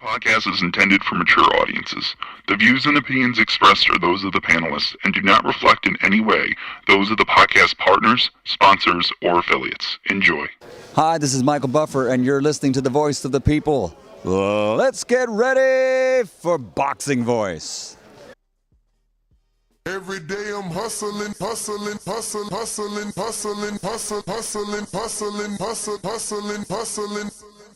podcast is intended for mature audiences. The views and opinions expressed are those of the panelists and do not reflect in any way those of the podcast partners, sponsors, or affiliates. Enjoy. Hi, this is Michael Buffer, and you're listening to the Voice of the People. Let's get ready for Boxing Voice. Every day I'm hustling, hustling, hustling, hustling, hustling, hustling, hustling, hustling, hustling, hustling, hustling.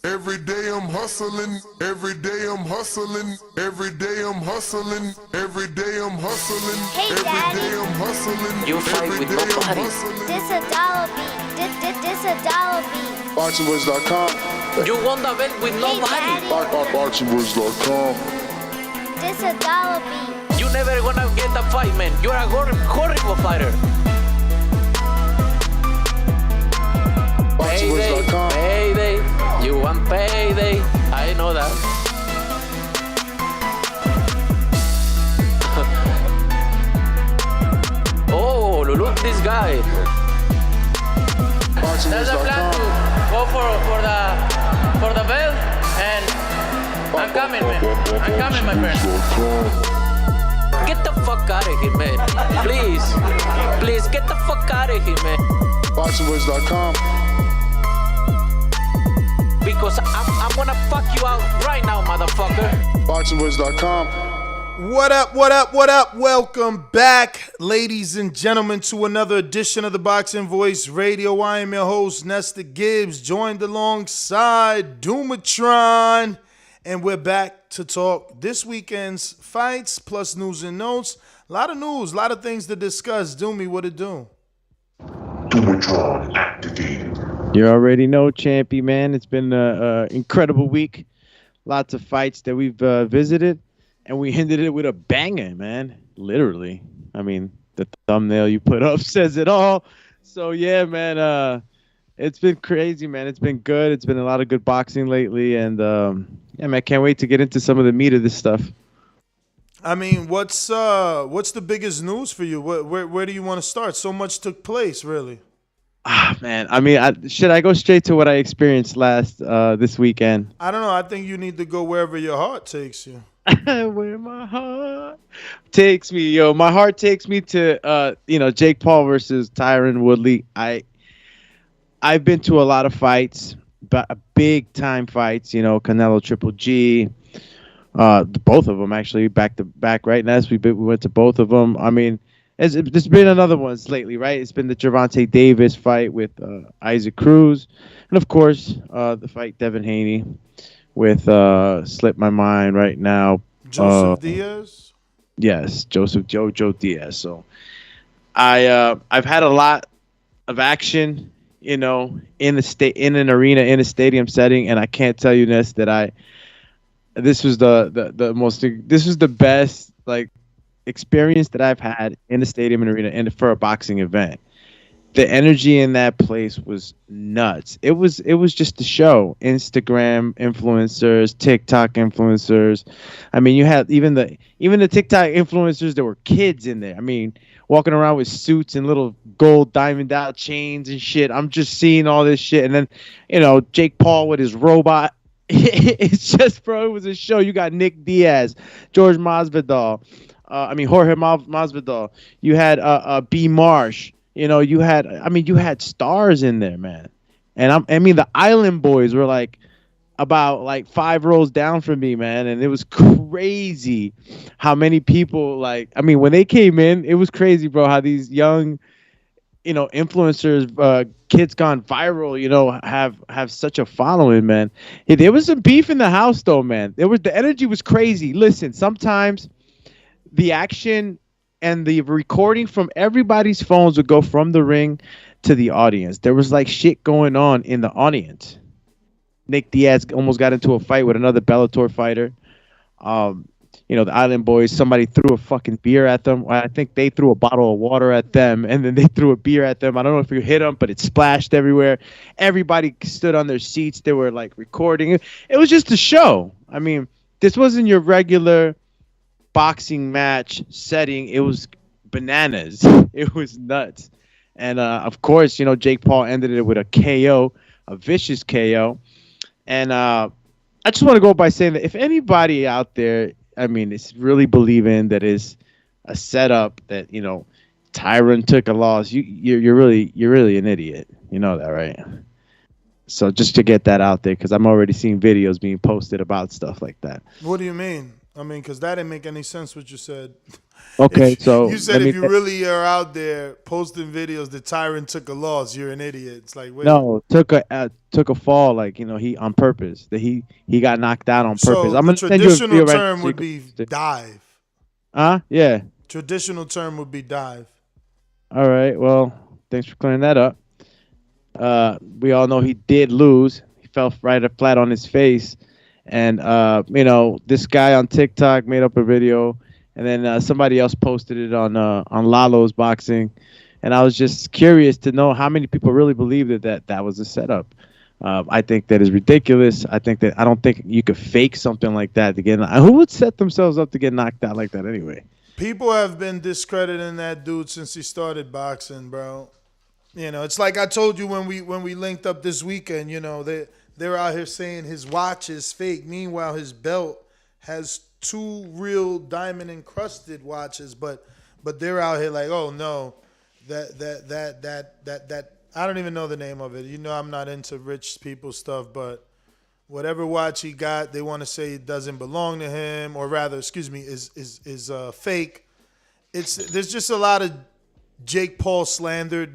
Every day I'm hustling, every day I'm hustling, every day I'm hustling, every day I'm hustling, every day I'm hustling. You fight with nobody. This a dollar beat. This a dollar beat. BoxingVoice.com. You won the bet with nobody. BoxingVoice.com. This a dollar beat. You never gonna get the fight, man. You're a horrible fighter. BoxingVoice.com. Payday. You want payday. I know that. Oh, look this guy. There's a plan to go for the belt, and I'm coming, man. I'm coming, my friend. Get the fuck out of here, man. Please get the fuck out of here, man. BoxingVoice.com. Because I'm gonna fuck you out right now, motherfucker. BoxingVoice.com. What up, what up, what up? Welcome back, ladies and gentlemen, to another edition of the Boxing Voice Radio. I am your host, Nestor Gibbs, joined alongside Doomatron, and we're back to talk this weekend's fights, plus news and notes. A lot of news, a lot of things to discuss. Doomy, what it do? Doomatron activated. You already know, Champy, man. It's been an incredible week. Lots of fights that we've visited, and we ended it with a banger, man. Literally. I mean, the thumbnail you put up says it all. So, yeah, man, it's been crazy, man. It's been good. It's been a lot of good boxing lately, and, yeah, man, I can't wait to get into some of the meat of this stuff. I mean, what's the biggest news for you? Where do you want to start? So much took place, really. Ah, man. I mean, should I go straight to what I experienced this weekend? I don't know. I think you need to go wherever your heart takes you. Where my heart takes me, yo. My heart takes me to, Jake Paul versus Tyron Woodley. I've been to a lot of fights, but big time fights. Canelo, Triple G, both of them actually back to back. Right now, we went to both of them. I mean. There's been another ones lately, right? It's been the Gervonta Davis fight with Isaac Cruz. And, of course, the fight Devin Haney with slipped my mind right now. Joseph Diaz? Yes, Jojo Diaz. So I've had a lot of action, in an arena, in a stadium setting, and I can't tell you this that this was the best experience that I've had in the stadium and arena and for a boxing event. The energy in that place was nuts. It was just a show. Instagram influencers, TikTok influencers. I mean, you had even the TikTok influencers, there were kids in there. I mean, walking around with suits and little gold diamond out chains and shit. I'm just seeing all this shit. And then, Jake Paul with his robot. It's just, bro, it was a show. You got Nick Diaz, George Masvidal. Jorge Masvidal. You had B. Marsh. You had stars in there, man. And the Island Boys were about 5 rows down from me, man. And it was crazy how many people when they came in, it was crazy, bro, how these young, influencers, kids gone viral, have such a following, man. There was some beef in the house though, man. The energy was crazy. Listen, sometimes the action and the recording from everybody's phones would go from the ring to the audience. There was shit going on in the audience. Nick Diaz almost got into a fight with another Bellator fighter. The Island Boys, somebody threw a fucking beer at them. I think they threw a bottle of water at them, and then they threw a beer at them. I don't know if you hit them, but it splashed everywhere. Everybody stood on their seats. They were recording. It was just a show. I mean, this wasn't your regular boxing match setting. It was bananas. It was nuts. And of course, Jake Paul ended it with a KO, a vicious KO. And I just want to go by saying that if anybody out there, I mean, is really believing that is a setup that Tyron took a loss, you're really an idiot. You know that, right? So just to get that out there, because I'm already seeing videos being posted about stuff like that. What do you mean? I mean, because that didn't make any sense what you said. Okay, so you said if you really are out there posting videos that Tyron took a loss, you're an idiot. It's like, wait. No, took a fall, like he on purpose. That he got knocked out on purpose. So I'm the gonna send you a traditional video term right would be dive. Yeah. Traditional term would be dive. All right. Well, thanks for clearing that up. We all know he did lose. He fell right flat on his face, and this guy on TikTok made up a video, and then somebody else posted it on Lalo's Boxing, and I was just curious to know how many people really believe that was a setup. I think that is ridiculous. I don't think you could fake something like that to get. Who would set themselves up to get knocked out like that anyway? People have been discrediting that dude since he started boxing, bro. It's like I told you when we linked up this weekend. They're out here saying his watch is fake. Meanwhile, his belt has 2 real diamond encrusted watches, but they're out here like, oh no, that I don't even know the name of it. I'm not into rich people stuff, but whatever watch he got, they want to say it doesn't belong to him, or rather, excuse me, is fake. There's just a lot of Jake Paul slander.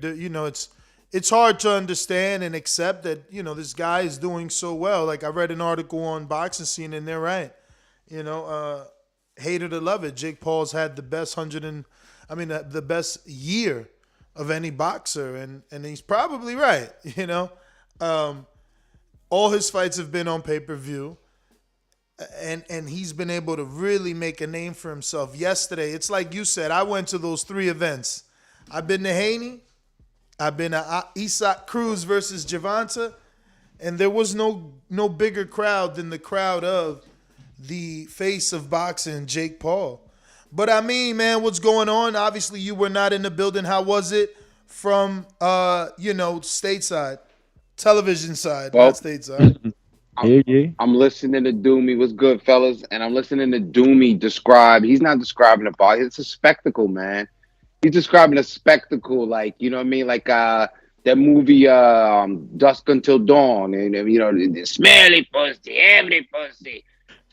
It's hard to understand and accept that this guy is doing so well. Like, I read an article on Boxing Scene, and they're right. Hate it or love it, Jake Paul's had the best the best year of any boxer, and he's probably right. All his fights have been on pay-per-view, and he's been able to really make a name for himself. Yesterday, it's like you said, I went to those 3 events. I've been to Haney, I've been to Isaac Cruz versus Gervonta, and there was no bigger crowd than the crowd of the face of boxing, Jake Paul. But I mean, man, what's going on? Obviously, you were not in the building. How was it from, stateside, television side, not stateside? I'm listening to Doomy. What's good, fellas? And I'm listening to Doomy describe. He's not describing a box. It's a spectacle, man. He's describing a spectacle, like, you know what I mean? Like that movie Dusk Until Dawn, and the smelly pussy, every pussy.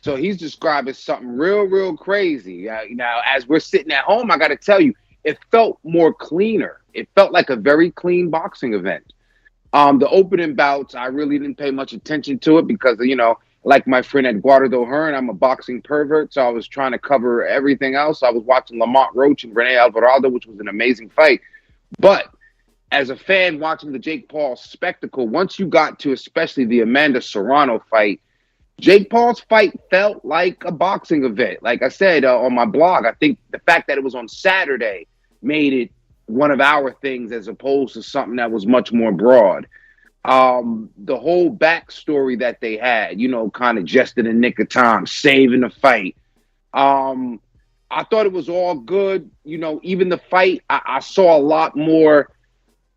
So he's describing something real crazy. Now, as we're sitting at home, I got to tell you, it felt more cleaner. It felt like a very clean boxing event. The opening bouts, I really didn't pay much attention to it because, like my friend Eduardo Hearn, I'm a boxing pervert, so I was trying to cover everything else. I was watching Lamont Roach and Rene Alvarado, which was an amazing fight. But as a fan watching the Jake Paul spectacle, once you got to especially the Amanda Serrano fight, Jake Paul's fight felt like a boxing event. Like I said on my blog, I think the fact that it was on Saturday made it one of our things as opposed to something that was much more broad. The whole backstory that they had, kind of just in the nick of time, saving the fight. I thought it was all good. Even the fight, I saw a lot more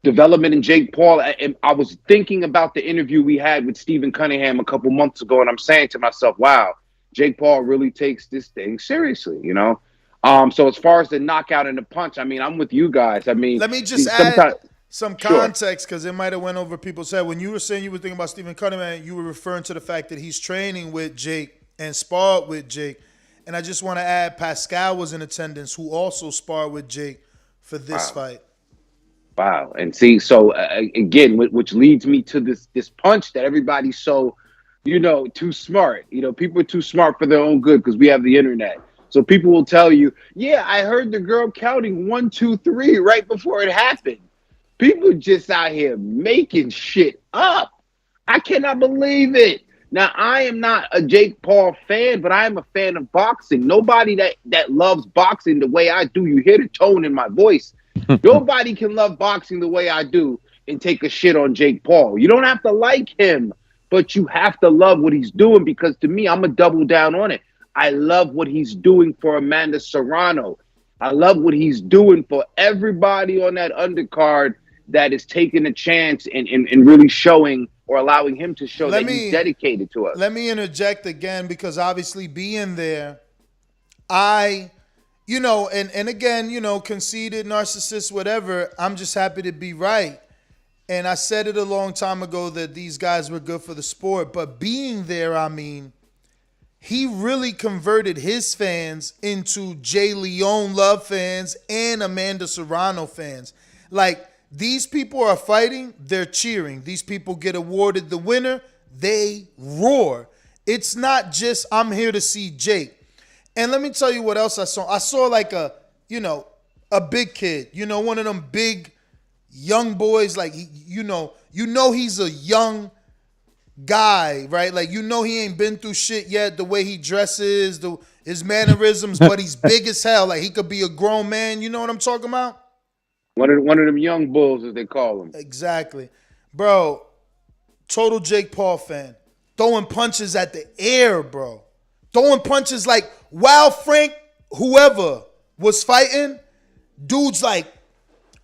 development in Jake Paul. I was thinking about the interview we had with Stephen Cunningham a couple months ago, and I'm saying to myself, wow, Jake Paul really takes this thing seriously, So as far as the knockout and the punch, I mean, I'm with you guys. I mean, let me just add some context because it might have went over people's head. When you were saying you were thinking about Stephen Cunningham, you were referring to the fact that he's training with Jake and sparred with Jake. And I just want to add, Pascal was in attendance, who also sparred with Jake for this fight. Wow. And see, so again, which leads me to this punch that everybody's so, too smart. People are too smart for their own good because we have the internet. So people will tell you, yeah, I heard the girl counting 1, 2, 3 right before it happened. People just out here making shit up. I cannot believe it. Now, I am not a Jake Paul fan, but I am a fan of boxing. Nobody that loves boxing the way I do, you hear the tone in my voice. Nobody can love boxing the way I do and take a shit on Jake Paul. You don't have to like him, but you have to love what he's doing because to me, I'm going to double down on it. I love what he's doing for Amanda Serrano. I love what he's doing for everybody on that undercard that is taking a chance and really showing or allowing him to show he's dedicated to us. Let me interject again, because obviously being there, and again, conceited, narcissist, whatever, I'm just happy to be right. And I said it a long time ago that these guys were good for the sport. But being there, I mean, he really converted his fans into Jay Leone love fans and Amanda Serrano fans. Like, these people are fighting, they're cheering. These people get awarded the winner, they roar. It's not just, I'm here to see Jake. And let me tell you what else I saw. I saw like a big kid, one of them big young boys, like, he's a young guy, right? Like, he ain't been through shit yet, the way he dresses, his mannerisms, but he's big as hell. Like, he could be a grown man. You know what I'm talking about? One of them young bulls, as they call them. Exactly. Bro, total Jake Paul fan. Throwing punches at the air, bro. Throwing punches like, while Frank, whoever, was fighting, dude's like,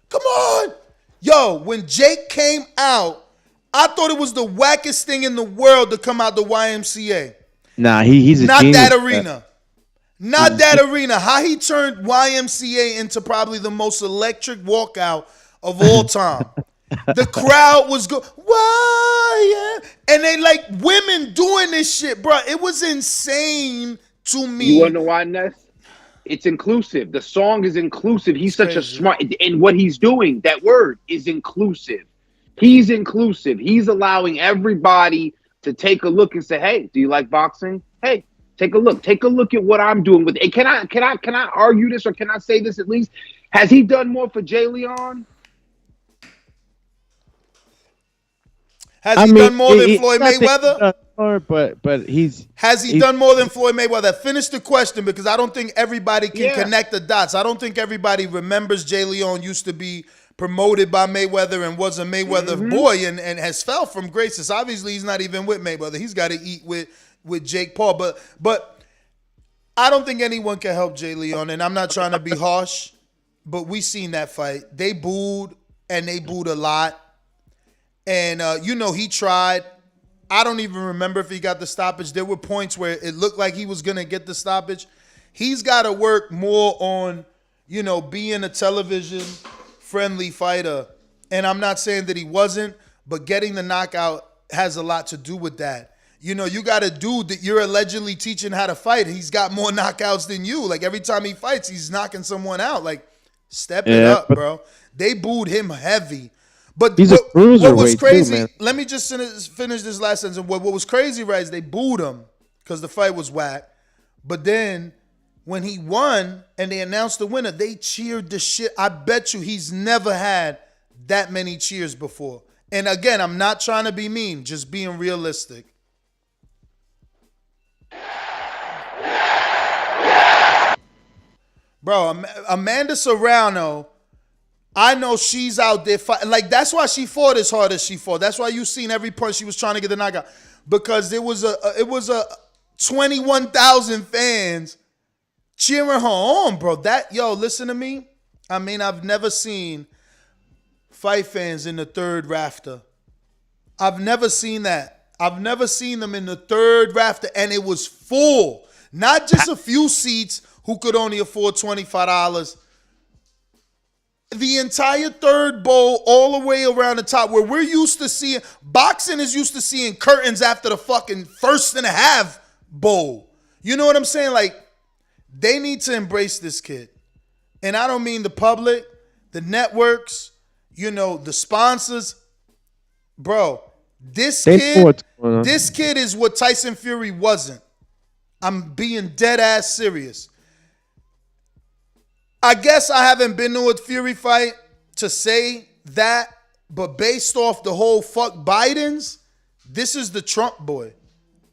come on. Yo, when Jake came out, I thought it was the wackest thing in the world to come out the YMCA. Nah, he's a Not genius, that arena. Not that arena. How he turned YMCA into probably the most electric walkout of all time. The crowd was going, why? And they like women doing this shit, bro. It was insane to me. You want to know why, Ness? It's inclusive. The song is inclusive. He's such a smart, and what he's doing, that word is inclusive. He's inclusive. He's allowing everybody to take a look and say, hey, do you like boxing? Hey, take a look. Take a look at what I'm doing with it. Can I argue this, or can I say this at least? Has he done more for Jay Leon? Has he done more than Floyd Mayweather? Has he done more than Floyd Mayweather? Finish the question, because I don't think everybody can connect the dots. I don't think everybody remembers Jay Leon used to be promoted by Mayweather and was a Mayweather boy and has fell from graces. Obviously, he's not even with Mayweather. He's got to eat with Jake Paul. But I don't think anyone can help Jay Leon, and I'm not trying to be harsh, but we seen that fight. They booed, and they booed a lot. And, he tried. I don't even remember if he got the stoppage. There were points where it looked like he was going to get the stoppage. He's got to work more on, being a television-friendly fighter. And I'm not saying that he wasn't, but getting the knockout has a lot to do with that. You got a dude that you're allegedly teaching how to fight. He's got more knockouts than you. Like, every time he fights, he's knocking someone out. Like, step it up, bro. They booed him heavy. But what was crazy, too, let me just finish this last sentence. What was crazy, right, is they booed him because the fight was whack. But then when he won and they announced the winner, they cheered the shit. I bet you he's never had that many cheers before. And again, I'm not trying to be mean, just being realistic. Bro, Amanda Serrano, I know she's out there fighting. Like, that's why she fought as hard as she fought. That's why you seen every punch she was trying to get the knockout. Because it was a 21,000 fans cheering her on, bro. Listen to me. I mean, I've never seen fight fans in the third rafter. I've never seen that. I've never seen them in the third rafter, and it was full. Not just a few seats who could only afford $25. The entire third bowl all the way around the top, where we're used to seeing, boxing is used to seeing curtains after the fucking first and a half bowl. You know what I'm saying? Like, they need to embrace this kid. And I don't mean the public, the networks, the sponsors. Bro, this kid is what Tyson Fury wasn't. I'm being dead ass serious. I guess I haven't been to a Fury fight to say that, but based off the whole fuck Bidens, this is the Trump boy.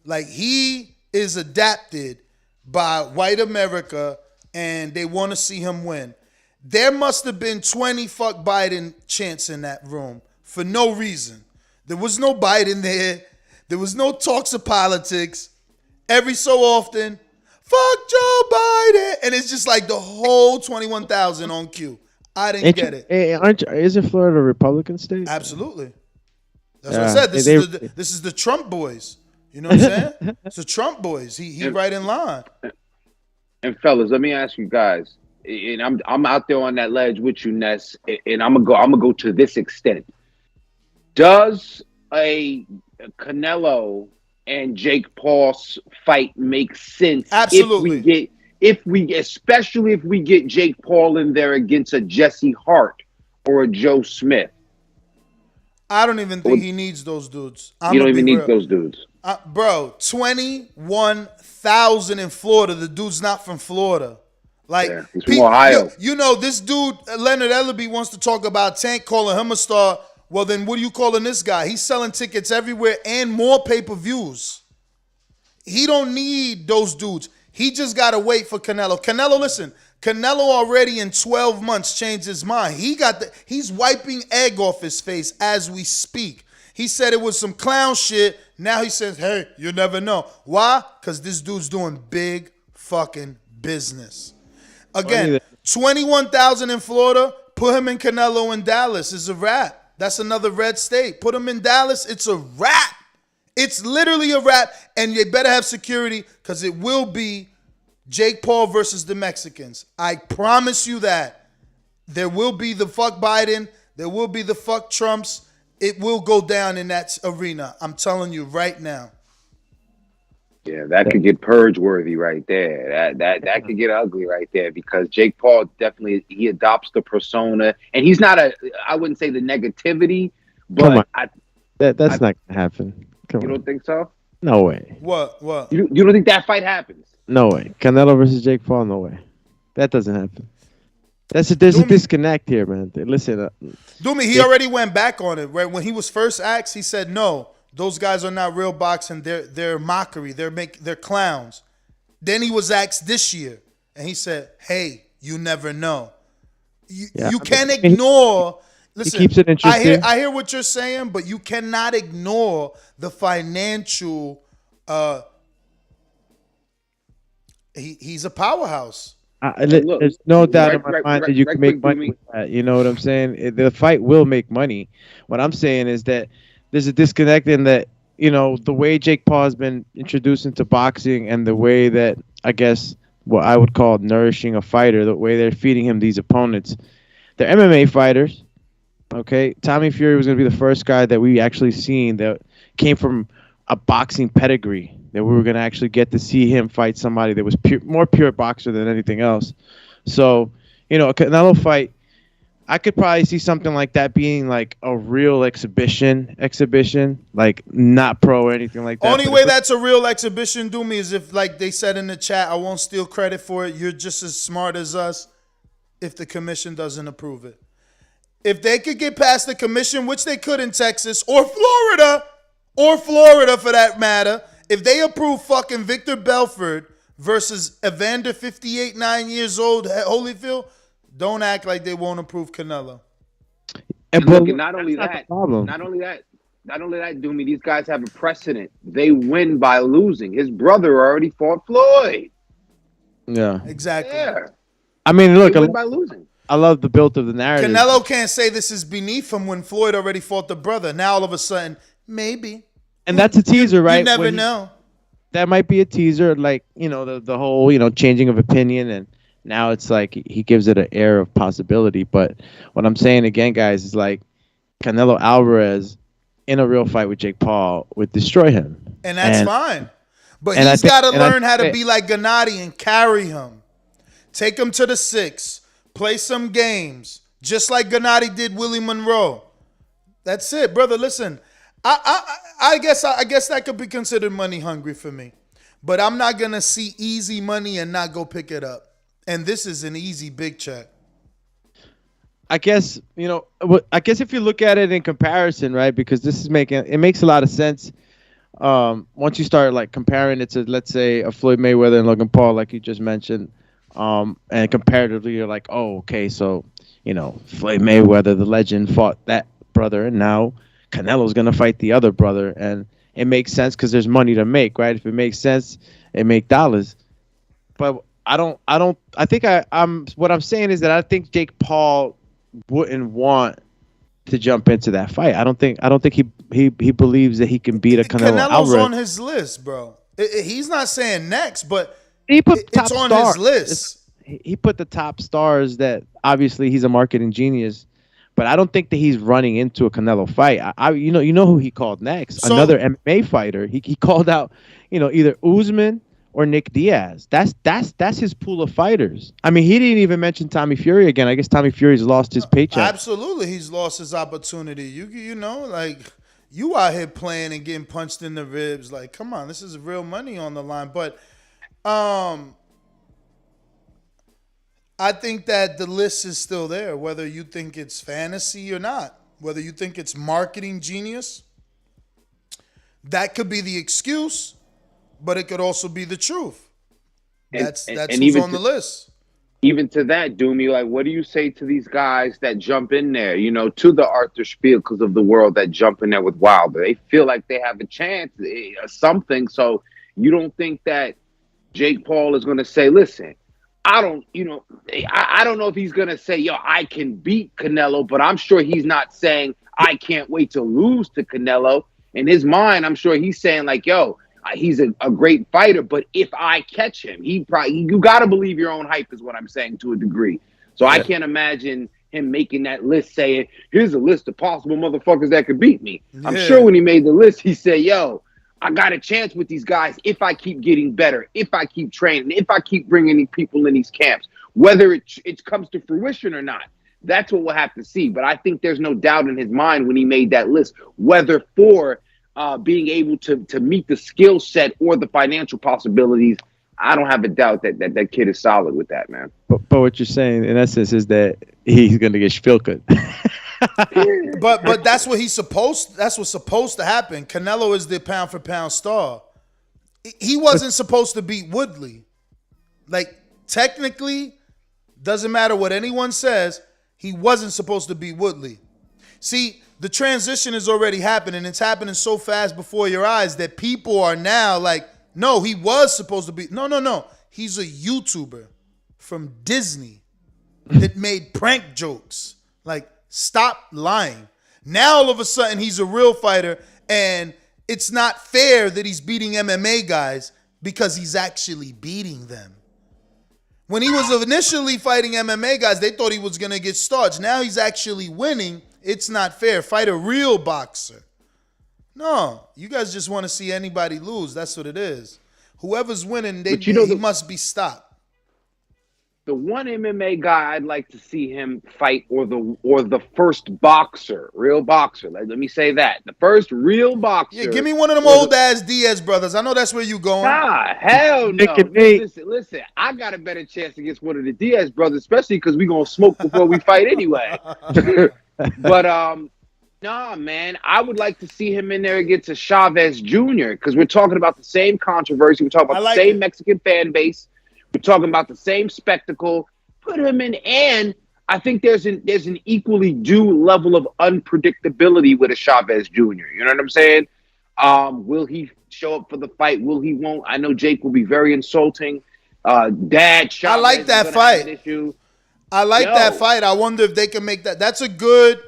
Like, he is adapted by white America, and they want to see him win. There must have been 20 fuck Biden chants in that room for no reason. There was no Biden there. There was no talks of politics. Every so often, fuck Joe Biden. And it's just like the whole 21,000 on cue. I didn't get it. Isn't Florida a Republican state? Absolutely. That's what I said. This is the Trump boys. You know what I'm saying? It's the Trump boys. He right in line. And fellas, let me ask you guys, and I'm out there on that ledge with you, Ness, and I'm gonna go to this extent. Does a Canelo and Jake Paul's fight make sense? Absolutely. Especially if we get Jake Paul in there against a Jesse Hart or a Joe Smith. I don't even think he needs those dudes. You don't even need those dudes. Bro, 21,000 in Florida. The dude's not from Florida. Like, he's from Ohio. You know, this dude, Leonard Ellerby, wants to talk about Tank, calling him a star. Well, then what are you calling this guy? He's selling tickets everywhere and more pay-per-views. He don't need those dudes. He just got to wait for Canelo. Canelo, listen, Canelo already in 12 months changed his mind. He's wiping egg off his face as we speak. He said it was some clown shit. Now he says, hey, you never know. Why? Because this dude's doing big fucking business. Again, 21,000 in Florida. Put him in Canelo in Dallas. It's a wrap. That's another red state. Put him in Dallas. It's a wrap. It's literally a wrap. And you better have security because it will be Jake Paul versus the Mexicans. I promise you that. There will be the fuck Biden. There will be the fuck Trumps. It will go down in that arena. I'm telling you right now. Yeah, that could get purge-worthy right there. That could get ugly right there because Jake Paul definitely, he adopts the persona. And he's not I wouldn't say the negativity, but that's not going to happen. You don't think so? No way. What? You don't think that fight happens? No way. Canelo versus Jake Paul? No way. That doesn't happen. There's a disconnect here, man. Listen. Doomy, he already went back on it. Right? When he was first asked, he said, no, those guys are not real boxing. They're mockery. They're clowns. Then he was asked this year, and he said, hey, you never know. You can't ignore. Listen, he keeps it interesting. I hear what you're saying, but you cannot ignore the financial. He's a powerhouse. There's no doubt in my mind that you can make money with that. You know what I'm saying? The fight will make money. What I'm saying is that there's a disconnect in that, you know, the way Jake Paul has been introduced into boxing and the way that, I guess, what I would call nourishing a fighter, the way they're feeding him these opponents. They're MMA fighters. Okay, Tommy Fury was going to be the first guy that we actually seen that came from a boxing pedigree, that we were going to actually get to see him fight somebody that was more pure boxer than anything else. So, you know, a Canelo fight, I could probably see something like that being like a real exhibition, like not pro or anything like that. Only way that's a real exhibition, Doomy, is if, like they said in the chat, I won't steal credit for it, you're just as smart as us, if the commission doesn't approve it. If they could get past the commission, which they could in Texas or Florida for that matter, if they approve fucking Victor Belfort versus Evander 58, 9 years old, Holyfield, don't act like they won't approve Canelo. And look, not only that, Doomy, these guys have a precedent. They win by losing. His brother already fought Floyd. Yeah. Exactly. Yeah. I mean, look, They win by losing. I love the build of the narrative. Canelo can't say this is beneath him when Floyd already fought the brother. Now all of a sudden, maybe. And that's a teaser, right? You never know. That might be a teaser, like, you know, the whole, you know, changing of opinion, and now it's like he gives it an air of possibility. But what I'm saying again, guys, is like Canelo Alvarez in a real fight with Jake Paul would destroy him. And that's fine. But he's got to learn how to be like Gennady and carry him. Take him to the 6. Play some games, just like Gennady did Willie Monroe. That's it, brother. Listen, I guess that could be considered money hungry for me, but I'm not gonna see easy money and not go pick it up. And this is an easy big check. I guess, you know, if you look at it in comparison, right? Because this is makes a lot of sense. Once you start like comparing it to, let's say, a Floyd Mayweather and Logan Paul, like you just mentioned. And comparatively, you're like, oh, okay, so, you know, Floyd Mayweather, the legend, fought that brother, and now Canelo's gonna fight the other brother, and it makes sense because there's money to make, right? If it makes sense, it make dollars. But what I'm saying is that I think Jake Paul wouldn't want to jump into that fight. I don't think he believes that he can beat a Canelo Canelo's Alvarez. on his list, bro. He's not saying next, but He put it's on his list. He put the top stars that obviously he's a marketing genius, but I don't think that he's running into a Canelo fight. You know who he called next? So, another MMA fighter. He called out, either Usman or Nick Diaz. That's his pool of fighters. I mean, he didn't even mention Tommy Fury again. I guess Tommy Fury's lost his paycheck. Absolutely, he's lost his opportunity. You know, like you out here playing and getting punched in the ribs. Like, come on, this is real money on the line. But I think that the list is still there, whether you think it's fantasy or not, whether you think it's marketing genius. That could be the excuse, but it could also be the truth. That's who's on the list. Even to that, Doomy, like, what do you say to these guys that jump in there, to the Arthur Spielkes of the world that jump in there with Wilder? They feel like they have a chance, something. So you don't think that Jake Paul is going to say, listen, I don't know if he's going to say, yo, I can beat Canelo, but I'm sure he's not saying I can't wait to lose to Canelo. In his mind, I'm sure he's saying like, yo, he's a great fighter, but if I catch him, you got to believe your own hype is what I'm saying to a degree. So yeah. I can't imagine him making that list saying, here's a list of possible motherfuckers that could beat me. Yeah. I'm sure when he made the list, he said, yo, I got a chance with these guys if I keep getting better, if I keep training, if I keep bringing these people in these camps, whether it comes to fruition or not. That's what we'll have to see. But I think there's no doubt in his mind when he made that list, whether for being able to meet the skill set or the financial possibilities. I don't have a doubt that kid is solid with that, man. But what you're saying in essence is that he's going to get Spielkes. but that's what that's what's supposed to happen. Canelo is the pound for pound star. He wasn't supposed to beat Woodley. Like, technically, doesn't matter what anyone says, he wasn't supposed to beat Woodley. See, the transition is already happening. It's happening so fast before your eyes that people are now like, no, he was supposed to be. No. He's a YouTuber from Disney that made prank jokes. Like, stop lying. Now, all of a sudden, he's a real fighter, and it's not fair that he's beating MMA guys because he's actually beating them. When he was initially fighting MMA guys, they thought he was going to get starched. Now he's actually winning. It's not fair. Fight a real boxer. No, you guys just want to see anybody lose. That's what it is. Whoever's winning, he must be stopped. The one MMA guy I'd like to see him fight, or the first boxer, real boxer. Let me say that. The first real boxer. Yeah, give me one of them old-ass Diaz brothers. I know that's where you going. Nah, hell no. Listen, I got a better chance against one of the Diaz brothers, especially because we're going to smoke before we fight anyway. But, nah, man, I would like to see him in there against a Chavez Jr. because we're talking about the same controversy. We're talking about the same Mexican fan base. We're talking about the same spectacle. Put him in, and I think there's an equally due level of unpredictability with a Chavez Jr. You know what I'm saying? Will he show up for the fight? Will he won't? I know Jake will be very insulting. Dad, Chavez, I like that fight. I like that fight. I wonder if they can make that. That's a good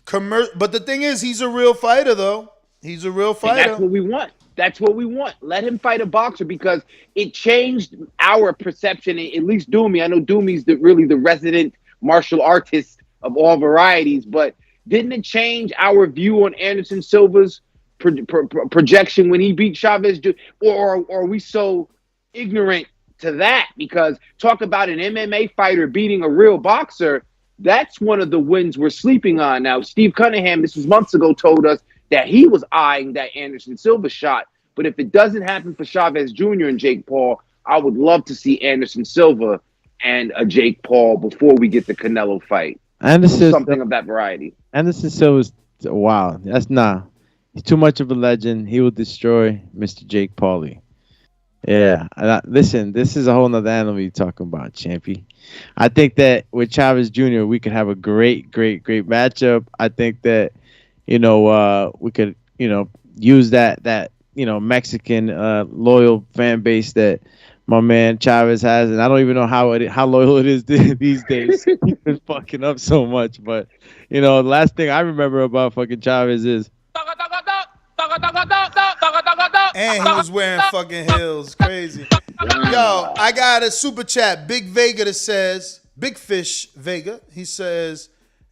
commercial. But the thing is, he's a real fighter, though. He's a real fighter. And that's what we want. That's what we want. Let him fight a boxer because it changed our perception, at least Doomy. I know Doomy's really the resident martial artist of all varieties, but didn't it change our view on Anderson Silva's projection when he beat Chavez? Or are we so ignorant to that? Because talk about an MMA fighter beating a real boxer, that's one of the wins we're sleeping on. Now, Steve Cunningham, this was months ago, told us that he was eyeing that Anderson Silva shot. But if it doesn't happen for Chavez Jr. and Jake Paul, I would love to see Anderson Silva and a Jake Paul before we get the Canelo fight. Something of that variety. Anderson Silva's, wow. He's too much of a legend. He will destroy Mr. Jake Pauly. Yeah. Listen, this is a whole nother animal you're talking about, Champy. I think that with Chavez Jr., we could have a great matchup. I think that we could, use that Mexican loyal fan base that my man Chavez has, and I don't even know how loyal it is these days. He's been fucking up so much, but the last thing I remember about fucking Chavez is. And he was wearing fucking heels. Crazy. Yo, I got a super chat. Big Vega that says, Big Fish Vega, he says,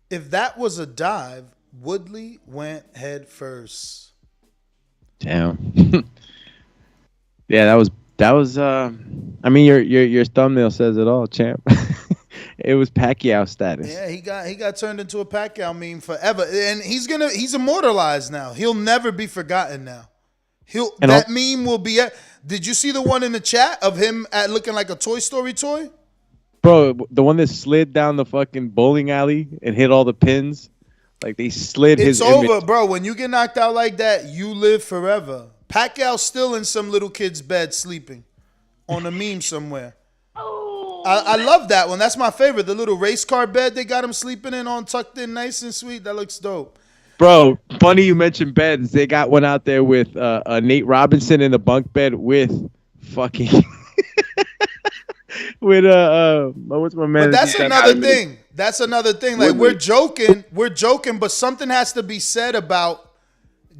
if that was a dive, Woodley went head first. Damn. Yeah, that was I mean your thumbnail says it all, champ. It was Pacquiao status. Yeah, he got turned into a Pacquiao meme forever. And he's immortalized now. He'll never be forgotten now. That meme will be did you see the one in the chat of him looking like a Toy Story toy? Bro, the one that slid down the fucking bowling alley and hit all the pins. Like they slid his It's over, image. bro. When you get knocked out like that, you live forever. Pacquiao's still in some little kid's bed sleeping on a meme somewhere. I love that one. That's my favorite. The little race car bed they got him sleeping in on, tucked in nice and sweet. That looks dope. Bro, funny you mentioned beds. They got one out there with Nate Robinson in the bunk bed with fucking with what's my man? But that's another thing. That's another thing. Like we're joking, but something has to be said about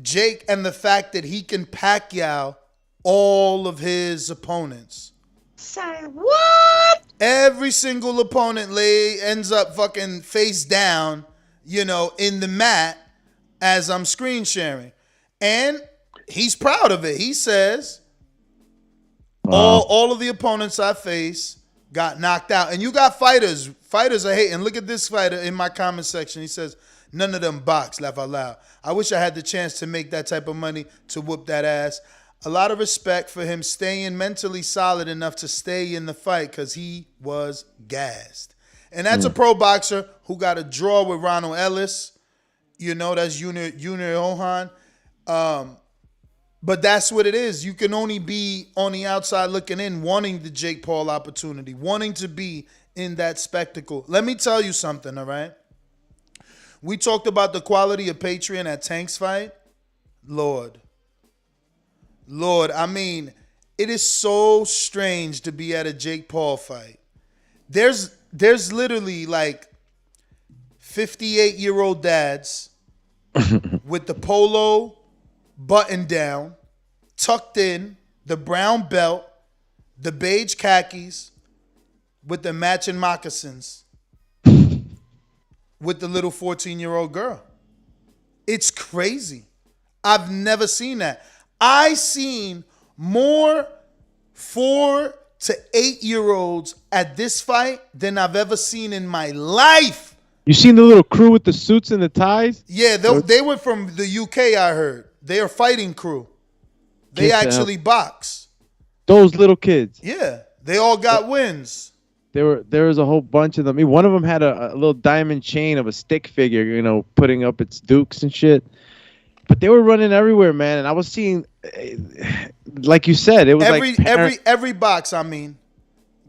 Jake and the fact that he can Pacquiao all of his opponents. Say what? Every single opponent ends up fucking face down, in the mat as I'm screen sharing. And he's proud of it. He says, all of the opponents I face got knocked out. And you got fighters. Fighters are hating. Look at this fighter in my comment section. He says, none of them box, laugh out loud. I wish I had the chance to make that type of money to whoop that ass. A lot of respect for him staying mentally solid enough to stay in the fight because he was gassed. And that's a pro boxer who got a draw with Ronald Ellis. That's Junior Ohan. But that's what it is. You can only be on the outside looking in, wanting the Jake Paul opportunity, wanting to be in that spectacle. Let me tell you something, all right? We talked about the quality of Patreon at Tank's fight. Lord, I mean, it is so strange to be at a Jake Paul fight. There's literally like 58-year-old dads with the polo button down, tucked in, the brown belt, the beige khakis, with the matching moccasins, with the little 14-year-old girl. It's crazy. I've never seen that. I seen more 4 to 8-year-olds at this fight than I've ever seen in my life. You seen the little crew with the suits and the ties? Yeah, they were from the UK, I heard. They are fighting crew. They actually box. Those little kids. Yeah, they all got wins. There was a whole bunch of them. I mean, one of them had a little diamond chain of a stick figure, putting up its dukes and shit. But they were running everywhere, man. And I was seeing, like you said, it was every box. I mean,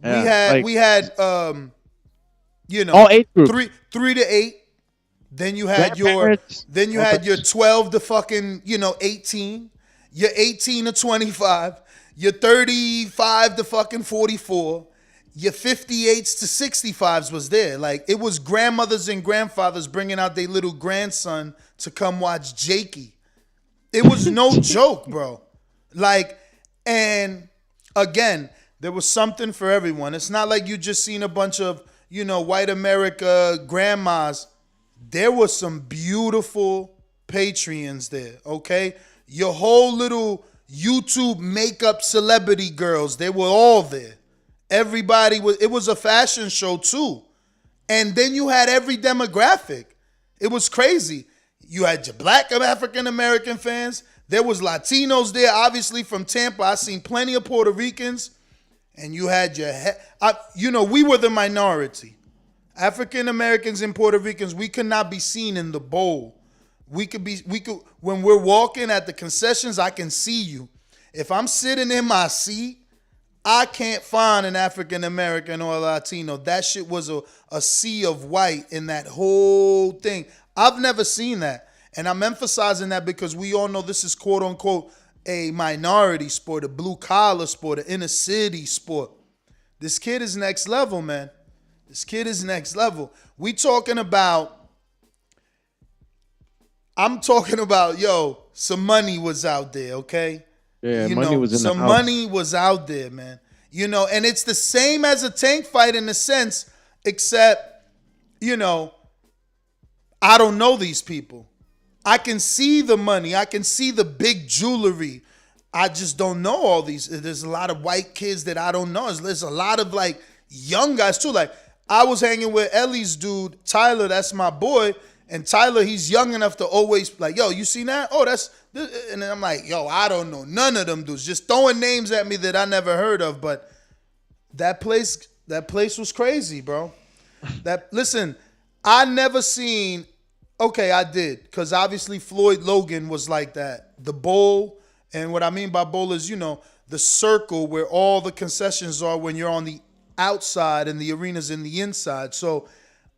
we had all age groups. 3 to 8. Then you had your 12 to fucking 18. Your 18 to 25. Your 35 to fucking 44. Your 58s to 65s was there. Like, it was grandmothers and grandfathers bringing out their little grandson to come watch Jakey. It was no joke, bro. Like, and again, there was something for everyone. It's not like you just seen a bunch of, white America grandmas. There was some beautiful Patreons there, okay? Your whole little YouTube makeup celebrity girls, they were all there. Everybody it was a fashion show too. And then you had every demographic. It was crazy. You had your black African American fans. There was Latinos there, obviously from Tampa. I seen plenty of Puerto Ricans. And you had we were the minority. African Americans and Puerto Ricans, we could not be seen in the bowl. We could when we're walking at the concessions, I can see you. If I'm sitting in my seat, I can't find an African American or a Latino. That shit was a sea of white in that whole thing. I've never seen that. And I'm emphasizing that because we all know this is quote unquote a minority sport, a blue collar sport, an inner city sport. This kid is next level, man. This kid is next level. I'm talking about, some money was out there, okay? Yeah, money was in the house. Some money was out there, man. And it's the same as a Tank fight in a sense, except, I don't know these people. I can see the money. I can see the big jewelry. I just don't know all these. There's a lot of white kids that I don't know. There's a lot of like young guys too. Like I was hanging with Ellie's dude, Tyler. That's my boy. And Tyler, he's young enough to always like, yo, you seen that? Oh, that's. And then I'm like, yo, I don't know none of them dudes. Just throwing names at me that I never heard of. But that place was crazy, bro. Listen, I never seen. Okay, I did, because obviously Floyd Logan was like that. The bowl, and what I mean by bowl is, the circle where all the concessions are when you're on the outside and the arena's in the inside. So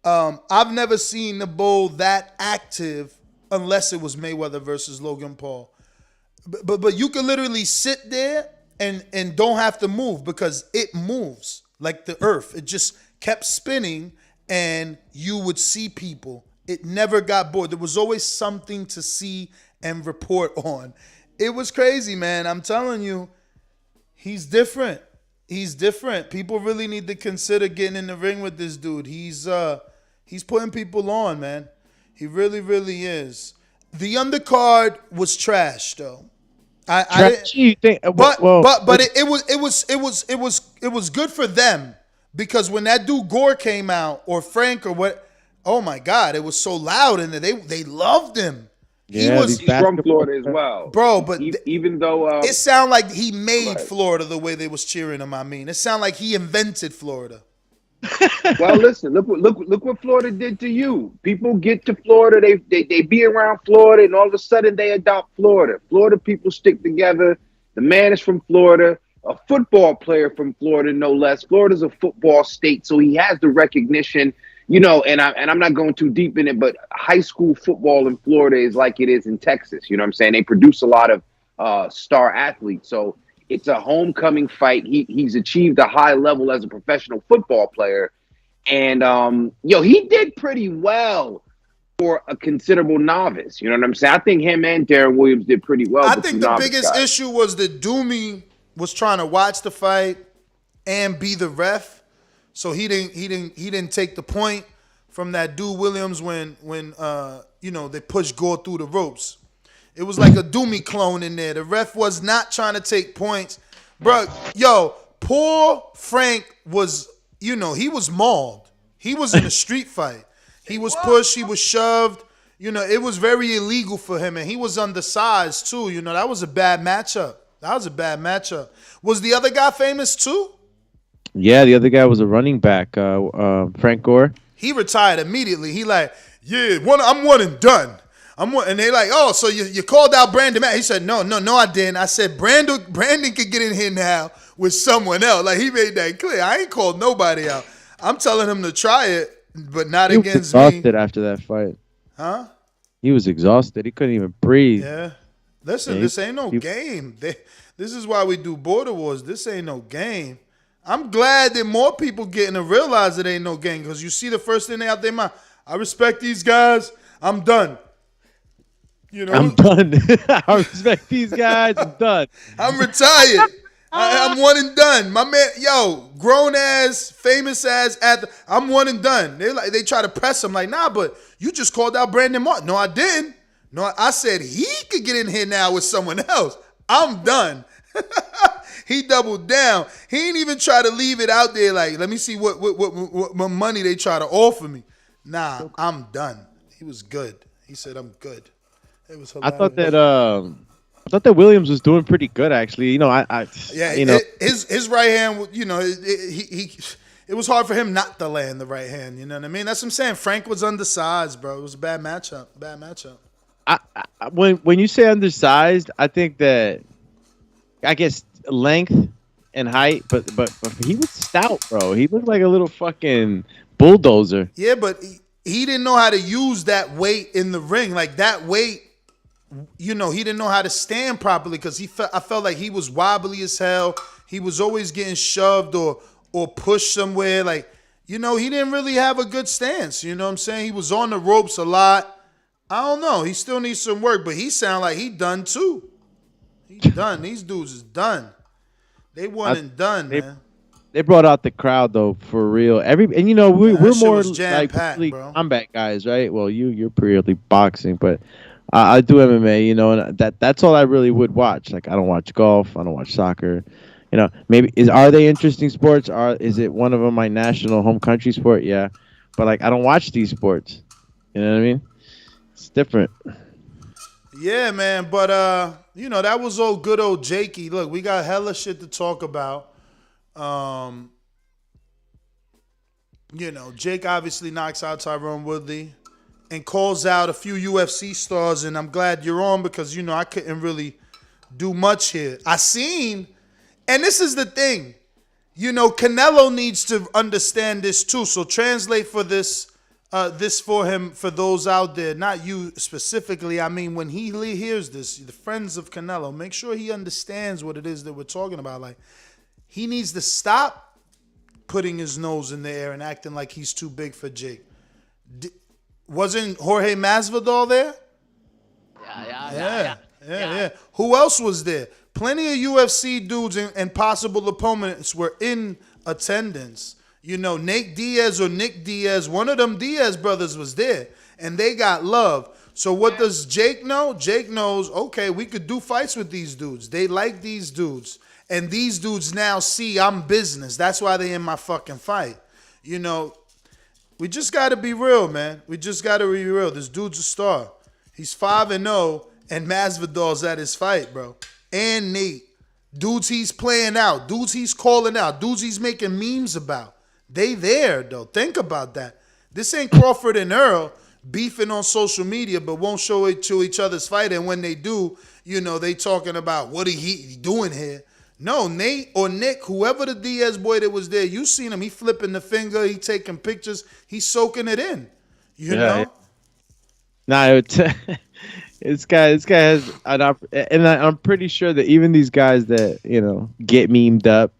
I've never seen the bowl that active unless it was Mayweather versus Logan Paul. But you could literally sit there and don't have to move because it moves like the earth. It just kept spinning and you would see people. It never got bored. There was always something to see and report on. It was crazy, man. I'm telling you, he's different. He's different. People really need to consider getting in the ring with this dude. He's putting people on, man. He really, really is. The undercard was trash, though. But it was good for them because when that dude Gore came out or Frank or what. Oh my God! It was so loud in there. They loved him. Yeah, he's from Florida as well, bro. But even though it sounded like he made Florida the way they was cheering him. I mean, it sounded like he invented Florida. Well, listen, look what Florida did to you. People get to Florida, they be around Florida, and all of a sudden they adopt Florida. Florida people stick together. The man is from Florida, a football player from Florida, no less. Florida's a football state, so he has the recognition. And I'm not going too deep in it, but high school football in Florida is like it is in Texas. You know what I'm saying? They produce a lot of star athletes. So it's a homecoming fight. He's achieved a high level as a professional football player. And, he did pretty well for a considerable novice. You know what I'm saying? I think him and Darren Williams did pretty well. I think the biggest issue was that Doomy was trying to watch the fight and be the ref. So he didn't take the point from that dude Williams when they pushed Gore through the ropes. It was like a Doomy clone in there. The ref was not trying to take points. Bro, poor Frank was, he was mauled. He was in a street fight. He was pushed, he was shoved. It was very illegal for him, and he was undersized too. That was a bad matchup. Was the other guy famous too? Yeah, the other guy was a running back, Frank Gore. He retired immediately. He like, I'm one and done. And they like, oh, so you called out Brandon Matt. He said, no, I didn't. I said Brandon could get in here now with someone else. Like he made that clear. I ain't called nobody out. I'm telling him to try it, but not against me. He was exhausted after that fight. Huh? He was exhausted. He couldn't even breathe. Yeah. Listen, this ain't no game. This is why we do border wars. This ain't no game. I'm glad that more people getting to realize it ain't no game because you see the first thing they out their mind. I respect these guys. I'm done. I'm done. I respect these guys. I'm done. I'm retired. I'm one and done. My man, grown ass, famous ass I'm one and done. They try to press him like, nah, but you just called out Brandon Martin. No, I didn't. No, I said he could get in here now with someone else. I'm done. He doubled down. He ain't even try to leave it out there like, let me see what money they try to offer me. Nah, I'm done. He was good. He said, I'm good. It was hilarious. I thought that Williams was doing pretty good actually. His right hand, it was hard for him not to land the right hand. You know what I mean? That's what I'm saying. Frank was undersized, bro. It was a bad matchup. When you say undersized, I think that I guess length and height, but he was stout, bro. He looked like a little fucking bulldozer. Yeah, but he didn't know how to use that weight in the ring. Like that weight he didn't know how to stand properly because I felt like he was wobbly as hell. He was always getting shoved or pushed somewhere. Like, he didn't really have a good stance. You know what I'm saying? He was on the ropes a lot. I don't know. He still needs some work, but he sound like he done too. He done. These dudes is done. They one and done, man. They brought out the crowd though, for real. We're more like really combat guys, right? Well, you're purely boxing, but I do MMA, and that's all I really would watch. Like, I don't watch golf, I don't watch soccer. Are they interesting sports? Is it one of them my national home country sport? Yeah, but like I don't watch these sports. You know what I mean? It's different. Yeah, man. But that was good old Jakey. Look, we got hella shit to talk about. Jake obviously knocks out Tyron Woodley and calls out a few UFC stars, and I'm glad you're on because I couldn't really do much here. And this is the thing, Canelo needs to understand this too. So translate for this for him, for those out there, not you specifically. I mean, when he hears this, the friends of Canelo, make sure he understands what it is that we're talking about. Like, he needs to stop putting his nose in the air and acting like he's too big for Jake. Wasn't Jorge Masvidal there? Yeah. Who else was there? Plenty of UFC dudes and possible opponents were in attendance. Nate Diaz or Nick Diaz, one of them Diaz brothers was there, and they got love. So what does Jake know? Jake knows, okay, we could do fights with these dudes. They like these dudes. And these dudes now see I'm business. That's why they in my fucking fight. We just got to be real, man. We just got to be real. This dude's a star. He's 5-0, and Masvidal's at his fight, bro. And Nate. Dudes he's playing out. Dudes he's calling out. Dudes he's making memes about. They there, though. Think about that. This ain't Crawford and Errol beefing on social media, but won't show it to each other's fight. And when they do, they talking about what he doing here. No, Nate or Nick, whoever the Diaz boy that was there, you seen him. He flipping the finger. He taking pictures. He's soaking it in. You know? Nah, this guy has an and I'm pretty sure that even these guys that, get memed up,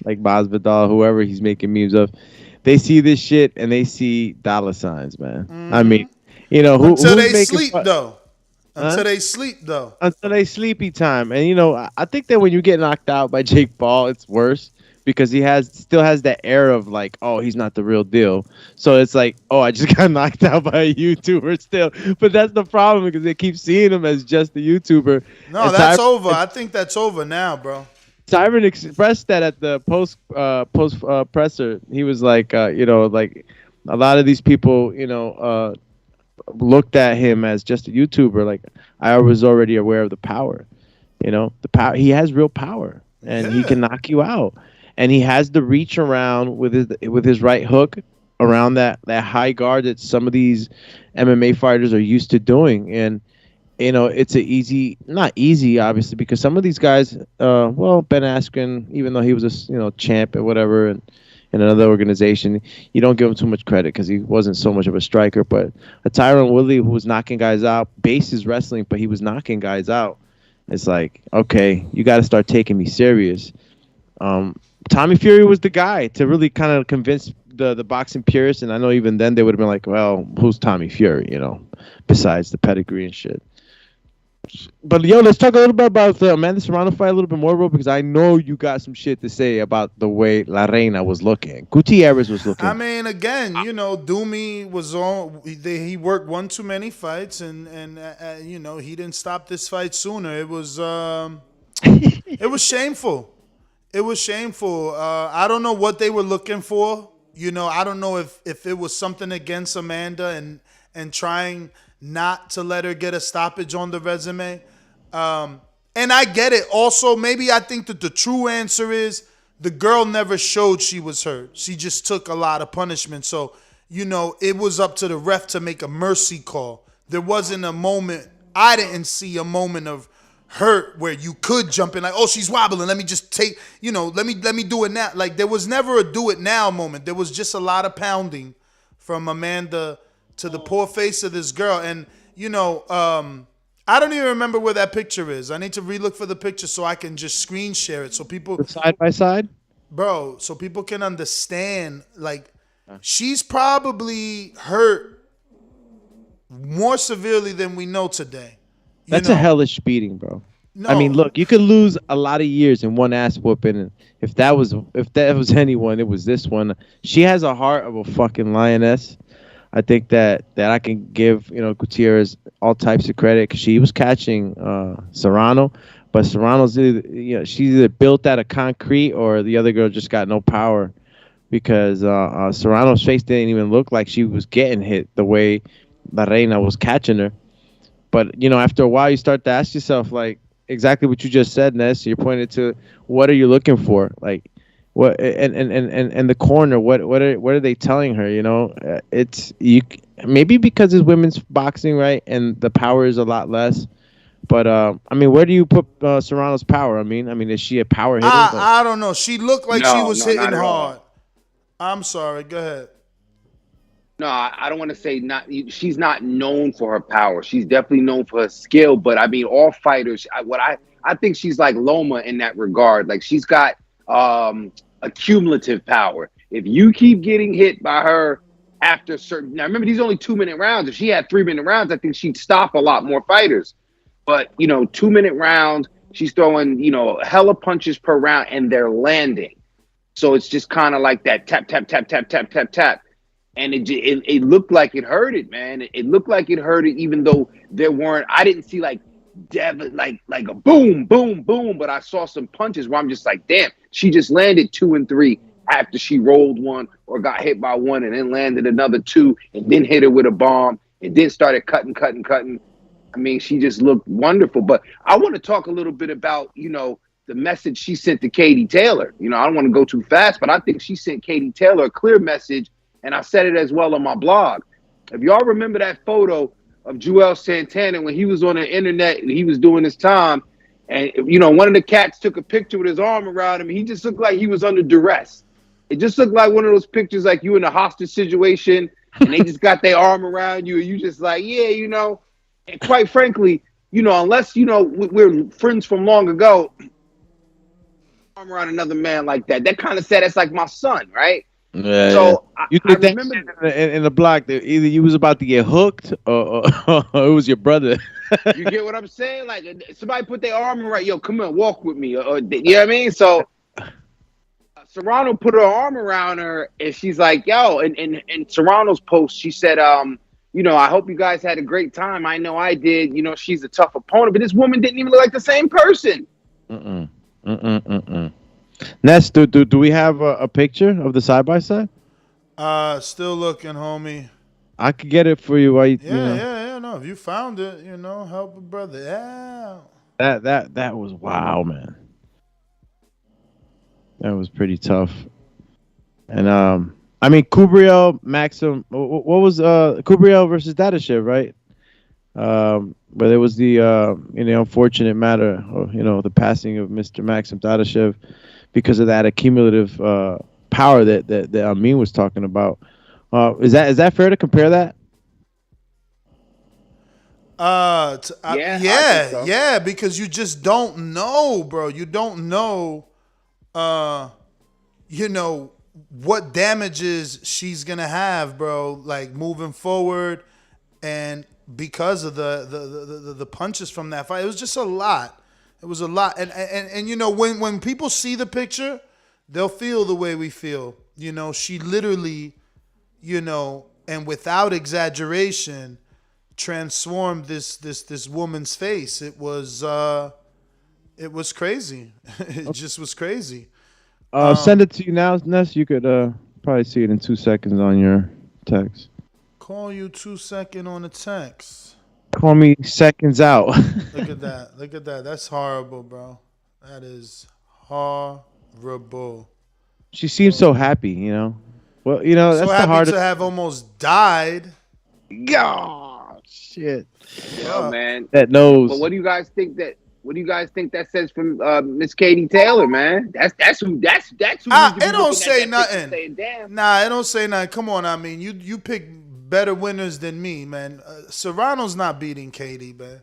like Masvidal, whoever he's making memes of, they see this shit and they see dollar signs, man. Mm-hmm. I mean, until they sleep, though. Until they sleep, though. Until they sleepy time. And, I think that when you get knocked out by Jake Paul, it's worse because he still has that air of like, oh, he's not the real deal. So it's like, oh, I just got knocked out by a YouTuber still. But that's the problem because they keep seeing him as just a YouTuber. No, that's over. I think that's over now, bro. Tyron expressed that at the post presser. He was like, like a lot of these people, looked at him as just a YouTuber. Like, I was already aware of the power. The power. He has real power, and he can knock you out. And he has the reach around with his right hook around that high guard that some of these MMA fighters are used to doing. And it's not easy, obviously, because some of these guys, Ben Askren, even though he was a champ or whatever, and in another organization, you don't give him too much credit because he wasn't so much of a striker. But a Tyron Woodley who was knocking guys out, base is wrestling, but he was knocking guys out. It's like, okay, you got to start taking me serious. Tommy Fury was the guy to really kind of convince the boxing purists, and I know even then they would have been like, well, who's Tommy Fury, besides the pedigree and shit. But let's talk a little bit about the Amanda Serrano fight a little bit more, bro, because I know you got some shit to say about the way La Reina was looking. Gutierrez was looking. I mean, again, Doomy was on. He worked one too many fights, and he didn't stop this fight sooner. It was it was shameful. It was shameful. I don't know what they were looking for. I don't know if it was something against Amanda and trying not to let her get a stoppage on the resume. And I get it. Also, maybe I think that the true answer is the girl never showed she was hurt. She just took a lot of punishment. So, it was up to the ref to make a mercy call. There wasn't a moment. I didn't see a moment of hurt where you could jump in like, oh, she's wobbling. Let me just take, let me do it now. Like, there was never a do it now moment. There was just a lot of pounding from Amanda to the poor face of this girl. And, I don't even remember where that picture is. I need to relook for the picture so I can just screen share it so people Side by side? bro, so people can understand. Like, she's probably hurt more severely than we know today. That's a hellish beating, bro. No, I mean, look, you could lose a lot of years in one ass whooping, and if that was anyone, it was this one. She has a heart of a fucking lioness. I think that I can give Gutierrez all types of credit because she was catching Serrano, but Serrano's she's either built out of concrete or the other girl just got no power because Serrano's face didn't even look like she was getting hit the way La Reina was catching her. But after a while, you start to ask yourself like exactly what you just said, Ness. You're pointing to what are you looking for, like. What and the corner? What are they telling her? It's maybe because it's women's boxing, right? And the power is a lot less. But I mean, where do you put Serrano's power? I mean, is she a power hitter? I don't know. She looked like she was hitting not at all. hard. I'm sorry. Go ahead. No, I don't want to say not. She's not known for her power. She's definitely known for her skill. But I mean, all fighters. I think she's like Loma in that regard. Like she's got a cumulative power. If you keep getting hit by her after certain, now remember these only 2-minute rounds. If she had 3-minute rounds, I think she'd stop a lot more fighters. But 2-minute rounds, she's throwing hella punches per round, and they're landing. So it's just kind of like that tap tap tap tap tap tap tap, and it looked like it hurt it, man. It looked like it hurt it, even though there weren't. I didn't see like a boom, boom, boom. But I saw some punches where I'm just like, damn, she just landed 2 and 3 after she rolled one or got hit by one and then landed another 2 and then hit her with a bomb and then started cutting. I mean, she just looked wonderful. But I want to talk a little bit about, the message she sent to Katie Taylor. I don't want to go too fast, but I think she sent Katie Taylor a clear message. And I said it as well on my blog. If y'all remember that photo of Joel Santana when he was on the internet and he was doing his time, and one of the cats took a picture with his arm around him. He just looked like he was under duress. It just looked like one of those pictures like you in a hostage situation and they just got their arm around you and you just like, yeah, and quite frankly, unless we're friends from long ago, arm around another man like that kind of said that's like my son, right? Yeah. So you I think remember in the block that either you was about to get hooked or it was your brother. You get what I'm saying? Like somebody put their arm around, yo, come on, walk with me. You know what I mean? So Serrano put her arm around her and she's like, yo, and Serrano's post, she said, I hope you guys had a great time. I know I did. She's a tough opponent, but this woman didn't even look like the same person. Ness, do we have a picture of the side by side? Still looking, homie. I could get it for you. Yeah. No, if you found it, help a brother. Yeah. That was wow, man. That was pretty tough. And Kubriel, Maxim. What was Kubriel versus Dadashev, right? But it was the unfortunate matter of the passing of Mr. Maxim Dadashev because of that accumulative power that Amin was talking about. Is that fair to compare that? Yeah, because you just don't know, bro. You don't know, what damages she's gonna have, bro. Like moving forward, and because of the punches from that fight, it was just a lot. It was a lot, and when people see the picture, they'll feel the way we feel. She literally, and without exaggeration, transformed this woman's face. It was crazy. It just was crazy. Send it to you now, Ness. You could probably see it in 2 seconds on your text. Call you 2 seconds on the text. Call me seconds out. Look at that. That's horrible, bro. That is horrible. She seems so happy, Well, so that's the happy hardest. to have almost died. God, shit. Yo, man. That knows. But what do you guys think that says from Miss Katie Taylor, man? That's who. It don't say nothing. Saying, damn. Nah, it don't say nothing. Come on, you pick better winners than me, man. Serrano's not beating Katie, man.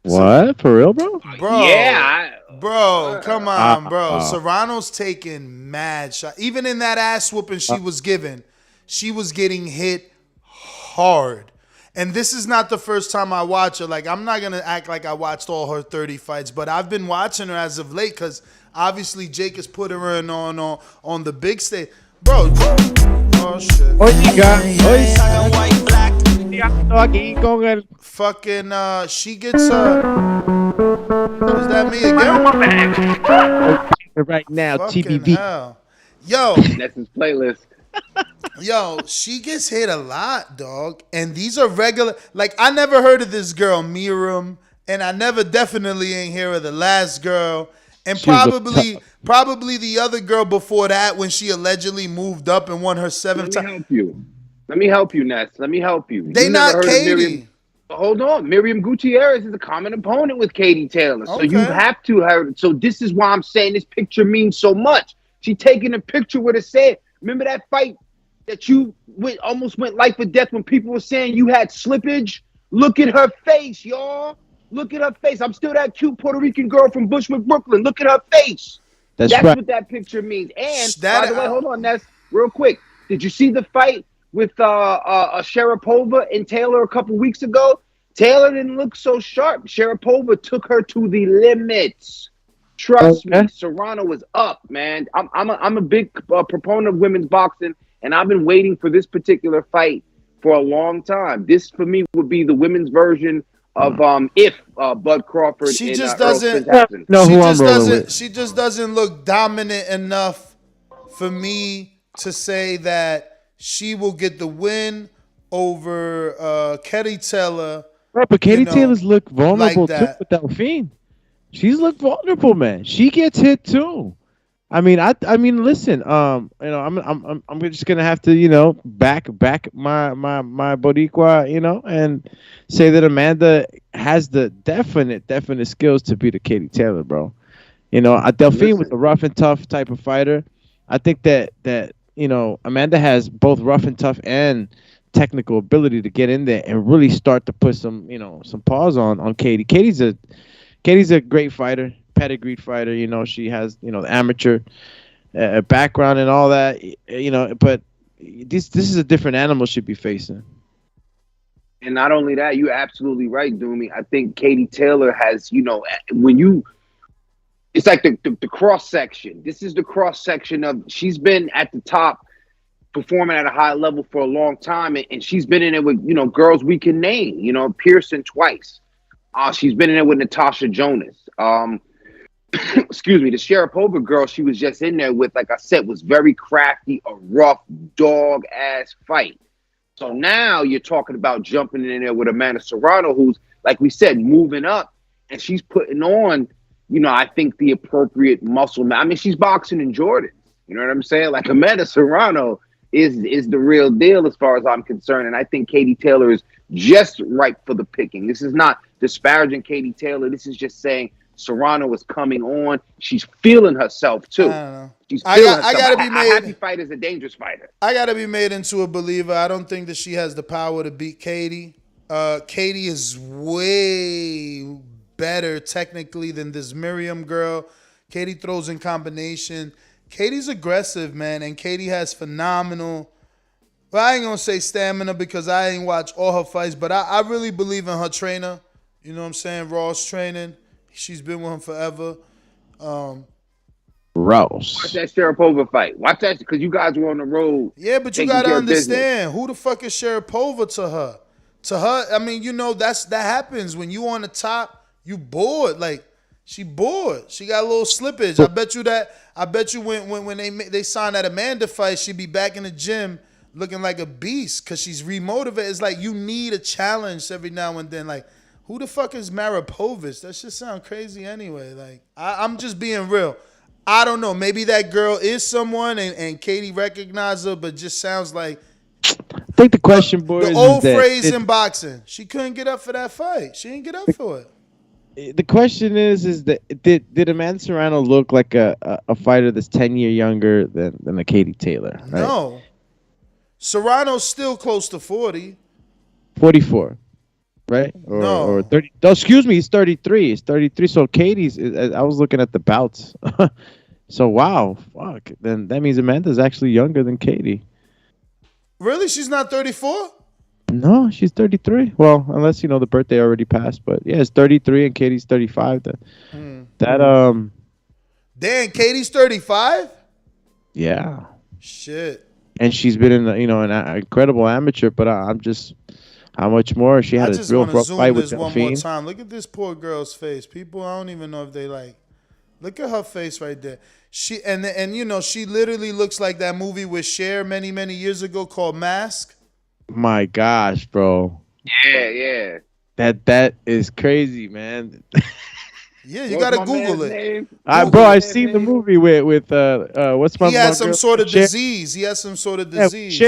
What? For real, bro? Bro, Yeah. bro, come on, bro. Wow. Serrano's taking mad shots. Even in that ass whooping she was given, she was getting hit hard. And this is not the first time I watch her. Like, I'm not going to act like I watched all her 30 fights, but I've been watching her as of late because obviously Jake is putting her in on the big stage. Bro, oh, shit. Fucking, she gets is that me again? Right now, Fucking TBV. hell. Yo, That's his playlist. yo, she gets hit a lot, dog. And these are regular. Like, I never heard of this girl, Miriam, and I never definitely ain't hear of the last girl. And probably the other girl before that when she allegedly moved up and won her seventh time. Let me help you, Ness. Let me help you. They You not never heard of Katie. Miriam? Hold on. Miriam Gutierrez is a common opponent with Katie Taylor. So Okay. you have to have. So this is why I'm saying this picture means so much. She taking a picture with her said, remember that fight that you almost went life or death when people were saying you had slippage? Look at her face, y'all. Look at her face. I'm still that cute Puerto Rican girl from Bushwick, Brooklyn. Look at her face. That's That's right. what that picture means. And That- by the way, hold on, Ness, real quick. Did you see the fight with Sharapova and Taylor a couple weeks ago? Taylor didn't look so sharp. Sharapova took her to the limits. Trust me, Serrano was up, man. I'm a big proponent of women's boxing, and I've been waiting for this particular fight for a long time. This for me would be the women's version of if Bud Crawford. She and, just Errol doesn't Spence happened. No, she who I'm just rolling doesn't with. she just doesn't look dominant enough for me to say that she will get the win over Katie Taylor. Right, but Katie know, Taylor's look vulnerable like too that. with Delphine. She's looked vulnerable, man. She gets hit too. I mean, listen. I'm just gonna have to, back my Boricua, and say that Amanda has the definite skills to beat a Katie Taylor, bro. Delphine was a rough and tough type of fighter. I think that Amanda has both rough and tough and technical ability to get in there and really start to put some paws on Katie. Katie's a great fighter, pedigreed fighter. She has the amateur background and all that. But this is a different animal she'd be facing. And not only that, you're absolutely right, Doomy. I think Katie Taylor has, when you. It's like the cross section. This is the cross section of. She's been at the top, performing at a high level for a long time, and she's been in it with girls we can name. Pearson twice. She's been in it with Natasha Jonas. Excuse me, the Sharapova girl she was just in there with, like I said, was very crafty, a rough dog ass fight. So now you're talking about jumping in there with Amanda Serrano, who's, like we said, moving up, and she's putting on, I think the appropriate muscle. I mean, she's boxing in Jordans. You know what I'm saying? Like Amanda Serrano is the real deal as far as I'm concerned. And I think Katie Taylor is just ripe for the picking. This is not disparaging Katie Taylor. This is just saying Serrano is coming on. She's feeling herself too. I don't know. She's feeling herself. I gotta be made. A happy fighter is a dangerous fighter. I gotta be made into a believer. I don't think that she has the power to beat Katie. Katie is way better technically than this Miriam girl. Katie throws in combination. Katie's aggressive, man, and Katie has phenomenal. Well, I ain't gonna say stamina because I ain't watched all her fights, but I really believe in her trainer. You know what I'm saying? Ross training. She's been with him forever. Ross. Watch that Sharapova fight. Watch that because you guys were on the road. Yeah, but you gotta understand who the fuck is Sharapova to her. To her, I mean, that happens when you on the top. You bored, like she bored. She got a little slippage. I bet you when they signed that Amanda fight, she'd be back in the gym looking like a beast because she's remotivated. It's like you need a challenge every now and then. Like, who the fuck is Marapovich? That shit sound crazy anyway. Like, I'm just being real. I don't know. Maybe that girl is someone and Katie recognized her, but just sounds like. I think the question, boys, the old phrase in boxing. She couldn't get up for that fight. She didn't get up for it. The question is that did Amanda Serrano look like a fighter that's 10 years younger than a Katie Taylor? Right? No. Serrano's still close to 40. 44. right? No. Or 30. Oh, excuse me, he's 33. He's 33. So Katie's. I was looking at the bouts. So wow, fuck. Then that means Amanda's actually younger than Katie. Really? She's not 34? No, she's 33. Well, unless the birthday already passed, but yeah, it's 33 and Katie's 35. That Damn, Katie's 35? yeah. Shit. And she's been in an incredible amateur, but I'm just how much more she had I a just real want to rough zoom fight this with one more Delphine. time. Look at this poor girl's face. People, I don't even know if they like. Look at her face right there. She she literally looks like that movie with Cher many, many years ago called Mask. My gosh, bro. Yeah. That is crazy, man. Yeah, you gotta Google it. Bro, I've seen the movie with what's my He had some girl? sort of Cher? disease. He had some sort of Yeah, disease.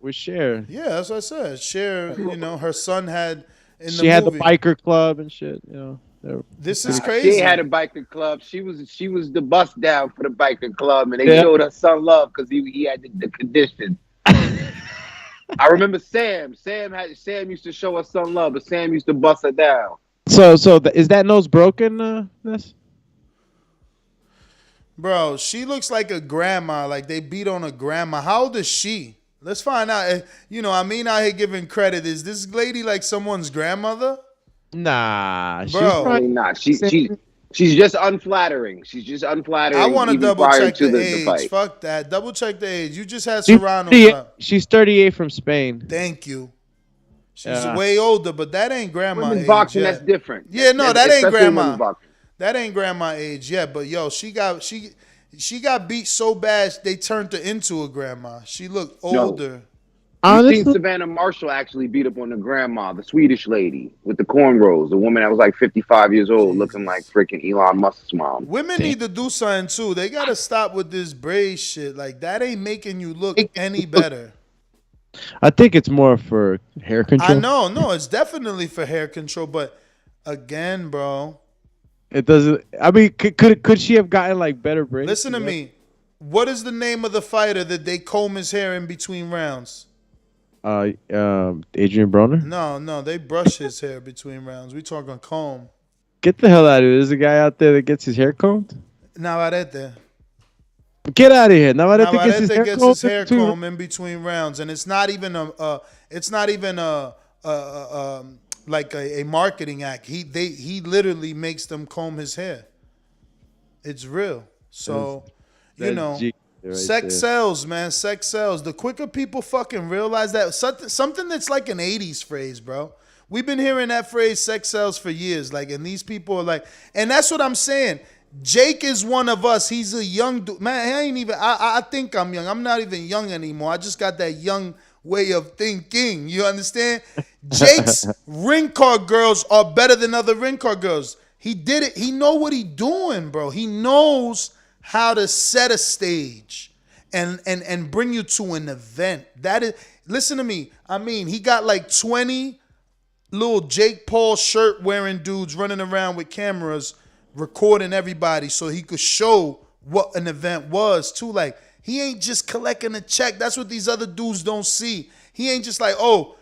with Cher. Yeah, that's what I said. Cher, her son had in She the had the movie. biker club and shit. This is crazy. She had a biker club. She was the bust down for the biker club, and they showed her son love because he had the condition. I remember Sam. Sam used to show her son love, but Sam used to bust her down. So is that nose broken? This? Bro, she looks like a grandma. Like they beat on a grandma. How old is she? Let's find out. Amin out here giving credit. Is this lady like someone's grandmother? Nah, Bro. she's probably not. She's just unflattering. She's just unflattering. I want to even double prior check to the the age. fight. Fuck that. Double check the age. You just had Serrano up. She's 38 from Spain. Thank you. She's way older, but that ain't grandma Women's age boxing, yet. that's different. Yeah, no, that ain't Especially grandma. women's boxing. That ain't grandma age yet. But yo, she got beat so bad they turned her into a grandma. She looked older. You seen Savannah Marshall actually beat up on the grandma, the Swedish lady with the cornrows, the woman that was like 55 years old, looking like freaking Elon Musk's mom. Women need to do something too. They gotta stop with this braid shit. Like that ain't making you look any better. I think it's more for hair control. I know, no, it's definitely for hair control. But again, bro, it doesn't. I mean, could she have gotten like better braids? Listen to me. What is the name of the fighter that they comb his hair in between rounds? Adrian Broner? No, they brush his hair between rounds. We talking comb. Get the hell out of here. There's a guy out there that gets his hair combed? Navarrete. Get out of here. Navarrete gets his hair combed in between rounds, and it's not even like a marketing act. He literally makes them comb his hair. It's real. So, sex sells, man. Sex sells. The quicker people fucking realize that, something that's like an 80s phrase, bro. We've been hearing that phrase, sex sells, for years. Like, and these people are like, and that's what I'm saying. Jake is one of us. He's a young dude. Man, I think I'm young. I'm not even young anymore. I just got that young way of thinking. You understand? Jake's ring card girls are better than other ring card girls. He did it. He know what he doing, bro. He knows how to set a stage and bring you to an event. That is, listen to me. I mean, he got like 20 little Jake Paul shirt wearing dudes running around with cameras recording everybody so he could show what an event was too. Like, he ain't just collecting a check. That's what these other dudes don't see. He ain't just like, oh,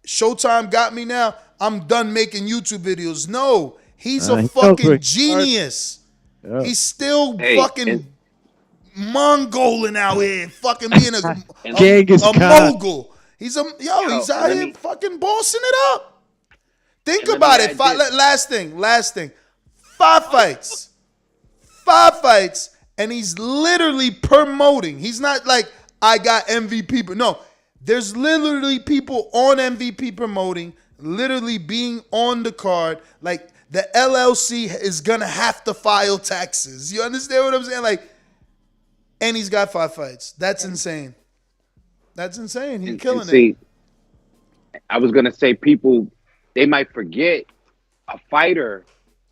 Showtime got me now, I'm done making YouTube videos. No, he's a fucking genius. Yeah. He's still fucking Mongoling out here, fucking being a mogul. He's out here fucking bossing it up. Think about it. Last thing. 5 fights. 5 fights, and he's literally promoting. He's not like, I got MVP. But no, there's literally people on MVP promoting, literally being on the card. Like, the LLC is going to have to file taxes. You understand what I'm saying? Like, and he's got 5 fights. That's insane. That's insane. He's killing it. I was going to say, people, they might forget a fighter,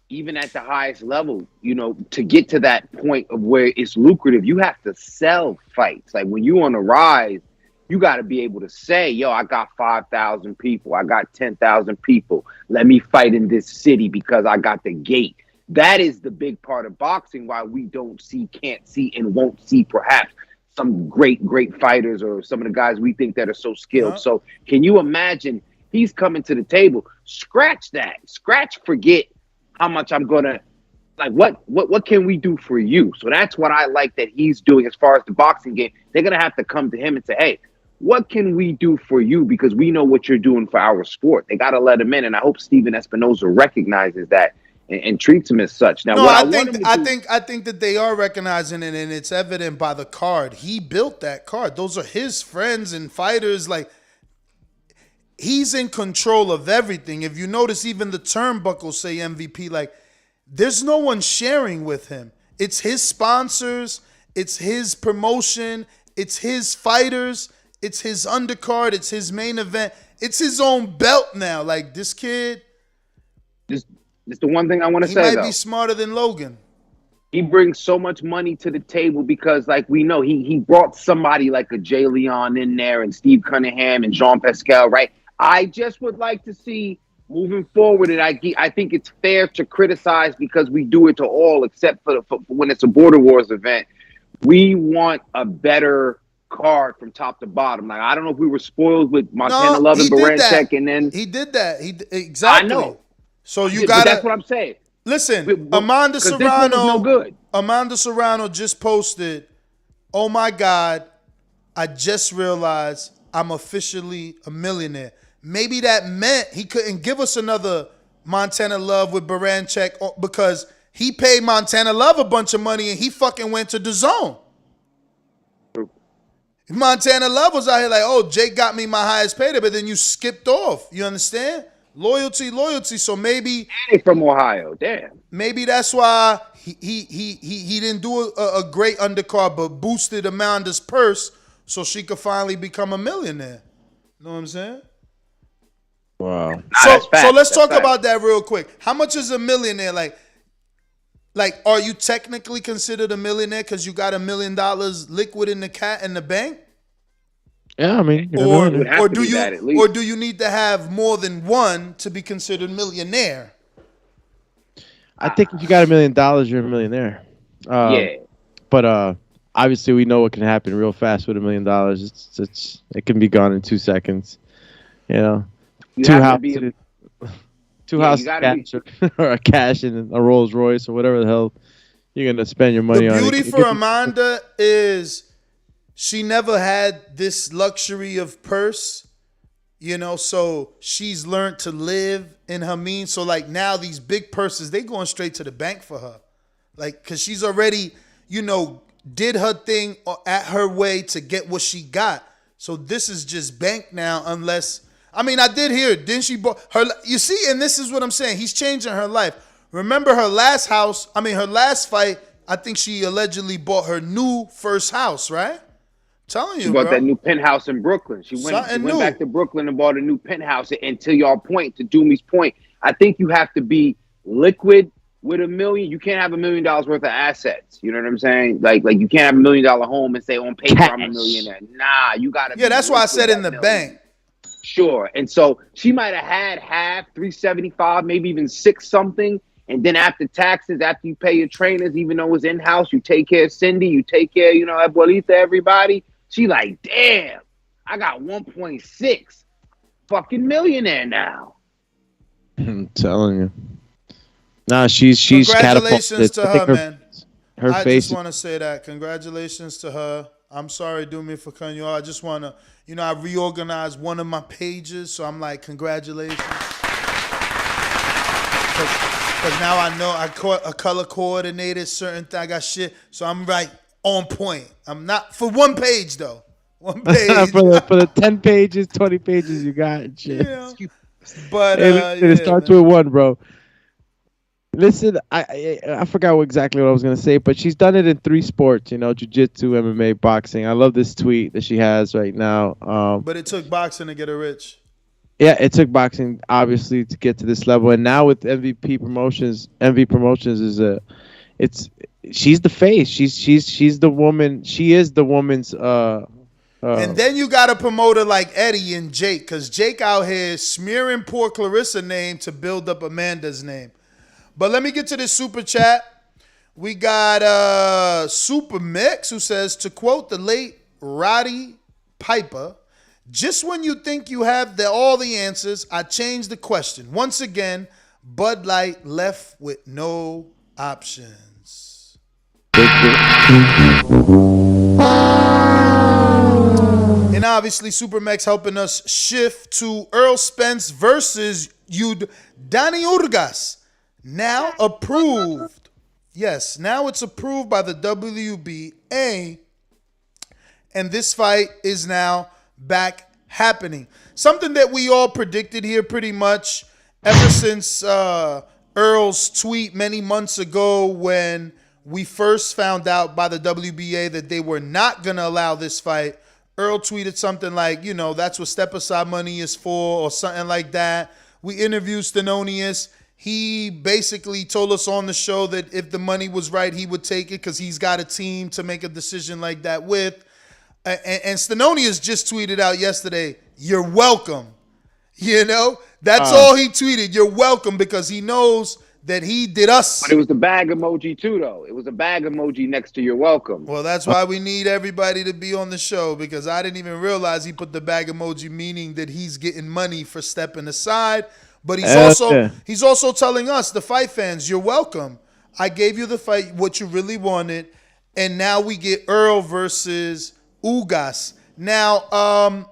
even at the highest level, to get to that point of where it's lucrative, you have to sell fights. Like, when you on the rise, you got to be able to say, yo, I got 5,000 people. I got 10,000 people. Let me fight in this city because I got the gate. That is the big part of boxing, why we don't see, can't see, and won't see perhaps some great fighters or some of the guys we think that are so skilled. So can you imagine he's coming to the table? scratch that. Forget how much I'm gonna like. What can we do for you? So that's what I like that he's doing as far as the boxing game. They're gonna have to come to him and say, hey, what can we do for you? Because we know what you're doing for our sport. They got to let him in, and I hope Steven Espinoza recognizes that and treats him as such. Now, no, what I think that they are recognizing it, and it's evident by the card. He built that card. Those are his friends and fighters. Like, he's in control of everything. If you notice, even the turnbuckles say MVP. Like, there's no one sharing with him. It's his sponsors. It's his promotion. It's his fighters. It's his undercard. It's his main event. It's his own belt now. Like, this kid. This is the one thing I want to say, He might be smarter than Logan. He brings so much money to the table because, like, we know he brought somebody like a Jay Leon in there and Steve Cunningham and Jean Pascal, right? I just would like to see moving forward, and I think it's fair to criticize because we do it to all except for when it's a Border Wars event. We want a better card from top to bottom. Like, I don't know if we were spoiled with Montana Love and Baranchek, and then he did that. Exactly. I know. So you got. That's what I'm saying. Listen, Amanda Serrano. No good. Amanda Serrano just posted, "Oh my God, I just realized I'm officially a millionaire." Maybe that meant he couldn't give us another Montana Love with Baranchek because he paid Montana Love a bunch of money and he fucking went to DAZN. Montana Love was out here like, oh, Jake got me my highest payday, but then you skipped off. You understand? Loyalty. So maybe from Ohio, damn. Maybe that's why he didn't do a great undercard, but boosted Amanda's purse so she could finally become a millionaire. You know what I'm saying? Wow. So let's talk about that real quick. How much is a millionaire? Like, are you technically considered a millionaire because you got $1 million liquid in the bank? Yeah, I mean, or do you need to have more than one to be considered millionaire? I think if you got $1 million, you're a millionaire. Yeah. But obviously, we know what can happen real fast with $1 million. It can be gone in 2 seconds. You know, two houses cash or a cash and a Rolls Royce or whatever the hell you're gonna spend your money on. The beauty for Amanda is she never had this luxury of purse, you know, so she's learned to live in her means. So like now these big purses, they going straight to the bank for her. Like, cause she's already, you know, did her thing at her way to get what she got. So this is just bank now unless, I mean, I did hear, didn't she bought her, you see, and this is what I'm saying, he's changing her life. Remember her last fight, I think she allegedly bought her new first house, right? Telling you, she bought that new penthouse in Brooklyn. She went back to Brooklyn and bought a new penthouse. And to your point, to Doomy's point, I think you have to be liquid with $1 million. You can't have $1 million worth of assets. You know what I'm saying? Like you can't have $1 million home and say on paper I'm a millionaire. Nah, you gotta. Yeah, that's why I said in the bank. Sure. And so she might have had half, 375, maybe even 6 something. And then after taxes, after you pay your trainers, even though it's in-house, you take care of Cindy, you take care of, Abuelita, everybody. She like, damn, I got 1.6 fucking millionaire now. I'm telling you. Nah, she's congratulations to her, man. I just want to say that. Congratulations to her. I'm sorry, Doomy, for cutting you off. I just want to, I reorganized one of my pages, so I'm like, congratulations. Because now I know I caught a color coordinated, certain thing, I got shit, so I'm right on point. I'm not, for one page, though. One page. for the 10 pages, 20 pages you got and shit. Yeah. But, it starts with 1, bro. Listen, I forgot exactly what I was going to say, but she's done it in 3 sports, jiu-jitsu, MMA, boxing. I love this tweet that she has right now. But it took boxing to get her rich. Yeah, it took boxing, obviously, to get to this level. And now with MV Promotions she's the face. She's the woman. She is the woman's... and then you got a promoter like Eddie and Jake, because Jake out here smearing poor Clarissa name to build up Amanda's name. But let me get to this super chat. We got Super Mix, who says, to quote the late Roddy Piper, Just when you think you have all the answers, I changed the question. Once again, Bud Light left with no options. And obviously, Supermax helping us shift to Errol Spence versus Yordenis Ugas. Now approved. Yes, now it's approved by the WBA. And this fight is now back happening. Something that we all predicted here pretty much ever since Earl's tweet many months ago when we first found out by the WBA that they were not going to allow this fight. Earl tweeted something like, that's what step aside money is for or something like that. We interviewed Stenonius. He basically told us on the show that if the money was right, he would take it because he's got a team to make a decision like that with. And Stenonius just tweeted out yesterday, "You're welcome." That's all he tweeted. "You're welcome," because he knows that he did us. But it was the bag emoji too, though. It was a bag emoji next to "you're welcome." Well, that's why we need everybody to be on the show, because I didn't even realize he put the bag emoji, meaning that he's getting money for stepping aside. But he's also telling us, the fight fans, "You're welcome. I gave you the fight, what you really wanted, and now we get Earl versus Ugas." Now,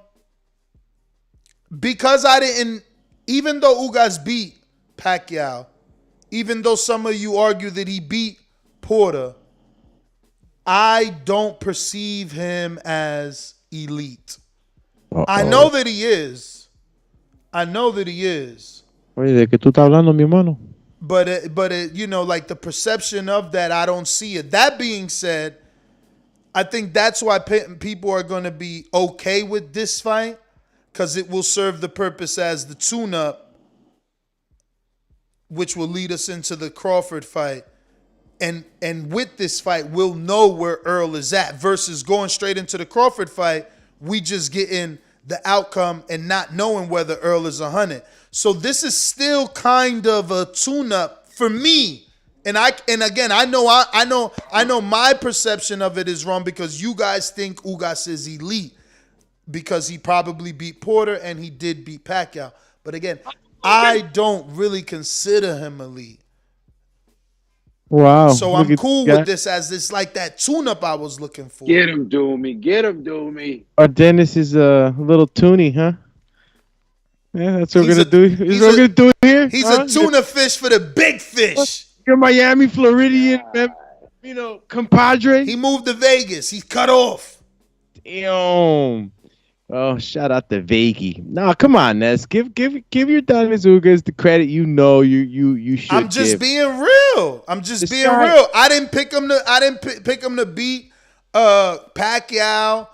because I didn't, even though Ugas beat Pacquiao, even though some of you argue that he beat Porter, I don't perceive him as elite. I know that he is. Oye, ¿de qué tú estás hablando, mi hermano? But like the perception of that, I don't see it. That being said, I think that's why people are going to be okay with this fight, because it will serve the purpose as the tune-up, which will lead us into the Crawford fight. And with this fight, we'll know where Earl is at, versus going straight into the Crawford fight, we just getting the outcome and not knowing whether Earl is 100. So this is still kind of a tune-up for me. And again, I know my perception of it is wrong, because you guys think Ugas is elite because he probably beat Porter and he did beat Pacquiao. But again, I don't really consider him elite. Wow. So I'm cool with this as this like that tune-up I was looking for. Get him, Doomy. Get him, Doomy. Dennis is a little toony, huh? Yeah, that's what we're gonna do. Is what we're gonna do here. He's a tuna fish for the big fish. You're Miami Floridian, compadre. He moved to Vegas. He's cut off. Damn. Oh, shout out to Vegas. No, come on, Ness. Give Yordenis Ugas the credit you should. I'm just being real. I didn't pick him to beat Pacquiao.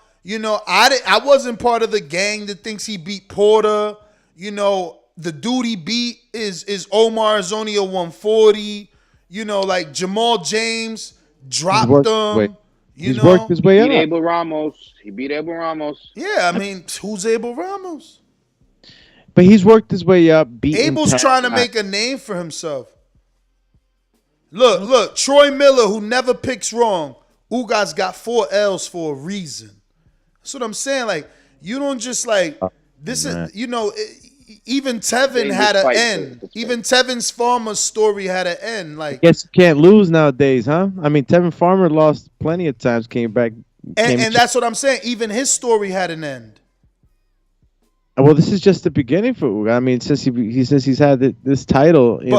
I wasn't part of the gang that thinks he beat Porter. The dude he beat is Omar, is only a 140. Like Jamal James dropped him. He's worked his way up. He beat Abel Ramos. Yeah, I mean, who's Abel Ramos? But he's worked his way up. Abel's trying to make a name for himself. Look, Troy Miller, who never picks wrong. Ugas got 4 L's for a reason. That's what I'm saying. Like, you don't just like this is, even Tevin had an end. Even Tevin Farmer's story had an end. Like, I guess you can't lose nowadays, huh? I mean, Tevin Farmer lost plenty of times, came back. And that's what I'm saying. Even his story had an end. Well, this is just the beginning for Ugas. I mean, since he's had this title, it's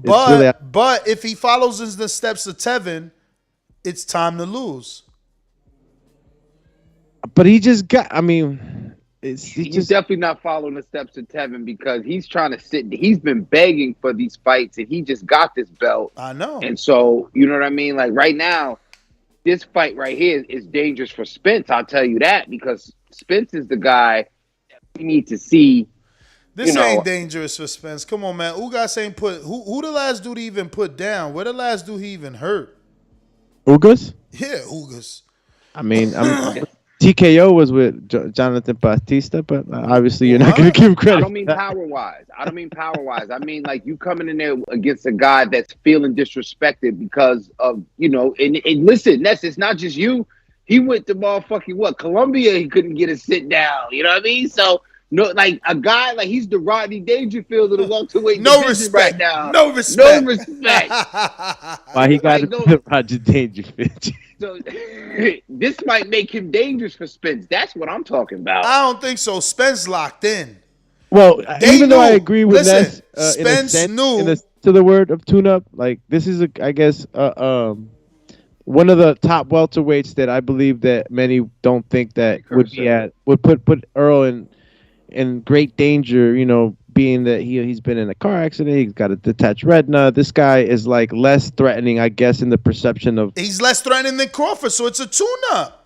really. But if he follows in the steps of Tevin, it's time to lose. But he just got. I mean, he's definitely not following the steps of Tevin, because he's trying to sit. He's been begging for these fights, and he just got this belt. I know. And so, you know what I mean? Like right now, this fight right here is dangerous for Spence. I'll tell you that, because Spence is the guy we need to see. This ain't dangerous for Spence. Come on, man. Ugas ain't put who the last dude he even put down? Where the last dude he even hurt? Ugas? Yeah, Ugas. I mean, TKO was with Jonathan Batista, but obviously you're not going to give him credit. I don't mean power-wise. I mean, like, you coming in there against a guy that's feeling disrespected because of, and listen, Ness, it's not just you. He went to motherfucking Colombia. He couldn't get a sit down. You know what I mean? So no, like a guy like he's the Rodney Dangerfield of the welterweight division right now. No respect. No respect. Why he got to Roger Dangerfield? So this might make him dangerous for Spence. That's what I'm talking about. I don't think so. Spence locked in. Well, even though I agree with Listen, Ness, Spence knew to the word of tune-up, like this is I guess one of the top welterweights that I believe that many don't think that would put Earl in great danger. You know, being that he's been in a car accident, he's got a detached retina. This guy is like less threatening, I guess, in the perception of. He's less threatening than Crawford, so it's a tune-up.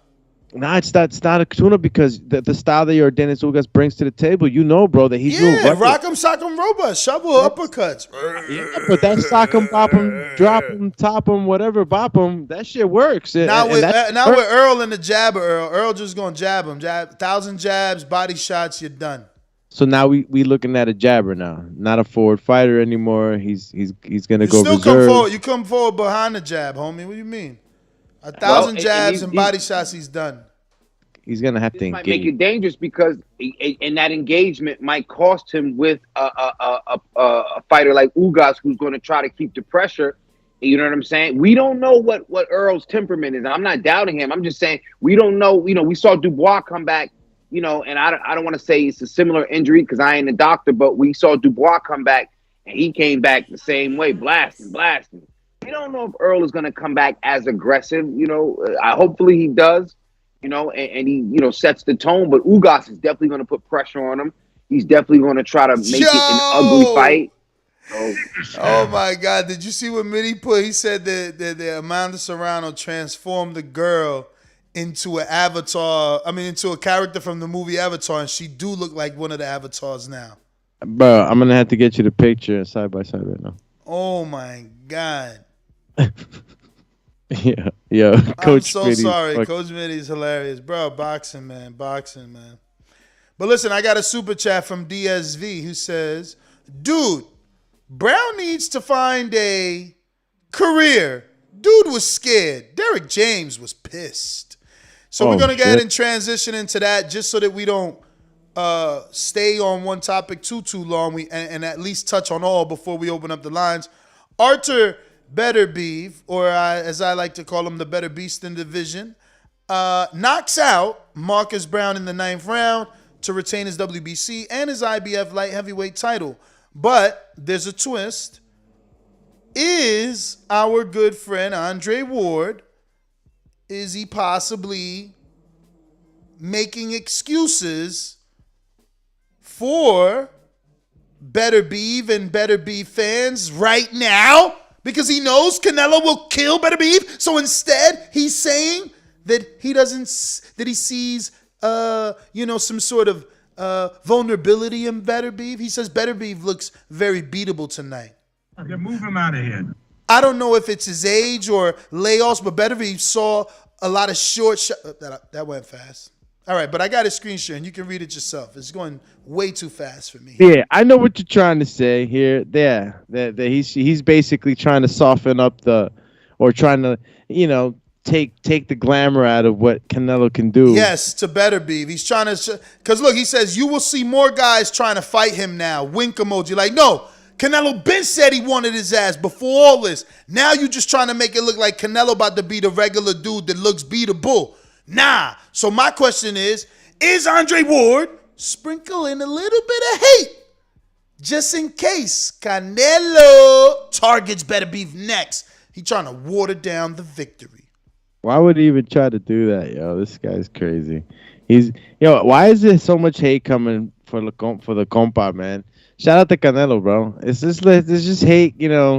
Nah, it's not a tune-up because the style that Yordenis Ugas brings to the table, you know, bro, that he's doing rock'em, sock'em, robust, shovel, uppercuts. Yeah, but that sock'em, bop'em, drop'em, top'em, whatever, bop'em, that shit works. Now with Earl and the jabber, Earl just gonna jab him, 1,000 jabs, body shots, you're done. So now we looking at a jabber now, not a forward fighter anymore. He's gonna go reserve. Come forward. You come forward behind the jab, homie. What do you mean? 1,000 jabs and body shots, he's done. He's gonna have to engage. Might make it dangerous because in that engagement might cost him with a fighter like Ugas who's going to try to keep the pressure. You know what I'm saying? We don't know what Earl's temperament is. I'm not doubting him. I'm just saying we don't know. You know, we saw Dubois come back. You know, and I don't want to say it's a similar injury because I ain't a doctor, but we saw Dubois come back and he came back the same way, blasting. We don't know if Earl is going to come back as aggressive. You know, hopefully he does. You know, and he, you know, sets the tone. But Ugas is definitely going to put pressure on him. He's definitely going to try to make it an ugly fight. Oh my God! Did you see what Mitty put? He said that Amanda Serrano transformed the girl into an avatar. I mean, into a character from the movie Avatar, and she do look like one of the avatars now. Bro, I'm gonna have to get you the picture side by side right now. Oh my God! Yeah. Coach I'm so Mitty's sorry. Coach Mitty's hilarious. Bro, boxing, man. But listen, I got a super chat from DSV who says, dude, Brown needs to find a career. Dude was scared. Derek James was pissed. So we're going to go ahead and transition into that just so that we don't stay on one topic too long and at least touch on all before we open up the lines. Artur Beterbiev, or as I like to call him, the better beast in the division, knocks out Marcus Browne in the 9th round to retain his WBC and his IBF light heavyweight title. But there's a twist. Is our good friend Andre Ward, is he possibly making excuses for Beterbiev and Beterbiev fans right now? Because he knows Canelo will kill Beterbiev. So instead, he's saying that he sees, some sort of vulnerability in Beterbiev. He says Beterbiev looks very beatable tonight. Okay, move him out of here. I don't know if it's his age or layoffs, but Beterbiev saw a lot of short shots. That went fast. All right, but I got a screen share, and you can read it yourself. It's going way too fast for me. Yeah, I know what you're trying to say here. That he's basically trying to soften up trying to, take the glamour out of what Canelo can do. Yes, to Beterbiev. He's trying to, because look, he says, you will see more guys trying to fight him now. Wink emoji. Like, no, Canelo Ben said he wanted his ass before all this. Now you just trying to make it look like Canelo about to beat a regular dude that looks beatable. Nah. So my question is Andre Ward sprinkling a little bit of hate just in case Canelo targets Beterbiev next? He trying to water down the victory. Why would he even try to do that, yo? This guy's crazy. Why is there so much hate coming for the compa, man? Shout out to Canelo, bro. It's just hate,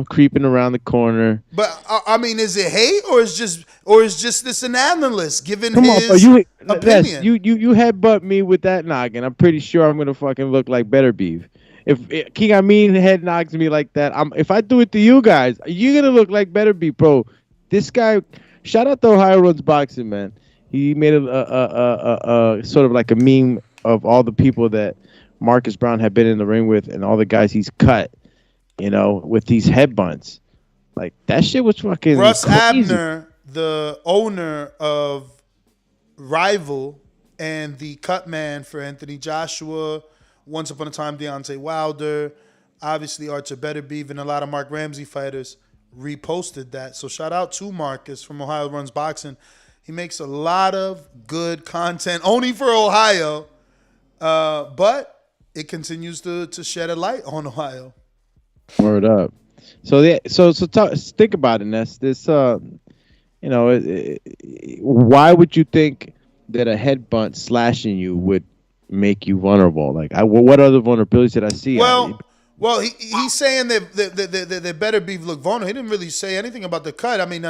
creeping around the corner. But I mean, is it hate or is just this an analyst giving his opinion? Yes, you headbutt me with that noggin. I'm pretty sure I'm gonna fucking look like Beterbiev. If King Amin head knocks me like that, if I do it to you guys, you're gonna look like Beterbiev, bro. This guy. Shout out to Ohio Runs Boxing, man. He made a sort of like a meme of all the people that Marcus Browne had been in the ring with and all the guys he's cut, with these headbutts. Like, that shit was fucking Russ crazy. Abner, the owner of rival and the cut man for Anthony Joshua. Once upon a time, Deontay Wilder. Obviously, Artur Beterbiev and a lot of Mark Ramsey fighters reposted that. So shout out to Marcus from Ohio Runs Boxing. He makes a lot of good content, only for Ohio, but it continues to shed a light on Ohio. Word up. So think about it, Ness. This, why would you think that a headbutt slashing you would make you vulnerable? Like, what other vulnerabilities did I see? Well, he's saying that Beterbiev look vulnerable. He didn't really say anything about the cut. I mean,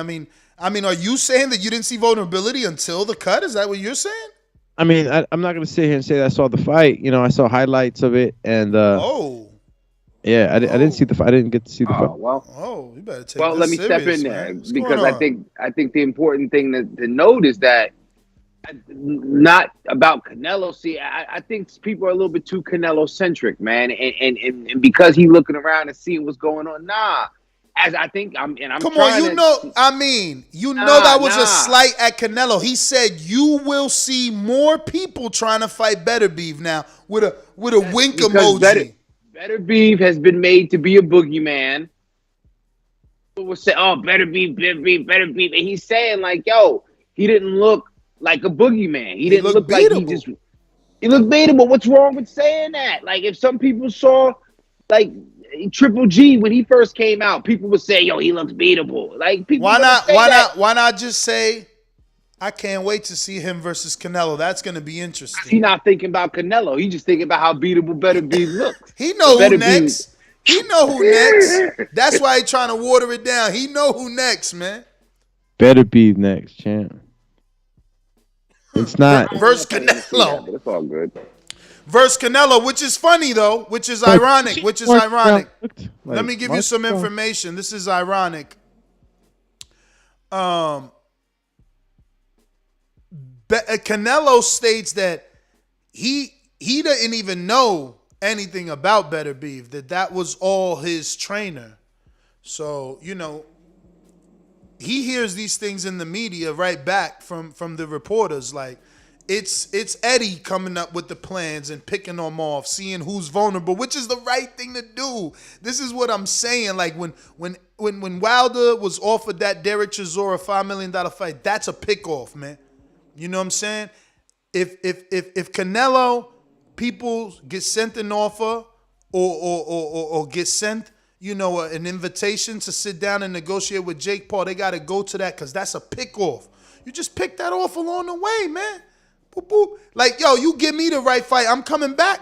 are you saying that you didn't see vulnerability until the cut? Is that what you're saying? I mean, I'm not gonna sit here and say that I saw the fight. I saw highlights of it, and yeah, I didn't see the fight. I didn't get to see the fight. Well, you better take. Well, this let me serious, step in there man. because I think the important thing to note is that not about Canelo. See, I think people are a little bit too Canelo centric, man, and because he looking around and seeing what's going on. As I think I'm Come on, that was a slight at Canelo. He said you will see more people trying to fight Beterbiev now with a wink emoji. Beterbiev has been made to be a boogeyman. People will say, "Oh, Beterbiev," and he's saying like, "Yo, he didn't look like a boogeyman. He didn't look like he looked beatable." What's wrong with saying that? Like, if some people saw like Triple G when he first came out, people would say, "Yo, he looks beatable." Like, people why not just say, "I can't wait to see him versus Canelo. That's going to be interesting." He's not thinking about Canelo. He's just thinking about how beatable Beterbiev looks. He know who next. He know who next. That's why he's trying to water it down. He know who next, man. Beterbiev next, champ. It's not versus Canelo. But it's all good. Versus Canelo, which is funny though, which is ironic. Let me give you some information. This is ironic. Canelo states that he didn't even know anything about Beterbiev, that was all his trainer. So, he hears these things in the media right back from the reporters. Like, it's Eddie coming up with the plans and picking them off, seeing who's vulnerable, which is the right thing to do. This is what I'm saying. Like, when Wilder was offered that Dereck Chisora $5 million fight, that's a pick off, man. You know what I'm saying? If Canelo, people get sent an offer or get sent, an invitation to sit down and negotiate with Jake Paul, they got to go to that because that's a pick off. You just pick that off along the way, man. Boop, boop. Like, yo, you give me the right fight, I'm coming back.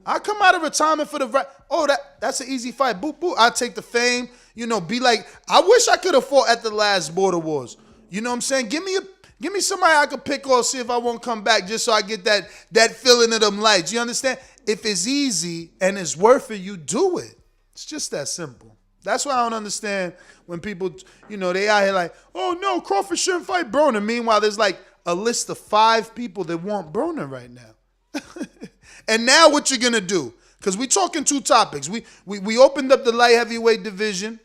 I come out of retirement for the right. Oh, that's an easy fight. Boop, boop. I take the fame. Be like, I wish I could have fought at the last Border Wars. You know what I'm saying? Give me somebody I could pick off, see if I won't come back, just so I get that feeling of them lights. You understand? If it's easy and it's worth it, you do it. It's just that simple. That's why I don't understand when people, they out here like, oh no, Crawford shouldn't fight Broner. Meanwhile, there's like a list of 5 people that want Broner right now. And now what you're gonna do? Because we talking 2 topics. We opened up the light heavyweight division.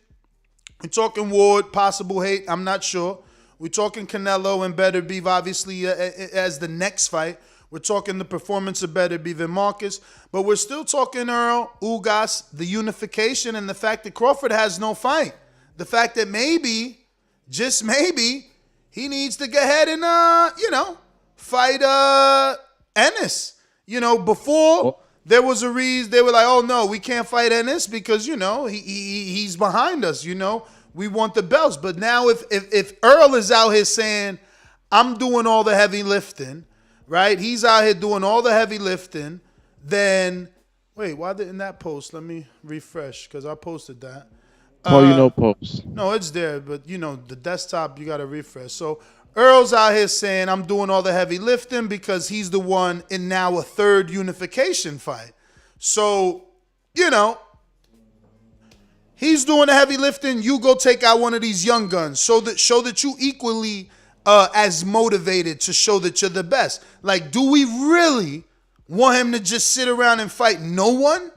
We're talking Ward, possible hate. I'm not sure. We're talking Canelo and Beterbiev, obviously, as the next fight. We're talking the performance of Beterbiev and Marcus. But we're still talking Errol, Ugas, the unification, and the fact that Crawford has no fight. The fact that maybe, just maybe, he needs to go ahead and, fight Ennis. Before there was a reason, they were like, oh, no, we can't fight Ennis because, he's behind us, We want the belts. But now if Earl is out here saying, I'm doing all the heavy lifting, right? He's out here doing all the heavy lifting, then, wait, why didn't that post? Let me refresh because I posted that. Post. No, it's there, but, the desktop, you got to refresh. So Earl's out here saying, I'm doing all the heavy lifting because he's the one in now a 3rd unification fight. So, he's doing the heavy lifting. You go take out one of these young guns. Show that you equally as motivated to show that you're the best. Like, do we really want him to just sit around and fight no one?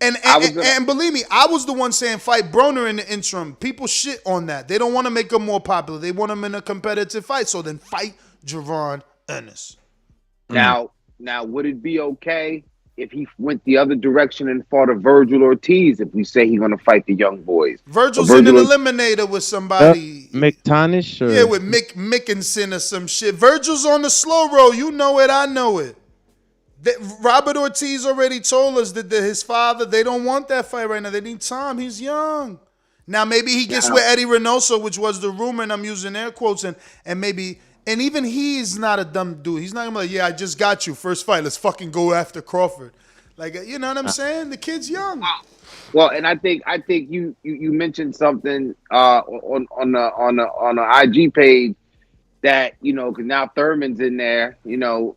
And believe me, I was the one saying fight Broner in the interim. People shit on that. They don't want to make him more popular. They want him in a competitive fight. So then fight Javon Ennis. Now, would it be okay if he went the other direction and fought a Virgil Ortiz if we say he's going to fight the young boys? Virgil's in an eliminator with somebody. McTonish? Or? Yeah, with Mick Mickinson or some shit. Virgil's on the slow roll. You know it. I know it. Robert Ortiz already told us that his father, they don't want that fight right now. They need time. He's young. Now, maybe he gets with Eddie Reynoso, which was the rumor, and I'm using air quotes, and maybe, and even he's not a dumb dude. He's not gonna be like, yeah, I just got you. First fight, let's fucking go after Crawford. Like, you know what I'm saying? The kid's young. Well, and I think you mentioned something on the IG page that, you know, because now Thurman's in there, you know,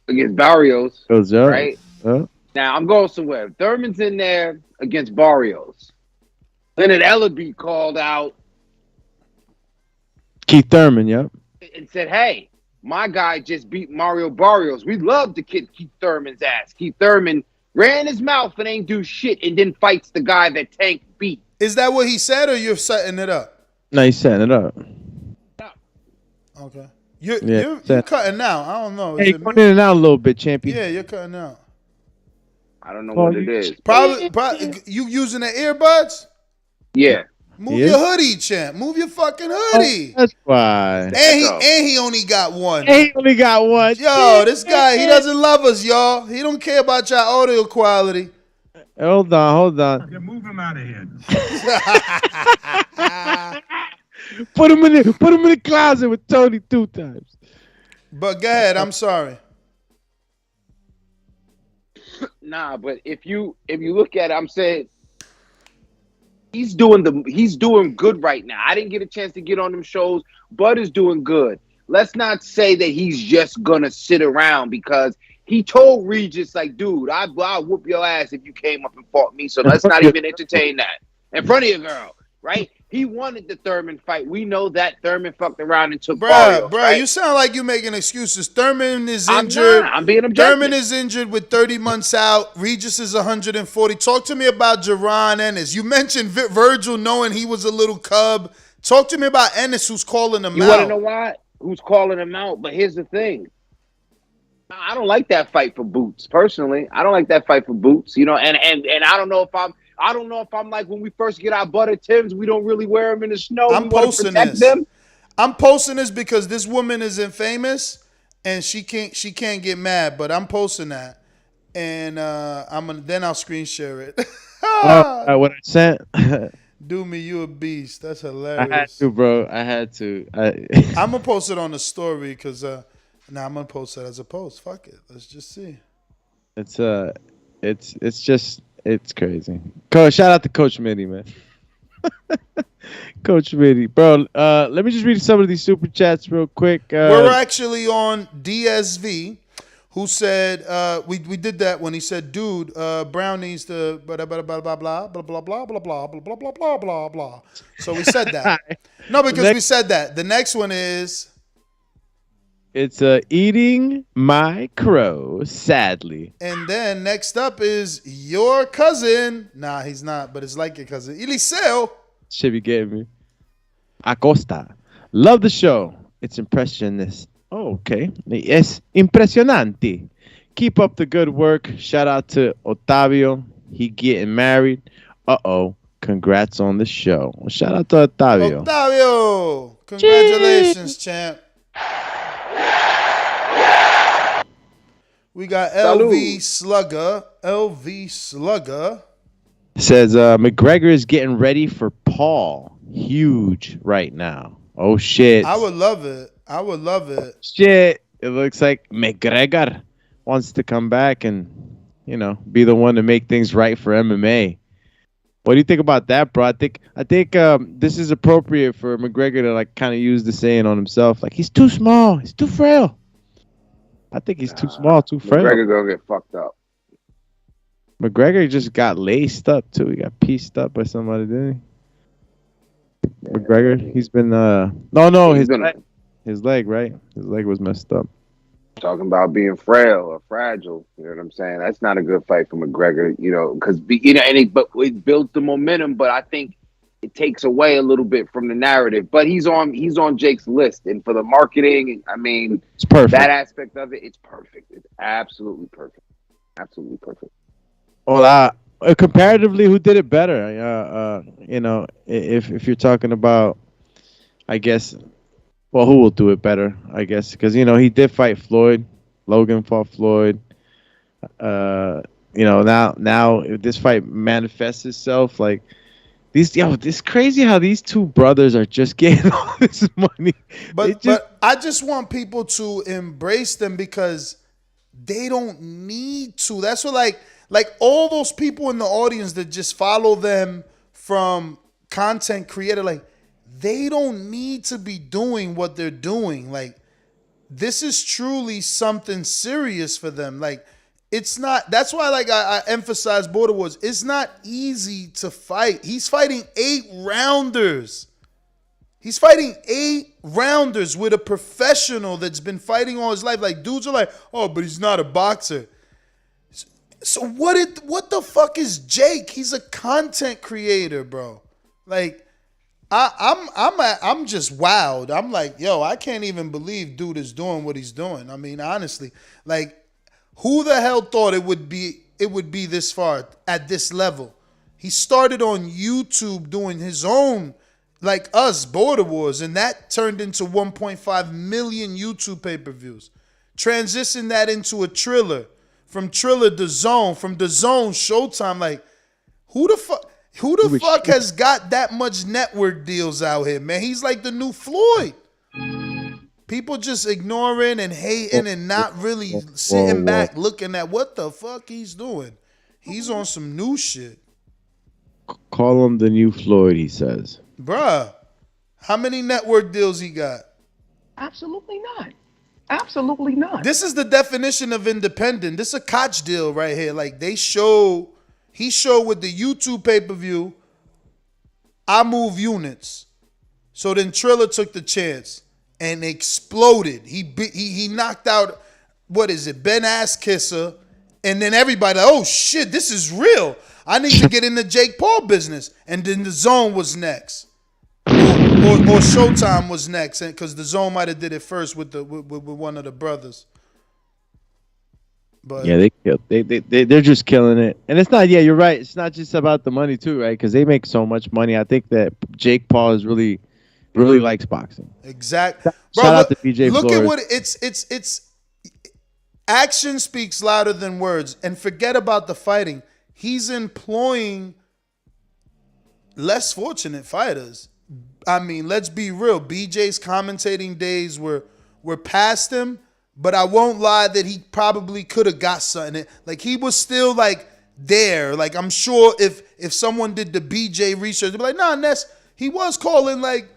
against Barrios, right? Now I'm going somewhere. Thurman's in there against Barrios. Leonard Ellerby called out Keith Thurman, yep, and said, "Hey, my guy just beat Mario Barrios. We love to kick Keith Thurman's ass. Keith Thurman ran his mouth and ain't do shit, and then fights the guy that Tank beat." Is that what he said, or you're setting it up? No, he's setting it up. Okay. You're cutting out. I don't know. Hey, you're cutting in and out a little bit, champion. Yeah, you're cutting out. I don't know what it is. Probably you using the earbuds? Yeah. Move your hoodie, champ. Move your fucking hoodie. That's why. And he only got one. He only got one. Yo, this guy, he doesn't love us, y'all. He don't care about your audio quality. Hold on. Move him out of here. Put him in the closet with Tony 2 times. But go ahead. I'm sorry. Nah, but if you look at it, I'm saying he's doing good right now. I didn't get a chance to get on them shows. Bud is doing good. Let's not say that he's just gonna sit around, because he told Regis, like, dude, I'll whoop your ass if you came up and fought me. So let's not even entertain that in front of your girl, right? He wanted the Thurman fight. We know that. Thurman fucked around and took Barrios, bro, right? you sound like you're making excuses. Thurman is injured. I'm being objective. Thurman is injured with 30 months out. Regis is 140. Talk to me about Javon Ennis. You mentioned Virgil knowing he was a little cub. Talk to me about Ennis, who's calling him out. You want to know why? Who's calling him out? But here's the thing. I don't like that fight for Boots, personally. I don't like that fight for Boots, you know, and I don't know if I'm like when we first get our butter Tims, we don't really wear them in the snow. I'm posting this. I'm posting this because this woman is infamous and she can't get mad, but I'm posting that. And then I'll screen share it. What I sent. Do me, you a beast. That's hilarious. I had to, bro. I had to. I'm gonna post it on the story because I'm gonna post it as a post. Fuck it. Let's just see. It's crazy. Coach, shout out to Coach Mitty, man. Coach Mitty, bro. Let me just read some of these super chats real quick. We're actually on DSV, who said we did that when he said, dude, Brown needs to blah blah blah blah blah blah blah blah blah blah blah blah blah blah blah. So we said that. No, because we said that. The next one is. It's eating my crow, sadly. And then next up is your cousin. Nah, he's not, but it's like your cousin. Eliseo. Should be getting me. Acosta. Love the show. It's impressionist. Oh, okay. Es impresionante. Keep up the good work. Shout out to Otavio. He getting married. Uh-oh. Congrats on the show. Shout out to Otavio. Otavio. Congratulations, champ. We got LV Slugger. LV Slugger says McGregor is getting ready for Paul. Huge right now. Oh shit. I would love it. Shit. It looks like McGregor wants to come back and, you know, be the one to make things right for MMA. What do you think about that, bro? I think this is appropriate for McGregor to like kind of use the saying on himself, like he's too small, he's too frail. I think he's too small, too frail. McGregor gonna get fucked up. McGregor just got laced up too. He got pieced up by somebody, didn't he? Yeah. McGregor, he's been his leg, right? His leg was messed up. Talking about being frail or fragile, you know what I'm saying? That's not a good fight for McGregor, you know, because but it built the momentum. But I think it takes away a little bit from the narrative. But he's on Jake's list, and for the marketing, I mean, It's perfect. that aspect of it, it's perfect. It's absolutely perfect. Absolutely perfect. Well, comparatively, who did it better? You know, if you're talking about, I guess, well, who will do it better? I guess because you know he did fight Floyd. Logan fought Floyd. You know, now if this fight manifests itself, like it's crazy how these two brothers are just getting all this money. But I just want people to embrace them because they don't need to. That's what like all those people in the audience that just follow them from content creator, like they don't need to be doing what they're doing. Like this is truly something serious for them. Like it's not. That's why like I emphasize Border Wars. It's not easy to fight. He's fighting 8-rounders. He's fighting 8-rounders with a professional that's been fighting all his life. Like dudes are like, oh, but he's not a boxer. So what the fuck is Jake? He's a content creator, bro. Like I'm just wowed. I'm like, yo, I can't even believe dude is doing what he's doing. I mean, honestly, like who the hell thought it would be this far at this level? He started on YouTube doing his own, like us, Border Wars, and that turned into 1.5 million YouTube pay-per-views. Transition that into a Triller. From Triller to Zone, from the Zone Showtime. Like, who the fuck has got that much network deals out here, man? He's like the new Floyd. People just ignoring and hating and not really sitting back looking at what the fuck he's doing. He's on some new shit. Call him the new Floyd, he says. Bruh, how many network deals he got? Absolutely not. Absolutely not. This is the definition of independent. This is a Koch deal right here. Like he showed with the YouTube pay-per-view, I move units. So then Triller took the chance and exploded. He knocked out, what is it, Ben Kisser, and then everybody, oh shit, this is real. I need to get in the Jake Paul business. And then the Zone was next. Or Showtime was next, because the Zone might have did it first with one of the brothers. But yeah, they're just killing it, and it's not. Yeah, you're right. It's not just about the money too, right? Because they make so much money. I think that Jake Paul is really likes boxing. Exactly. Shout out to BJ. Look Flores. at what it's. Action speaks louder than words, and forget about the fighting. He's employing less fortunate fighters. I mean, let's be real. BJ's commentating days were past him, but I won't lie that he probably could have got something. Like he was still like there. Like I'm sure if someone did the BJ research, they'd be like, nah, Ness, he was calling like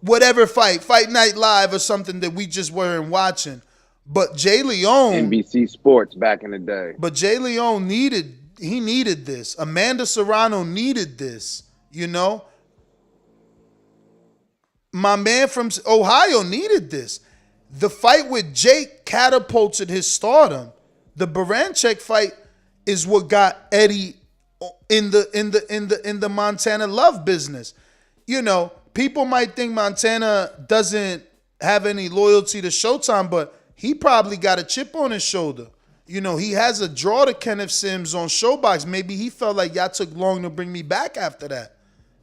whatever Fight Night Live or something that we just weren't watching. But Jay Leone, NBC Sports back in the day. But Jay Leone needed this. Amanda Serrano needed this, you know? My man from Ohio needed this. The fight with Jake catapulted his stardom. The Baranchek fight is what got Eddie in the Montana love business. You know, people might think Montana doesn't have any loyalty to Showtime, but he probably got a chip on his shoulder. You know, he has a draw to Kenneth Sims on Showbox. Maybe he felt like y'all took long to bring me back after that.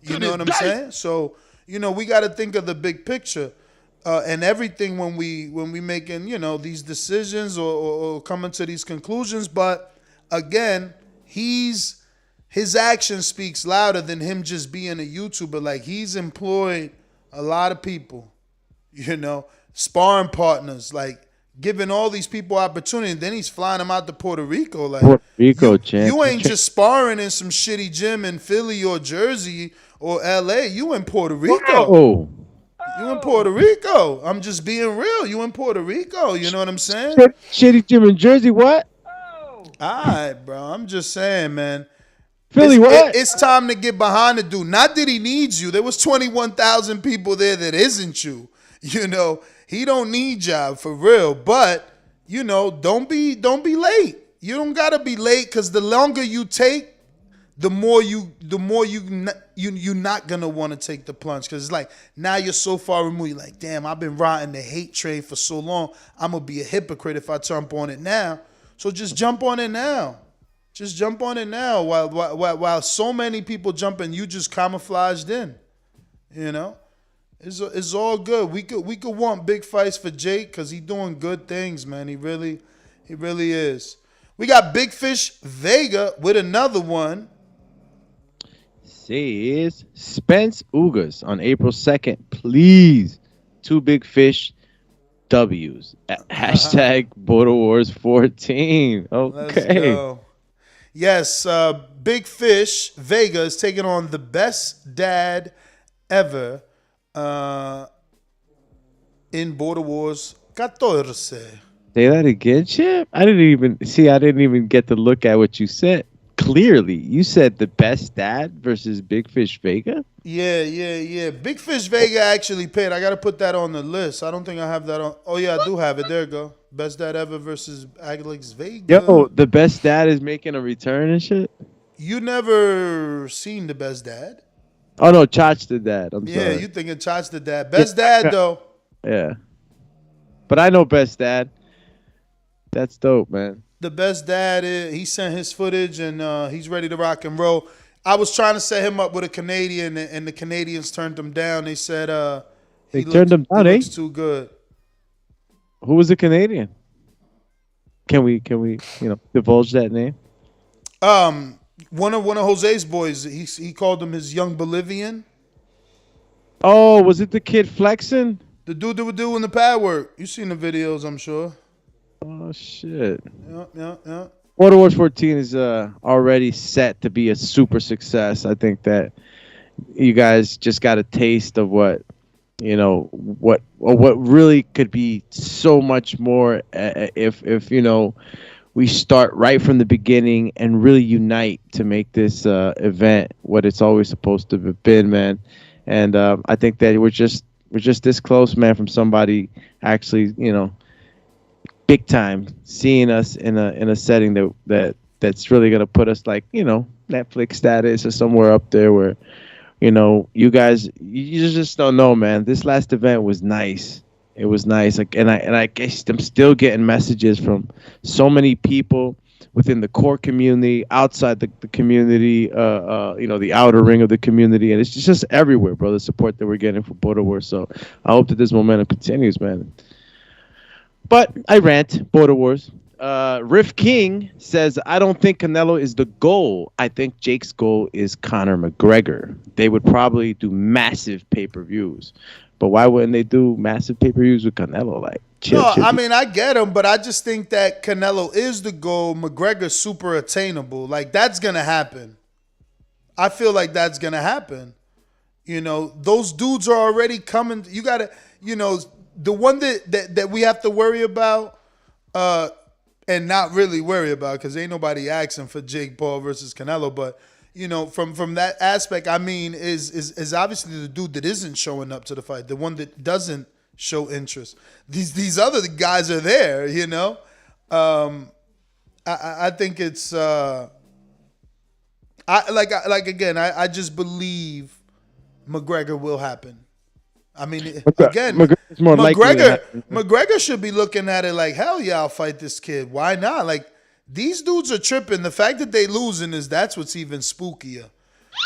You know what I'm saying? So, you know, we got to think of the big picture and everything when we making, you know, these decisions or coming to these conclusions. But again, his action speaks louder than him just being a YouTuber. Like he's employed a lot of people, you know, sparring partners, like giving all these people opportunity. And then he's flying them out to Puerto Rico. Like Puerto Rico, champ. You ain't just sparring in some shitty gym in Philly or Jersey or LA. You in Puerto Rico. Oh. You in Puerto Rico. I'm just being real. You in Puerto Rico. You know what I'm saying? Shitty gym in Jersey, what? All right, bro. I'm just saying, man. Philly, what? It's time to get behind the dude. Not that he needs you. There was 21,000 people there that isn't you. You know, he don't need y'all for real. But don't be late. You don't gotta be late because the longer you take, the more you're not gonna want to take the plunge because it's like now you're so far removed. You're like, damn, I've been riding the hate train for so long. I'm gonna be a hypocrite if I jump on it now. So just jump on it now. Just jump on it now. While so many people jumping, you just camouflaged in. It's all good. We could want big fights for Jake because he's doing good things, man. He really is. We got Big Fish Vega with another one. Says Spence-Ugas on April 2nd. Please, 2 Big Fish W's. Hashtag Border Wars 14. Okay. Let's go. Yes, Big Fish Vega is taking on the best dad ever in Border Wars 14. Say that again, Chip? I didn't even get to look at what you said. Clearly, you said the best dad versus Big Fish Vega? Yeah. Big Fish Vega actually paid. I got to put that on the list. I don't think I have that on. Oh, yeah, I do have it. There you go. Best dad ever versus Alex Vega. Yo, the best dad is making a return and shit? You never seen the best dad? Oh, no, Chach the dad. I'm sorry. Yeah, you thinking Chach the dad. Best dad, though. Yeah. But I know best dad. That's dope, man. The best dad he sent his footage and he's ready to rock and roll. I was trying to set him up with a Canadian and the Canadians turned him down. They said they turned him down, he looks too good. Who was the Canadian? Can we divulge that name? One of Jose's boys. He called him his young Bolivian. Oh, was it the kid flexing? The dude that would do in the pad work. You seen the videos, I'm sure. Oh shit. Yeah. Border Wars 14 is already set to be a super success. I think that you guys just got a taste of what really could be so much more if we start right from the beginning and really unite to make this event what it's always supposed to have been, man. And I think that we're just this close, man, from somebody actually, big time seeing us in a setting that's really gonna put us like Netflix status or somewhere up there where you guys you just don't know, man. This last event was nice. It was nice, and I guess I'm still getting messages from so many people within the core community, outside the community, the outer ring of the community, and it's just everywhere, bro. The support that we're getting for Border Wars. So I hope that this momentum continues, man. But I rant. Border Wars. Riff King says, I don't think Canelo is the goal. I think Jake's goal is Conor McGregor. They would probably do massive pay-per-views. But why wouldn't they do massive pay-per-views with Canelo? Like, chill. I mean, I get him, but I just think that Canelo is the goal. McGregor's super attainable. Like, that's going to happen. I feel like that's going to happen. Those dudes are already coming. You got to, the one that we have to worry about and not really worry about because ain't nobody asking for Jake Paul versus Canelo. But, from that aspect, I mean, is obviously the dude that isn't showing up to the fight, the one that doesn't show interest. These other guys are there, I think it's I just believe McGregor will happen. I mean, again, McGregor should be looking at it like, hell yeah, I'll fight this kid. Why not? Like, these dudes are tripping. The fact that they losing that's what's even spookier.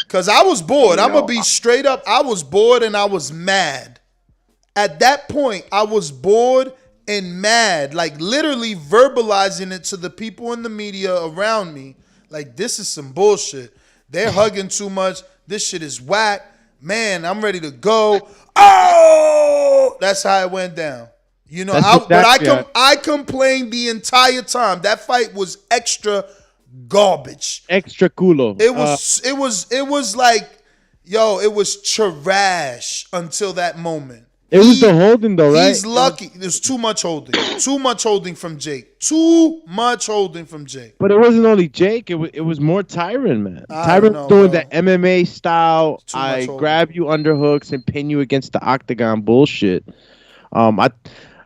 Because I was bored. I'm going to be straight up. I was bored and I was mad. At that point, I was bored and mad. Like, literally verbalizing it to the people in the media around me. Like, this is some bullshit. They're hugging too much. This shit is whack. Man, I'm ready to go. Oh, that's how it went down. I complained the entire time. That fight was extra garbage. Extra culo. It was like, it was trash until that moment. It was the holding though, right? He's lucky. There's too much holding. Too much holding from Jake. Too much holding from Jake. But it wasn't only Jake. It was more Tyron, man. Tyron doing that MMA style. I grab you underhooks and pin you against the octagon bullshit. I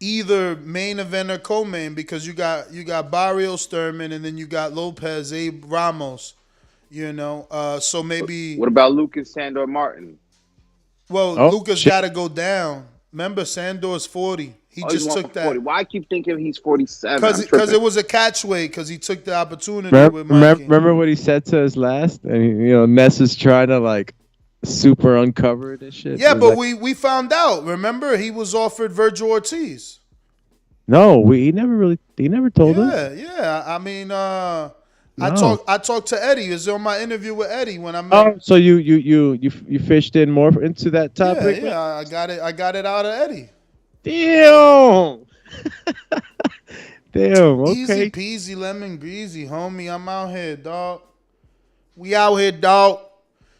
either main event or co-main, because you got Barrios, Thurman, and then you got Lopez, Abe Ramos. So maybe. What about Lucas Sandor Martin? Well, Lucas got to go down. Remember, Sandor's 40. He just took that. 40. Why I keep thinking he's 47? Because it was a catchway. Because he took the opportunity with Mikey. Remember what he said to us last? And Ness is trying to like super uncover this shit. Yeah, but we found out. Remember, he was offered Virgil Ortiz. No, he never told us. Yeah. I mean, I talked to Eddie. It was on my interview with Eddie when I met. Oh, so you fished in more into that topic? Yeah, I got it out of Eddie. Damn. Damn. Okay. Easy peasy lemon greasy, homie. I'm out here, dog. We out here, dog.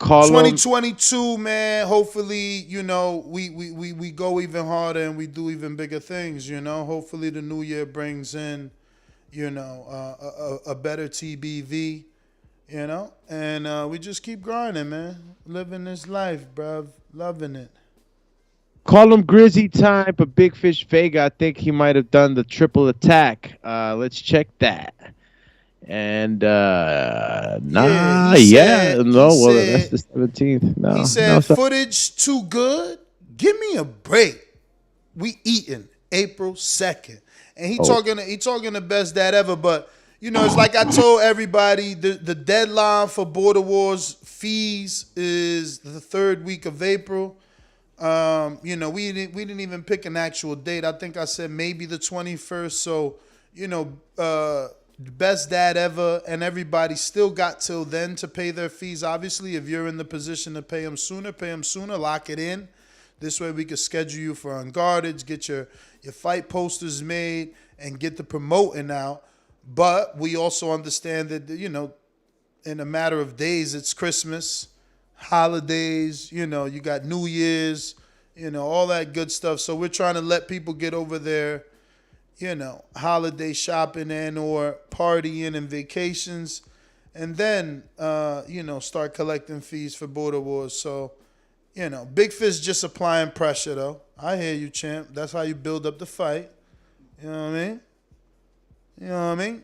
2022, man. Hopefully, we go even harder and we do even bigger things. Hopefully the new year brings in, a better TBV. And we just keep grinding, man. Living this life, bruv. Loving it. Call him Grizzy time, but Big Fish Vega, I think he might have done the triple attack. Let's check that. And that's the 17th. No, he said footage too good. Give me a break. We eating April 2nd, and he talking the best dad ever. But it's like I told everybody, the deadline for Border Wars fees is the 3rd week of April. We didn't even pick an actual date. I think I said maybe the 21st. So best dad ever, and everybody still got till then to pay their fees. Obviously, if you're in the position to pay them sooner, lock it in. This way we can schedule you for Unguarded, get your fight posters made, and get the promoting out. But we also understand that, in a matter of days, it's Christmas, holidays, you got New Year's, all that good stuff. So we're trying to let people get over there, holiday shopping and or partying and vacations, and then, start collecting fees for Border Wars. So, Big Fish just applying pressure, though. I hear you, champ. That's how you build up the fight. You know what I mean?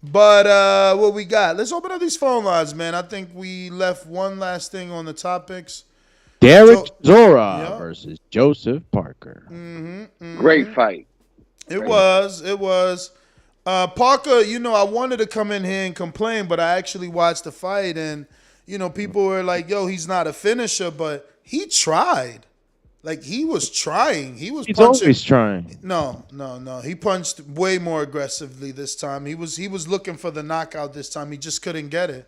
But what we got? Let's open up these phone lines, man. I think we left one last thing on the topics. Dereck Chisora versus Joseph Parker. Great fight. It was. Parker, I wanted to come in here and complain, but I actually watched the fight, and, people were like, yo, he's not a finisher, but he tried. Like, he was trying. He's punching. Always trying. No. He punched way more aggressively this time. He was looking for the knockout this time. He just couldn't get it.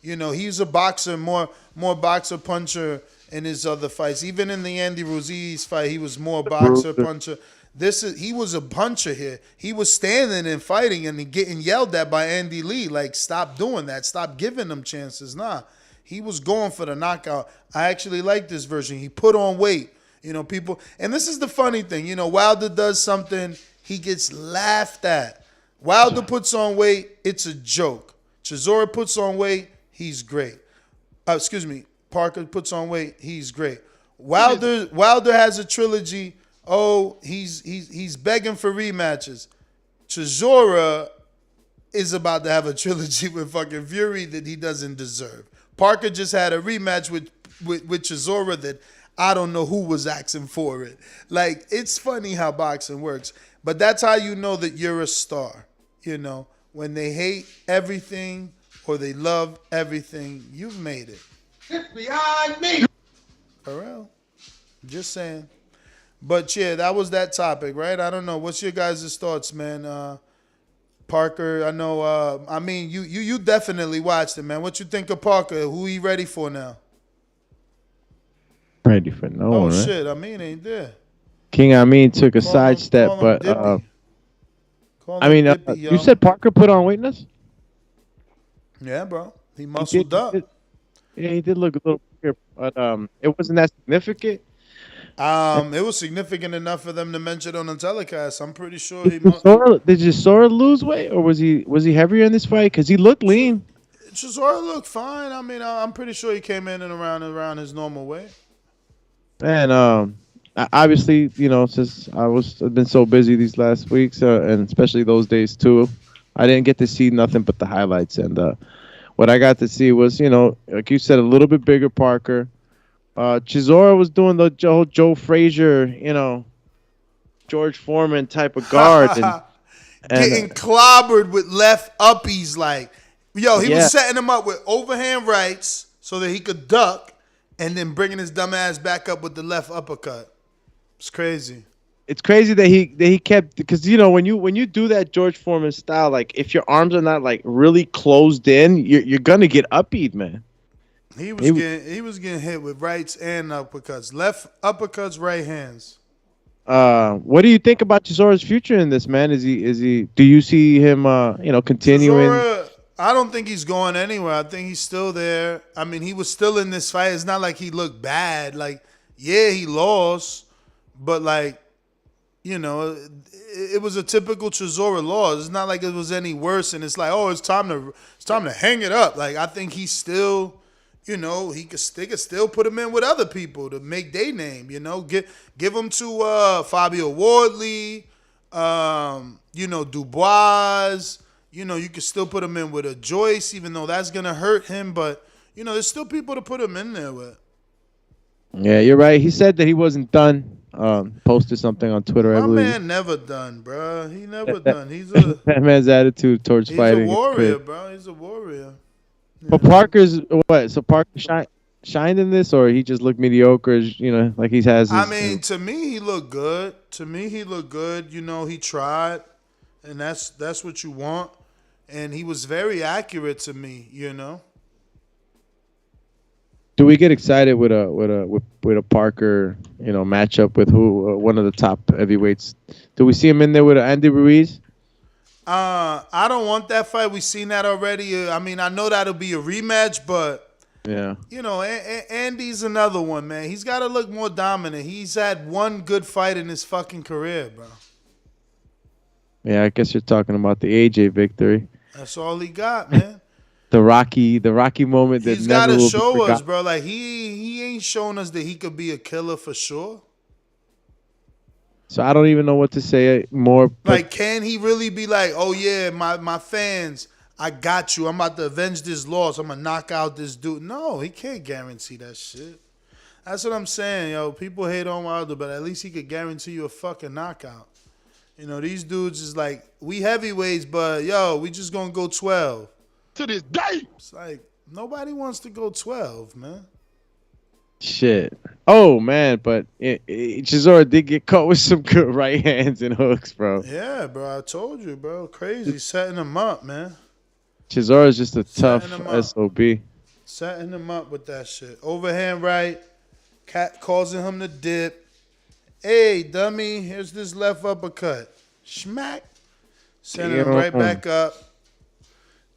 He's a boxer, more boxer puncher in his other fights. Even in the Andy Ruiz fight, he was more boxer puncher. He was a puncher here. He was standing and fighting and getting yelled at by Andy Lee. Like, stop doing that. Stop giving them chances. Nah, he was going for the knockout. I actually like this version. He put on weight. People, and this is the funny thing. Wilder does something, he gets laughed at. Wilder puts on weight, it's a joke. Chisora puts on weight, he's great. Parker puts on weight, he's great. Wilder has a trilogy. Oh, he's begging for rematches. Chisora is about to have a trilogy with fucking Fury that he doesn't deserve. Parker just had a rematch with Chisora that I don't know who was asking for it. Like, it's funny how boxing works. But that's how you know that you're a star. When they hate everything or they love everything, you've made it. It's beyond me. For real. Just saying. But yeah, that was that topic, right? I don't know. What's your guys' thoughts, man? Parker, I know. You definitely watched it, man. What you think of Parker? Who he ready for now? Ready for no one. Oh shit! Ain't there. King took a sidestep, but you said Parker put on weightness. Yeah, bro. He muscled up. He did look a little bigger, but it wasn't that significant. It was significant enough for them to mention it on the telecast. I'm pretty sure did Chisora lose weight, or was he heavier in this fight? Because he looked lean. Chisora looked fine. I'm pretty sure he came in and around his normal weight. And obviously, since I've been so busy these last weeks, and especially those days too, I didn't get to see nothing but the highlights. And what I got to see was, like you said, a little bit bigger Parker. Chisora was doing the whole Joe Frazier, George Foreman type of guard. and Getting clobbered with left uppies. Like, he was setting him up with overhand rights so that he could duck and then bringing his dumb ass back up with the left uppercut. It's crazy. It's crazy that he kept, because when you do that George Foreman style, like if your arms are not like really closed in, you're gonna get upbeat, man. He was getting hit with rights and uppercuts, left uppercuts, right hands. What do you think about Chisora's future in this, man? Is he? Do you see him, continuing? Chisora, I don't think he's going anywhere. I think he's still there. I mean, he was still in this fight. It's not like he looked bad. Like, yeah, he lost, but like, it was a typical Chisora loss. It's not like it was any worse. And it's like, oh, it's time to hang it up. Like, I think he's still, they could still put him in with other people to make their name. Give him to Fabio Wardley, Dubois. You could still put him in with a Joyce, even though that's gonna hurt him. But there's still people to put him in there with. Yeah, you're right. He said that he wasn't done. Posted something on Twitter. I believe. Man never done, bro. He never done. That man's attitude towards fighting. He's a warrior, bro. He's a warrior. Yeah. But Parker's what? So Parker shined in this, or he just looked mediocre? Like he has. To me, he looked good. He tried, and that's what you want. And he was very accurate to me. Do we get excited with a Parker, matchup with one of the top heavyweights? Do we see him in there with Andy Ruiz? I don't want that fight. We've seen that already. I know that'll be a rematch, but yeah, Andy's another one, man. He's got to look more dominant. He's had one good fight in his fucking career, bro. Yeah, I guess you're talking about the AJ victory. That's all he got, man. The Rocky moment that he's got to show us, bro. Like he ain't shown us that he could be a killer for sure. So I don't even know what to say more. Like, can he really be like, oh yeah, my fans, I got you. I'm about to avenge this loss. I'm gonna knock out this dude. No, he can't guarantee that shit. That's what I'm saying, yo. People hate on Wilder, but at least he could guarantee you a fucking knockout. These dudes is like, we heavyweights, but yo, we just gonna go 12. To this day. It's like, nobody wants to go 12, man. Shit. Oh, man, but Chisora did get caught with some good right hands and hooks, bro. Yeah, bro, I told you, bro. Crazy. Setting him up, man. Chisora's just a tough SOB. Setting him up with that shit. Overhand right. Cat causing him to dip. Hey, dummy, here's this left uppercut. Schmack. Sending him right back up.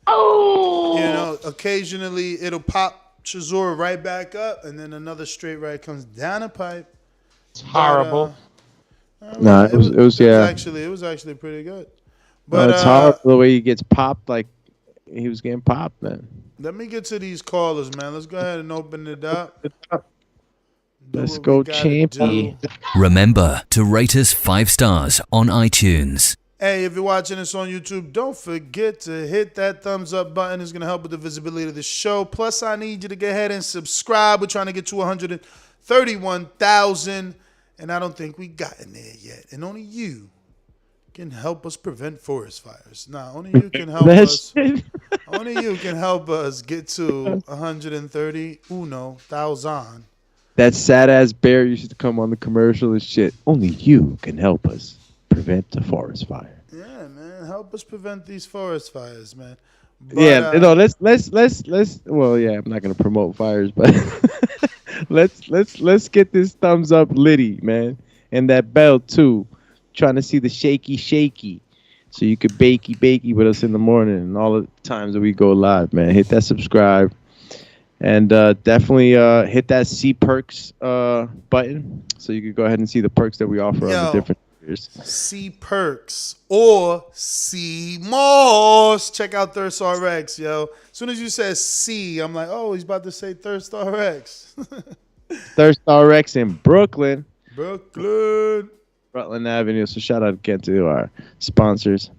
Oh! Occasionally it'll pop Chisora right back up, and then another straight right comes down the pipe. It's horrible. It was actually pretty good. But it's horrible the way he gets popped, like he was getting popped, man. Let me get to these callers, man. Let's go ahead and open it up. Let's go, champion. Remember to rate us 5 stars on iTunes. Hey, if you're watching this on YouTube, don't forget to hit that thumbs up button. It's going to help with the visibility of the show. Plus, I need you to go ahead and subscribe. We're trying to get to 131,000, and I don't think we gotten there yet. And only you can help us prevent forest fires. Only you can help us. Only you can help us get to 131,000. That sad-ass bear used to come on the commercial and shit. Only you can help us prevent the forest fire. Yeah, man. Help us prevent these forest fires, man. But, let's well, yeah, I'm not gonna promote fires, but let's get this thumbs up litty, man. And that bell too. Trying to see the shaky. So you could bakey with us in the morning and all the times that we go live, man. Hit that subscribe. And definitely hit that See Perks button so you can go ahead and see the perks that we offer on the different tiers. See Perks or See Moss. Check out Thirst RX, yo. As soon as you said C, I'm like, oh, he's about to say Thirst RX. Thirst RX in Brooklyn. Brooklyn. Rutland Avenue. So shout out again to our sponsors,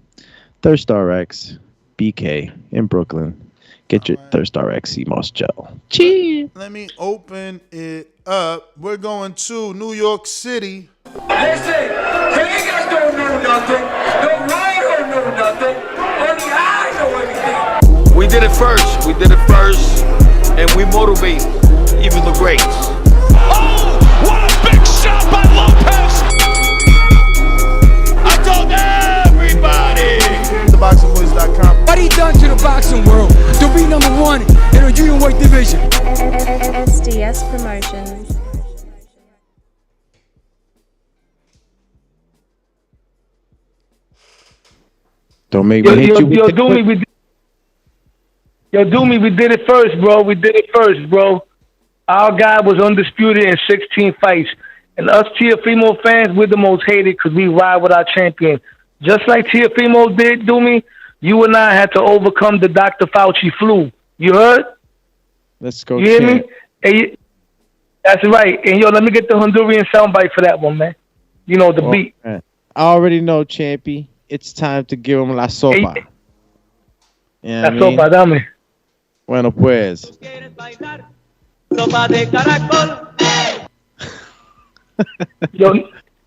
Thirst RX, BK in Brooklyn. Get your Thirst RX sea moss gel. Cheers. Let me open it up. We're going to New York City. Listen, Vegas don't know nothing. No, I don't know nothing. Only I know everything. We did it first. And we motivate even the greats. Oh, what a big shot by Lopez. I told everybody. TheBoxingVoice.com. What he done to the boxing world to be number one in a junior weight division? SDS Promotions. Don't make me hit you. Yo, Doomy, we did it first, bro. Our guy was undisputed in 16 fights. And us Teofimo fans, we're the most hated because we ride with our champion. Just like Teofimo did, Doomy, you and I had to overcome the Dr. Fauci flu. You heard? Let's go. You hear me? Hey, that's right. And yo, let me get the Honduran soundbite for that one, man. You know, the beat. Man. I already know, Champy. It's time to give him la sopa. Hey, la sopa, dame. Bueno, pues.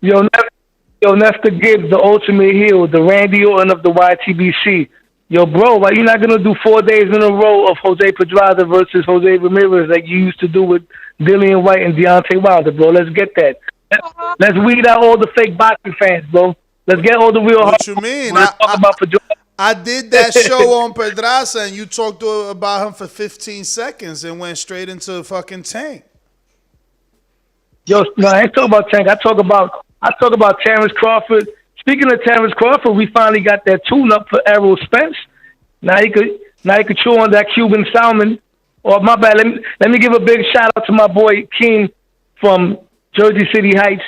Yo, Nestor Gibbs, the ultimate heel, the Randy Orton of the YTBC. Yo, bro, why you not gonna do 4 days in a row of Jose Pedraza versus Jose Ramirez like you used to do with Dillian White and Deontay Wilder, bro? Let's get that. Let's weed out all the fake boxing fans, bro. Let's get all the real. What you mean? I did that show on Pedraza, and you talked about him for 15 seconds and went straight into fucking Tank. Yo, no, I ain't talking about Tank. I talk about Terrence Crawford. Speaking of Terrence Crawford, we finally got that tune-up for Errol Spence. Now he could chew on that Cuban salmon. Oh, my bad. Let me give a big shout out to my boy King from Jersey City Heights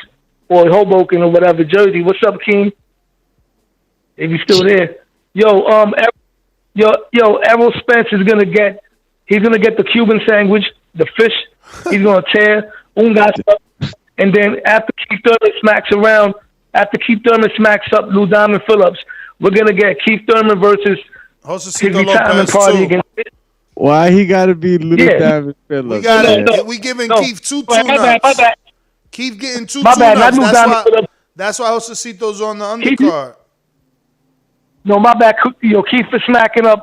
or Hoboken or whatever, Jersey. What's up, King? If you're still there. Errol Spence is gonna get the Cuban sandwich, the fish. He's gonna tear Ugas up, and then after Keith Thurman smacks up Lou Diamond Phillips, we're gonna get Keith Thurman versus his retirement party against. Why he gotta be Lou Diamond Phillips? We giving Keith two tune-ups. My bad. Keith getting two my bad, tune-ups. not Lou Diamond Phillips. That's why Josecito's on the undercard. No, my bad. Yo, Keith is smacking up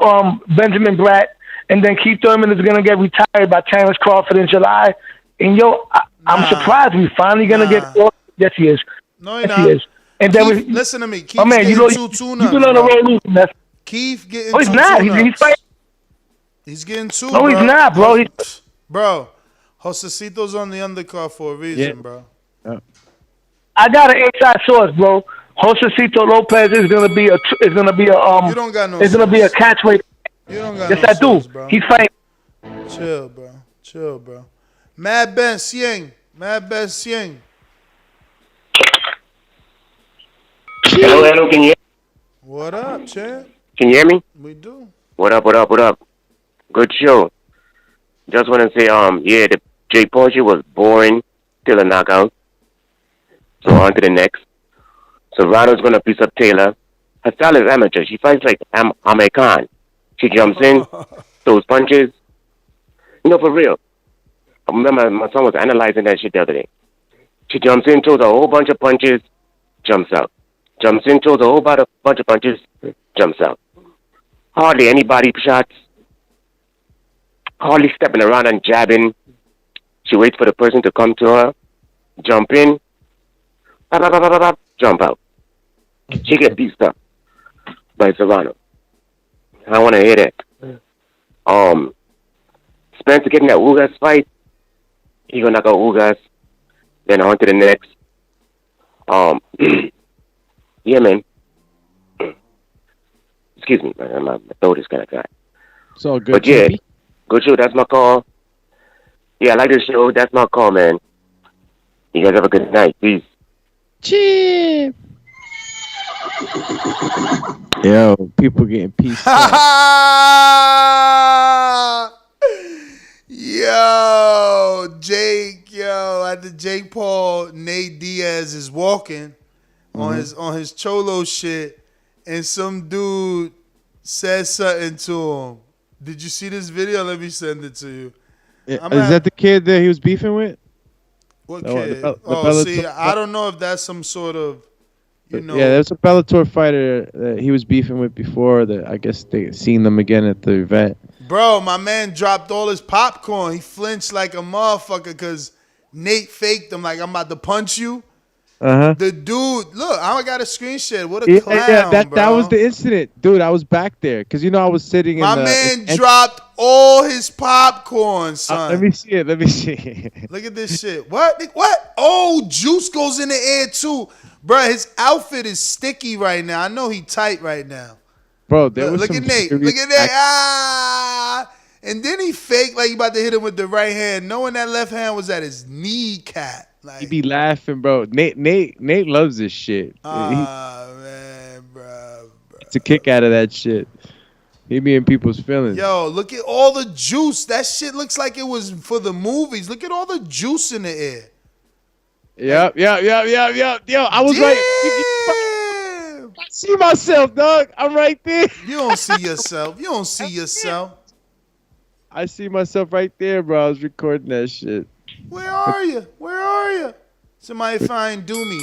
Benjamin Bratt, and then Keith Thurman is gonna get retired by Terrence Crawford in July. And I'm surprised we finally gonna get. Yes, he is. No, yes, he is. And then Keith, listen to me. Keith getting two tune-ups. You know the road, Keith getting. No, he's two not. Tune-ups. He's getting two. No, he's not, bro. Bro, Josecito's on the undercard for a reason, bro. Yeah. I got an inside source, bro. Josecito Lopez is gonna be a You don't got no. It's gonna be a catchweight. You don't got yes, no I do. source, bro. He's fighting. Chill, bro. Mad Ben Sieng. Hello, can you hear me? What up, champ? Can you hear me? We do. What up? Good show. Just want to say, the Jay Porsche was boring till a knockout. So on to the next. Serrano's gonna piece up Taylor. Her style is amateur. She fights like American. She jumps in, throws punches. For real. I remember my son was analyzing that shit the other day. She jumps in, throws a whole bunch of punches, jumps out. Jumps in, throws a whole bunch of punches, jumps out. Hardly any body shots. Hardly stepping around and jabbing. She waits for the person to come to her, jump in, jump out. She gets beat up by Serrano. I want to hear that. Spencer getting that Ugas fight. He gonna knock out Ugas. Then on to the next. Yeah, man. Excuse me, man. My throat is kind of dry. It's all good. But yeah, good show. That's my call. Yeah, I like this show. That's my call, man. You guys have a good night. Peace. Cheers. Yo, people getting peace. Yo, Jake, yo, at the Jake Paul, Nate Diaz is walking on his cholo shit, and some dude says something to him. Did you see this video? Let me send it to you. Is that the kid that he was beefing with? What Oh, kid? See, I don't know if that's some sort of, you know. Yeah, there's a Bellator fighter that he was beefing with before that I guess they seen them again at the event. Bro, my man dropped all his popcorn. He flinched like a motherfucker because Nate faked him like, I'm about to punch you. The dude, look, I got a screenshot. What a clown, bro. That was the incident. Dude, I was back there because, you know, I was sitting My man dropped all his popcorn, son. Let me see it. Let me see it. Look at this shit. What? Oh, juice goes in the air, too. Bro, his outfit is sticky right now. I know he tight right now. Bro, there was look some at Nate. Look at that. And then he faked like he about to hit him with the right hand, knowing that left hand was at his kneecap. Like, he be laughing, bro. Nate loves this shit. Man, bro. It's a kick out of that shit. He be in people's feelings. Yo, look at all the juice. That shit looks like it was for the movies. Look at all the juice in the air. Yep. Yo, I was right. I see myself, dog. I'm right there. You don't see yourself. You don't see yourself. I see myself right there, bro. I was recording that shit. Where are you? Where are you? Somebody find Doomy.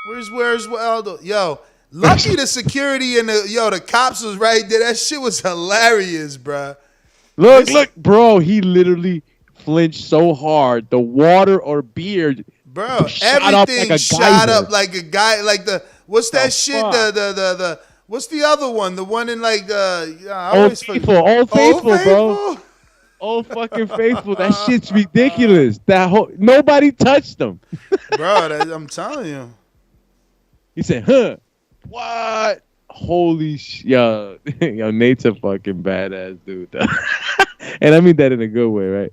Where's Waldo? Yo, lucky the security and the cops was right there. That shit was hilarious, bro. Look, bro. He literally flinched so hard. The water or beer, bro. Everything shot up like a guy. Like what's that shit? The what's the other one? The one in like Old Faithful, bro. Old fucking Faithful. That shit's ridiculous. Nobody touched them. Bro, I'm telling you. He said, huh? What? Holy shit. Yo, Nate's a fucking badass dude. And I mean that in a good way, right?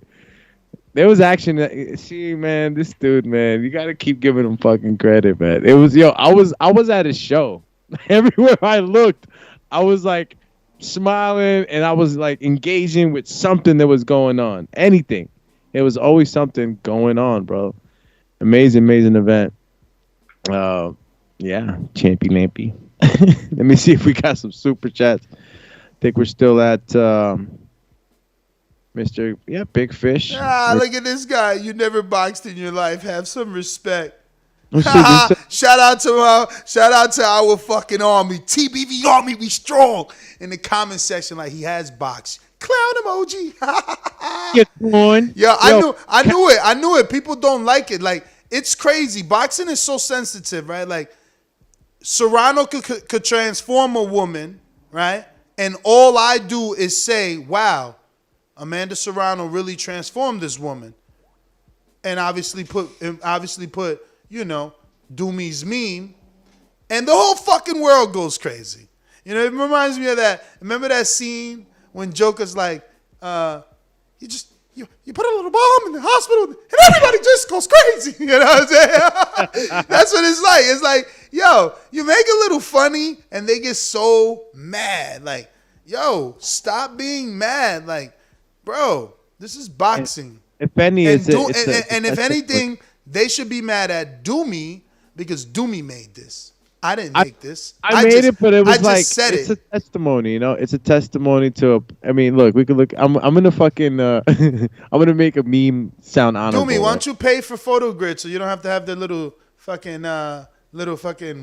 There was action. See, man, this dude, man, you got to keep giving him fucking credit, man. It was, I was at his show. Everywhere I looked, I was like, smiling, and I was like engaging with something that was going on. Anything. It was always something going on, bro. Amazing event. Yeah, Champy Lampy. Let me see if we got some super chats. I think we're still at Mr. Big Fish. Look at this guy. You never boxed in your life. Have some respect. Shout out to our fucking army, TBV Army. We strong. In the comment section, like he has boxed. Clown emoji. I knew it. People don't like it. Like, it's crazy. Boxing is so sensitive, right? Like, Serrano could transform a woman, right? And all I do is say, wow, Amanda Serrano really transformed this woman. And obviously put you know, Doomy's meme, and the whole fucking world goes crazy. You know, it reminds me of that. Remember that scene when Joker's like, you put a little bomb in the hospital and everybody just goes crazy. You know what I'm saying? That's what it's like. It's like, yo, you make a little funny and they get so mad. Like, yo, stop being mad. Like, bro, this is boxing. If any, if anything, they should be mad at Doomy because Doomy made this. I didn't make this. I made it, but it was like it's a testimony, you know. It's a testimony to. I mean, look, we could look. I'm gonna fucking. I'm gonna make a meme sound honorable. Doomy, why don't you pay for photo grid so you don't have to have the little fucking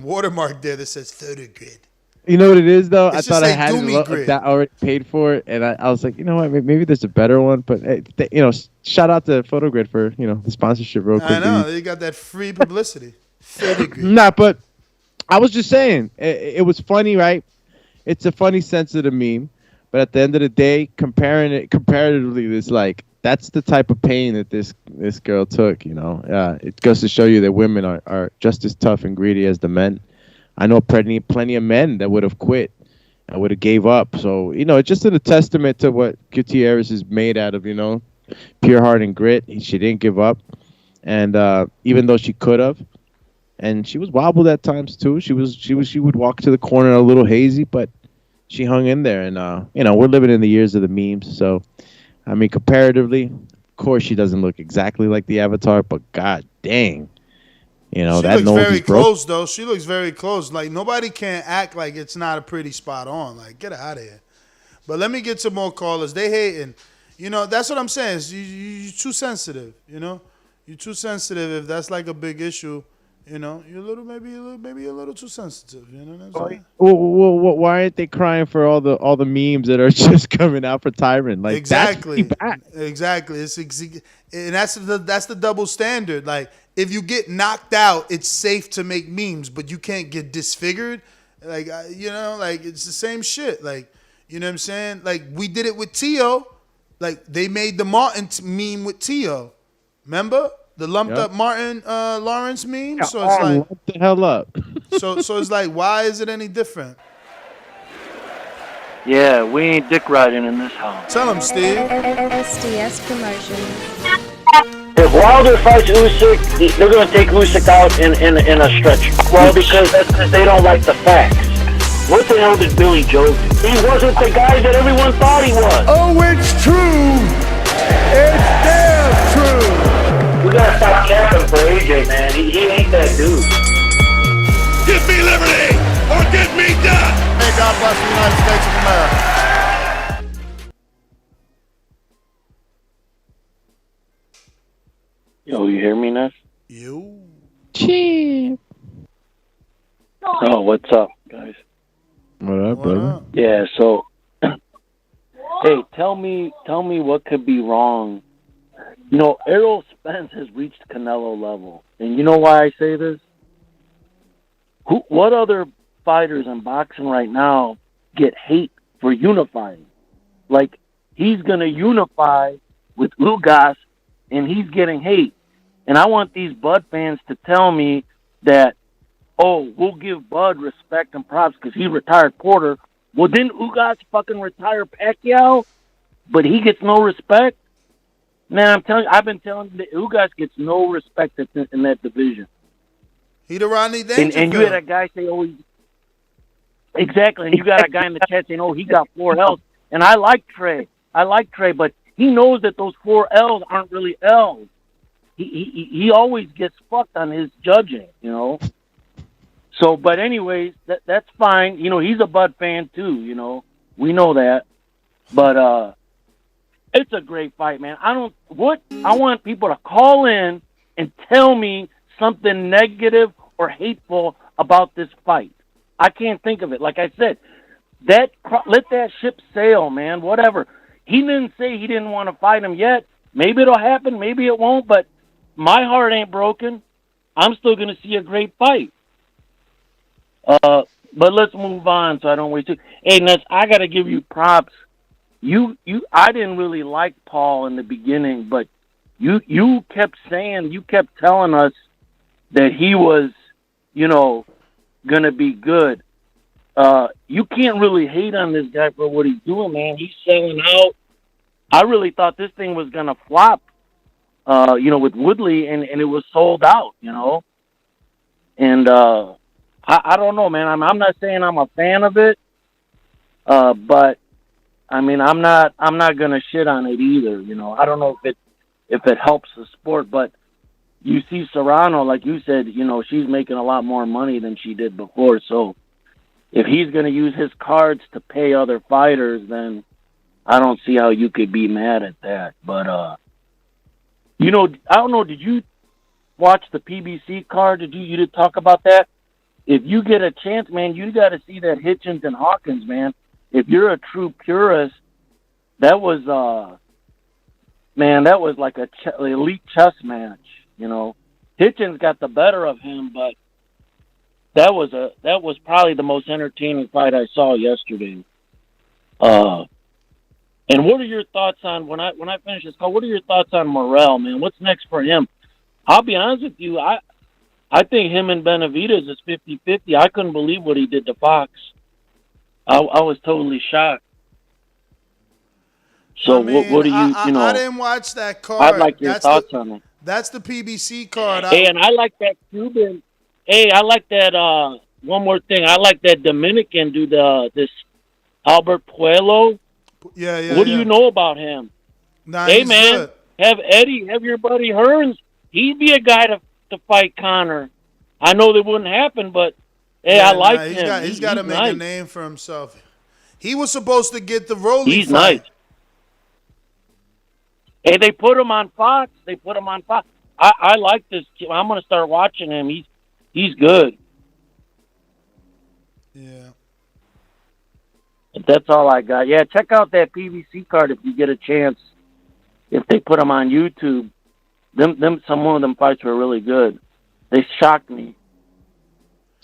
watermark there that says photo grid. You know what it is though? It's I thought I had that already paid for it, and I was like, you know what? Maybe there's a better one. But you know, shout out to PhotoGrid for the sponsorship real quick. I know they got that free publicity. Nah, but I was just saying it was funny, right? It's a funny sense of the meme, but at the end of the day, comparing it comparatively, it's like that's the type of pain that this girl took. You know, it goes to show you that women are just as tough and greedy as the men. I know plenty of men that would have quit and would have gave up. So, it's just a testament to what Gutierrez is made out of, pure heart and grit. She didn't give up. And even though she could have, and she was wobbled at times too. She would walk to the corner a little hazy, but she hung in there. And, we're living in the years of the memes. So, I mean, comparatively, Of course, she doesn't look exactly like the Avatar, but god dang, She that looks nose very is broken. close, though. She looks very close. Like, nobody can act like it's not a pretty spot on. Like, get out of here. But let me get some more callers. They hating. That's what I'm saying. You're too sensitive, You're too sensitive. If that's like a big issue, you're maybe a little too sensitive. You know what I'm saying? Well, why aren't they crying for all the memes that are just coming out for Tyron? Like, Exactly. that's pretty bad. Exactly. And that's the double standard. Like, if you get knocked out, it's safe to make memes, but you can't get disfigured. Like, like it's the same shit. Like, you know what I'm saying? Like, we did it with Tio. Like, they made the Martin meme with Tio. Remember the lumped up Martin Lawrence meme? Yeah, So it's like, what the hell up? so it's like, why is it any different? Yeah, we ain't dick riding in this house. Tell him, Steve. SDS Promotions. If Wilder fights Usyk, they're going to take Usyk out in a stretch. Well, because they don't like the facts. What the hell did Billy Joe do? He wasn't the guy that everyone thought he was. Oh, it's true. It's damn true. We got to stop capping for AJ, man. He ain't that dude. Give me liberty or give me death. Hey, God bless the United States of America. Yo, you hear me, Ness? You. Cheap. Oh, what's up, guys? What up, brother? Yeah, so hey, tell me what could be wrong. Errol Spence has reached Canelo level. And you know why I say this? What other fighters in boxing right now get hate for unifying? Like, he's going to unify with Ugas, and he's getting hate. And I want these Bud fans to tell me that, oh, we'll give Bud respect and props because he retired Porter. Well, didn't Ugas fucking retire Pacquiao, but he gets no respect? Man, I've been telling you that Ugas gets no respect in that division. He the Rodney Dangerfield. And you had a guy say, oh, exactly. And you got a guy in the chat saying, oh, he got 4 L's. And I like Trey, but he knows that those 4 L's aren't really L's. He always gets fucked on his judging, So, but anyways, that's fine. He's a Bud fan too. We know that. But it's a great fight, man. I want people to call in and tell me something negative or hateful about this fight. I can't think of it. Like I said, let that ship sail, man. Whatever. He didn't say he didn't want to fight him yet. Maybe it'll happen. Maybe it won't. But my heart ain't broken. I'm still going to see a great fight. But let's move on so I don't waste it. Hey, Ness, I got to give you props. I didn't really like Paul in the beginning, but you kept telling us that he was, going to be good. You can't really hate on this guy for what he's doing, man. He's selling out. I really thought this thing was going to flop, with Woodley, and it was sold out, And I don't know, man. I'm not saying I'm a fan of it, but I mean, I'm not gonna shit on it either. I don't know if it helps the sport, but you see Serrano, like you said, she's making a lot more money than she did before. So if he's gonna use his cards to pay other fighters, then I don't see how you could be mad at that. But I don't know. Did you watch the PBC card? Did you talk about that? If you get a chance, man, you got to see that Hitchens and Hawkins, man. If you're a true purist, that was like a elite chess match. Hitchens got the better of him, but that was probably the most entertaining fight I saw yesterday. And what are your thoughts on when I finish this call? What are your thoughts on Morrell, man? What's next for him? I'll be honest with you, I think him and Benavidez is 50-50. I couldn't believe what he did to Fox. I was totally shocked. So what do you I didn't watch that card. I'd like your thoughts on it. That's the PBC card. Hey, and I like that Cuban. Hey, I like that. One more thing, I like that Dominican dude. This Albert Puello. Yeah. What do you know about him? Nah, hey, he's man. good. Have your buddy Hearns. He'd be a guy to fight Conor. I know that wouldn't happen, but hey, I like him. He's got to make nice. a name for himself. He was supposed to get the Rolly He's fight. Nice. Hey, they put him on Fox. I like this kid. I'm going to start watching him. He's good. Yeah. But that's all I got. Yeah, check out that PBC card if you get a chance. If they put them on YouTube, some of them fights were really good. They shocked me.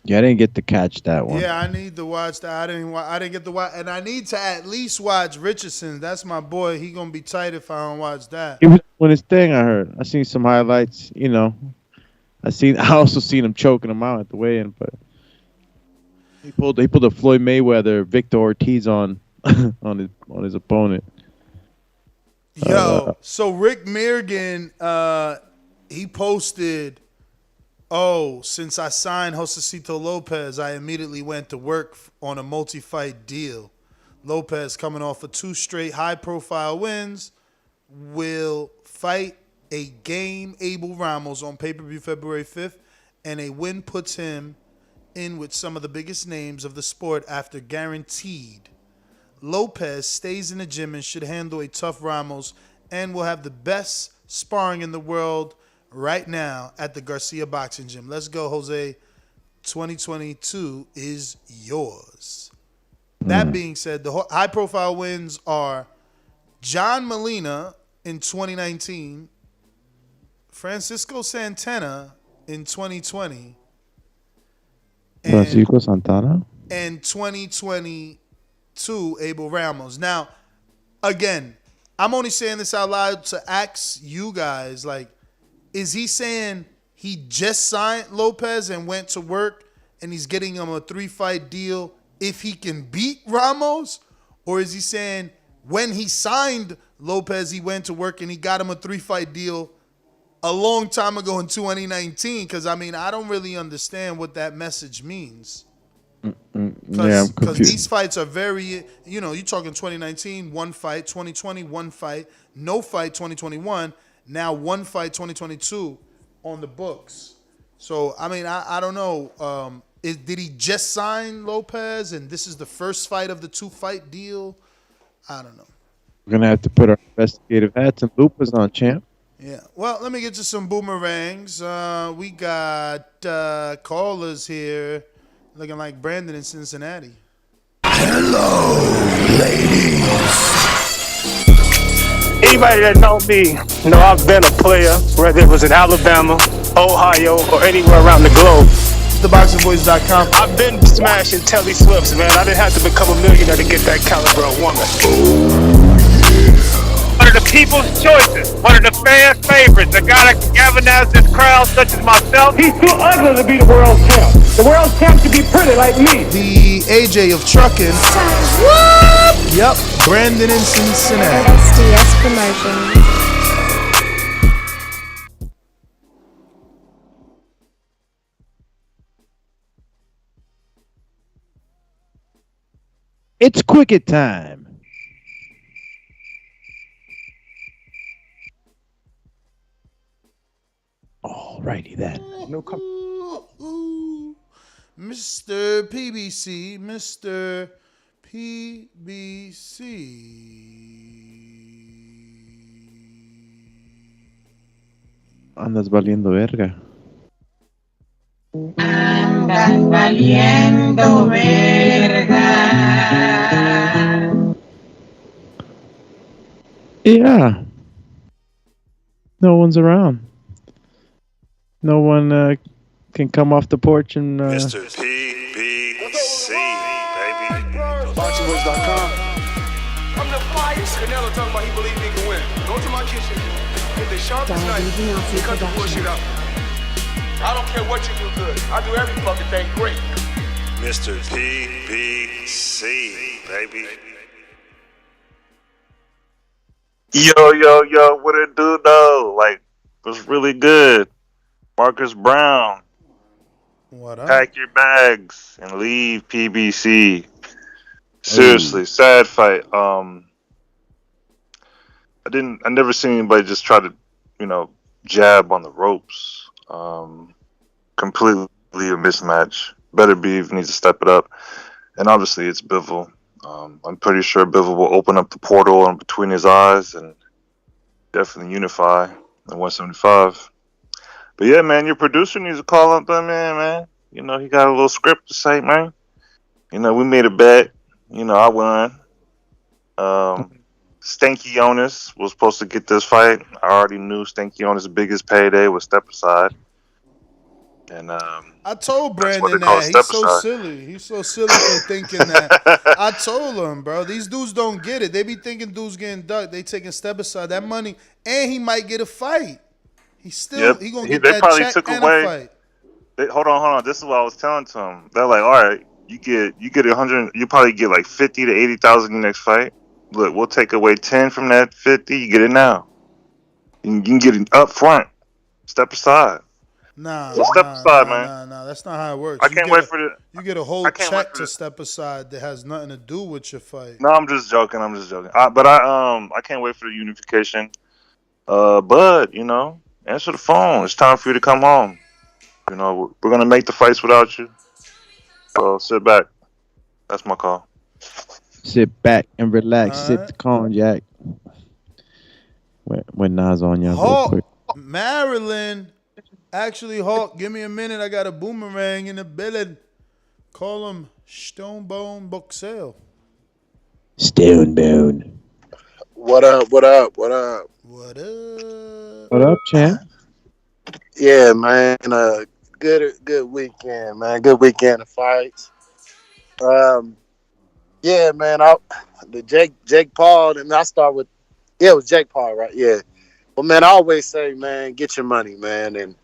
Yeah, I didn't get to catch that one. Yeah, I need to watch that. I didn't get to watch, and I need to at least watch Richardson. That's my boy. He gonna be tight if I don't watch that. He was doing his thing. I heard. I seen some highlights. You know, I also seen him choking him out at the weigh-in, but he pulled a Floyd Mayweather, Victor Ortiz on his opponent. Yo, so Rick Mirgan, he posted, since I signed Josecito Lopez, I immediately went to work on a multi-fight deal. Lopez, coming off of 2 straight high-profile wins, will fight a game Abel Ramos on pay-per-view February 5th, and a win puts him in with some of the biggest names of the sport after guaranteed. Lopez stays in the gym and should handle a tough Ramos and will have the best sparring in the world right now at the Garcia Boxing Gym. Let's go, Jose. 2022 is yours. That being said, the high-profile wins are John Molina in 2019, Francisco Santana in 2020, Francisco Santana, and 2022 Abel Ramos. Now, again, I'm only saying this out loud to ask you guys, like, is he saying he just signed Lopez and went to work and he's getting him a 3-fight deal if he can beat Ramos? Or is he saying when he signed Lopez, he went to work and he got him a 3-fight deal a long time ago in 2019? Because, I mean, I don't really understand what that message means. Yeah, I'm confused. Because these fights are very, you're talking 2019, 1 fight, 2020, 1 fight, no fight 2021, now 1 fight 2022 on the books. So, I mean, I don't know. Did he just sign Lopez and this is the first fight of the 2-fight deal? I don't know. We're going to have to put our investigative hats and loopers on, champ. Yeah. Well, let me get you some boomerangs. We got callers here looking like Brandon in Cincinnati. Hello, ladies. Anybody that know me know I've been a player, whether it was in Alabama, Ohio, or anywhere around the globe. TheBoxingVoice.com. I've been smashing Telly Swifts, man. I didn't have to become a millionaire to get that caliber of woman. One of the people's choices, one of the fans' favorites, a guy that can galvanize this crowd, such as myself. He's too ugly to be the world champ. The world champ should be pretty like me. The AJ of trucking. What? Yep, Brandon in Cincinnati. SDS Promotions. It's Quicket time. Alrighty then. Mr. PBC, Mr. PBC. Andas valiendo verga. Andan valiendo verga. Yeah. No one's around. No one can come off the porch and... Mr. PBC, baby. BoxingVoice.com. I'm the flyest. Canelo talking about he believe he can win. Go to my kitchen. Get the sharpest knife and cut the bullshit out. I don't care what you do good. I do every fucking thing great. Mr. PBC, baby. Yo, what it do though? Like, it was really good. Marcus Browne. What up? Pack your bags and leave PBC. Seriously, sad fight. I never seen anybody just try to, jab on the ropes. Completely a mismatch. Beterbiev needs to step it up, and obviously it's Bivol. I'm pretty sure Bivol will open up the portal in between his eyes and definitely unify at 175. But yeah, man, your producer needs to call up that man. He got a little script to say, man. We made a bet. I won. Stanky Jonas was supposed to get this fight. I already knew Stanky Jonas' biggest payday was step aside. And I told Brandon that he's so silly. He's so silly for thinking that. I told him, bro, these dudes don't get it. They be thinking dudes getting ducked. They taking step aside. That money, and he might get a fight. He gonna get that check and a fight. Hold on. This is what I was telling to him. They're like, all right, you get 100. You probably get like 50 to 80,000 in the next fight. Look, we'll take away 10 from that 50. You get it now. You can get it up front. Step aside. Nah, man. Nah. That's not how it works. I can't wait for the. You get a whole check to step aside that has nothing to do with your fight. No, I'm just joking. But I can't wait for the unification. Bud, answer the phone. It's time for you to come home. We're gonna make the fights without you. So sit back. That's my call. Sit back and relax. Sip the cognac. When Nas on y'all real quick. Maryland. Actually, Hawk, give me a minute. I got a boomerang in the building. Call him Stonebone Boxell. Stonebone. What up? What up? What up, champ? Yeah, man. Good weekend, man. Good weekend of fights. Yeah, man. The Jake Paul. And I start with. Yeah, it was Jake Paul, right? Yeah. But man, I always say, man, get your money, man. And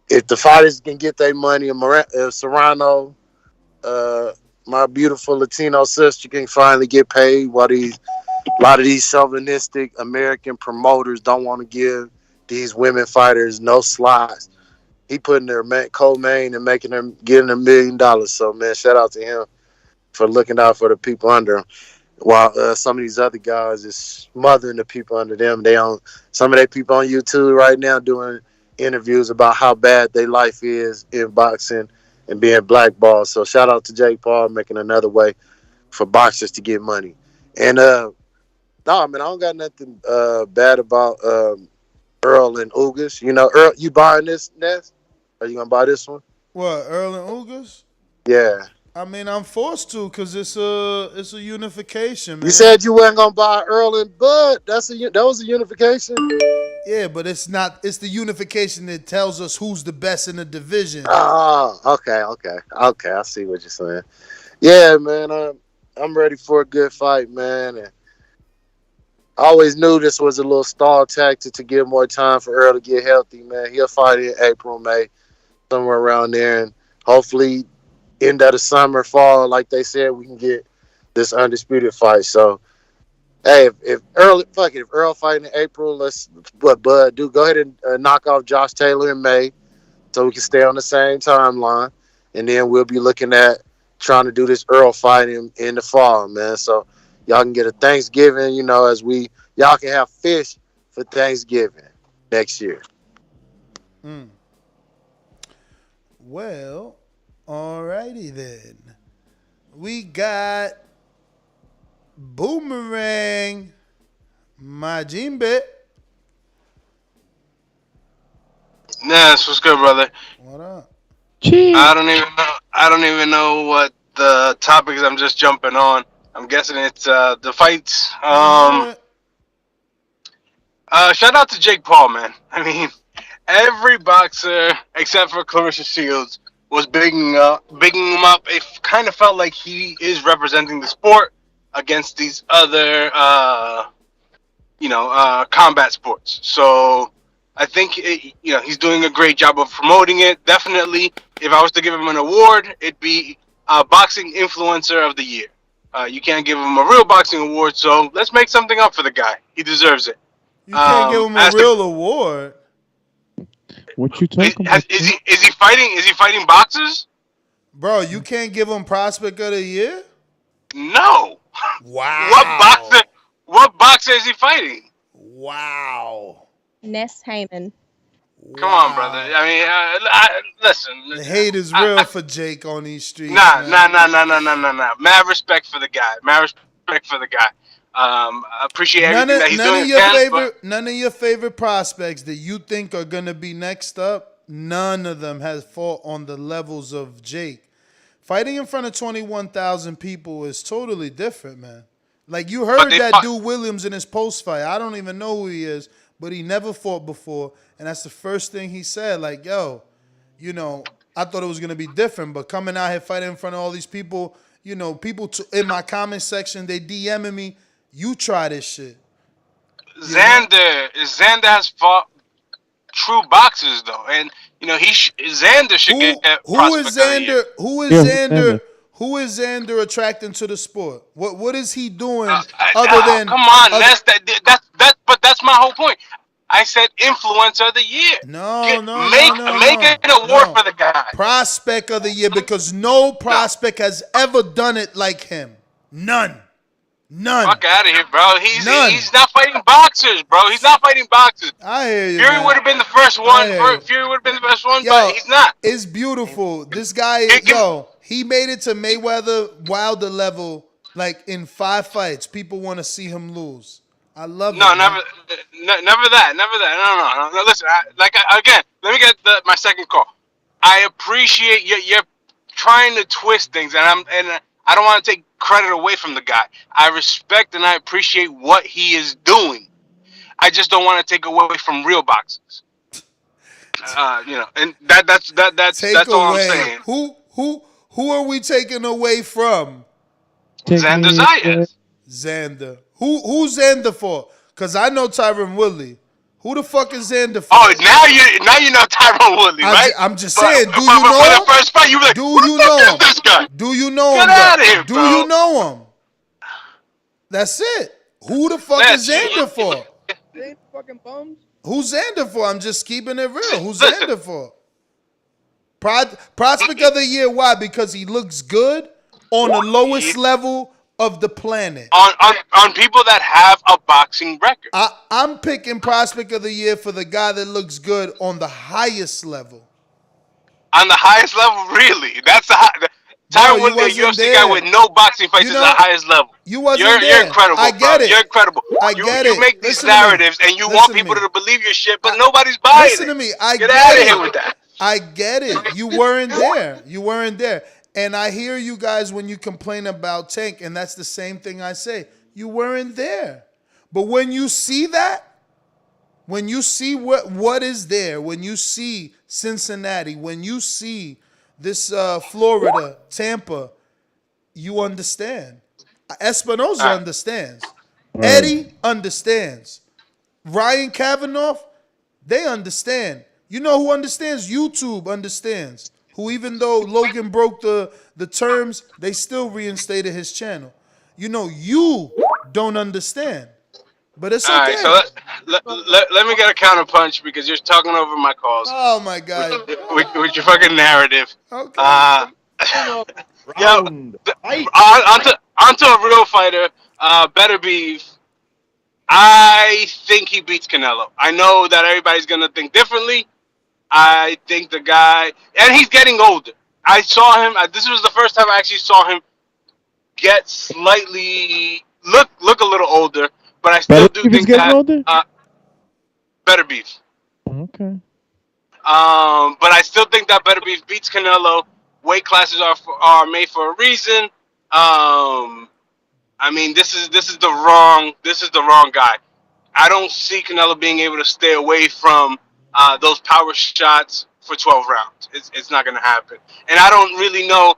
if the fighters can get their money, Serrano, my beautiful Latino sister, can finally get paid, while a lot of these chauvinistic American promoters don't want to give these women fighters no slots. He putting their co-main and getting them $1 million. So man, shout out to him for looking out for the people under him. While some of these other guys is smothering the people under them. Some of their people on YouTube right now doing interviews about how bad their life is in boxing and being blackballed. So shout out to Jake Paul making another way for boxers to get money. And man, I don't got nothing bad about Errol and Ugas. Earl, you buying this, Ness? Are you gonna buy this one? What, Errol and Ugas? Yeah. I mean, I'm forced to because it's a unification, man. You said you weren't gonna buy Errol and Bud. That was a unification. Yeah, but it's not. It's the unification that tells us who's the best in the division. Oh, okay. I see what you're saying. Yeah, man. I'm ready for a good fight, man. And I always knew this was a little stall tactic to give more time for Earl to get healthy, man. He'll fight in April, May, somewhere around there, and hopefully end of the summer, fall, like they said, we can get this undisputed fight. So, hey, if Earl fighting in April, let's what Bud do. Go ahead and knock off Josh Taylor in May, so we can stay on the same timeline, and then we'll be looking at trying to do this Earl fight in the fall, man. So y'all can get a Thanksgiving, y'all can have fish for Thanksgiving next year. Well, alrighty then. We got Boomerang Majimbe. Yes, what's good, brother? What up? Jeez. I don't even know what the topic is. I'm just jumping on. I'm guessing it's the fights. Shout out to Jake Paul, man. I mean, every boxer except for Clarissa Shields was bigging him up. It kind of felt like he is representing the sport against these other, combat sports. So I think he's doing a great job of promoting it. Definitely, if I was to give him an award, it'd be Boxing Influencer of the Year. You can't give him a real boxing award, so let's make something up for the guy. He deserves it. You can't give him a real award. What you talking about? Is he fighting boxers? Bro, you can't give him Prospect of the Year? No. Wow. What boxer is he fighting? Wow. Ness Heyman. Come on, brother. I mean, listen. The hate is real for Jake on these streets. Nah. Man. Mad respect for the guy. I appreciate everything that he's doing. None of your favorite prospects that you think are gonna be next up, none of them has fought on the levels of Jake. Fighting in front of 21,000 people is totally different, man. Like, you heard that dude Williams in his post fight. I don't even know who he is, but he never fought before, and that's the first thing he said. Like, yo, you know, I thought it was gonna be different, but coming out here fighting in front of all these people, you know, people in my comment section, they DMing me. You try this shit. Xander has fought true boxers though, and you know Xander should get who is Xander? Who is Xander attracting to the sport? What is he doing other than? Come on, but that's my whole point. I said influencer of the year. Make an award for the guy. Prospect of the year, because no prospect has ever done it like him. None. Fuck out of here, bro. He's not fighting boxers, bro. He's not fighting boxers. I hear you. Fury would have been the first one. But he's not. It's beautiful. This guy, he made it to Mayweather Wilder level, like in 5 fights. People want to see him lose. I love it. Never that. No. Listen, again, let me get my second call. I appreciate you're trying to twist things, and I don't want to take credit away from the guy. I respect and I appreciate what he is doing. I just don't want to take away from real boxers. You know, and that's all I'm saying. Who are we taking away from? Xander Zayas. Xander. Who's Xander for? Because I know Tyron Woodley. Who the fuck is Xander for? Oh, now you know Tyron Woodley, right? I'm just saying. Do you know him? The first fight, you were like, do you know him? This guy? Do you know him? Get out of here, do you know him? That's it. Who the fuck is Xander for? Fucking bums. Who's Xander for? I'm just keeping it real. Who's Xander for? Prospect of the year. Why? Because he looks good on the lowest level of the planet. On people that have a boxing record. I'm picking prospect of the year for the guy that looks good on the highest level. On the highest level, really? That's the Tyron Woodley, a UFC guy with no boxing fights, is the highest level. You're incredible. I get it. You're incredible. You make these narratives and you want people to believe your shit, but nobody's buying it. Listen to me. Get out of here with that. I get it. You weren't there. And I hear you guys when you complain about Tank, and that's the same thing I say. You weren't there. But when you see that, when you see what is there, when you see Cincinnati, when you see this Florida, Tampa, you understand. Espinosa understands. Eddie understands. Ryan Kavanaugh, they understand. You know who understands? YouTube understands. Who, even though Logan broke the terms, they still reinstated his channel. You know, you don't understand. But it's okay. All right, so let me get a counter punch because you're talking over my calls. Oh, my God. With your fucking narrative. Okay. Onto a real fighter, Beterbiev. I think he beats Canelo. I know that everybody's going to think differently. I think the guy, and he's getting older. I saw him. This was the first time I actually saw him get slightly look a little older. But I still do think that older? Beterbiev. Okay. But I still think that Beterbiev beats Canelo. Weight classes are made for a reason. I mean, this is the wrong guy. I don't see Canelo being able to stay away from those power shots for 12 rounds. It's not going to happen. And I don't really know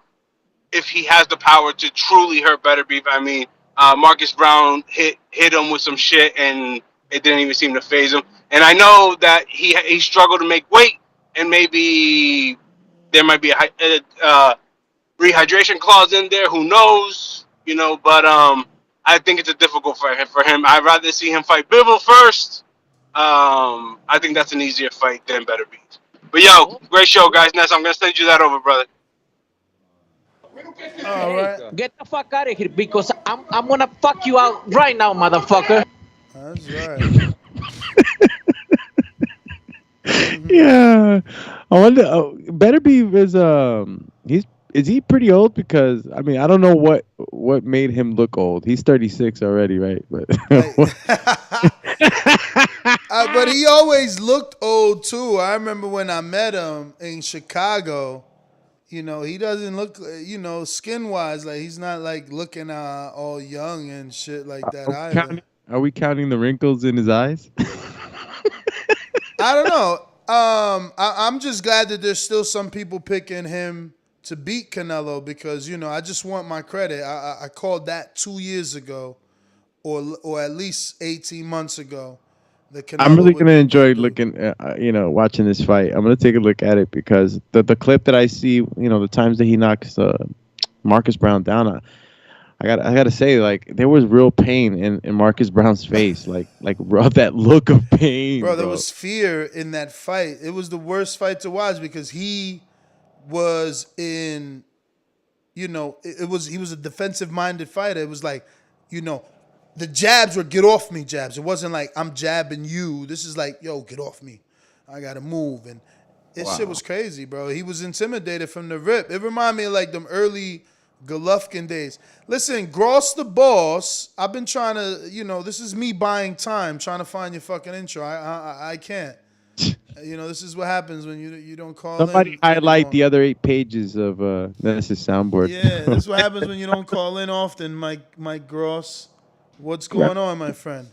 if he has the power to truly hurt Beterbiev. I mean, Marcus Browne hit him with some shit, and it didn't even seem to faze him. And I know that he struggled to make weight, and maybe there might be a rehydration clause in there. Who knows? You know, but I think it's a difficult fight for him. I'd rather see him fight Bivol first. I think that's an easier fight than Beterbiev. But yo, great show, guys. Ness, I'm gonna send you that over, brother. All right. Get the fuck out of here because I'm gonna fuck you out right now, motherfucker. That's right. Yeah, I wonder. Beterbiev is he pretty old? Because I mean, I don't know what made him look old. He's 36 already, right? But but he always looked old too. I remember when I met him in Chicago. You know, he doesn't look, skin wise, like he's not like looking all young and shit like that either. Are we counting the wrinkles in his eyes? I don't know. I'm just glad that there's still some people picking him to beat Canelo because I just want my credit. I called that 2 years ago, or at least 18 months ago. I'm really gonna enjoy looking, watching this fight. I'm gonna take a look at it because the clip that I see, the times that he knocks Marcus Browne down, I gotta say, like there was real pain in Marcus Browne's face, like that look of pain. Bro, there was fear in that fight. It was the worst fight to watch because he was in, he was a defensive minded fighter. It was like, the jabs were get off me jabs. It wasn't like I'm jabbing you. This is like, yo, get off me. I gotta move. And this shit was crazy, bro. He was intimidated from the rip. It reminded me of like them early Golovkin days. Listen, Gross the Boss, I've been trying to, this is me buying time, trying to find your fucking intro. I can't. This is what happens when you don't call Somebody in. highlight the other 8 pages of Dennis's soundboard. Yeah, this is what happens when you don't call in often, Mike Gross. What's going on, my friend?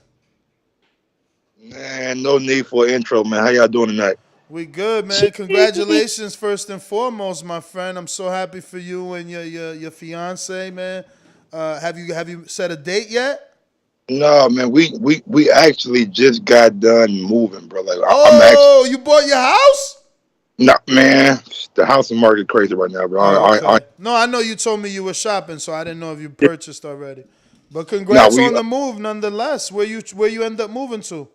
Man, no need for an intro, man. How y'all doing tonight? We good, man. Congratulations, first and foremost, my friend. I'm so happy for you and your fiance, man. Have you set a date yet? No, man. We actually just got done moving, bro. Like, you bought your house? No, man. The house market crazy right now, bro. No, I know you told me you were shopping, so I didn't know if you purchased already. But congrats on the move, nonetheless. Where you end up moving to?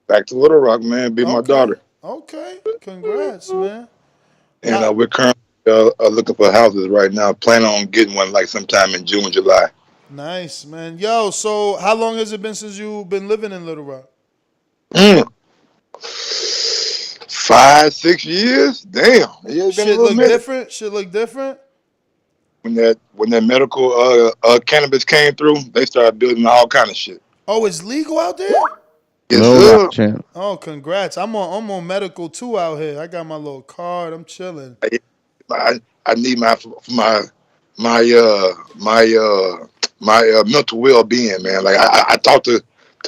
Back to Little Rock, man. Be my daughter. Okay, congrats, man. And we're currently looking for houses right now. Planning on getting one like sometime in June, July. Nice, man. Yo, so how long has it been since you've been living in Little Rock? 5-6 years. Damn. Shit look different. Shit look different. When that medical cannabis came through, they started building all kind of shit. Oh, it's legal out there? Yes, sir. Oh, congrats! I'm on medical too out here. I got my little card. I'm chilling. I need my mental well-being, man. Like I talk to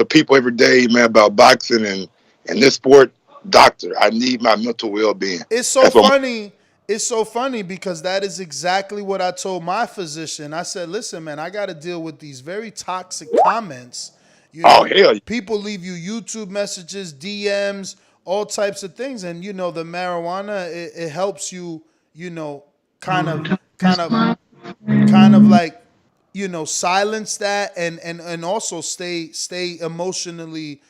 people every day, man, about boxing and this sport. Doctor, I need my mental well-being. It's so funny. It's so funny because that is exactly what I told my physician. I said, listen, man, I got to deal with these very toxic comments. Hell. People leave you YouTube messages, DMs, all types of things. And, the marijuana, it helps you, kind of like, silence that and also stay emotionally,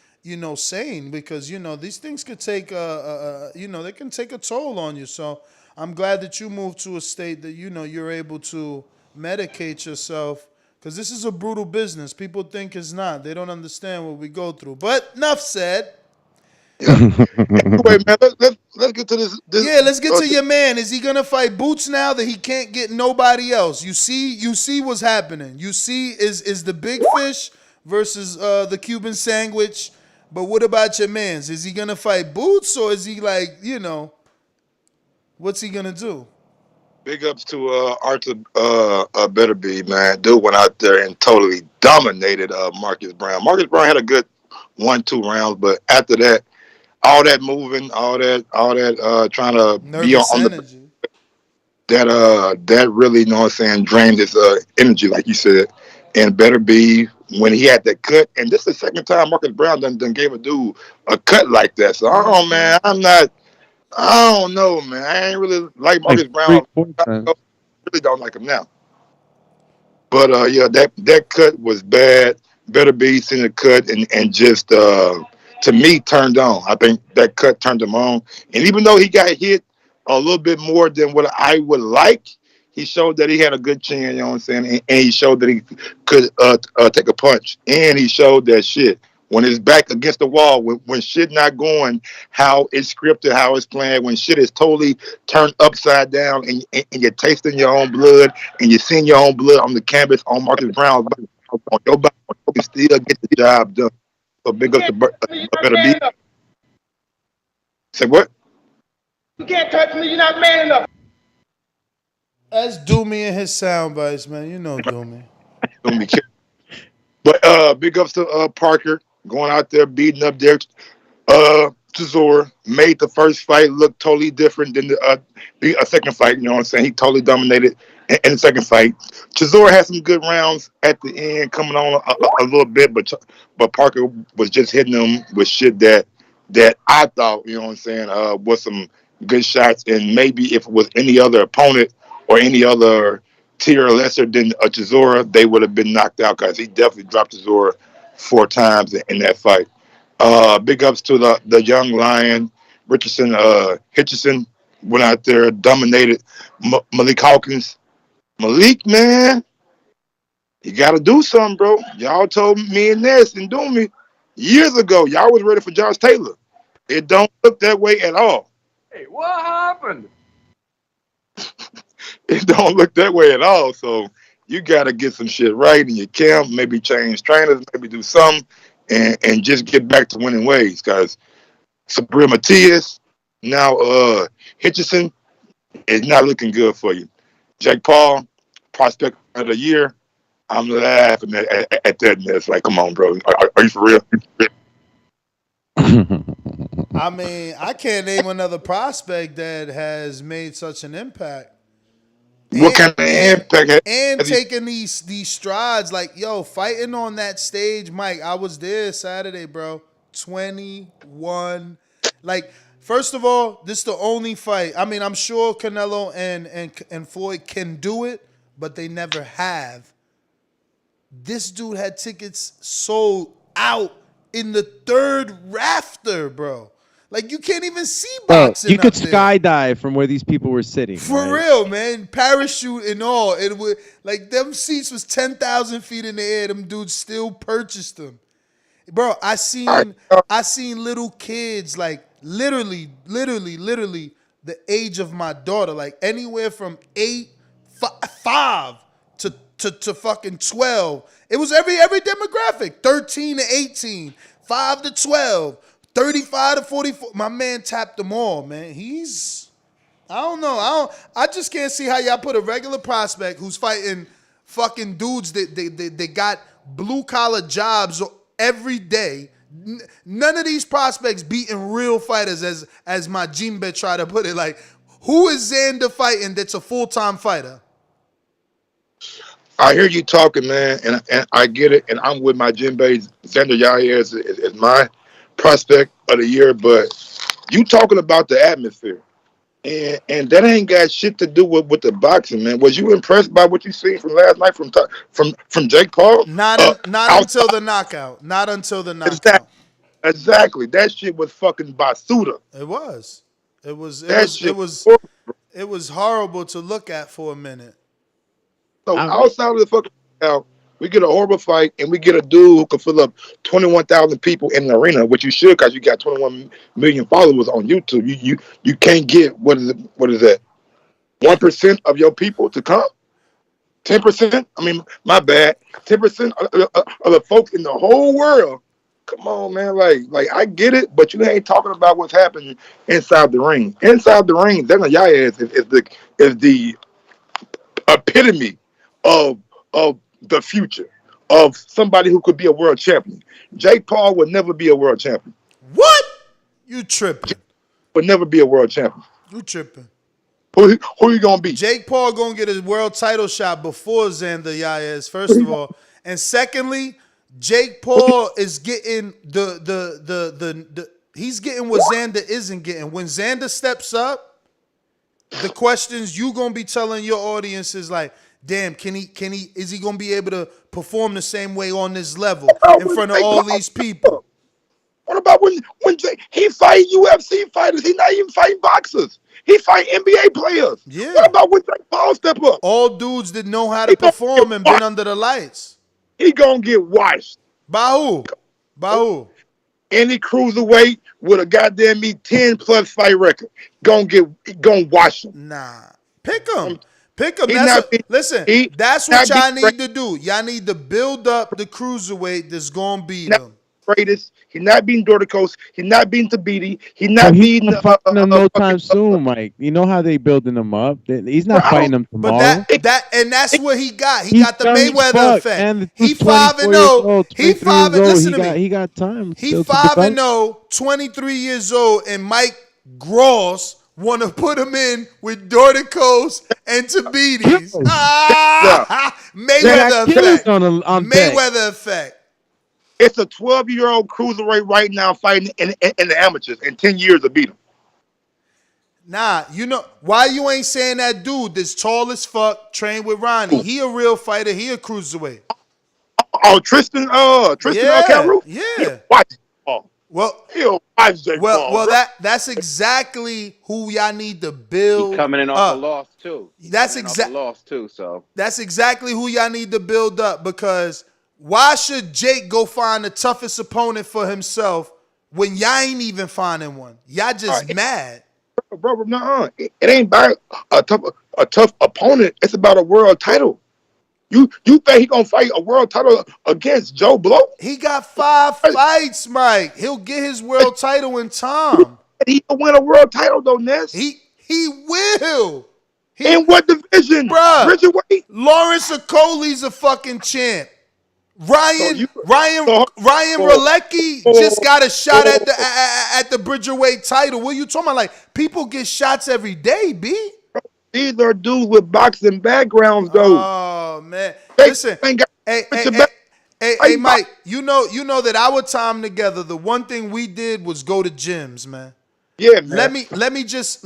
sane because, these things could take, they can take a toll on you. So I'm glad that you moved to a state that, you're able to medicate yourself because this is a brutal business. People think it's not. They don't understand what we go through. But enough said. Anyway, man, let's get to this. Yeah, let's get to your man. Is he going to fight Boots now that he can't get nobody else? You see what's happening. You see is the big fish versus the Cuban sandwich. But what about your mans? Is he going to fight Boots or is he like, what's he going to do? Big ups to Artur Beterbiev, man. Dude went out there and totally dominated Marcus Browne. Marcus Browne had a good 1-2 rounds, but after that, all that moving, all that trying to be on the that really, you know what I'm saying, drained his energy, like you said. And Beterbiev, when he had that cut, and this is the second time Marcus Browne done gave a dude a cut like that. So, man, I don't know, man. I ain't really like Marcus Browne. I really don't like him now. But that cut was bad. Beterbiev seen the cut and just to me turned on. I think that cut turned him on. And even though he got hit a little bit more than what I would like, he showed that he had a good chin, you know what I'm saying? And he showed that he could take a punch. And he showed that shit. when it's back against the wall, when shit not going how it's scripted, how it's planned, when shit is totally turned upside down and you're tasting your own blood and you're seeing your own blood on the canvas on Marcus Browne's body, on your body, you can still get the job done. So big up to Beterbiev. Say what? You can't touch me. You're not man enough. That's Doomy and his sound bites, man. You know Doomy. But big ups to Parker going out there beating up Dereck Chisora. Made the first fight look totally different than the second fight. You know what I'm saying? He totally dominated in the second fight. Chisora had some good rounds at the end, coming on a little bit, but Parker was just hitting him with shit that I thought, you know what I'm saying, was some good shots. And maybe if it was any other opponent or any other tier lesser than Chisora, they would have been knocked out because he definitely dropped Chisora 4 times in that fight. Big ups to the young lion, Hitchison went out there, dominated Malik Hawkins. Malik, man, you got to do something, bro. Y'all told me and Ness and Doomy years ago, y'all was ready for Josh Taylor. It don't look that way at all. Hey, what happened? It don't look that way at all. So you got to get some shit right in your camp, maybe change trainers, maybe do something, and just get back to winning ways. Because Sabrina Matias, now Hitchison, is not looking good for you. Jake Paul, prospect of the year. I'm laughing at that. And it's like, come on, bro. Are you for real? I mean, I can't name another prospect that has made such an impact. What kind of impact? And taking these strides, like, yo, fighting on that stage, Mike, I was there Saturday, bro. 21. Like, first of all, this is the only fight. I mean, I'm sure Canelo and Floyd can do it, but they never have. This dude had tickets sold out in the 3rd rafter, bro. Like, you can't even see boxing. You could skydive from where these people were sitting. For real, man. Parachute and all. It would, like, them seats was 10,000 feet in the air. Them dudes still purchased them. Bro, I seen little kids, like, literally the age of my daughter. Like, anywhere from 5 to fucking 12. It was every demographic. 13 to 18. 5 to 12. 35 to 44. My man tapped them all, man. I don't know. I just can't see how y'all put a regular prospect who's fighting fucking dudes that they got blue collar jobs every day. None of these prospects beating real fighters, as my Jimbe tried to put it. Like, who is Xander fighting that's a full-time fighter? I hear you talking, man, and I get it, and I'm with my Jimbe. Xander Yahya is my prospect of the year, but you talking about the atmosphere, and that ain't got shit to do with the boxing, man. Was you impressed by what you seen from last night from Jake Paul? Not until the knockout. Not until the knockout. Exactly. That shit was fucking basuda. It was horrible to look at for a minute. So outside of the fucking out, we get a horrible fight, and we get a dude who can fill up 21,000 people in the arena, which you should, because you got 21 million followers on YouTube. You can't get what is that? 1% of your people to come? 10%? I mean, my bad. 10% of the folks in the whole world. Come on, man. Like I get it, but you ain't talking about what's happening inside the ring. Inside the ring, Dana Yaya is the epitome of the future of somebody who could be a world champion. Jake Paul would never be a world champion. What? You tripping? Would never be a world champion. You tripping? Who you gonna be? Jake Paul gonna get his world title shot before Xander Yahya, first of all, and secondly, Jake Paul is getting he's getting what Xander isn't getting. When Xander steps up, the questions you gonna be telling your audience is like, damn, is he gonna be able to perform the same way on this level in front of all these people? What about when he fight UFC fighters? He's not even fighting boxers. He fight NBA players. Yeah. What about when Jake Paul step up? All dudes that know how to perform and been under the lights. He gonna get washed. By who? By who? Any cruiserweight with a goddamn 10+ fight record gonna watch him. Nah, pick him. Listen, He that's not what y'all being need to do. Y'all need to build up the cruiserweight that's gonna beat him. greatest. He's not beating Dorticos. He's not beating Tabiti. He's not beating fighting them no time soon, Mike. You know how they building them up. He's not fighting them tomorrow. But that's what he got. He got the Mayweather effect. And He 5-0. He 5 and listen to me. He got time. He 5-0, 23 years old, and Mike Gross want to put him in with Dorticos and Tabitis. Mayweather effect. Mayweather effect. It's a 12-year-old cruiserweight right now fighting in the amateurs. In 10 years to beat him. Nah, you know why you ain't saying that dude that's tall as fuck, trained with Ronnie. He a real fighter. He a cruiserweight. Oh, Tristan Cameron? Yeah. Watch. Well, that's exactly who y'all need to build. He's coming in off a loss too. That's exactly who y'all need to build up, because why should Jake go find the toughest opponent for himself when y'all ain't even finding one? Y'all just mad. Bro, no, it ain't about a tough opponent. It's about a world title. You think he gonna fight a world title against Joe Blow? He got 5 fights, Mike. He'll get his world title in time. He'll win a world title though, Ness. He will. In what division? Bruh, Lawrence Okoli's a fucking champ. Ryan Ralecki just got a shot at the Bridgerweight title. What are you talking about? Like, people get shots every day, B. These are dudes with boxing backgrounds, though. Oh man, listen, hey, Mike. You know that our time together, the one thing we did was go to gyms, man. Yeah, man. Let me just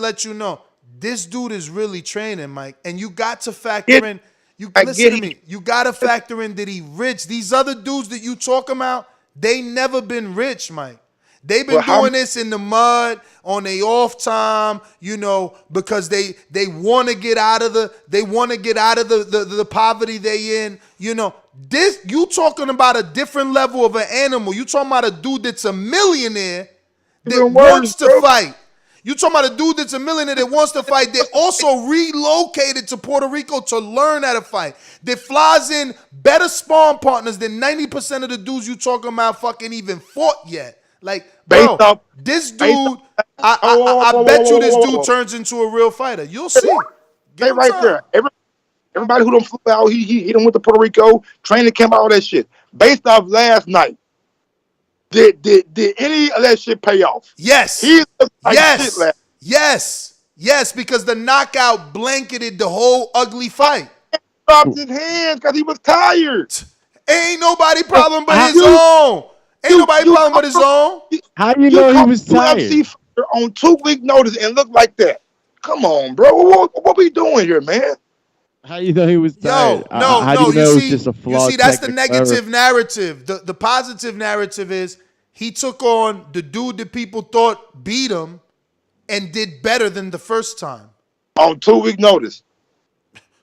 let you know, this dude is really training, Mike, and you got to factor in. Listen to me. You got to factor in that he rich. These other dudes that you talking about, they never been rich, Mike. They've been doing this in the mud on their off time, you know, because they want to get out of the poverty they in. You know, this, you talking about a different level of an animal. You talking about a dude that's a millionaire that wants to fight. You talking about a dude that's a millionaire that wants to fight. They also relocated to Puerto Rico to learn how to fight. That flies in better spawn partners than 90% of the dudes you talking about fucking even fought yet. Like, bro, this dude, I bet you this dude turns into a real fighter. You'll see. Stay right there. Everybody who done flew out, he done went to Puerto Rico, training camp, all that shit. Based off last night, did any of that shit pay off? Yes. He looked like shit last. Yes, because the knockout blanketed the whole ugly fight. He dropped his hands because he was tired. Ain't nobody problem but his own. Ain't nobody problem but his own. How you know he was tired? On 2-week notice and look like that. Come on, bro. What we doing here, man? How you know he was tired? You see, that's the negative narrative. The positive narrative is he took on the dude that people thought beat him and did better than the first time. On 2-week notice.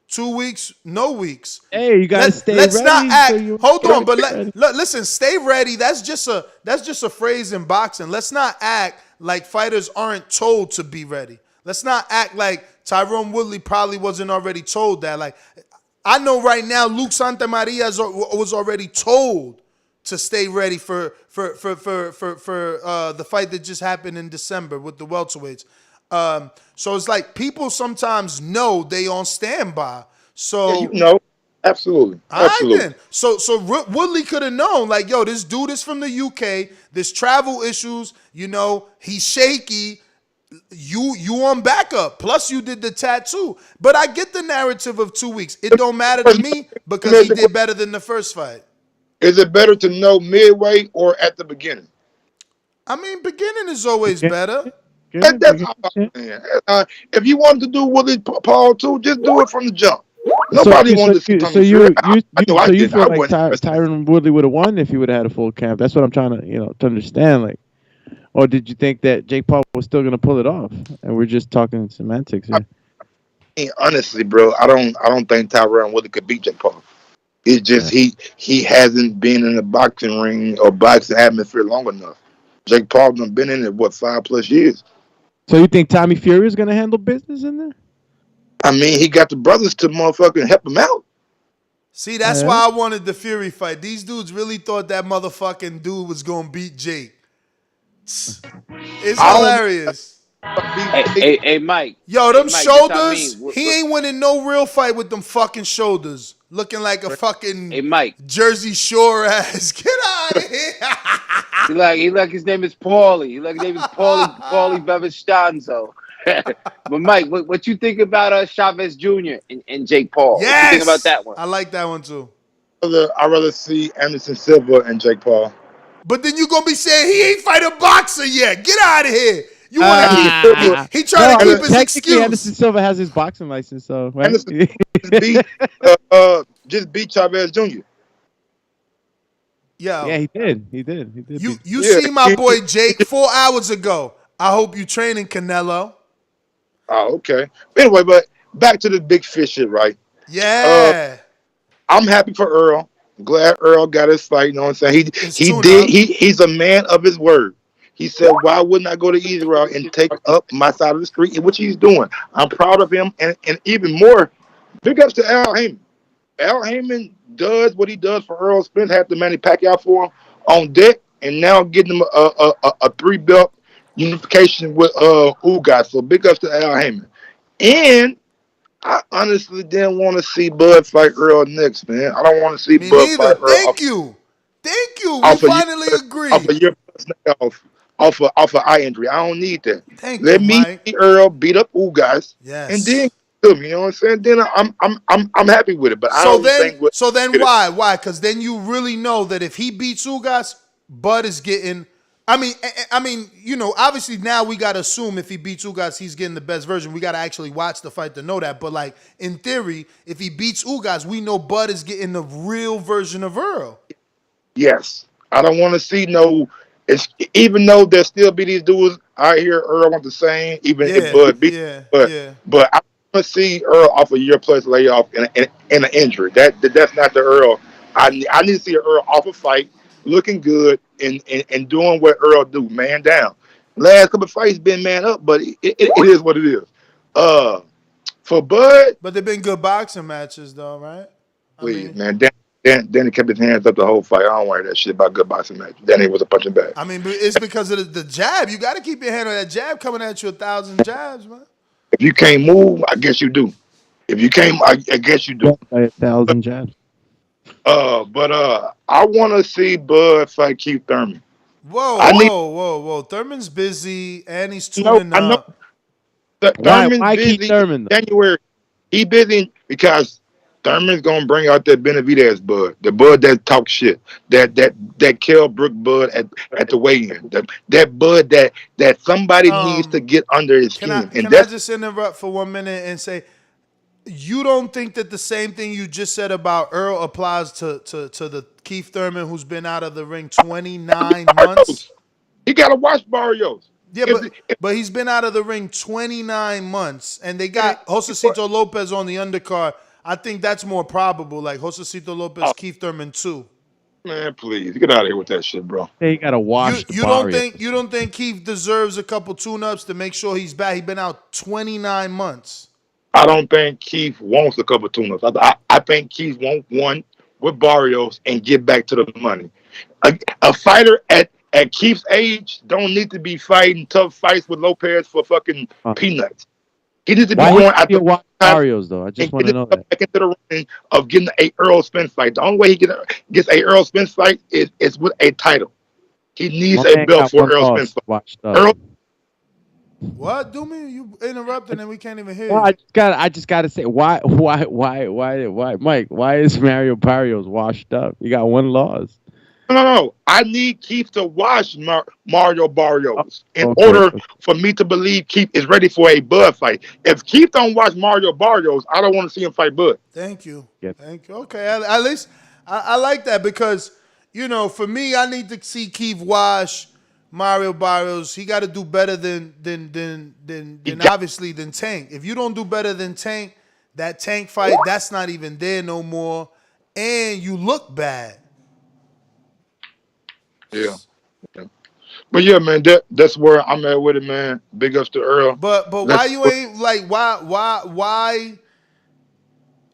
2 weeks, no weeks. Hey, you gotta stay ready. Let's not act. Hold on, but listen. Stay ready. That's just a phrase in boxing. Let's not act like fighters aren't told to be ready. Let's not act like Tyron Woodley probably wasn't already told that. Like, I know right now, Luke Santamaria was already told to stay ready for the fight that just happened in December with the welterweights. So it's like people sometimes know they on standby. So absolutely. All right, then. So Woodley could have known, like, yo, this dude is from the UK. There's travel issues. You know, he's shaky. You on backup. Plus, you did the tattoo. But I get the narrative of 2 weeks. It don't matter to me because he did better than the first fight. Is it better to know midway or at the beginning? I mean, beginning is always better. That's how I'm saying. If you wanted to do Woodley Paul too, just do it from the jump. Nobody wanted to see. So you feel like Tyron Woodley would have won if he would have had a full camp? That's what I'm trying to understand. Like, or did you think that Jake Paul was still going to pull it off? And we're just talking semantics here. Honestly, bro, I don't think Tyron Woodley could beat Jake Paul. It's just he hasn't been in the boxing ring or boxing atmosphere long enough. Jake Paul done been in it 5+ years. So you think Tommy Fury is gonna handle business in there? I mean, he got the brothers to motherfucking help him out. See, that's why I wanted the Fury fight. These dudes really thought that motherfucking dude was gonna beat Jake. It's hilarious. Hey, Mike. Yo, them Mike, shoulders, I mean. he ain't winning no real fight with them fucking shoulders. Looking like a fucking Jersey Shore ass. Get out of here. He like his name is Paulie. He like his name is Paulie Bevestanzo. But Mike, what you think about Chavez Jr. and Jake Paul? Yes! What you think about that one? I like that one too. I'd rather see Anderson Silva and Jake Paul. But then you gonna be saying he ain't fight a boxer yet. Get out of here. You want to he trying to keep his excuse. Anderson Silva has his boxing license, so right? Just beat Chavez Jr. Yeah, he did. You see my boy Jake 4 hours ago. I hope you training Canelo. Oh, okay. Anyway, but back to the big fish shit, right? Yeah. I'm happy for Earl. I'm glad Earl got his fight. You know what I'm saying? He's a man of his word. He said, why wouldn't I go to Israel and take up my side of the street, which he's doing. I'm proud of him. And even more, big ups to Al Heyman. Al Heyman does what he does for Errol Spence, had the Manny Pacquiao for him on deck, and now getting him a 3-belt unification with Ugas. So big ups to Al Heyman. And I honestly didn't want to see Bud fight Earl next, man. I don't want to see Bud fight Earl. Thank you. We finally agree. Off of eye injury. I don't need that. Let me see Earl beat up Ugas, and then you know what I'm saying? Then I'm happy with it. But so then why? Why? Because then you really know that if he beats Ugas, Bud is getting. I mean, you know, obviously now we gotta assume if he beats Ugas, he's getting the best version. We gotta actually watch the fight to know that. But like in theory, if he beats Ugas, we know Bud is getting the real version of Earl. Yes, I don't want to see no. Even though there still be these dudes, I hear Earl want the same. Even if Bud beat, but I want to see Earl off a year plus layoff in an injury. That's not the Earl. I need to see Earl off a fight, looking good and doing what Earl do, man down. Last couple of fights been man up, but it is what it is. For Bud, but they've been good boxing matches though, right? Please, man. Danny kept his hands up the whole fight. I don't worry that shit about good boxing match. Danny was a punching bag. I mean, it's because of the jab. You got to keep your hand on that jab coming at you 1,000 jabs, man. If you can't move, I guess you do. If you can't, I guess you do. 1,000 jabs. But I want to see Bud fight Keith Thurman. Whoa. Thurman's busy and he's tuning up. Thurman's why busy Keith Thurman, in January. He busy because Thurman's gonna bring out that Benavidez Bud, the Bud that talks shit, that Kell Brook Bud at the weigh-in, that Bud that somebody needs to get under his skin. Can I just interrupt for 1 minute and say, you don't think that the same thing you just said about Earl applies to the Keith Thurman who's been out of the ring 29 months? He gotta watch Barrios. Yeah, but he's been out of the ring 29 months, and they got Josecito Lopez on the undercard. I think that's more probable, like Josecito Lopez, Keith Thurman too. Man, please get out of here with that shit, bro. They gotta wash. You don't think Keith deserves a couple tune-ups to make sure he's back? He's been out 29 months. I don't think Keith wants a couple tune-ups. I think Keith wants one with Barrios and get back to the money. A fighter at Keith's age don't need to be fighting tough fights with Lopez for fucking peanuts. He needs to be going out the Barrios, though. I just want to know that. Back into the ring of getting a Errol Spence fight. The only way he gets a Errol Spence fight is with a title. He needs a belt for Errol Spence fight. What, Doomy? You interrupting and we can't even hear you. I just gotta say, why, Mike? Why is Mario Barrios washed up? You got one loss. No. I need Keith to watch Mario Barrios in order for me to believe Keith is ready for a Bud fight. If Keith don't watch Mario Barrios, I don't want to see him fight Bud. Thank you. Thank you. Okay, at least I like that because, you know, for me, I need to see Keith wash Mario Barrios. He got to do better than obviously than Tank. If you don't do better than Tank, that Tank fight, that's not even there no more. and you look bad. Yeah. But yeah, man, that's where I'm at with it, man. Big ups to Earl. But why you ain't like why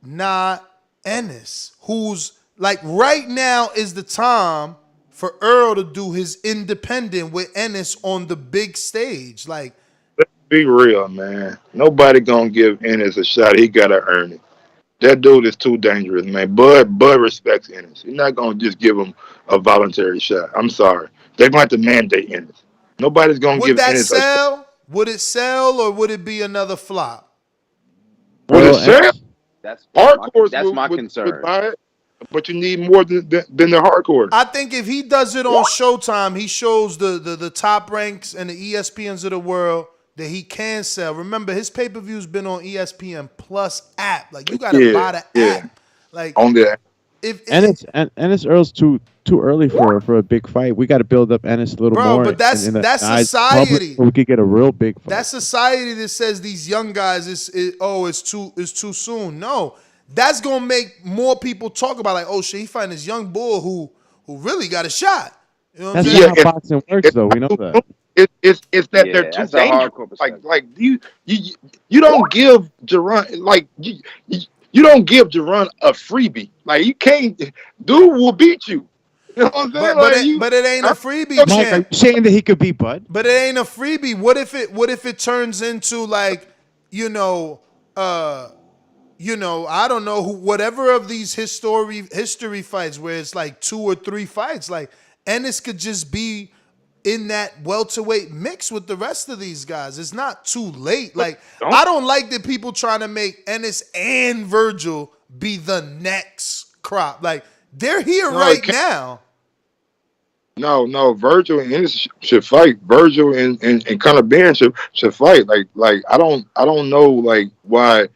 not Ennis? Who's like right now is the time for Earl to do his independent with Ennis on the big stage. Like, let's be real, man. Nobody gonna give Ennis a shot. He gotta earn it. That dude is too dangerous, man. Bud respects Ennis. He's not gonna just give him a voluntary shot. I'm sorry. They're going to mandate Ennis. Nobody's gonna would give that Ennis a shot. sell? Would it sell or would it be another flop? Would it sell? That's Hardcore my would concern. buy it, but you need more than the hardcore. I think if he does it on Showtime, he shows the top ranks and the ESPNs of the world that he can sell. Remember, his pay-per-view's been on ESPN Plus app. Like, you gotta buy the app. Like, on the Ennis Earl's too early for a big fight. We got to build up Ennis a little more. But that's society. So we could get a real big fight. That's society that says these young guys it's too soon. No, that's gonna make more people talk about like, oh shit, he fighting this young bull who really got a shot. You know what I'm saying? That's not how boxing works, though. We know that. It's that they're too dangerous. Like you don't give Jerron you don't give Jerron a freebie. Like you can't. Dude will beat you. You know what I'm saying? But it ain't a freebie, Mike, are you saying that he could beat Bud? But it ain't a freebie. What if it turns into like, I don't know whatever of these history fights where it's like 2 or 3 fights. Like Ennis could just be in that welterweight mix with the rest of these guys. It's not too late. Like I don't like that people trying to make Ennis and Virgil be the next crop. Like they're here now. No, Virgil and Ennis should fight. Virgil and Conor Ben should fight. Like I don't know like why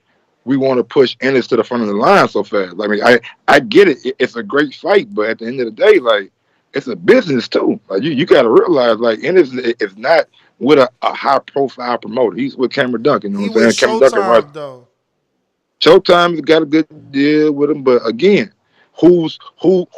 we want to push Ennis to the front of the line so fast. I mean, I get it. It's a great fight, but at the end of the day, like it's a business too. Like you got to realize, like Ennis is not with a high profile promoter. He's with Cameron Duncan. You know what I'm saying? Cameron Duncan, though. Showtime's got a good deal with him, but again, who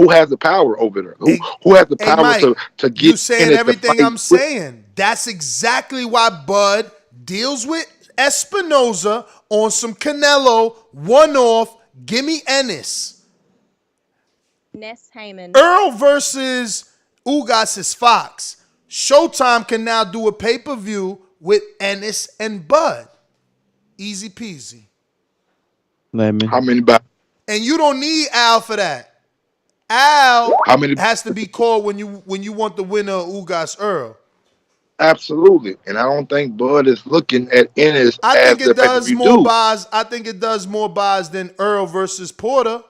has the power over there? Who has the power Mike, to get? You saying everything I'm saying? That's exactly why Bud deals with Espinoza on some Canelo one-off. Give me Ennis. Ness Heyman. Earl versus Ugas is Fox. Showtime can now do a pay-per-view with Ennis and Bud. Easy peasy. How many buys? And you don't need Al for that. Al has to be called when you want the winner of Ugas Earl. Absolutely. And I don't think Bud is looking at Ennis I as think it the does more buys. I think it does more buys than Earl versus Porter.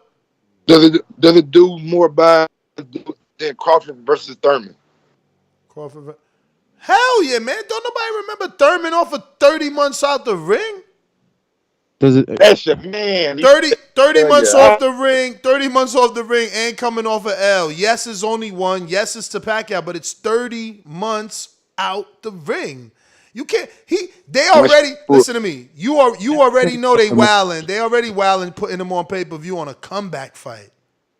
Does it do more buys than Crawford versus Thurman? Crawford. Hell yeah, man. Don't nobody remember Thurman off of 30 months out the ring? Does it? That's your man. 30 months off the ring, 30 months off the ring and coming off of L. Yes, it's only one. Yes, it's to Pacquiao, but it's 30 months out the ring. You can't. They already listen to me. You already know they wilding. They already wilding, putting them on pay-per-view on a comeback fight.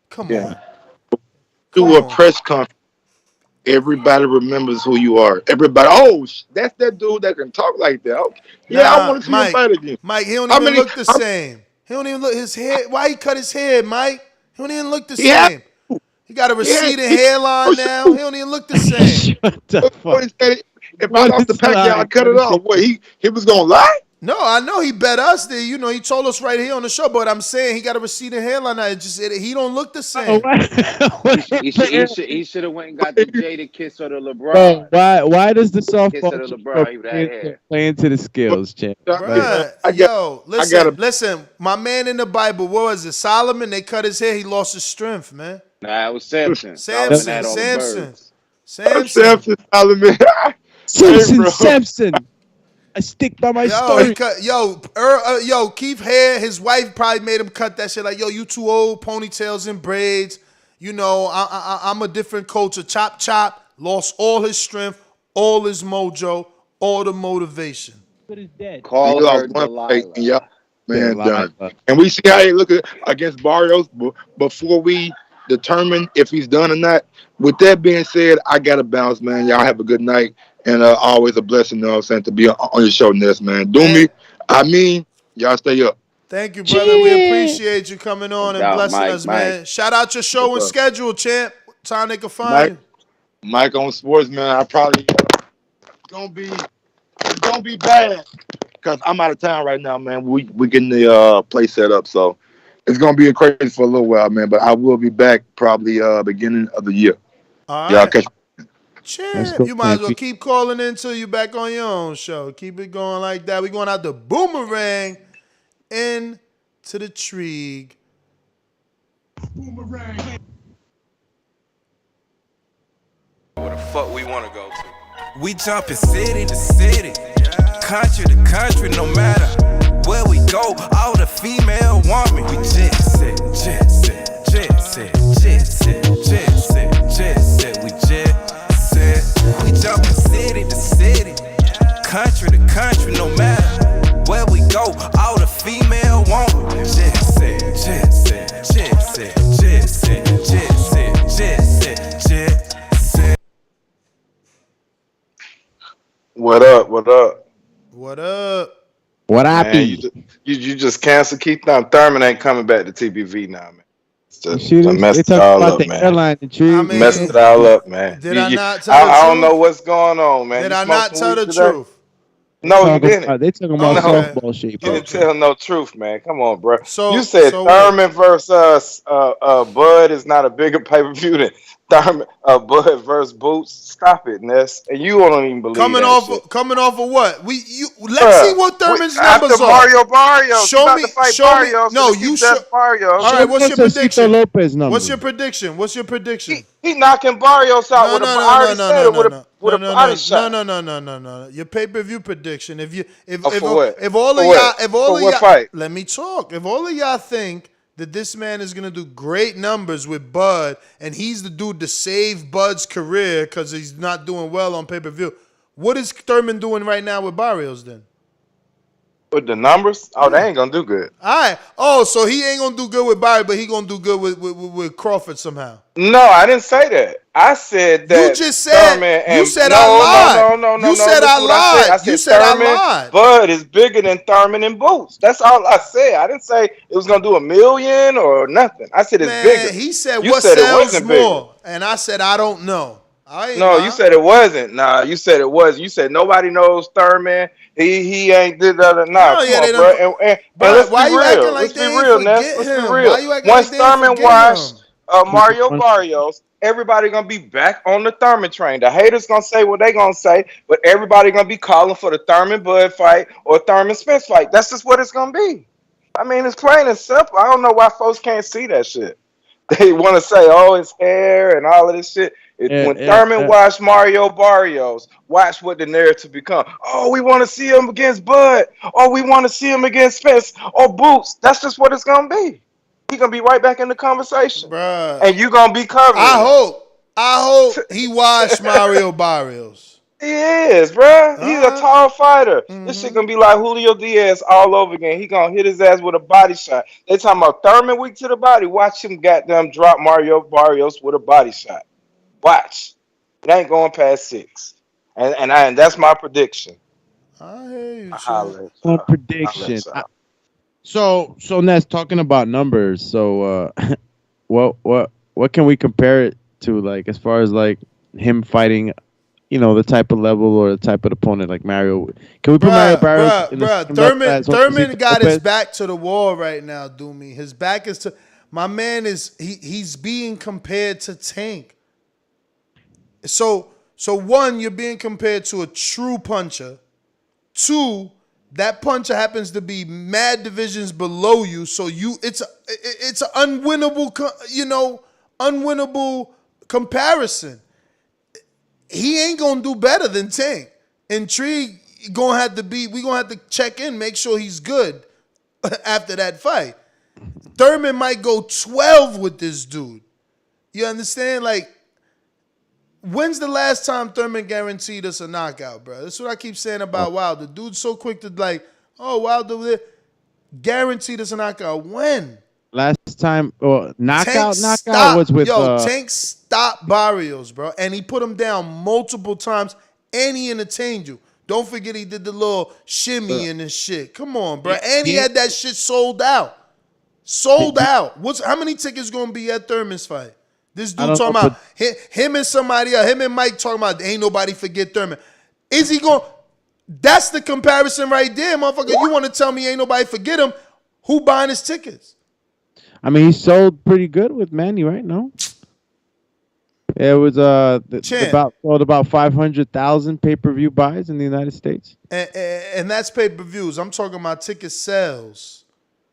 Come on. Do a press conference. Everybody remembers who you are. Everybody. Oh, that's that dude that can talk like that. Okay. Yeah, I want to see him fight again. Mike, he don't even look the same. He don't even look his hair. Why he cut his hair, Mike? He don't even look the same. He got a receding hairline now. He don't even look the same. Shut the fuck. If I lost the Pacquiao, I cut it off. What, he was gonna lie? No, I know he bet us there. You know, he told us right here on the show. But I'm saying he got a receding hairline now. He don't look the same. He should have went and got the Jada kiss or the LeBron. Why does the softball kiss or the LeBron? He would have hair. Play into the skills, champ? Listen. My man in the Bible, what was it? Solomon. They cut his hair. He lost his strength, man. Nah, it was Samson. Samson. Solomon. Samson. I stick by my story. Keith hair, his wife probably made him cut that shit. Like, you too old, ponytails and braids. You know, I'm a different culture. Chop, chop. Lost all his strength, all his mojo, all the motivation. Call her Delilah. Man, done. And we see how he look against Barrios before we determine if he's done or not. With that being said, I got to bounce, man. Y'all have a good night. And always a blessing, you know what I'm saying, to be on your show, Ness, man. Do me. I mean, y'all stay up. Thank you, brother. We appreciate you coming on and blessing us, man. Shout out your show and schedule, champ. Time they can find you. Mike on sports, man. I probably it's gonna be bad because I'm out of town right now, man. We getting the place set up, so it's gonna be crazy for a little while, man. But I will be back probably beginning of the year. All right. Y'all catch. Champ, you might as well keep calling in until you back on your own show. Keep it going like that. We going out the boomerang into the Trig. Boomerang. Where the fuck we want to go to? We jumping city to city, country to country, no matter where we go. All the female want me. We jet set, jet set, jet set, jet set, jet set, jet set. We jet set. We jumping city to city, country to country, no matter where we go. All the female want me. Jet set, jet set, jet set, jet set, jet set, jet set, jet set. What up? What up? What up? What happened? You just canceled Keith Thurman ain't coming back to TBV now, man. Just messed it all up, man. Messed it all up, man. Did I not tell the truth? I don't know what's going on, man. Did I not tell the truth? No, you didn't. They talking about softball shape. You didn't tell no truth, man. Come on, bro. So, you said Thurman versus Bud is not a bigger pay-per-view than Thurman Bud versus Boots. Stop it, Ness. And you don't even believe coming that off shit. Coming off of what? Let's see what Thurman's numbers after are. Mario Barrios. Show me. Barrios, No, you show. Barrios. All right, what's your prediction? Lopez numbers. What's your prediction? What's your prediction? He knocking Barrios out with a body shot. No. Your pay-per-view prediction. If for all of y'all fight? Let me talk. If all of y'all think that this man is gonna do great numbers with Bud, and he's the dude to save Bud's career because he's not doing well on pay-per-view, what is Thurman doing right now with Barrios then? With the numbers? Oh, they ain't gonna do good. All right. Oh, so he ain't gonna do good with Barry, but he gonna do good with Crawford somehow. No, I didn't say that. I said that. You just said. You said I lied. No. You said I lied. I said you said Thurman, I lied. Bud is bigger than Thurman and Boots. That's all I said. I didn't say it was gonna do $1 million or nothing. I said it's bigger. He said you what said sells it more, bigger. and I said I don't know. No, you said it wasn't. Nah, you said it was. You said nobody knows Thurman. He ain't did that. Nah, Oh, yeah, come on, bro. But let's why be you acting real. like Let's they be ain't real, Ness. forget Let's him? be real. Why you acting Once like they ain't Thurman forget washed him? Mario Barrios, everybody gonna be back on the Thurman train. The haters gonna say what they gonna say, but everybody gonna be calling for the Thurman Bud fight or Thurman Spence fight. That's just what it's gonna be. I mean, it's plain and simple. I don't know why folks can't see that shit. They want to say, "Oh, his hair and all of this shit." When Thurman watched Mario Barrios, watch what the narrative become. Oh, we want to see him against Bud. Oh, we want to see him against Spence or Boots. That's just what it's gonna be. He gonna be right back in the conversation, Bruh. and you gonna be covering. I hope he watched Mario Barrios. He is, bro. He's a tall fighter. This shit gonna be like Julio Diaz all over again. He gonna hit his ass with a body shot. They talking about Thurman weak to the body. Watch him goddamn drop Mario Barrios with a body shot. Watch. It ain't going past 6. And that's my prediction. I hear you. Prediction. So Ness, talking about numbers. So what can we compare it to, like, as far as like him fighting, the type of level or the type of opponent like Mario? Can we put Mario Barrios in the Thurman got his back to the wall right now, Doomy. His back is to my man is he's being compared to Tank. So one, you're being compared to a true puncher. 2, that puncher happens to be mad divisions below you, so it's an unwinnable comparison. He ain't gonna do better than Tank. Intrigue we gonna have to check in, make sure he's good after that fight. Thurman might go 12 with this dude. You understand? Like, when's the last time Thurman guaranteed us a knockout, bro? That's what I keep saying about Wilder. Dude's so quick to like, oh, Wilder. guaranteed as a knockout. When? Last time, knockout Stop. was with Tank stopped Barrios, bro, and he put him down multiple times, and he entertained you. Don't forget he did the little shimmy and this shit. Come on, bro, and he had that shit sold out. Sold out. How many tickets gonna be at Thurman's fight? This dude talking about him and somebody else. Him and Mike talking about ain't nobody forget Thurman. Is he going? That's the comparison right there, motherfucker. You want to tell me ain't nobody forget him? Who buying his tickets? I mean, he sold pretty good with Manny, right? No, it was sold about 500,000 pay-per-view buys in the United States, and that's pay-per-views. I'm talking about ticket sales.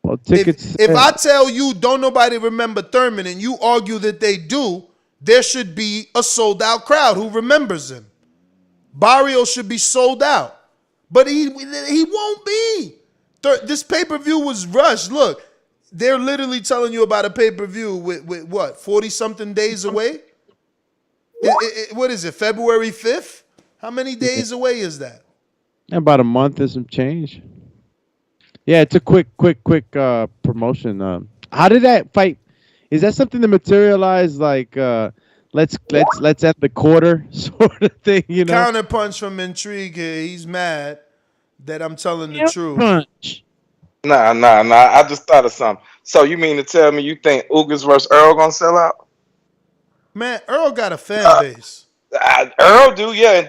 Well, tickets. If I tell you don't nobody remember Thurman and you argue that they do, there should be a sold-out crowd who remembers him. Barrios should be sold out, but he won't be. This pay-per-view was rushed. Look. They're literally telling you about a pay-per-view with what, 40-something days away? What is it, February 5th? How many days away is that? About a month and some change. Yeah, it's a quick promotion. How did that fight? Is that something that materialized like let's end the quarter sort of thing? You know, counterpunch from Intrigue here. He's mad that I'm telling the truth. Punch. Nah. I just thought of something. So you mean to tell me you think Ugas versus Errol gonna sell out? Man, Errol got a fan base. Errol do, yeah.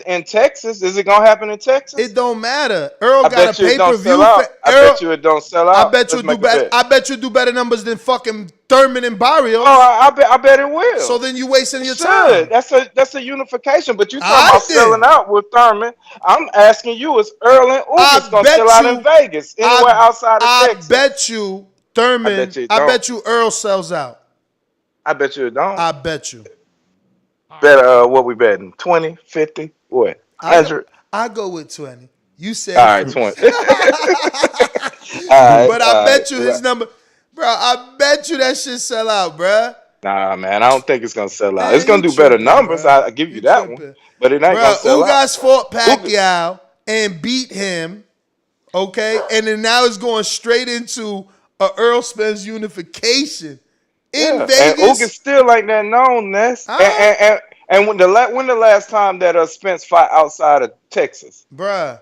In Texas, is it gonna happen in Texas? It don't matter. Earl got a pay-per-view. I bet you it don't sell out. I bet you do better. I bet you do better numbers than fucking Thurman and Barrios. Oh, I bet it will. So then you wasting your time. That's a unification. But you talking about selling out with Thurman? I'm asking you, is Earl and Ugas gonna sell out in Vegas? Anywhere outside of Texas? I bet you Thurman. I bet you Earl sells out. I bet you it don't. I bet you. Bet what we betting? 20, 50, what? 100? I go with 20. You said all right, 20. But I bet you his number, bro. I bet you that shit sell out, bro. Nah, man, I don't think it's gonna sell out. It's gonna do better numbers. I give you that one, but it ain't gonna sell out. Ugas fought Pacquiao and beat him, okay, and then now it's going straight into a Errol Spence unification. In Vegas, and Ugas still ain't that known, Ness. And when the last time that Spence fight outside of Texas, bruh?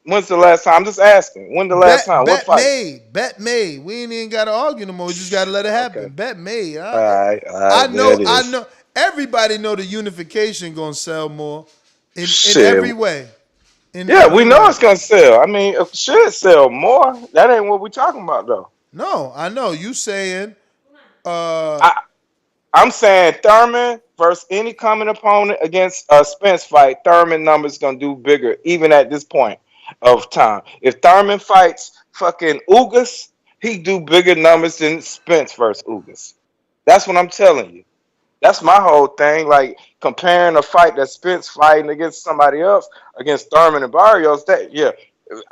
When's the last time? I'm just asking. When the last time? What fight? Bet made. We ain't even got to argue no more. We just got to let it happen. Okay. Bet made. All right. I know. Everybody know the unification gonna sell more in every way. We know it's gonna sell. I mean, it should sell more. That ain't what we talking about, though. No, I know you saying. I'm saying Thurman versus any common opponent against a Spence fight. Thurman numbers gonna do bigger, even at this point of time. If Thurman fights fucking Ugas, he do bigger numbers than Spence versus Ugas. That's what I'm telling you. That's my whole thing. Like comparing a fight that Spence fighting against somebody else against Thurman and Barrios.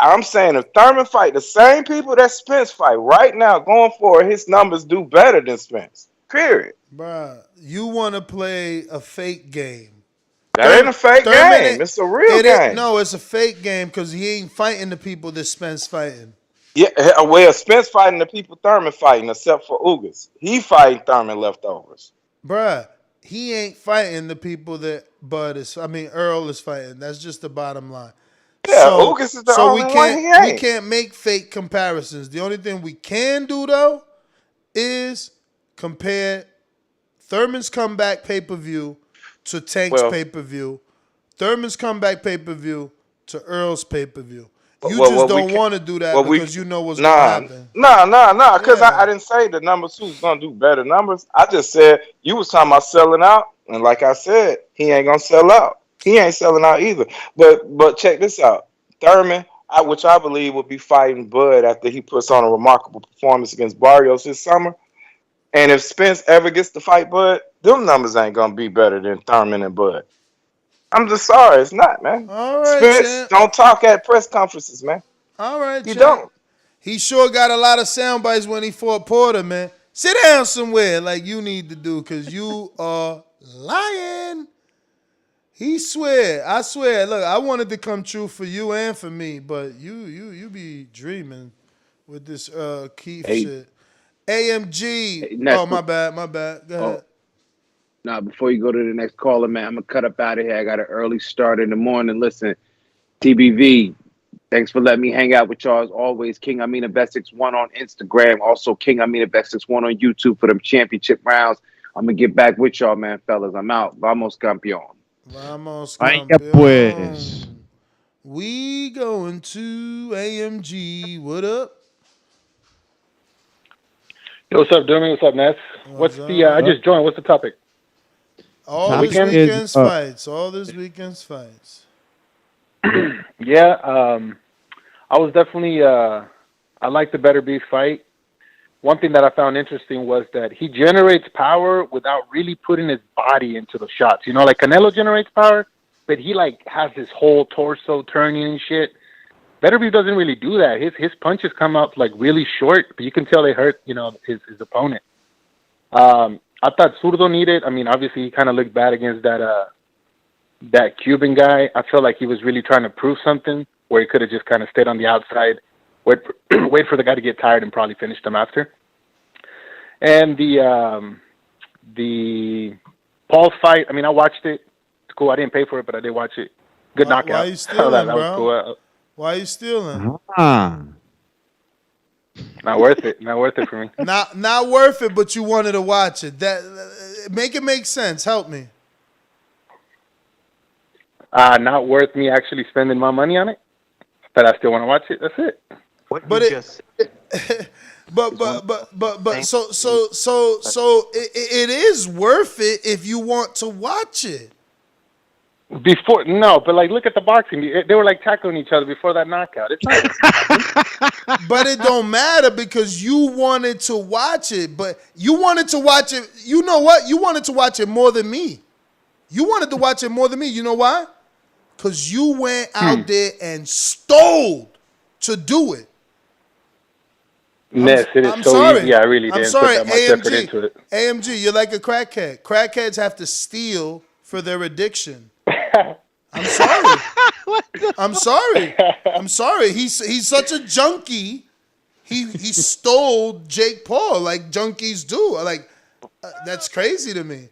I'm saying if Thurman fight the same people that Spence fight right now, going forward, his numbers do better than Spence. Period. Bruh, you want to play a fake game. That ain't a fake game. It's a real game. No, it's a fake game because he ain't fighting the people that Spence fighting. Yeah, well, Spence fighting the people Thurman fighting, except for Ugas. He fighting Thurman leftovers. Bruh, he ain't fighting the people that Earl is fighting. That's just the bottom line. Yeah, Ugas is the only one he ain't. We can't make fake comparisons. The only thing we can do, though, is compare Thurman's comeback pay-per-view to Tank's pay-per-view. Thurman's comeback pay-per-view to Earl's pay-per-view. You just don't want to do that because you know what's going to happen. Nah. Because I didn't say the number 2 is going to do better numbers. I just said you was talking about selling out. And like I said, he ain't going to sell out. He ain't selling out either. But check this out. Thurman, which I believe will be fighting Bud after he puts on a remarkable performance against Barrios this summer. And if Spence ever gets to fight Bud, them numbers ain't going to be better than Thurman and Bud. I'm just sorry. It's not, man. All right, Spence don't talk at press conferences, man. All right, you don't. He sure got a lot of sound bites when he fought Porter, man. Sit down somewhere like you need to do because you are lying. He swear. I swear. Look, I wanted to come true for you and for me, but you be dreaming. with this Keith Hey, shit. AMG. Hey, Ness, Oh, my bad. Go ahead. Now, before you go to the next caller, man, I'm going to cut up out of here. I got an early start in the morning. Listen, TBV, thanks for letting me hang out with y'all as always. King Amina Best 61 on Instagram. Also, King Amina Best 61 on YouTube for them championship rounds. I'm going to get back with y'all, man, fellas. I'm out. Vamos, campeón. Vamos, Vaya campeón. pues. We going to AMG. What up? Yo, what's up, Dummy? What's up, Ness? What's the? I just joined. What's the topic? All this weekend's fights. All this weekend's fights. Yeah, I was definitely. I like the Beterbiev fight. One thing that I found interesting was that he generates power without really putting his body into the shots. You know, like Canelo generates power, but he like has his whole torso turning and shit. Beterbiev doesn't really do that. His punches come out like really short, but you can tell they hurt, you know, his opponent. I thought Zurdo needed. I mean, obviously he kind of looked bad against that Cuban guy. I felt like he was really trying to prove something where he could have just kind of stayed on the outside, wait for the guy to get tired and probably finished him after. And the Paul fight, I mean, I watched it. It's cool. I didn't pay for it, but I did watch it. Good knockout. Why you stealing, that bro? was cool. Why you stealing? Not worth it. Not worth it for me. Not worth it, but you wanted to watch it. That make it make sense. Help me. Not worth me actually spending my money on it, but I still want to watch it. That's it. So it is worth it if you want to watch it. No, but like look at the boxing. They were like tackling each other before that knockout. It's not. But it don't matter because you wanted to watch it. But you wanted to watch it. You know what? You wanted to watch it more than me. You wanted to watch it more than me. You know why? Because you went out there and stole to do it. Ness, it is so easy. I really didn't put that much effort into it. AMG, you're like a crackhead. Crackheads have to steal for their addiction. I'm sorry. I'm sorry. He's such a junkie. He stole Jake Paul like junkies do. Like that's crazy to me.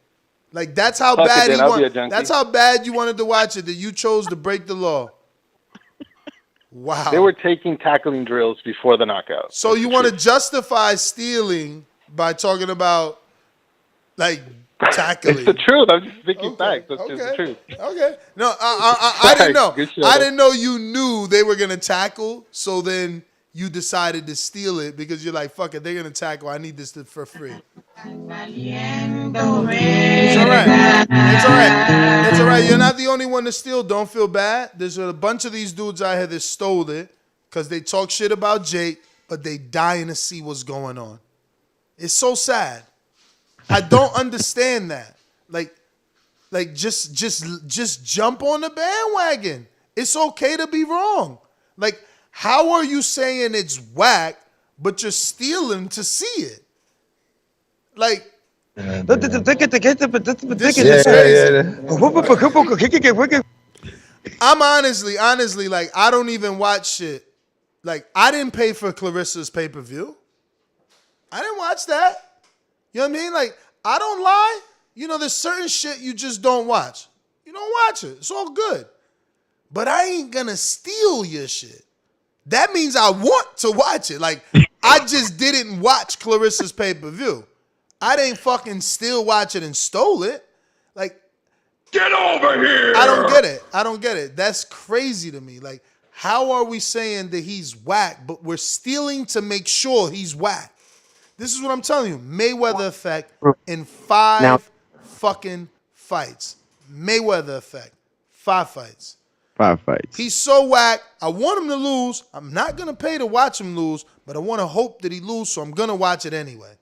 Like that's how bad he wanted. That's how bad you wanted to watch it that you chose to break the law. Wow. They were taking tackling drills before the knockout. So you want to justify stealing by talking about like tackling? It's the truth. I'm just speaking facts. That's just the truth. Okay. No, I didn't know. I didn't know you knew they were gonna tackle. So then you decided to steal it because you're like, fuck it, they're gonna tackle. I need this for free. It's all right. It's all right. You're not the only one to steal. Don't feel bad. There's a bunch of these dudes out here that stole it because they talk shit about Jake, but they dying to see what's going on. It's so sad. I don't understand that. Like just jump on the bandwagon. It's okay to be wrong. Like, how are you saying it's whack, but you're stealing to see it? Like, this is crazy. I'm honestly, like, I don't even watch shit. Like, I didn't pay for Clarissa's pay-per-view. I didn't watch that. You know what I mean? Like, I don't lie. You know, there's certain shit you just don't watch. You don't watch it. It's all good. But I ain't gonna steal your shit. That means I want to watch it. Like, I just didn't watch Clarissa's pay-per-view. I didn't fucking still watch it and stole it. Like, get over here! I don't get it. That's crazy to me. Like, how are we saying that he's whack, but we're stealing to make sure he's whack? This is what I'm telling you. Mayweather effect in 5 fucking fights. Mayweather effect. 5 fights. 5 fights. He's so whack. I want him to lose. I'm not going to pay to watch him lose, but I want to hope that he lose, so I'm going to watch it anyway.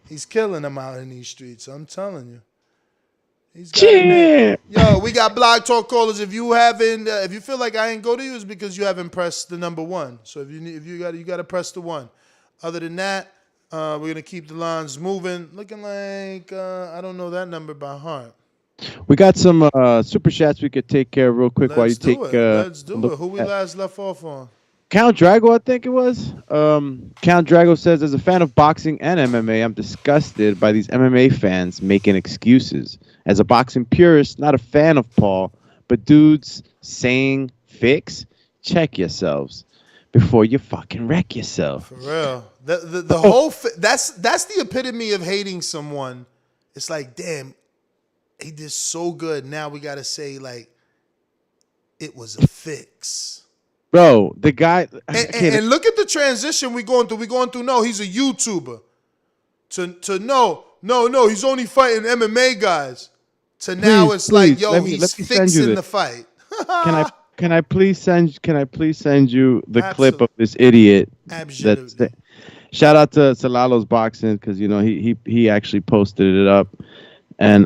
He's killing them out in these streets. I'm telling you. He's got it. Yo, we got Blog Talk callers. If you haven't, if you feel like I ain't go to you, it's because you haven't pressed the number 1. So if you got to press the 1. Other than that, we're gonna keep the lines moving. Looking like I don't know that number by heart. We got some super chats we could take care of real quick while you take. Let's do it. Who we last left off on? Count Drago, I think it was. Count Drago says, as a fan of boxing and MMA, I'm disgusted by these MMA fans making excuses. As a boxing purist, not a fan of Paul, but dudes saying fix, check yourselves before you fucking wreck yourself. For real. The whole that's the epitome of hating someone. It's like, damn, he did so good. Now we gotta say like it was a fix. Bro, the guy and look at the transition we going through. We going through. No, he's a YouTuber. To no, he's only fighting MMA guys. To now it's like, yo, he's fixing the fight. Can I please send you the clip of this idiot? Absolutely. Shout out to Lalo's Boxing, because you know he actually posted it up, and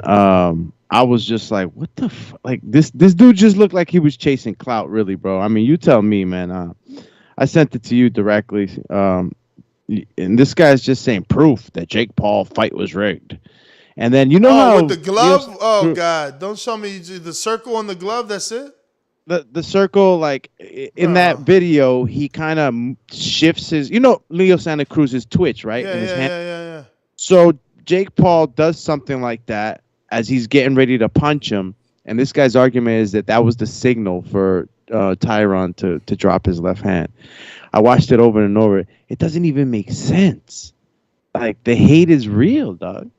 I was just like, what the like this dude just looked like he was chasing clout, really, bro. I mean, you tell me, man. I sent it to you directly, and this guy's just saying proof that Jake Paul fight was rigged. And then you know how with the glove? Oh God! Don't show me the circle on the glove. That's it. The circle, like in that video, he kind of shifts his. You know, Leo Santa Cruz's twitch, right? Yeah. So Jake Paul does something like that as he's getting ready to punch him, and this guy's argument is that was the signal for Tyron to drop his left hand. I watched it over and over. It doesn't even make sense. Like, the hate is real, dog.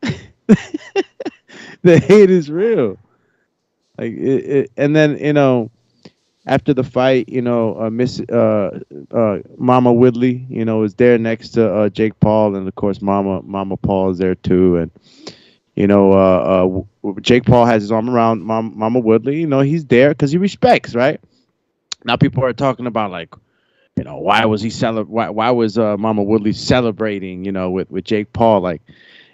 The hate is real. Like and then, you know, after the fight, you know, Mama Woodley, you know, is there next to Jake Paul, and of course Mama Paul is there too, and you know, Jake Paul has his arm around Mama Woodley. You know, he's there because he respects, right? Now people are talking about, like, you know, why was Mama Woodley celebrating, you know, with Jake Paul? Like,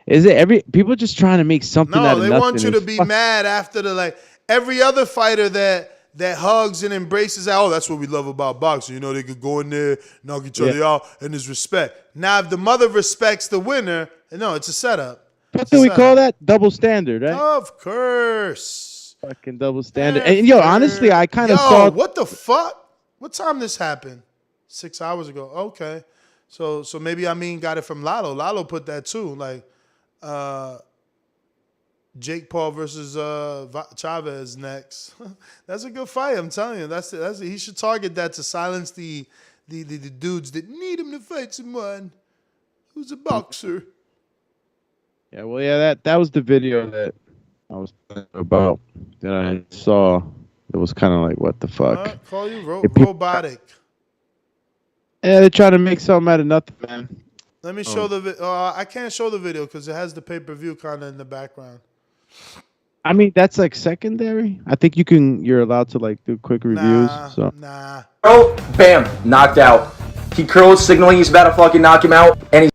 is it people just trying to make something out of nothing? No, they want you to be mad after every other fighter that hugs and embraces. Oh, that's what we love about boxing. You know, they could go in there, knock each other out, and there's respect. Now, if the mother respects the winner, no, it's a setup. What do we call that? Double standard, right? Of course. Fucking double standard. And yo, honestly, I kind of saw. What the fuck? What time this happened? 6 hours ago. Okay. So maybe Amin got it from Lalo. Lalo put that too. Like, Jake Paul versus Chavez next. That's a good fight. I'm telling you. He should target that to silence the dudes that need him to fight someone who's a boxer. Yeah, well, yeah, that was the video that I was talking about that I saw. It was kind of like, what the fuck? Call you robotic. Yeah, they're trying to make something out of nothing, man. Let me show the video. I can't show the video because it has the pay-per-view kind of in the background. I mean, that's like secondary. I think you're allowed to like do quick reviews. Nah. Oh, bam, knocked out. He curls, signaling he's about to fucking knock him out, and he's.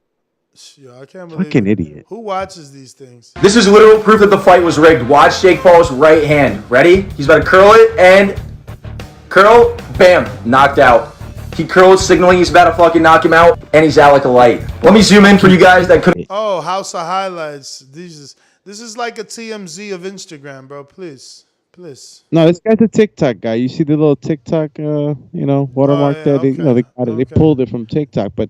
Yo, I can't believe fucking idiot. Who watches these things? This is literal proof that the fight was rigged. Watch Jake Paul's right hand. Ready? He's about to curl it, and curl, bam, knocked out. He curls, signaling he's about to fucking knock him out, and he's out like a light. Let me zoom in for you guys that couldn't. Oh, House of Highlights. This is like a TMZ of Instagram, bro. Please. No, this guy's a TikTok guy. You see the little TikTok, watermark there? Okay. They pulled it from TikTok. But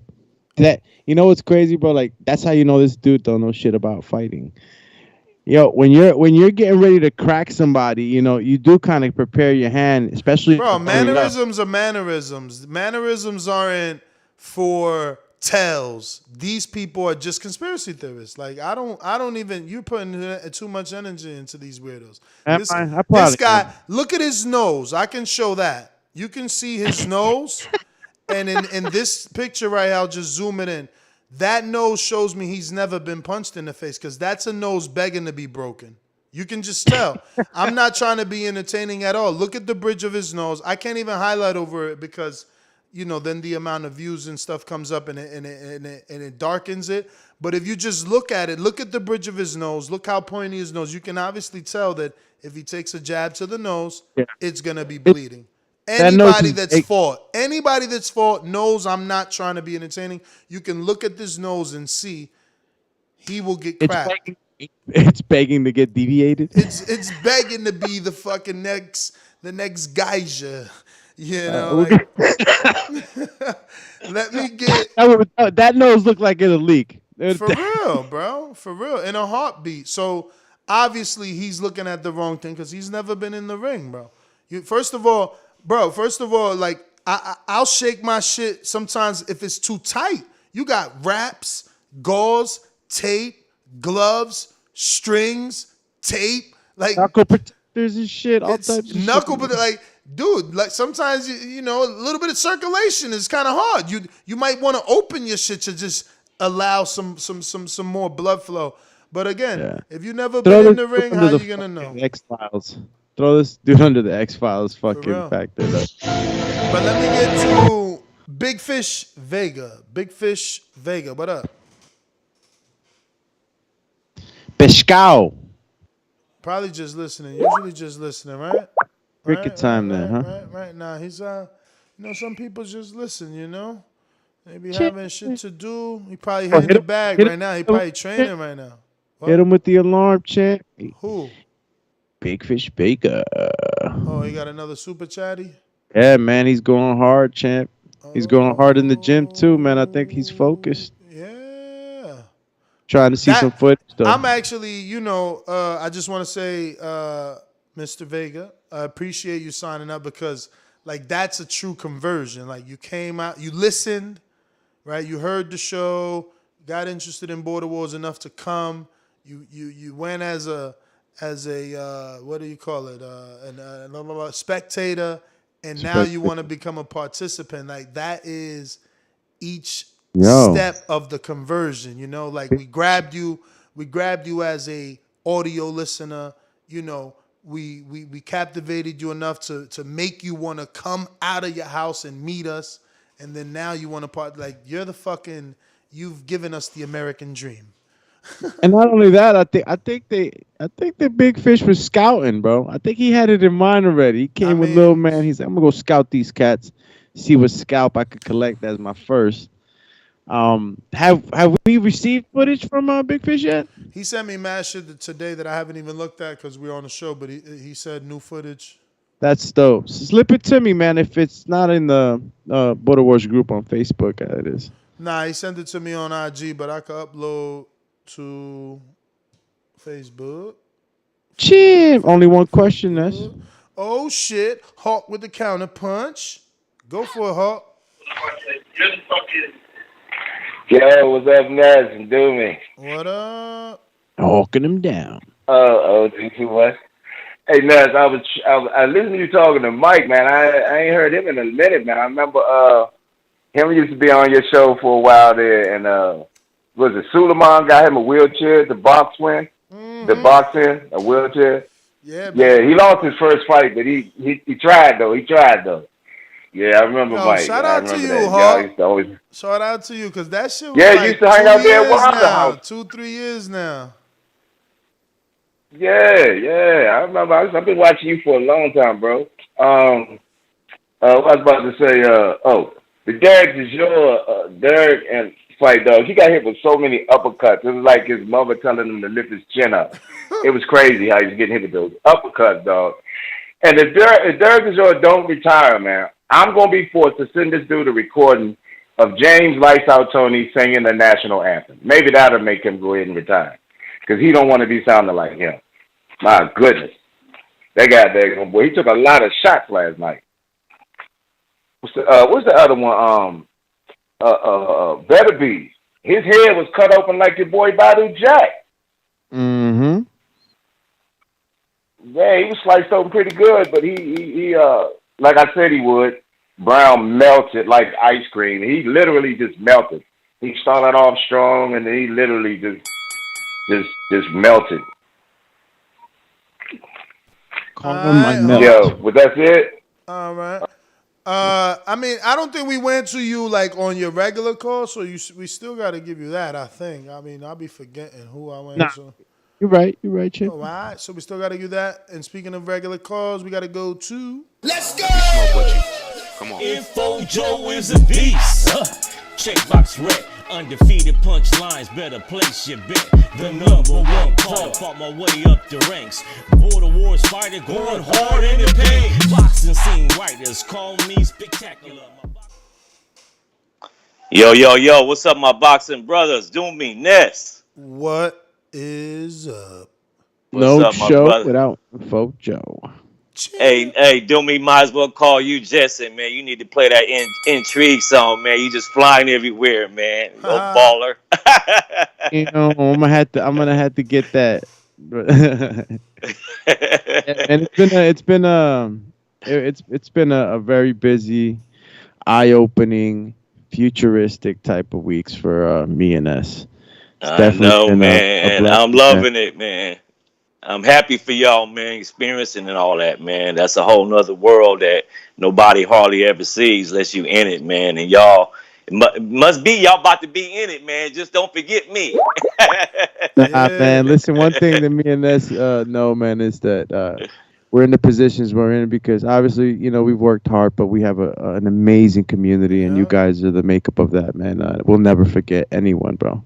that, you know what's crazy, bro? Like, that's how you know this dude don't know shit about fighting. Yo, when you're getting ready to crack somebody, you know, you do kind of prepare your hand, especially. Bro, mannerisms are mannerisms. Mannerisms aren't for tells. These people are just conspiracy theorists. Like, I don't even. You're putting too much energy into these weirdos. This guy, look at his nose. I can show that. You can see his nose, and in this picture right here, I'll just zoom it in. That nose shows me he's never been punched in the face because that's a nose begging to be broken. You can just tell. I'm not trying to be entertaining at all. Look at the bridge of his nose. I can't even highlight over it because, you know, then the amount of views and stuff comes up and it darkens it. But if you just look at it, look at the bridge of his nose. Look how pointy his nose. You can obviously tell that if he takes a jab to the nose, it's going to be bleeding. Anybody that's fought knows I'm not trying to be entertaining. You can look at this nose and see he will get cracked. It's begging to get deviated. It's begging to be the fucking next geyser. You know, like, let me get that nose looked like it'll leak. for real, bro, for real, in a heartbeat. So obviously he's looking at the wrong thing because he's never been in the ring, bro. First of all, like I'll shake my shit sometimes if it's too tight. You got wraps, gauze, tape, gloves, strings, tape, like knuckle protectors and shit. All types of knuckle, shit. but like, dude, like sometimes you know a little bit of circulation is kind of hard. You might want to open your shit to just allow some more blood flow. But again, if you never been in the ring, how you gonna know? X-Files. Throw this dude under the X-Files fucking factor. But let me get to Big Fish Vega. Big Fish Vega, what up? Pescao. Probably just listening. Usually just listening, right? Cricket time then, huh? Right now. He's you know, some people just listen, you know? Maybe having shit to do. He probably hitting the bag right now. He probably training right now. What? Hit him with the alarm, champ. Who? Big Fish Baker. Oh, he got another super chatty? Yeah, man, he's going hard, champ. He's going hard in the gym too, man. I think he's focused. Yeah. Trying to see some footage, though. I'm actually, you know, I just want to say, Mr. Vega, I appreciate you signing up because, like, that's a true conversion. Like, you came out, you listened, right? You heard the show, got interested in Border Wars enough to come. You went as a what do you call it? A spectator, and now you want to become a participant. Like, that is each step of the conversion. You know, like we grabbed you as a audio listener. You know, we captivated you enough to make you want to come out of your house and meet us, and then now you want to like you've given us the American dream. And not only that, I think the Big Fish was scouting, bro. I think he had it in mind already. He came with Lil Man. He's like, I'm gonna go scout these cats, see what scalp I could collect as my first. Have we received footage from Big Fish yet? He sent me mad shit today that I haven't even looked at because we're on the show. But he said new footage. That's dope. Slip it to me, man. If it's not in the Border Wars group on Facebook, it is. Nah, he sent it to me on IG, but I could upload to Facebook. Chim. Only one question, Ness. Oh shit! Hawk with the counter punch. Go for it, Hawk. Yo, what's up, Ness? And do me. What up? Hawking him down. What? Hey, Ness, I listened to you talking to Mike, man. I ain't heard him in a minute, man. I remember him used to be on your show for a while there, and was it Suleiman got him a wheelchair, the boxing, a wheelchair? Yeah, he lost his first fight, but he tried though. Yeah, I remember Mike. Shout out to you, Hawk. Shout out to you, because that shit was you used to hang out there at Wilder House. 2-3 years now. Yeah, I remember. I've been watching you for a long time, bro. What I was about to say, the Dereck Chisora, Dereck and fight, dog. He got hit with so many uppercuts. It was like his mother telling him to lift his chin up. It was crazy how he was getting hit with those uppercuts, dog. And if Dereck Chisora don't retire, man, I'm going to be forced to send this dude a recording of James Lights Out Tony singing the national anthem. Maybe that'll make him go ahead and retire, because he don't want to be sounding like him. My goodness. That guy there, boy, he took a lot of shots last night. What's the other one? Beterbiev. His head was cut open like your boy Badu Jack. Mm-hmm. Yeah, he was sliced open pretty good, but he like I said he would, Browne melted like ice cream. He literally just melted. He started off strong, and then he literally just melted. Yo, but that's it. All right. I mean, I don't think we went to you like on your regular call, so we still got to give you that. I think. I mean, I'll be forgetting who I went to. You're right, Chip. All right, so we still got to do that. And speaking of regular calls, we got to go to. Let's go. Smoke with you. Come on. Info Joe is a beast. Checkbox red. Undefeated punchlines, better place your bet. The #1 call, fought my way up the ranks. Border wars fighter, going hard in the paint. Boxing scene writers call me spectacular. Yo, what's up, my boxing brothers? Do me, Ness. What is up? What's No up, my show brother? without Folk Joe. Hey, do me, might as well call you Jesse, man. You need to play that intrigue song, man. You just flying everywhere, man. Go baller. You know, I'm gonna have to get that. And it's been a very busy, eye-opening, futuristic type of weeks for me and S. I know, man. I'm loving it, man. I'm happy for y'all, man, experiencing and all that, man. That's a whole nother world that nobody hardly ever sees unless you in it, man. And y'all, must be y'all about to be in it, man. Just don't forget me. Man, listen, one thing that me and S know, man, is that we're in the positions we're in because obviously, you know, we've worked hard, but we have an amazing community, and you guys are the makeup of that, man. We'll never forget anyone, bro.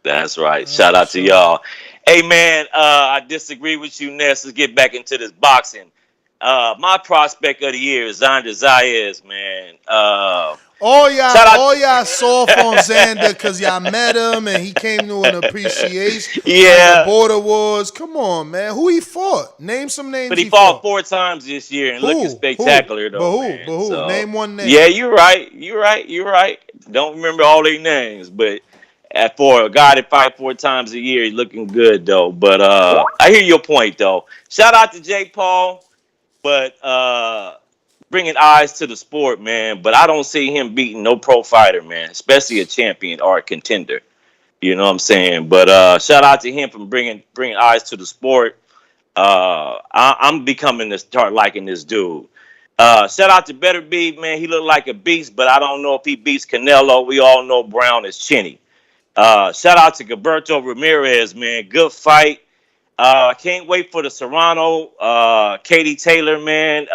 That's right. Shout out to y'all. Hey, man, I disagree with you, Ness. Let's get back into this boxing. My prospect of the year is Xander Zayas, man. All y'all soft on Xander because y'all met him and he came to an appreciation. Yeah. Like the Border Wars. Come on, man. Who he fought? Name some names. But he fought 4 times this year and looking spectacular, though. But who? So, name one name. Yeah, you're right. Don't remember all their names, but for a guy that fight 4 times a year, he's looking good, though. But I hear your point, though. Shout out to Jake Paul, but bringing eyes to the sport, man. But I don't see him beating no pro fighter, man, especially a champion or a contender. You know what I'm saying? But shout out to him for bringing eyes to the sport. I'm becoming to start liking this dude. Shout out to Beterbiev, man. He looked like a beast, but I don't know if he beats Canelo. We all know Brown is chinny. Shout out to Gilberto Ramirez, man. Good fight. Can't wait for the Serrano, Katie Taylor, man.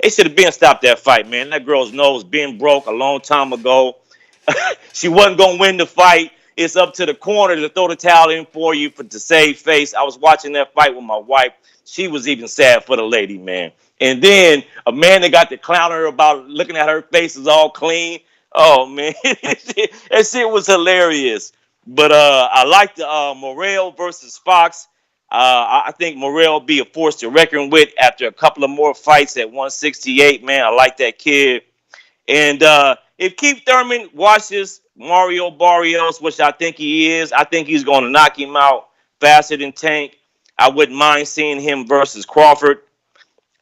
They should have been stopped that fight, man. That girl's nose been broke a long time ago. She wasn't going to win the fight. It's up to the corner to throw the towel in for you to save face. I was watching that fight with my wife. She was even sad for the lady, man. And then a man that got to clown her about looking at her face is all clean. Oh, man. That shit was hilarious. But I like the Morrell versus Fox. I think Morrell be a force to reckon with after a couple of more fights at 168, man. I like that kid. And if Keith Thurman watches Mario Barrios, which I think he is, I think he's going to knock him out faster than Tank. I wouldn't mind seeing him versus Crawford.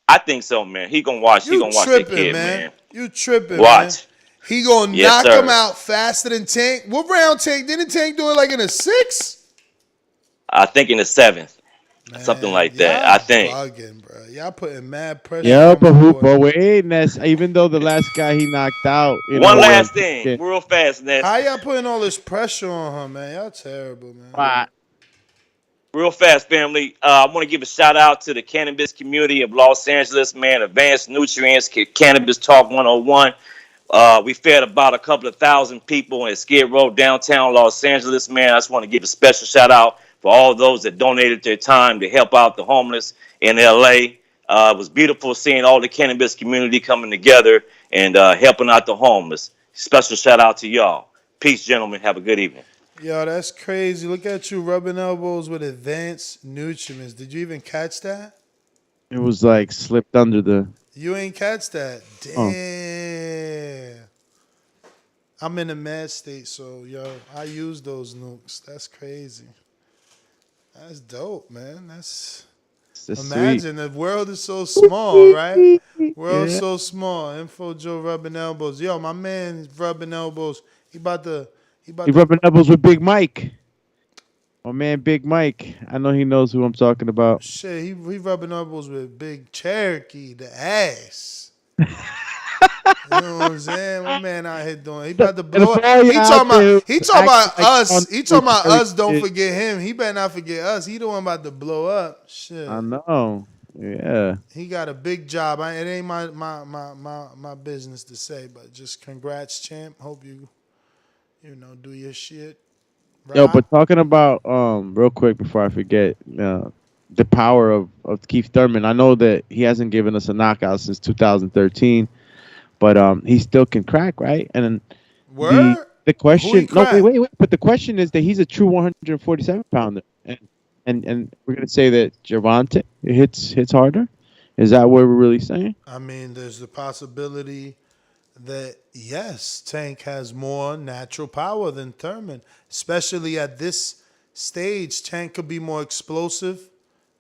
I think so, man. He gonna watch. He gonna watch that kid, man. You tripping, watch. Man. He gonna knock him out faster than Tank. What round Tank? Didn't Tank do it like in the 6th? I think in the 7th. Man, something like that. I think. Bugging, bro. Y'all putting mad pressure. Yeah, but wait, Ness. Even though the last guy he knocked out. One last thing, real fast, Ness. How y'all putting all this pressure on him, man? Y'all terrible, man. What? Real fast, family. I want to give a shout out to the cannabis community of Los Angeles, man. Advanced Nutrients, Cannabis Talk 101. We fed about a couple of thousand people in Skid Row, downtown Los Angeles, man. I just want to give a special shout out for all those that donated their time to help out the homeless in LA. It was beautiful seeing all the cannabis community coming together and helping out the homeless. Special shout out to y'all. Peace, gentlemen. Have a good evening. Yo, that's crazy. Look at you rubbing elbows with Advanced Nutrients. Did you even catch that? It was like slipped under the... You ain't catch that? Damn. Oh. I'm in a mad state, so, yo, I use those nukes. That's crazy. That's dope, man. That's imagine the world is so small, right? World is so small. Info Joe rubbing elbows. Yo, my man is rubbing elbows. He rubbing elbows with Big Mike. My man, Big Mike. I know he knows who I'm talking about. Shit, he rubbing elbows with Big Cherokee, the ass. You know what I'm saying? My man out here doing. He about to blow up. He talking about us. He talking about us. Don't forget him. He better not forget us. He the one about to blow up. Shit. I know. Yeah. He got a big job. It ain't my business to say, but just congrats, champ. Hope you do your shit. Yo, but talking about real quick before I forget, the power of Keith Thurman. I know that he hasn't given us a knockout since 2013, but he still can crack, right? And the question, no, wait. But the question is that he's a true 147 pounder, and we're gonna say that Gervonta hits harder. Is that what we're really saying? I mean, there's the possibility that, yes, Tank has more natural power than Thurman, especially at this stage. Tank could be more explosive,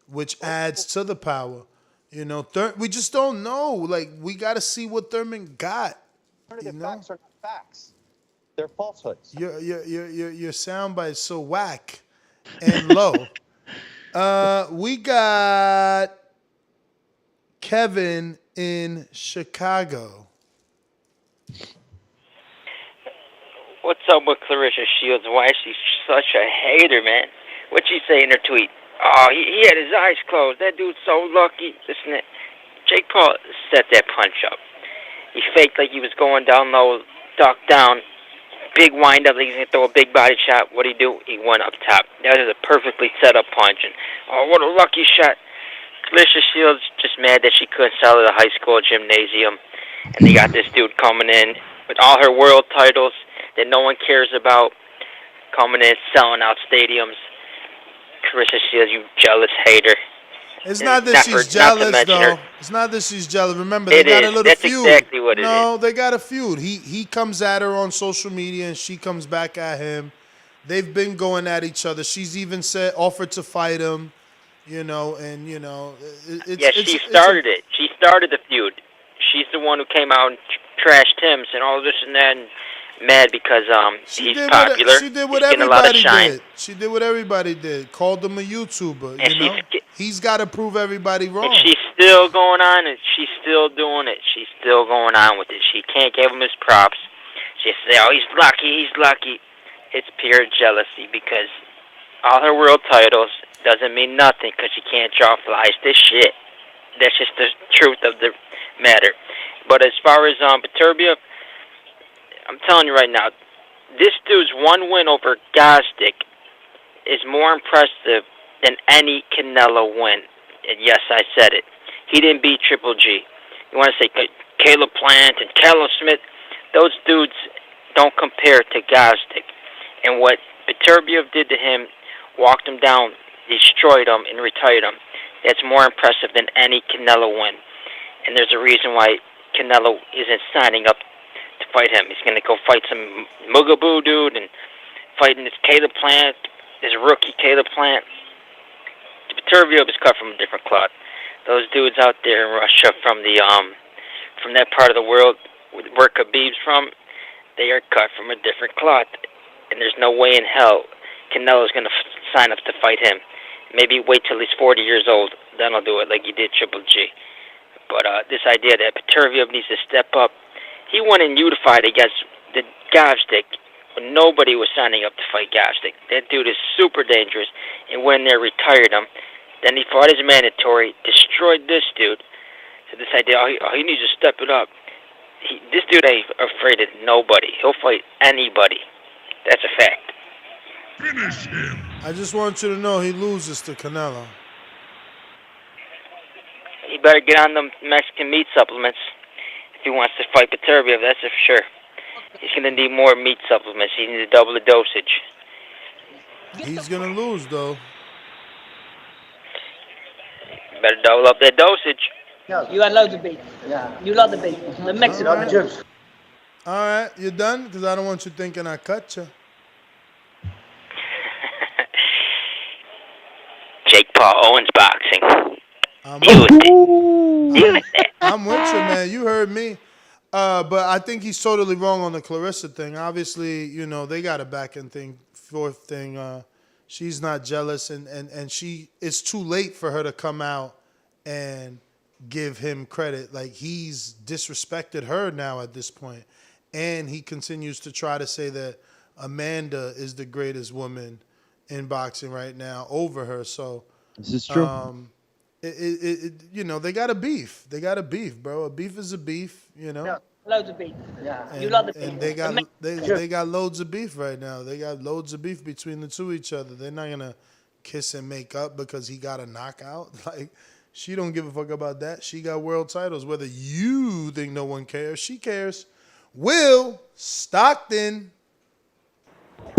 which adds to the power. We just don't know. Like, we got to see what Thurman got. Facts are not facts. They're falsehoods. Your soundbite is so whack and low. We got Kevin in Chicago. What's up with Clarissa Shields? Why is she such a hater, man? What'd she say in her tweet? Oh, he had his eyes closed. That dude's so lucky. Listen, Jake Paul set that punch up. He faked like he was going down low, ducked down, big wind up like he's going to throw a big body shot. What'd he do? He went up top. That was a perfectly set up punch. And, oh, what a lucky shot. Clarissa Shields just mad that she couldn't sell at a high school gymnasium. And they got this dude coming in with all her world titles that no one cares about, coming in, selling out stadiums. Clarissa Shields, you jealous hater. It's not that she's jealous, though. It's not that she's jealous. Remember, they got a little feud. That's exactly what it is. No, they got a feud. He comes at her on social media, and she comes back at him. They've been going at each other. She's even offered to fight him, She started it. She started the feud. She's the one who came out and trashed him, and all this and that, and mad because he's popular. She did what everybody did. She did what everybody did. Called him a YouTuber. And he's got to prove everybody wrong. And she's still going on, and she's still doing it. She's still going on with it. She can't give him his props. She say, "Oh, he's lucky. He's lucky." It's pure jealousy because all her world titles doesn't mean nothing because she can't draw flies. This shit. That's just the truth of the matter. But as far as Beterbiev, I'm telling you right now, this dude's one win over Gosdick is more impressive than any Canelo win. And yes, I said it. He didn't beat Triple G. You want to say Caleb Plant and Callum Smith? Those dudes don't compare to Gosdick. And what Beterbiev did to him, walked him down, destroyed him, and retired him, that's more impressive than any Canelo win. And there's a reason why Canelo isn't signing up to fight him. He's going to go fight some Mugaboo dude and fighting this Caleb Plant, this rookie Caleb Plant. Beterbiev is cut from a different cloth. Those dudes out there in Russia from that part of the world where Khabib's from, they are cut from a different cloth. And there's no way in hell Canelo's going to sign up to fight him. Maybe wait till he's 40 years old. Then I'll do it like he did Triple G. But this idea that Beterbiev needs to step up, he went and unified against the Gosdick when nobody was signing up to fight Gosdick. That dude is super dangerous, and when they retired him, then he fought his mandatory, destroyed this dude. So this idea, he needs to step it up. This dude ain't afraid of nobody. He'll fight anybody. That's a fact. Finish him. I just want you to know he loses to Canelo. He better get on them Mexican meat supplements if he wants to fight Beterbiev, that's for sure. He's going to need more meat supplements. He needs to double the dosage. He's going to lose, though. Better double up that dosage. You got loads of beef. Yeah. You love the beef. The Mexican. All right. All right, you done? Because I don't want you thinking I cut you. Jake Paul Owens boxing. I'm with you, man. You heard me. But I think he's totally wrong on the Clarissa thing. Obviously, they got a back and forth thing. She's not jealous, and it's too late for her to come out and give him credit. Like, he's disrespected her now at this point. And he continues to try to say that Amanda is the greatest woman in boxing right now over her. So this is true. They got a beef. They got a beef, bro. A beef is a beef, Yeah. Loads of beef. And, You love the beef. and they got loads of beef right now. They got loads of beef between the two each other. They're not gonna kiss and make up because he got a knockout. Like, she don't give a fuck about that. She got world titles. Whether you think no one cares, she cares. Will Stockton.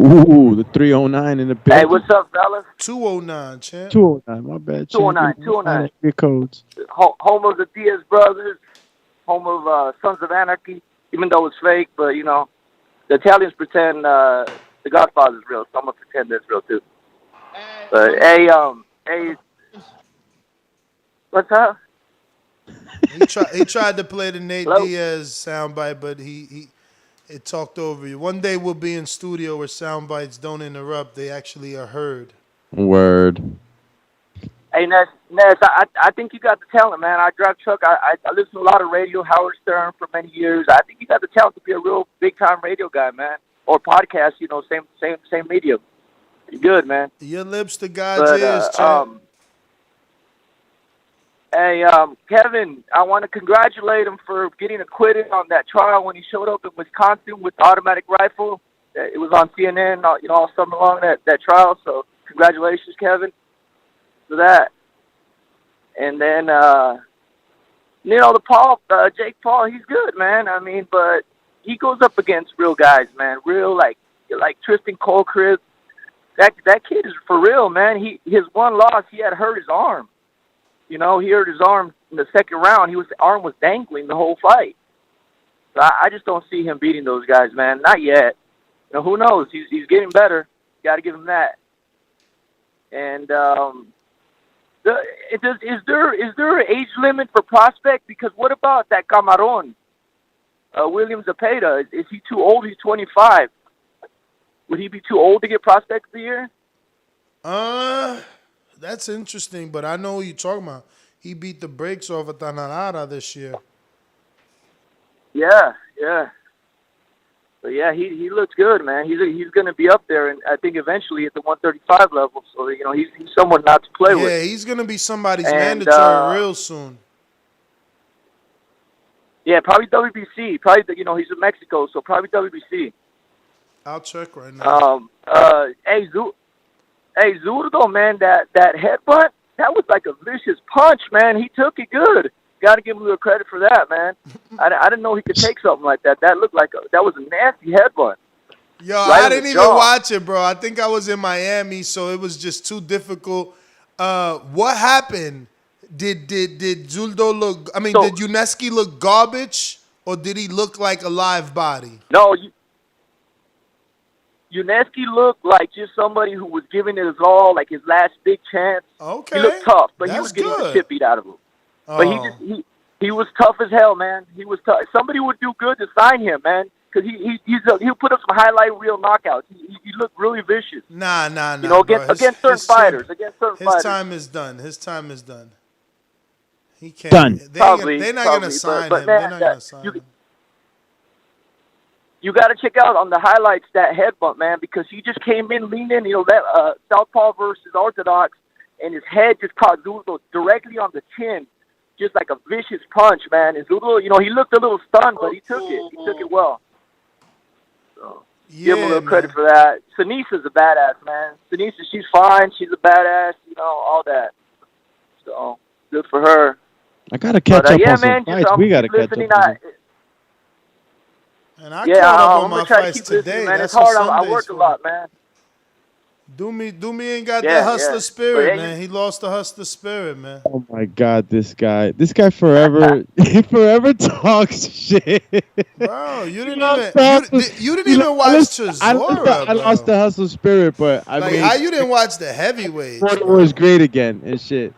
Ooh, the 309 in the building. Hey, what's up, fellas? 209, champ. 209, my bad. 209, 209. Your codes. Home of the Diaz brothers, home of Sons of Anarchy, even though it's fake, but, you know, the Italians pretend the Godfather's real, so I'm going to pretend that's real, too. But, hey, what's up? He tried to play the Nate Diaz soundbite, but it talked over you. One day we'll be in studio where sound bites don't interrupt. They actually are heard. Word. Hey, Ness, I think you got the talent, man. I drive truck. I listen to a lot of radio, Howard Stern for many years. I think you got the talent to be a real big-time radio guy, man. Or podcast, you know, same medium. You're good, man. Your lips to God's ears, champ. Hey, Kevin, I want to congratulate him for getting acquitted on that trial when he showed up in Wisconsin with the automatic rifle. It was on CNN, you know, all summer long, that trial. So congratulations, Kevin, for that. And then, you know, Jake Paul, he's good, man. I mean, but he goes up against real guys, man. Real, like Tristan Colcrip. That kid is for real, man. His one loss, he had hurt his arm. You know, he hurt his arm in the second round. His arm was dangling the whole fight. So I just don't see him beating those guys, man. Not yet. You know, who knows? He's getting better. Got to give him that. And is there an age limit for prospect? Because what about that Camarón, William Zepeda? Is he too old? He's 25. Would he be too old to get prospect of the year? That's interesting, but I know who you're talking about. He beat the brakes off of Tanarara this year. Yeah. But yeah, he looks good, man. He's going to be up there, and I think eventually at the 135 level. So, you know, he's someone not to play with. Yeah, he's going to be somebody's mandatory real soon. Yeah, probably WBC. Probably, you know, he's in Mexico, so probably WBC. I'll check right now. Hey, Zurdo, man, that headbutt, that was like a vicious punch, man. He took it good. Got to give him a little credit for that, man. I didn't know he could take something like that. That looked like that was a nasty headbutt. Yo, I didn't even watch it, bro. I think I was in Miami, so it was just too difficult. What happened? Did Zuldo look? I mean, did Uneski look garbage, or did he look like a live body? No, Uneski looked like just somebody who was giving it his all, like his last big chance. Okay, he looked tough, but he was getting the shit beat out of him. But he was tough as hell, man. He was tough. Somebody would do good to sign him, man, because he'll put up some highlight reel knockouts. He looked really vicious. Nah. You know, against certain fighters. His time is done. His time is done. He can't. Done. They're not gonna sign him. They're not gonna sign him. You got to check out on the highlights that headbutt, man, because he just came in leaning, you know, that Southpaw versus Orthodox, and his head just caught Zurdo directly on the chin, just like a vicious punch, man. And Zurdo, you know, he looked a little stunned, but he took it. He took it well. So give him a little credit for that. Sanisa's a badass, man. Sanisa, she's fine. She's a badass, you know, all that. So good for her. I got to catch up on some fights. We got to catch up. And I caught up on my fights today. Man. That's it's hard. I work a lot, man. Doomy ain't got the hustler spirit, man. He lost the hustler spirit, man. Oh my God, this guy forever, he forever talks shit. Bro, you didn't even watch Chisora. I lost the hustle spirit, but I mean, how you didn't watch the heavyweight? It was great again and shit.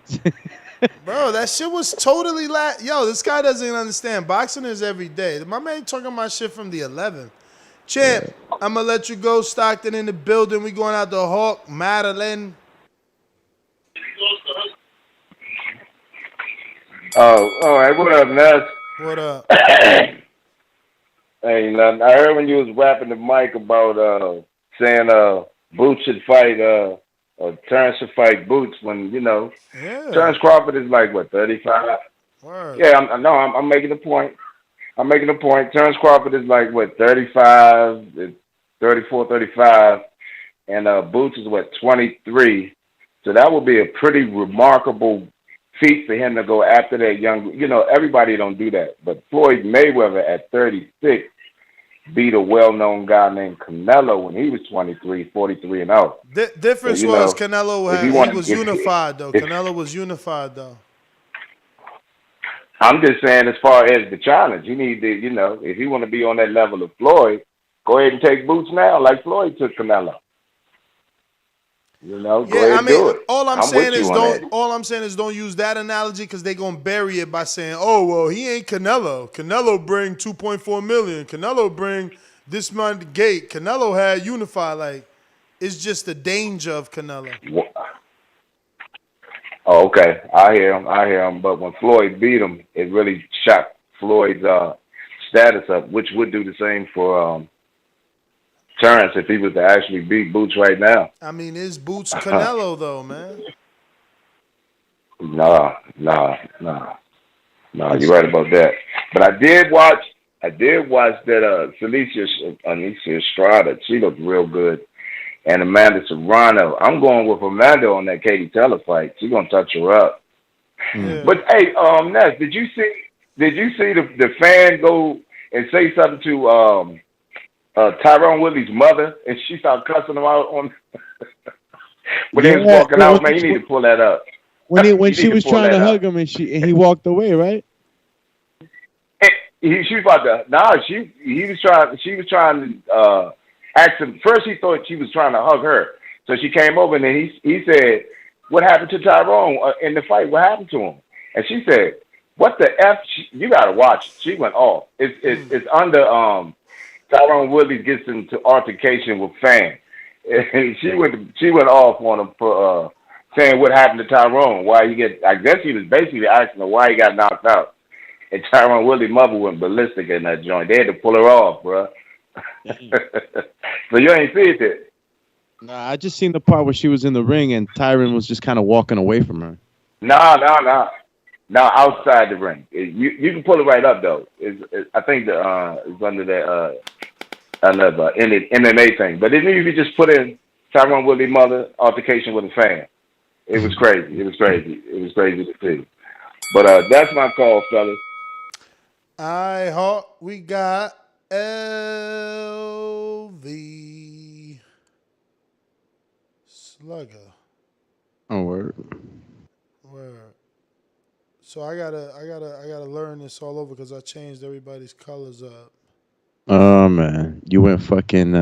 Bro, that shit was totally Yo, this guy doesn't understand. Boxing is every day. My man talking about shit from the 11th. Champ, I'm going to let you go. Stockton in the building. We going out to Hawk, Madeline. Oh, all right. What up, Ness? What up? Hey, nothing. I heard when you was rapping the mic about saying Boots should fight Terrence should fight Boots when, you know, Terrence Crawford is like, what, 35? Word. Yeah, I'm making the point. I'm making a point. Terrence Crawford is like, what, 35, 34, 35. And Boots is, what, 23. So that would be a pretty remarkable feat for him to go after that young. You know, everybody don't do that. But Floyd Mayweather at 36 beat a well-known guy named Canelo when he was 23, 43 and out. Difference so, was know, Canelo he was unified, though. Canelo was unified, though. I'm just saying, as far as the challenge, you need to, you know, if you want to be on that level of Floyd, go ahead and take Boots now, like Floyd took Canelo. You know, go ahead and do it. All I'm saying is don't use that analogy because they're gonna bury it by saying, "Oh, well, he ain't Canelo. Canelo bring 2.4 million. Canelo bring this money gate. Canelo had unify." Like, it's just the danger of Canelo. Oh, okay. I hear him. But when Floyd beat him, it really shot Floyd's status up, which would do the same for Terrence if he was to actually beat Boots right now. I mean, is Boots Canelo though, man? Nah. You're right about that. But I did watch that Alicia Estrada. She looked real good. And Amanda Serrano. I'm going with Amanda on that Katie Taylor fight. She's gonna touch her up. Yeah. But hey, Ness, did you see the fan go and say something to Tyron Woodley's mother, and she started cussing him out on when he was walking out? Man, you need to pull that up. When she was trying to hug him and he walked away, right? She was about to. She was trying to ask him. First, he thought she was trying to hug her, so she came over and then he said, "What happened to Tyrone in the fight? What happened to him?" And she said, "What the f? You gotta watch it." She went off. It's under Tyron Woodley gets into altercation with Fan, and she went off on him for saying what happened to Tyrone. Why he get? I guess he was basically asking her why he got knocked out. And Tyron Woodley's mother went ballistic in that joint. They had to pull her off, bro. So you ain't see it there? Nah, I just seen the part where she was in the ring and Tyron was just kind of walking away from her. No, outside the ring. You can pull it right up though. I think it's under that MMA thing. But then you just put in Tyron Woodley's mother altercation with a fan. It was crazy. It was crazy to see. But that's my call, fellas. All right, Hawk. We got LV Slugger. Oh, word. So I gotta learn this all over because I changed everybody's colors up. Oh man, you went fucking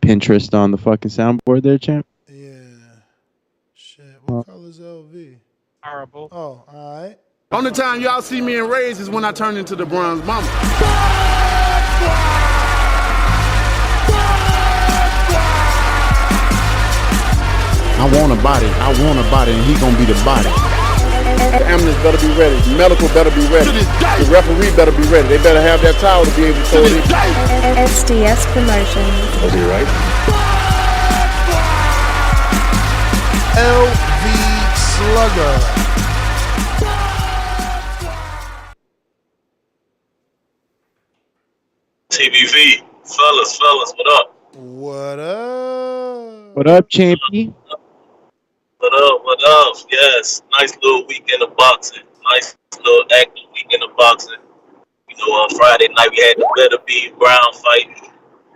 Pinterest on the fucking soundboard there, champ. Yeah. Shit. What color's LV? Horrible. Oh, all right. Only time y'all see me in rays is when I turn into the bronze mama. I want a body, and he gonna be the body. The ambulance better be ready. The medical better be ready. The referee better be ready. They better have that towel to be able to throw it in. SDS Promotions. Was he right? LV Slugger. TBV, fellas, what up? What up? What up, champion? What up? Yes, nice little weekend of boxing. Nice little active weekend of boxing. You know, Friday night we had the Beterbiev Browne fight.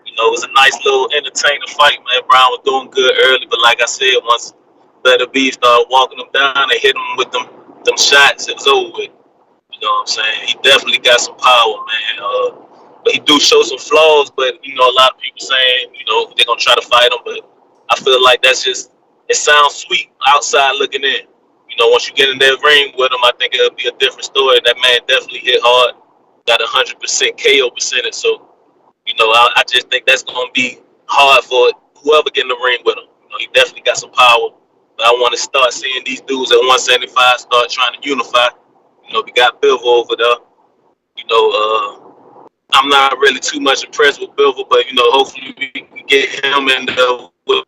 You know, it was a nice little entertaining fight, man. Browne was doing good early, but like I said, once Beterbiev started walking him down and hitting him with them shots, it was over with. You know what I'm saying? He definitely got some power, man. But he do show some flaws, but, you know, a lot of people saying, you know, they're going to try to fight him, but I feel like that's just, it sounds sweet outside looking in. You know, once you get in that ring with him, I think it'll be a different story. That man definitely hit hard, got 100% KO percentage, so, you know, I just think that's going to be hard for whoever get in the ring with him. You know, he definitely got some power, but I want to start seeing these dudes at 175 start trying to unify. You know, we got Bivol over there. You know, I'm not really too much impressed with Bivol, but, you know, hopefully we can get him in there with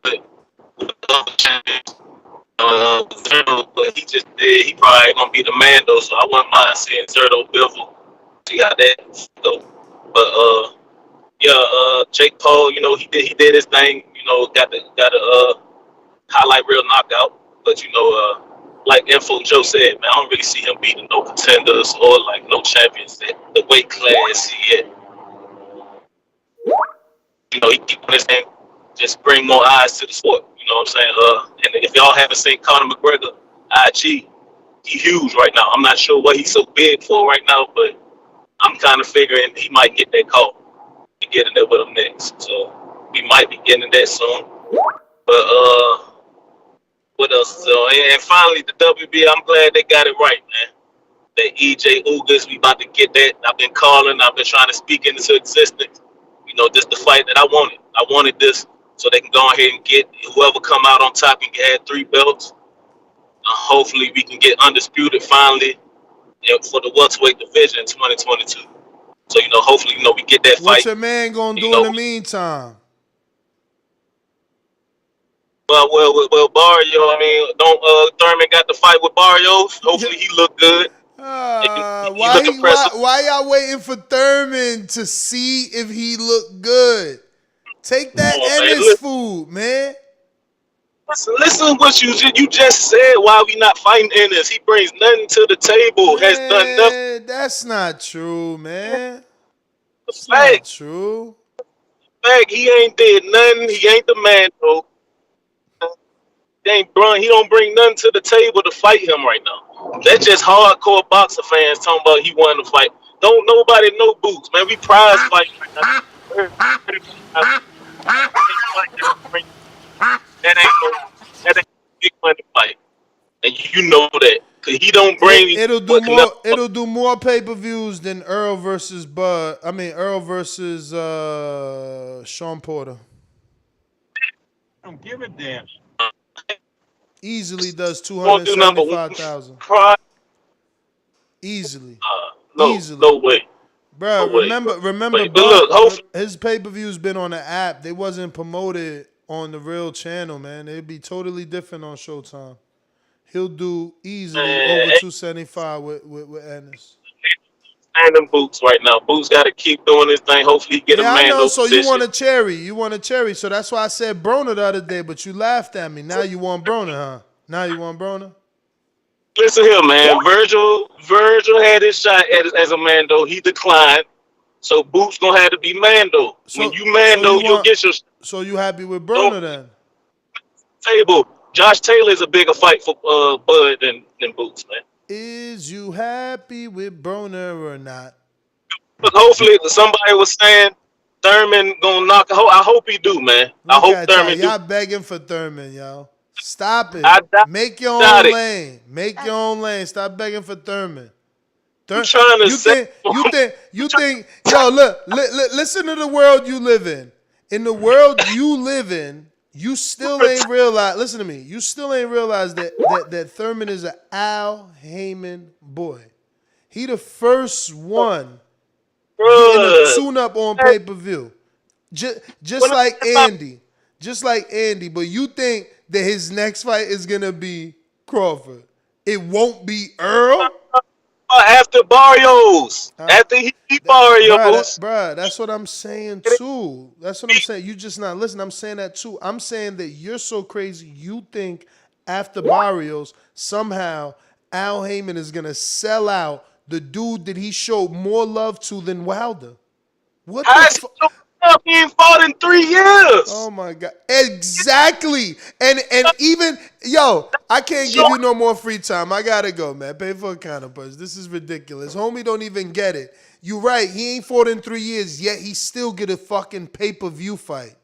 other champions. But he probably going to be the man, though, so I wouldn't mind seeing Zerto Bivol see how that go. But yeah, Jake Paul, he did his thing. Got the highlight reel knockout. But like Info Joe said, man, I don't really see him beating no contenders or like no champions at the weight class he at. He keep on his name, just bring more eyes to the sport. You know what I'm saying? And if y'all haven't seen Conor McGregor, IG, he huge right now. I'm not sure what he's so big for right now, but I'm kind of figuring he might get that call to get in there with him next. So we might be getting that soon. But what else? So and finally the WB, I'm glad they got it right, man. That EJ Ugas, we about to get that. I've been calling, I've been trying to speak into existence. This the fight that I wanted. I wanted this so they can go ahead and get whoever come out on top and get 3 belts. Hopefully we can get undisputed finally for the welterweight division in 2022. So, hopefully, we get that fight. What's your man going to do in the meantime? Well, Barrio, don't Thurman got the fight with Barrios. Hopefully he look good. Why y'all waiting for Thurman to see if he look good? Take that Ennis food, man. Listen what you just said. Why we not fighting Ennis? He brings nothing to the table. Has done nothing. That's not true, man. That's not true. Fact, he ain't did nothing. He ain't the man though. He don't bring nothing to the table to fight him right now. That's just hardcore boxer fans talking about he won the fight. Don't nobody know Boots, man. We prize fight right now. That ain't big money fight, and you know that because he don't bring. It'll do more pay-per-views than Errol versus Sean Porter. I don't give a damn. Easily does 275,000. Easily. Easily. No way. Bro, No remember, look, his pay-per-view's been on the app. They wasn't promoted on the real channel, man. It'd be totally different on Showtime. He'll do easily over 275 with Ennis. And them Boots right now. Boots got to keep doing his thing. Hopefully he get a man. I know. So position. You want a cherry. So that's why I said Broner the other day, but you laughed at me. Now you want Broner, huh? Now you want Broner? Listen here, man. Virgil had his shot as a Mando. He declined. So Boots gonna have to be Mando. When you Mando, you'll get your. So you happy with Broner then? Table. Josh Taylor is a bigger fight for Bud than Boots, man. Is you happy with Broner or not? But hopefully, somebody was saying Thurman gonna knock. I hope he do, man. I hope Thurman do. Y'all begging for Thurman, y'all. Stop it. Make your own lane. Make your own lane. Stop begging for Thurman. I'm trying to you think, yo, look, listen to the world you live in. In the world you live in, you still ain't realized, listen to me, you still ain't realized that Thurman is an Al Heyman boy. He the first one getting a tune-up on pay-per-view. Just like Andy. Just like Andy. But you think that his next fight is going to be Crawford. It won't be Earl? After Barrios. After he beat Barrios. Bruh, that's what I'm saying too. That's what I'm saying. You just not listen. I'm saying that too. I'm saying that you're so crazy. You think after Barrios, somehow Al Heyman is going to sell out the dude that he showed more love to than Wilder. What the fuck? He ain't fought in 3 years. Oh my God. Exactly. And even, yo, I can't give you no more free time. I gotta go, man. Pay for a counterpunch. This is ridiculous. Homie don't even get it. You right. He ain't fought in 3 years, yet he still get a fucking pay-per-view fight.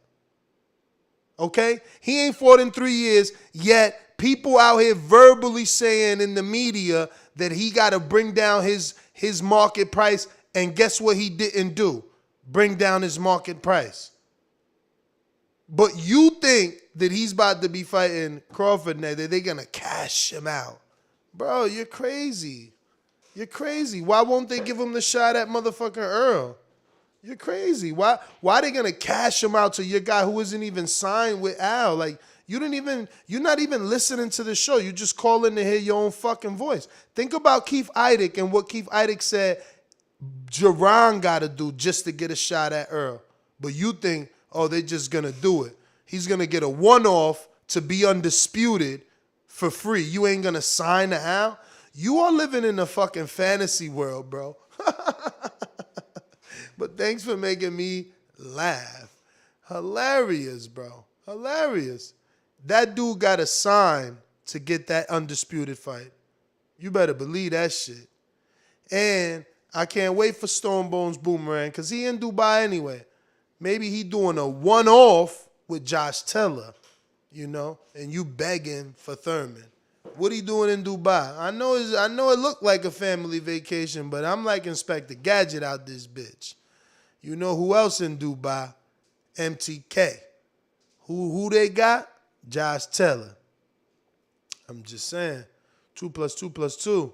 Okay? He ain't fought in 3 years, yet people out here verbally saying in the media that he gotta bring down his market price, and guess what he didn't do? Bring down his market price. But you think that he's about to be fighting Crawford now, that they're going to cash him out. Bro, you're crazy. You're crazy. Why won't they give him the shot at motherfucking Earl? You're crazy. Why they going to cash him out to your guy who isn't even signed with Al? Like, you're not even listening to the show. You just calling to hear your own fucking voice. Think about Keith Idec and what Keith Idec said Jerron got to do just to get a shot at Earl. But you think, oh, they're just going to do it. He's going to get a one-off to be undisputed for free. You ain't going to sign the Al? You are living in a fucking fantasy world, bro. But thanks for making me laugh. Hilarious, bro. Hilarious. That dude got a sign to get that undisputed fight. You better believe that shit. And I can't wait for Stonebones Boomerang because he in Dubai anyway. Maybe he doing a one-off with Josh Taylor, you know, and you begging for Thurman. What he doing in Dubai? I know it looked like a family vacation, but I'm like Inspector Gadget out this bitch. You know who else in Dubai? MTK. Who they got? Josh Taylor. I'm just saying. 2 + 2 + 2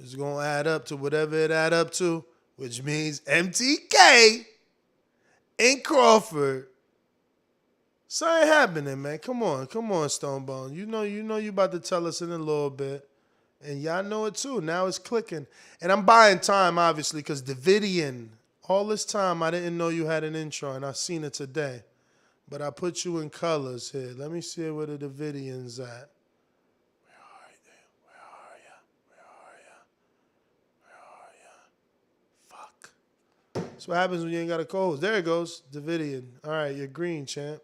is going to add up to whatever it add up to, which means MTK and Crawford. Something happening, man. Come on, Stonebone. You know you about to tell us in a little bit. And y'all know it too. Now it's clicking. And I'm buying time, obviously, because Davidian, all this time I didn't know you had an intro, and I seen it today. But I put you in colors here. Let me see where the Davidian's at. That's what happens when you ain't got a co-host. There it goes, Davidian. All right, you're green, champ.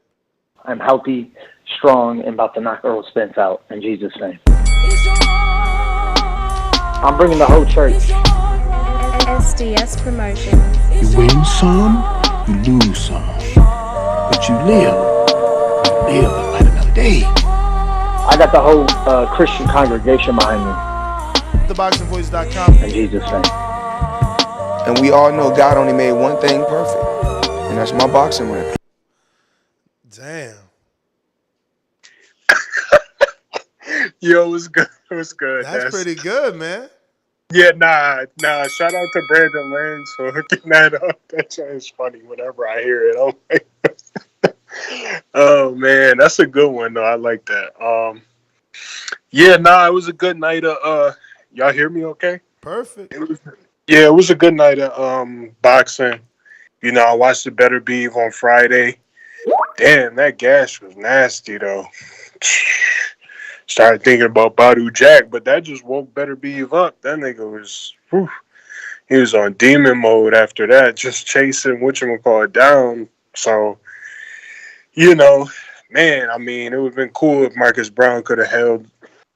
I'm healthy, strong, and about to knock Errol Spence out in Jesus' name. I'm bringing the whole church. SDS Promotion. You win some, you lose some. But you live and light another day. I got the whole Christian congregation behind me. TheBoxingVoice.com. In Jesus' name. And we all know God only made one thing perfect, and that's my boxing ring. Damn. Yo, it was good. It was good. That's pretty good, man. Yeah, nah. Shout out to Brandon Lynch for hooking that up. That shit is funny whenever I hear it. I'm like, oh man, that's a good one though. I like that. It was a good night of y'all hear me okay? Perfect. It was a good night of boxing. You know, I watched the Beterbiev on Friday. Damn, that gash was nasty though. Started thinking about Badu Jack, but that just woke Beterbiev up. That nigga was, he was on demon mode after that, just chasing whatchamacallit down. So, you know, man, I mean, it would have been cool if Marcus Browne could have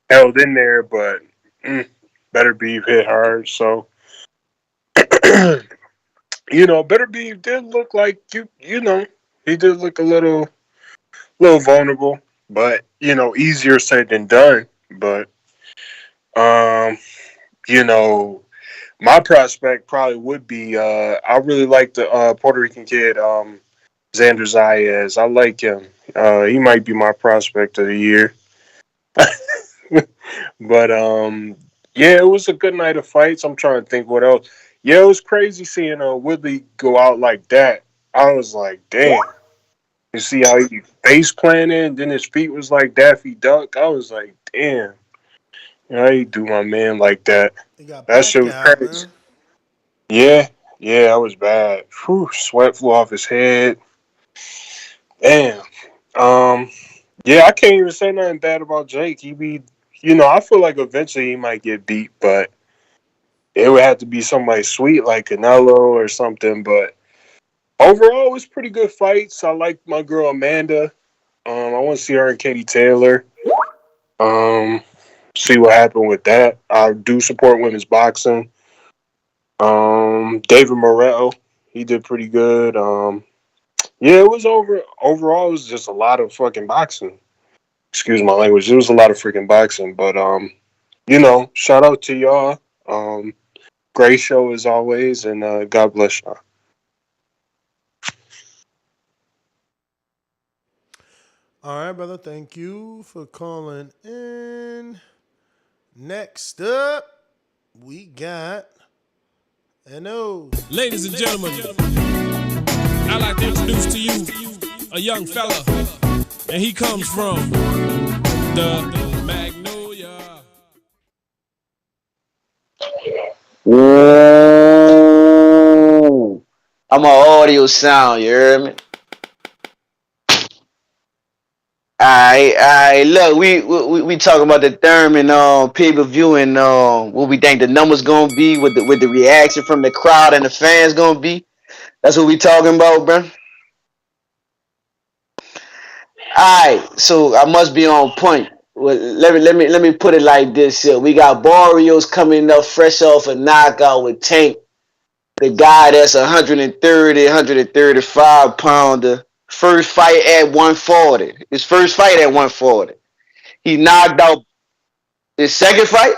held in there, but Beterbiev hit hard. So, you know, Beterbiev did look like you know, he did look a little vulnerable, but you know, easier said than done. But you know, my prospect probably would be I really like the Puerto Rican kid, Xander Zayas. I like him. He might be my prospect of the year. But it was a good night of fights. I'm trying to think what else. Yeah, it was crazy seeing Woodley go out like that. I was like, damn. You see how he face planted, then his feet was like Daffy Duck. I was like, damn. How you do my man like that? That shit was crazy. Man. Yeah, that was bad. Whew, sweat flew off his head. Damn. I can't even say nothing bad about Jake. He be, you know, I feel like eventually he might get beat, but it would have to be somebody sweet like Canelo or something. But overall, it was pretty good fights. I like my girl Amanda. I want to see her and Katie Taylor. See what happened with that. I do support women's boxing. David Morrell, he did pretty good. It was overall, it was just a lot of fucking boxing. Excuse my language. It was a lot of freaking boxing. But, you know, shout out to y'all. Great show as always, and God bless y'all. All right, brother. Thank you for calling in. Next up, we got N.O. Ladies and gentlemen, I'd like to introduce to you a young fella, and he comes from the Magnolia. Whoa. I'm on audio sound, you heard me? Alright, look, we talking about the Thurman pay-per-view and what we think the numbers gonna be, with the reaction from the crowd and the fans gonna be. That's what we talking about, bro. Alright, so I must be on point. Well, let me put it like this here. We got Barrios coming up fresh off a knockout with Tank, the guy that's 130, 135 pounder. First fight at 140. His first fight at 140. He knocked out his second fight.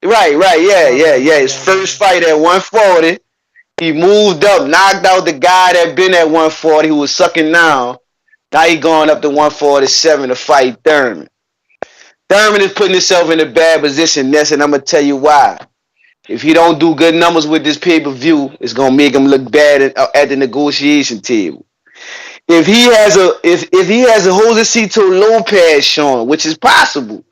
Right, yeah. His first fight at 140. He moved up, knocked out the guy that been at 140 who was sucking down. Now he going up to 147 to fight Thurman. Thurman is putting himself in a bad position, Ness, and I'm gonna tell you why. If he don't do good numbers with this pay-per-view, it's gonna make him look bad at the negotiation table. If he has a Josecito Lopez showing, which is possible,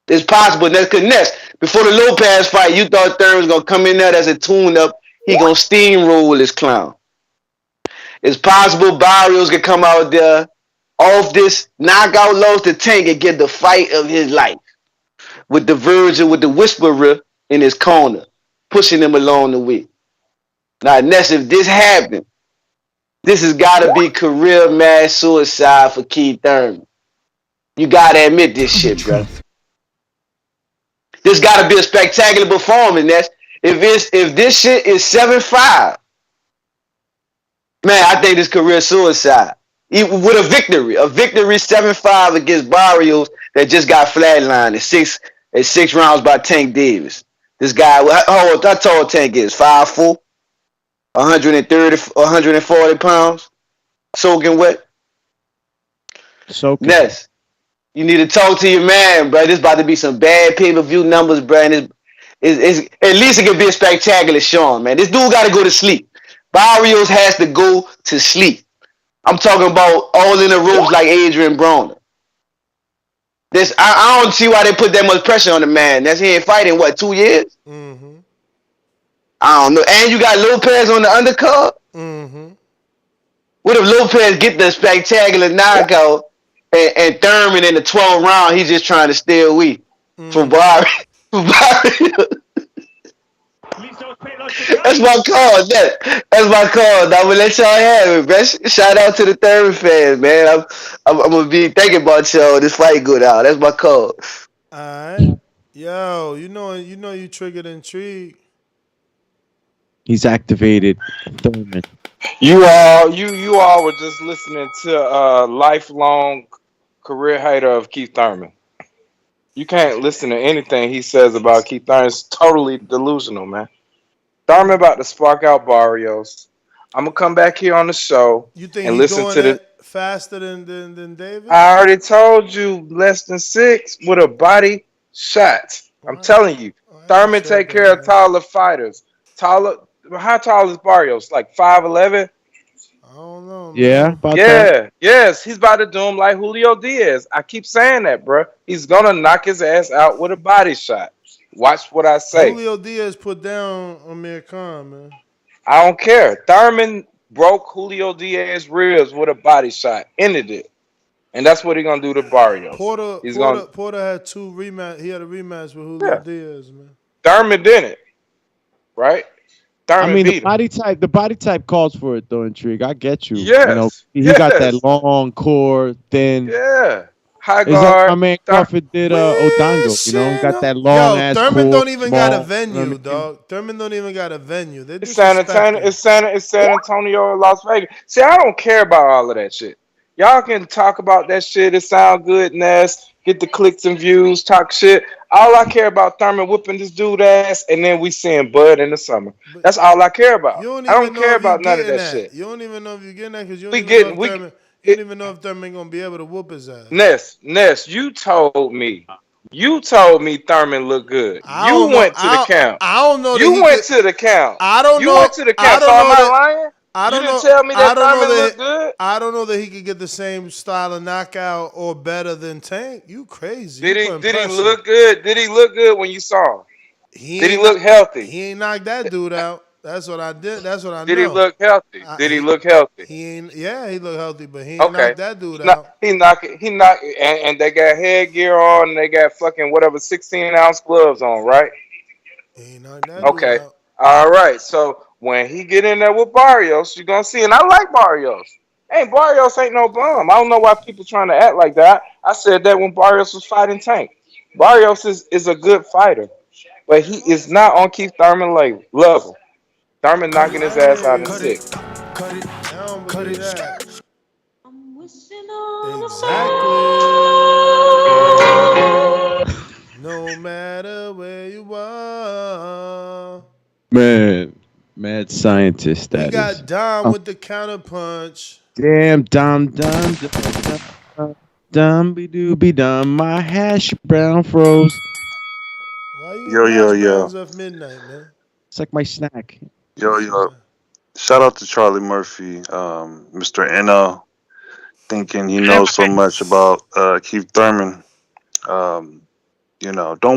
it's possible. Ness, before the Lopez fight, you thought Thurman was gonna come in there as a tune-up. He gonna steamroll this clown. It's possible Barrios could come out there off this knockout loss to Tank and get the fight of his life with the Virgin, with the Whisperer in his corner, pushing him along the way. Now, Ness, if this happened, this has got to be career mass suicide for Keith Thurman. You got to admit this shit, bro. This got to be a spectacular performance, Ness. If this shit is 7-5, man, I think this career suicide. With a victory 7-5 against Barrios that just got flatlined at six rounds by Tank Davis. This guy, how tall Tank is? 5'4", 130, 140 pounds, soaking wet. Ness, you need to talk to your man, bro. This about to be some bad pay-per-view numbers, bro. And it's at least it can be a spectacular showing, man. This dude got to go to sleep. Barrios has to go to sleep. I'm talking about all in the ropes like Adrian Broner. I don't see why they put that much pressure on the man. He ain't fighting, 2 years? Mm-hmm. I don't know. And you got Lopez on the undercard? Mm-hmm. What if Lopez get the spectacular knockout and Thurman in the 12th round, he's just trying to stay away from Barrios? That's my call. That's my call. I'm gonna let y'all have it, bro. Shout out to the Thurman fans, man. I'm gonna be thinking about y'all. This fight good out. That's my call. Alright. Yo, you know you triggered intrigue. He's activated Thurman. You all were just listening to lifelong career hater of Keith Thurman. You can't listen to anything he says about Keith Thurman. It's totally delusional, man. Thurman about to spark out Barrios. I'm gonna come back here on the show and listen to the faster than David. I already told you less than 6 with a body shot. I'm telling you, Thurman take care of taller fighters. How tall is Barrios? Like 5'11"? I don't know. Man. Yeah, about that. Yes, he's about to do him like Julio Diaz. I keep saying that, bro. He's gonna knock his ass out with a body shot. Watch what I say. Julio Diaz put down Amir Khan, man. I don't care. Thurman broke Julio Diaz's ribs with a body shot. Ended it. And that's what he's going to do to Barrios. Porter had 2 rematch. He had a rematch with Julio Diaz, man. Thurman did it. Right? Thurman the body type calls for it, though, Intrigue. I get you. Yes. He got that long core, thin. Yeah. High guard. Like my man Crawford did Odango, got that long ass Thurman core, don't even small, got a venue, dog. Thurman don't even got a venue. It's San Antonio or Las Vegas. See, I don't care about all of that shit. Y'all can talk about that shit. It sound good, Ness. Get the clicks and views, talk shit. All I care about Thurman whipping this dude ass, and then we seeing Bud in the summer. That's all I care about. I don't care about none of that shit. You don't even know if you're getting that because you don't even know if Thurman gonna be able to whoop his ass. Ness, you told me Thurman looked good. You went to the count. I don't know. You went to the count. I don't know. You went to the count. So am I lying? I don't know. Tell me that Thurman looked good. I don't know that he could get the same style of knockout or better than Tank. You crazy? Did he look good? Did he look good when you saw him? Did he look healthy? He ain't knocked that dude out. That's what I did. That's what I Did know. he look healthy? Did he look healthy? He ain't. Yeah, he look healthy, but he ain't Okay. knocked that dude out. He knocked, and they got headgear on, and they got fucking whatever 16-ounce gloves on, right? He ain't knocked that Okay. dude out. All right. So when he get in there with Barrios, you're gonna see, and I like Barrios. Hey, Barrios ain't no bum. I don't know why people trying to act like that. I said that when Barrios was fighting Tank. Barrios is a good fighter, but he is not on Keith Thurman level. Thurman knocking his ass out in 6. I don't believe that. Exactly. No matter where you are. Man, mad scientist He that got is. Dom with the counter punch. Damn, Dom, be dooby dum. My hash brown froze. Why you Yo, eating yo, hash yo. browns at midnight, man? It's like my snack. Yo. Shout out to Charlie Murphy, Mr. NL, thinking he knows so much about Keith Thurman. Don't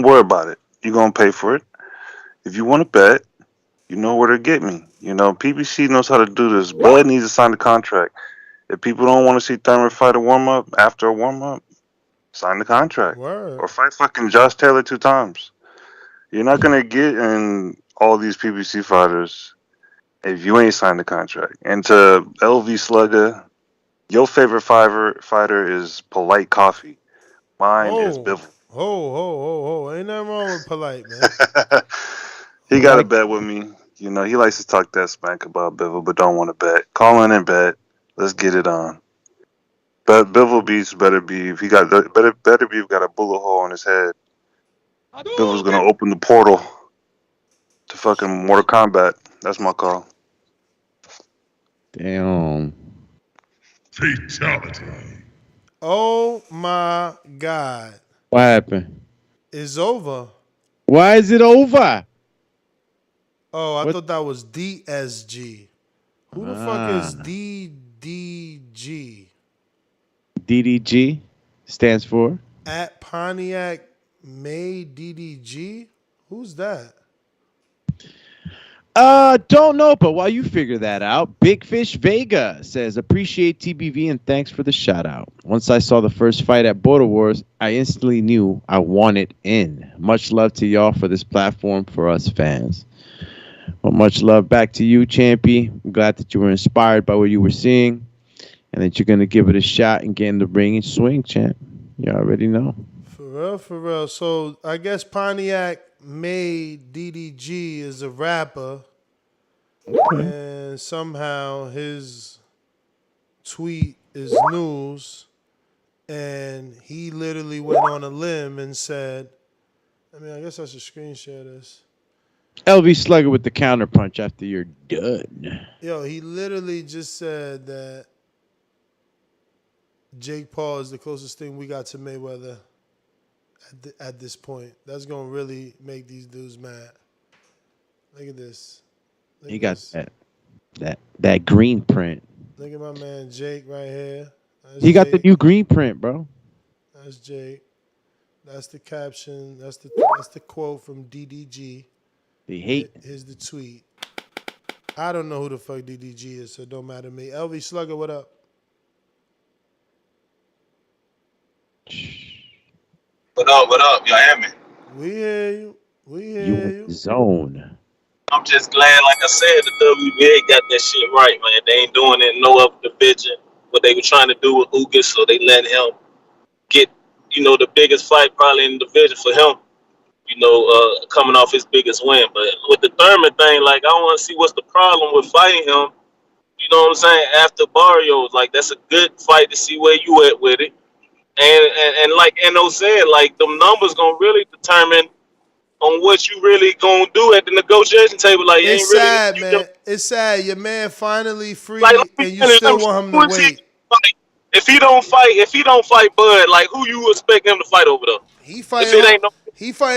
worry about it. You're going to pay for it. If you want to bet, you know where to get me. PBC knows how to do this. Bud needs to sign the contract. If people don't want to see Thurman fight a warm-up, after a warm-up, sign the contract. Word. Or fight fucking Josh Taylor 2 times. You're not going to get in all these PBC fighters if you ain't signed the contract. And to LV Slugger, your favorite fighter is Polite Coffee. Mine is Bivol. Ain't nothing wrong with Polite, man. He got a bet with me. He likes to talk that smack about Bivol, but don't want to bet. Call in and bet. Let's get it on. But Bivol beats Beterbiev. Beterbiev got a bullet hole in his head. Bivol's gonna open the portal to fucking Mortal Kombat. That's my call. Damn. Fatality. Oh my God. What happened? It's over. Why is it over? Oh, I thought that was DSG. Who the fuck is DDG? DDG stands for? At Pontiac May DDG? Who's that? Don't know, but while you figure that out, Big Fish Vega says, appreciate TBV and thanks for the shout out. Once I saw the first fight at Border Wars, I instantly knew I wanted in. Much love to y'all for this platform for us fans. Well, much love back to you, Champy. I'm glad that you were inspired by what you were seeing and that you're going to give it a shot and get in the ring and swing, champ. You already know. For real. So I guess Pontiac May DDG is a rapper. Okay. And somehow his tweet is news. And he literally went on a limb and said, I guess I should screen share this. LV Slugger with the counter punch after you're done. Yo, he literally just said that Jake Paul is the closest thing we got to Mayweather at this point. That's going to really make these dudes mad. Look at this. He got that green print. Look at my man Jake right here. That's He got Jake. the new green print, bro. That's Jake. That's the caption. That's the quote from DDG. They hate. Here's the tweet. I don't know who the fuck DDG is, so it don't matter to me. LV Slugger, what up? What up? Y'all hear me? We hear you. You zone. I'm just glad, like I said, the WBA got that shit right, man. They ain't doing it in no other division. What they were trying to do with Ugas, so they let him get, the biggest fight probably in the division for him. Coming off his biggest win. But with the Thurman thing, like, I want to see what's the problem with fighting him. You know what I'm saying? After Barrios, like, that's a good fight to see where you at with it. And like N.O. said, like, them numbers gonna really determine on what you really gonna do at the negotiation table. Like, you It's ain't really, sad, man. It's sad. Your man finally free, like, and you still want him to wait. If he don't fight Bud, like, who you expect him to fight over there? He fighting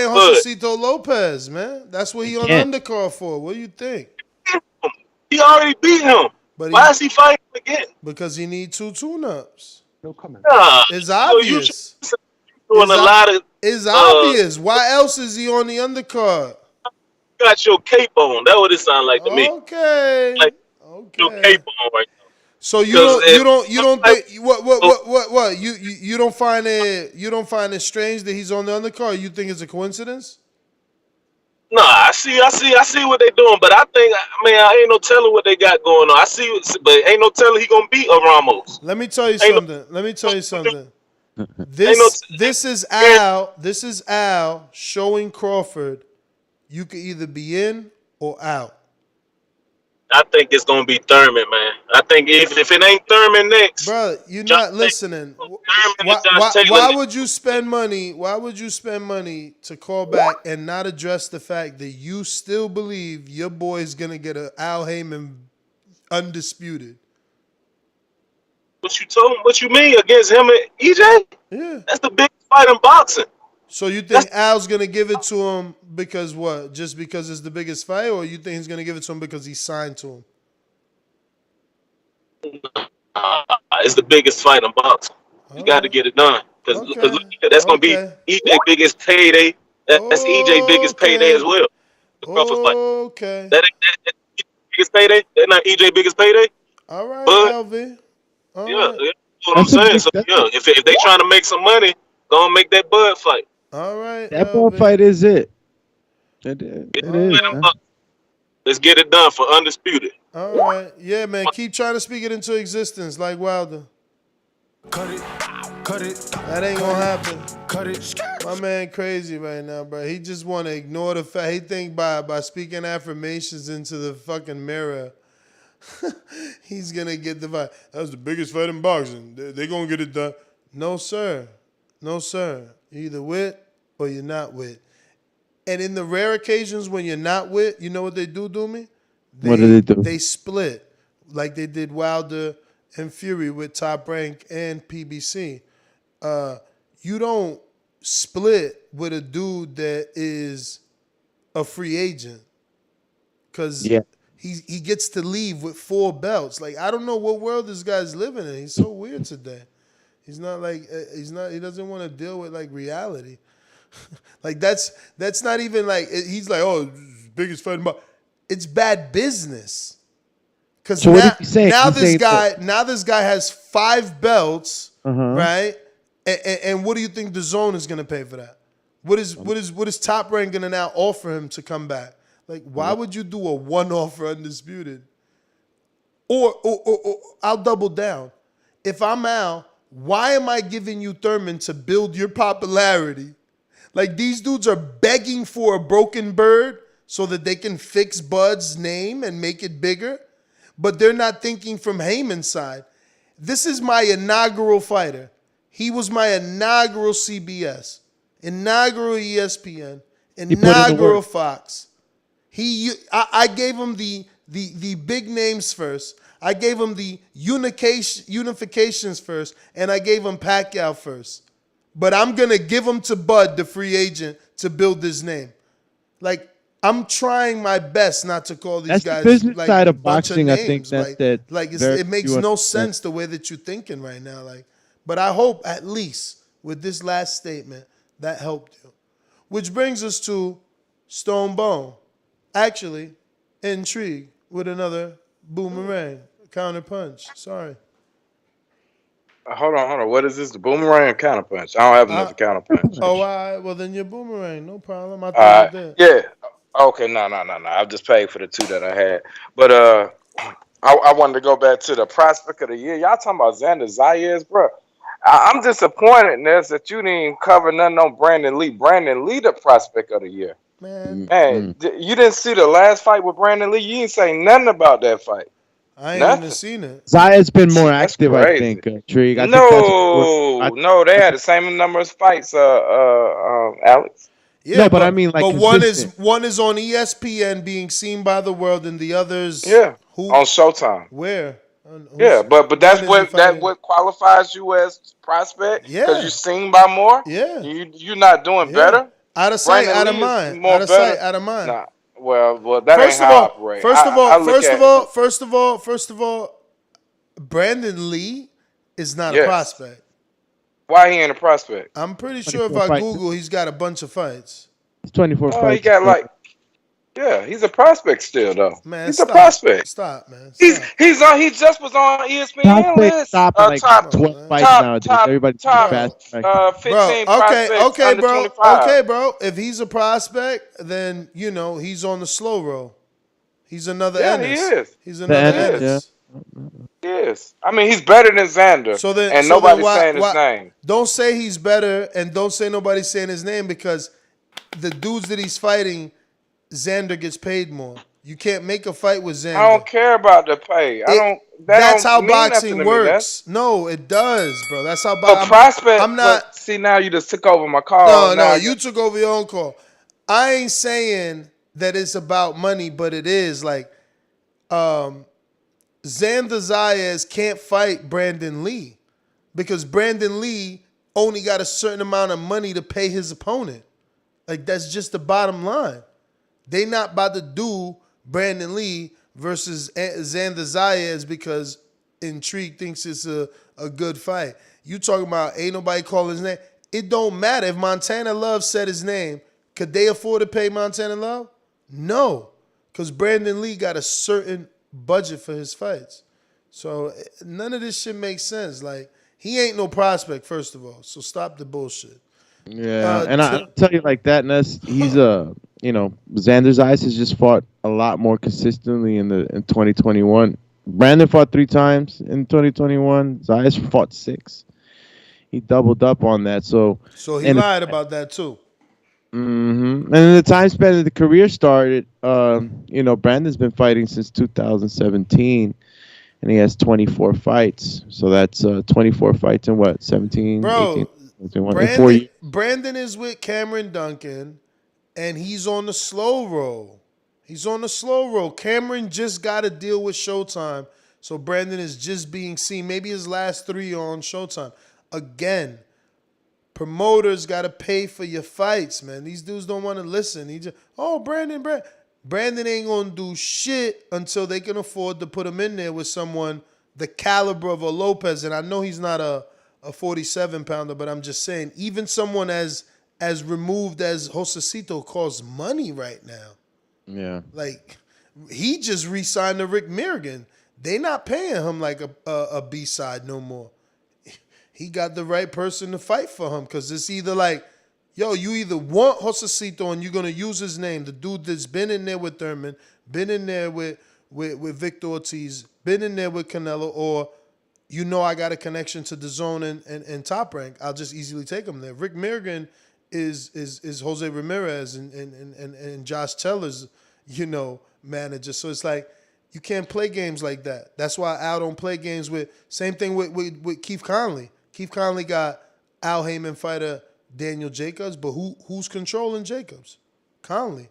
Josecito Lopez, man. That's what he on undercard for. What do you think? He already beat him. But why is he fighting again? Because he need 2 tune-ups. No comment. It's obvious. Doing a lot of. It's obvious. Why else is he on the undercard? got your cape on. That's what it sounds like to me. Okay. Like your cape on right now. So you don't think what you don't find it strange that he's on the undercard? You think it's a coincidence? No, I see what they're doing, but I think, I ain't no telling what they got going on. I see, but ain't no telling he gonna beat a Ramos. Let me tell you something. This is Al showing Crawford you could either be in or out. I think it's gonna be Thurman, man. I think if it ain't Thurman next, bro, you're not listening. Why would you spend money? Why would you spend money to call back and not address the fact that you still believe your boy's gonna get a Al Heyman undisputed? What you told him? What you mean against him and EJ? Yeah, that's the biggest fight in boxing. So you think Al's gonna give it to him because what? Just because it's the biggest fight, or you think he's gonna give it to him because he signed to him? It's the biggest fight in boxing. You got to get it done because that's gonna be EJ biggest payday. That's EJ biggest payday as well. The Crawford fight. Okay. That ain't biggest payday. That not EJ biggest payday. All right, but, LV. Yeah, what I'm saying. So if they trying to make some money, go and make that Bud fight. All right. That Bud fight is it. It is. Man. Let's get it done for undisputed. All right. Yeah, man. Keep trying to speak it into existence like Wilder. Cut it. That ain't gonna happen. Cut it. My man crazy right now, bro. He just want to ignore the fact. He think by speaking affirmations into the fucking mirror, he's gonna get the fight. That's the biggest fight in boxing. They gonna get it done. No, sir. No, sir. You're either with or you're not with. And in the rare occasions when you're not with, you know what they do me? What do they do? They split, like they did Wilder and Fury with Top Rank and PBC. You don't split with a dude that is a free agent because he gets to leave with 4 belts. Like, I don't know what world this guy's living in. He's so weird today. He doesn't want to deal with like reality. Like that's not even like, he's like, oh, biggest fight. It's bad business. Because so now this guy has 5 belts, right? And what do you think the zone is gonna pay for that? What is Top Rank gonna now offer him to come back? Like, why would you do a one-off for undisputed? Or I'll double down. If I'm Al, why am I giving you Thurman to build your popularity? Like, these dudes are begging for a broken bird so that they can fix Bud's name and make it bigger, but they're not thinking from Heyman's side. This is my inaugural fighter. He was my inaugural CBS, inaugural ESPN, inaugural Fox. I gave him the big names first. I gave him the unifications first, and I gave him Pacquiao first. But I'm going to give him to Bud, the free agent, to build his name. Like, I'm trying my best not to call these guys the business like side a of bunch boxing. of names. I think it makes no sense the way that you're thinking right now. Like, but I hope at least with this last statement that helped you. Which brings us to Stone Bone. Actually, intrigued with another boomerang counter punch. Sorry. Hold on. What is this? The boomerang or counter punch? I don't have another counter punch. Oh, all right. Well, then your boomerang. No problem. I thought you did. Yeah. Okay. No. I've just paid for the 2 that I had. But I wanted to go back to the prospect of the year. Y'all talking about Xander Zayas, bro. I'm disappointed, Ness, that you didn't even cover nothing on Brandon Lee. Brandon Lee, the prospect of the year. Man, you didn't see the last fight with Brandon Lee? You didn't say nothing about that fight. I ain't even seen it. Zaya's been more active, I think. Trig. No, they had the same number of fights, Alex. Yeah, no, but I mean, like, but one is on ESPN being seen by the world, and the others, on Showtime. Where? But that's what qualifies you as prospect. Yeah, because you're seen by more. Yeah, you're not doing better. Out of sight, out of mind. Out of sight, out of mind. Nah. Well, that ain't how I operate. First of all, Brandon Lee is not a prospect. Why he ain't a prospect? I'm pretty sure if I Google, he's got a bunch of fights. It's 24 fights. He got like Yeah, he's a prospect still, though. Man, He's a stop. prospect. Stop, man. He just was on ESPN Prospects list. stop at like Top 12 fights nowadays. top Everybody's too top fast. Bro, 15 okay, prospects under bro. 25. Okay, bro. If he's a prospect, then, he's on the slow roll. He's another Yeah, he Ennis. is. He's another Ennis. He is. I mean, he's better than Xander. So then, and so nobody's then saying his name. Don't say he's better, and don't say nobody's saying his name, because the dudes that he's fighting, Xander gets paid more. You can't make a fight with Xander. I don't care about the pay. That's how mean nothing boxing to me, works. No, it does, bro. That's how A boxing. prospect. I'm not. See, now you just took over my call. No, you took over your own call. I ain't saying that it's about money, but it is. Like, Xander Zayas can't fight Brandon Lee because Brandon Lee only got a certain amount of money to pay his opponent. Like, that's just the bottom line. They not about to do Brandon Lee versus Xander Zayas because Intrigue thinks it's a good fight. You talking about ain't nobody calling his name. It don't matter. If Montana Love said his name, could they afford to pay Montana Love? No, because Brandon Lee got a certain budget for his fights. So none of this shit makes sense. Like, he ain't no prospect, first of all. So stop the bullshit. Yeah, and I'll tell you like that, Ness, he's Xander Zayas has just fought a lot more consistently in 2021. Brandon fought 3 times in 2021. Zayas fought 6. He doubled up on that. So he lied about that too. Mm-hmm. And in the time span that the career started, Brandon's been fighting since 2017, and he has 24 fights. So that's 24 fights in what, 17, Bro, 18, 21, in 4 years. Brandon is with Cameron Duncan, and he's on the slow roll. Cameron just got a deal with Showtime, so Brandon is just being seen. Maybe his last 3 are on Showtime. Again, promoters got to pay for your fights, man. These dudes don't want to listen. Brandon ain't going to do shit until they can afford to put him in there with someone the caliber of a Lopez. And I know he's not a 47-pounder, but I'm just saying, even someone as removed as Josecito costs money right now. Yeah. Like, he just re-signed to Rick Mirrigan. They not paying him like a B-side no more. He got the right person to fight for him, because it's either like, yo, you either want Josecito and you're going to use his name, the dude that's been in there with Thurman, been in there with Victor Ortiz, been in there with Canelo, or I got a connection to DAZN and Top Rank, I'll just easily take him there. Rick Mirrigan is Jose Ramirez and Josh Teller's, manager. So it's like, you can't play games like that. That's why Al don't play games with, same thing with Keith Conley. Keith Conley got Al Heyman fighter Daniel Jacobs, but who's controlling Jacobs? Conley.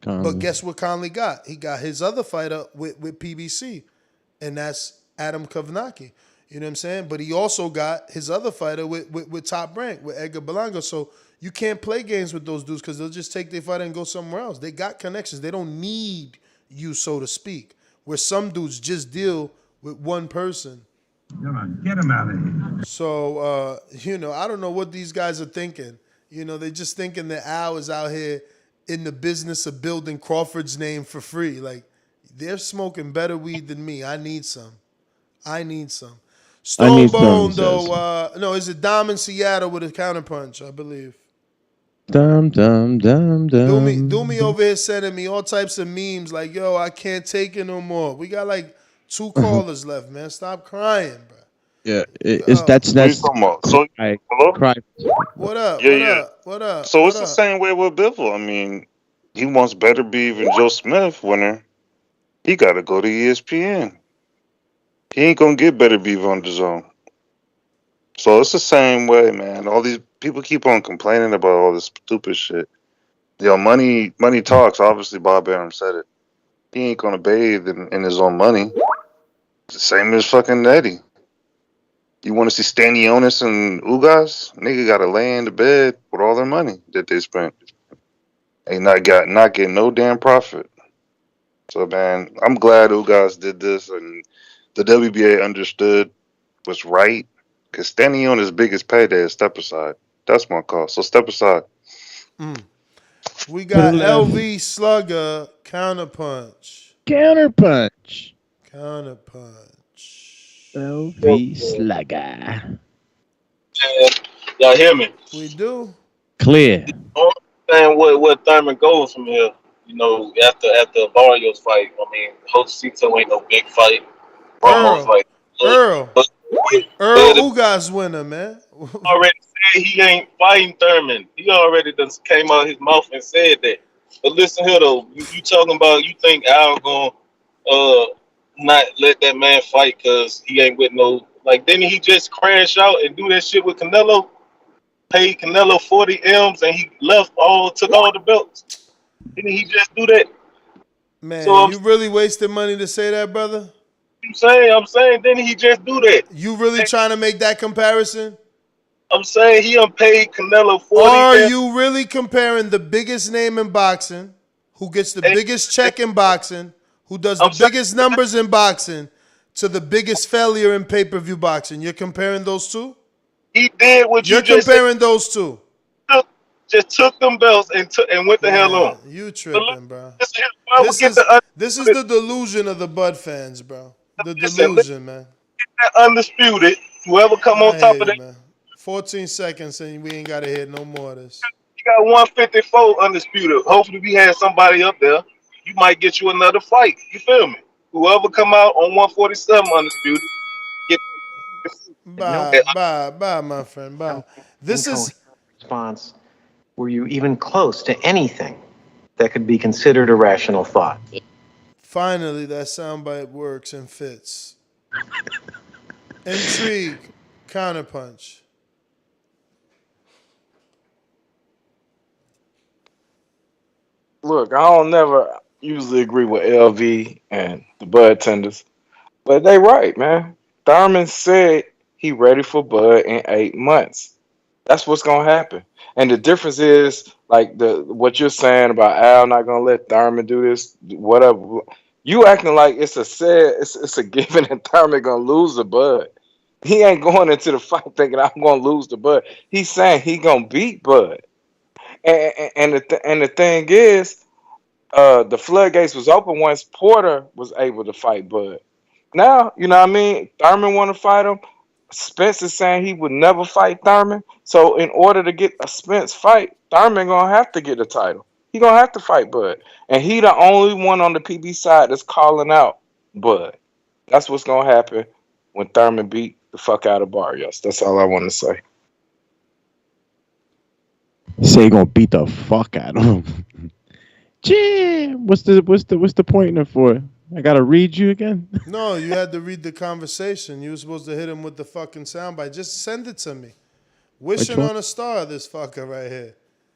But guess what Conley got? He got his other fighter with PBC, and that's Adam Kovnacki. You know what I'm saying? But he also got his other fighter with Top Rank, with Edgar Berlanga. So you can't play games with those dudes, because they'll just take their fighter and go somewhere else. They got connections. They don't need you, so to speak. Where some dudes just deal with one person. Come on, get him out of here. So, I don't know what these guys are thinking. They're just thinking that Al is out here in the business of building Crawford's name for free. Like, they're smoking better weed than me. I need some. Stone Bone, though, no, is it Dom in Seattle with a counterpunch, I believe. Dum, dum, dum, dum. Do me over here sending me all types of memes like, yo, I can't take it no more. We got like 2 callers left, man. Stop crying, bro. Yeah, that's So, hello? Cry. What up? What up? So it's the same way with Bivol. I mean, he wants Beterbiev and Joe Smith winner. He got to go to ESPN. He ain't gonna get Beterbiev on DAZN. So it's the same way, man. All these people keep on complaining about all this stupid shit. Money talks. Obviously, Bob Arum said it. He ain't gonna bathe in his own money. It's the same as fucking Eddie. You want to see Stanionis and Ugas? Nigga got to lay in the bed with all their money that they spent. Ain't not getting no damn profit. So, man, I'm glad Ugas did this, and the WBA understood what's right. Because Stanionis' biggest payday is step aside. That's my call. So step aside. We got LV Slugger, counterpunch. Counterpunch. Counterpunch. LV Slugger. Y'all hear me? We do. Clear. Saying what Thurman goes from here. You know, after Barrios fight, I mean, Josecito ain't no big fight. Ramos like Earl Ugas winner, man. already said he ain't fighting Thurman. He already done came out his mouth and said that. But listen here though, you talking about you think Al gonna not let that man fight because he ain't with no like didn't he just crash out and do that shit with Canelo? Paid Canelo 40 M's and he took all the belts. Didn't he just do that? Man, so you really wasted money to say that, brother? I'm saying, didn't he just do that? You really trying to make that comparison? I'm saying he paid Canelo 40. Are you really comparing the biggest name in boxing, who gets the biggest check in boxing, who does the biggest numbers in boxing, to the biggest failure in pay-per-view boxing? You're comparing those two? He did what you're comparing those two. Just took them belts and went the hell on. You tripping, bro. This is the delusion of the Bud fans, bro. The delusion, man. Undisputed. Whoever come on top of that. Man. 14 seconds and we ain't got to hit no more of this. You got 154 undisputed. Hopefully we had somebody up there. You might get you another fight. You feel me? Whoever come out on 147 undisputed. Bye, my friend. Bye. This is response. Were you even close to anything that could be considered a rational thought? Finally, that soundbite works and fits. Intrigue, counterpunch. Look, I don't never usually agree with LV and the Bud tenders, but they right, man. Thurman said he ready for Bud in 8 months. That's what's gonna happen. And the difference is like what you're saying about Al not gonna let Thurman do this, whatever. You acting like it's a given and Thurman gonna lose the Bud. He ain't going into the fight thinking I'm gonna lose the Bud. He's saying he gonna beat Bud. And the thing is, the floodgates was open once Porter was able to fight Bud. Now, you know what I mean? Thurman want to fight him. Spence is saying he would never fight Thurman. So in order to get a Spence fight, Thurman gonna have to get the title. He gonna have to fight Bud. And he the only one on the PB side that's calling out Bud. That's what's gonna happen when Thurman beat the fuck out of Barrios. That's all I want to say. Say he gonna beat the fuck out of him. Jim, what's the point in it for? I gotta read you again? No, you had to read the conversation. You were supposed to hit him with the fucking soundbite. Just send it to me. Wishing on a star, this fucker right here.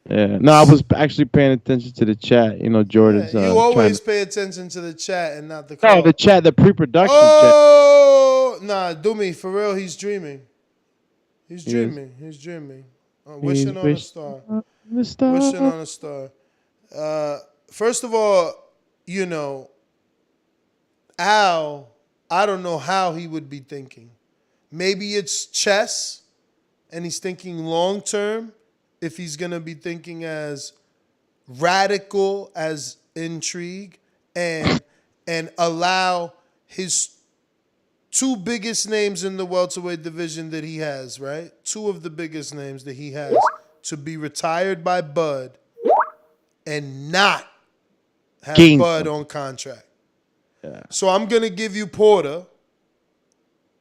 Yeah, no, I was actually paying attention to the chat. You know, Jordan's. You always pay attention to the chat and not the call. No, the chat, the pre-production chat. Oh, nah, do me for real. He's dreaming. He's dreaming. He's dreaming. Wishing on a star. Wishing on a star. First of all, you know, Al, I don't know how he would be thinking. Maybe it's chess, and he's thinking long term. If he's gonna be thinking as radical as Intrigue, and allow his two biggest names in the welterweight division that he has, right? Two of the biggest names that he has to be retired by Bud and not have Bud on contract. Yeah. So I'm going to give you Porter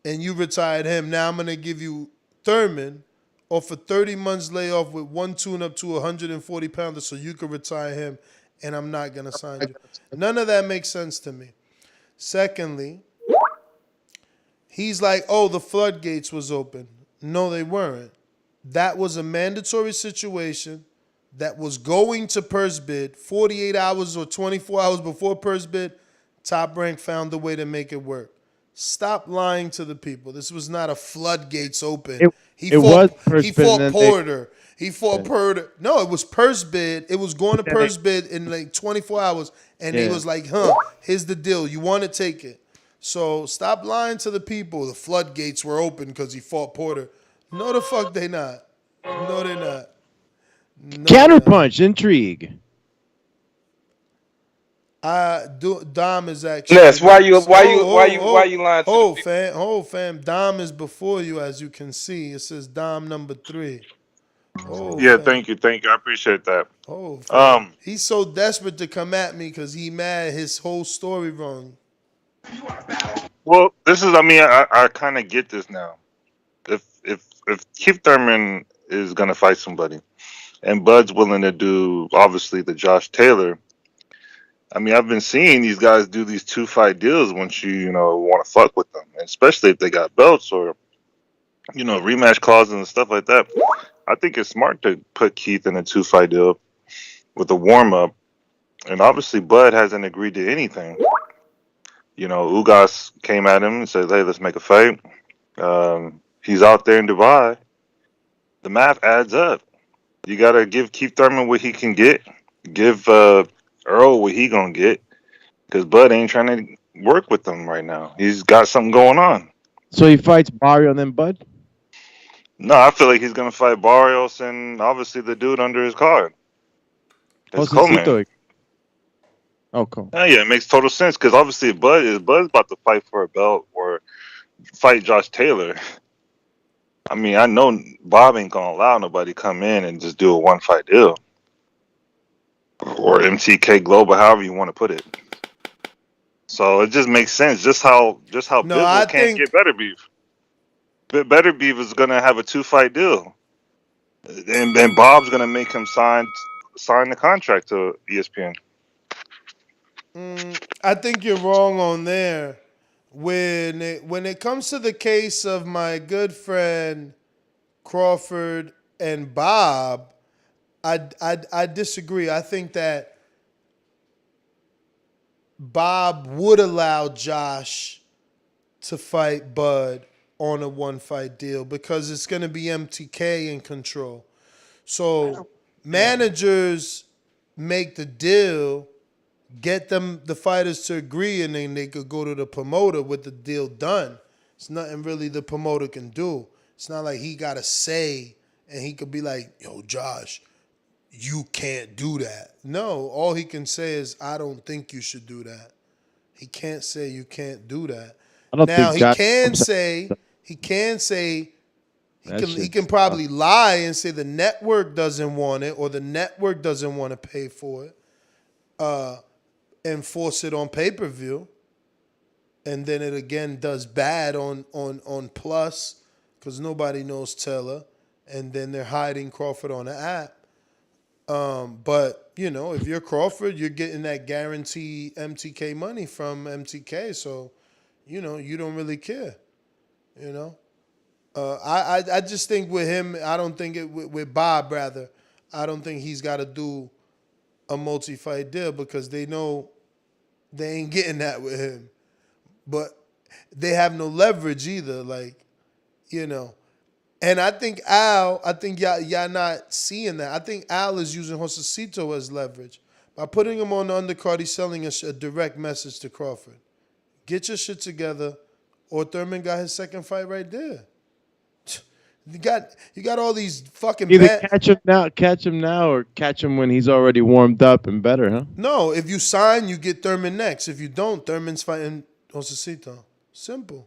and you retired him. Now I'm going to give you Thurman off a 30 months layoff with one tune-up to 140 pounder so you can retire him and I'm not going to sign you. None of that makes sense to me. Secondly, he's like, oh, the floodgates was open. No, they weren't. That was a mandatory situation that was going to purse bid 48 hours or 24 hours before purse bid. Top Rank found a way to make it work. Stop lying to the people. This was not a floodgates open. He fought Porter. He fought Porter. No, it was purse bid. It was going to purse bid in like 24 hours. And he was like, here's the deal. You want to take it. So stop lying to the people. The floodgates were open because he fought Porter. No, the fuck they not. No, they're not. Counterpunch, intrigue. Dom is actually. Yes, why you lying to the people? Fam. Dom is before you, as you can see. It says Dom number 3. Yeah, Fam. thank you. I appreciate that. Fam. He's so desperate to come at me because he mad his whole story wrong. Well, this is. I mean, I kind of get this now. If Keith Thurman is gonna fight somebody, and Bud's willing to do obviously the Josh Taylor. I mean, I've been seeing these guys do these 2-fight deals once you want to fuck with them, especially if they got belts or rematch clauses and stuff like that. I think it's smart to put Keith in a 2-fight deal with a warm up, and obviously Bud hasn't agreed to anything. Ugas came at him and said, "Hey, let's make a fight." He's out there in Dubai. The math adds up. You gotta give Keith Thurman what he can get. Give Earl what he gonna get, because Bud ain't trying to work with them right now. He's got something going on. So he fights Barrio and then Bud? No, I feel like he's gonna fight Barrios and obviously the dude under his card. That's Coleman. Oh, cool. Yeah, it makes total sense because obviously Bud's about to fight for a belt or fight Josh Taylor. I mean, I know Bob ain't gonna allow nobody to come in and just do a 1-fight deal. Or MTK Global, however you want to put it. So it just makes sense. Just how Bivol can't get Beterbiev. Beterbiev is gonna have a 2-fight deal, and Bob's gonna make him sign the contract to ESPN. I think you're wrong on there. When it comes to the case of my good friend Crawford and Bob, I disagree. I think that Bob would allow Josh to fight Bud on a 1-fight deal because it's going to be MTK in control. So managers make the deal, get the fighters to agree, and then they could go to the promoter with the deal done. It's nothing really the promoter can do. It's not like he got to say and he could be like, "Yo, Josh, you can't do that." No, all he can say is, "I don't think you should do that." He can't say you can't do that. Now he can say he can probably lie and say the network doesn't want it or the network doesn't want to pay for it, and force it on pay-per-view, and then it again does bad on Plus because nobody knows Taylor, and then they're hiding Crawford on the app. But if you're Crawford, you're getting that guaranteed MTK money from MTK, so you don't really care. I just think with him, I don't think it with Bob rather. I don't think he's got to do a multi-fight deal because they know they ain't getting that with him. But they have no leverage either, And I think y'all not seeing that. I think Al is using Josecito as leverage. By putting him on the undercard, he's selling a direct message to Crawford. Get your shit together, or Thurman got his second fight right there. You got all these fucking either catch him now, or catch him when he's already warmed up and better, huh? No, if you sign, you get Thurman next. If you don't, Thurman's fighting Josecito. Simple.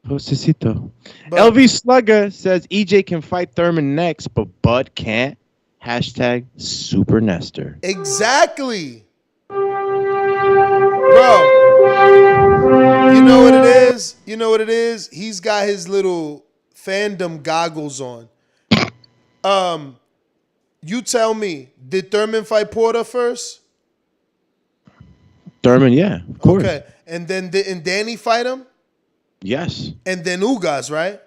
Josecito. LV Slugger says EJ can fight Thurman next, but Bud can't. Hashtag Super Nestor. Exactly. Bro, you know what it is? He's got his little fandom goggles on. You tell me, did Thurman fight Porter first? Thurman, yeah, of course. Okay, and then didn't Danny fight him? Yes. And then Ugas, right?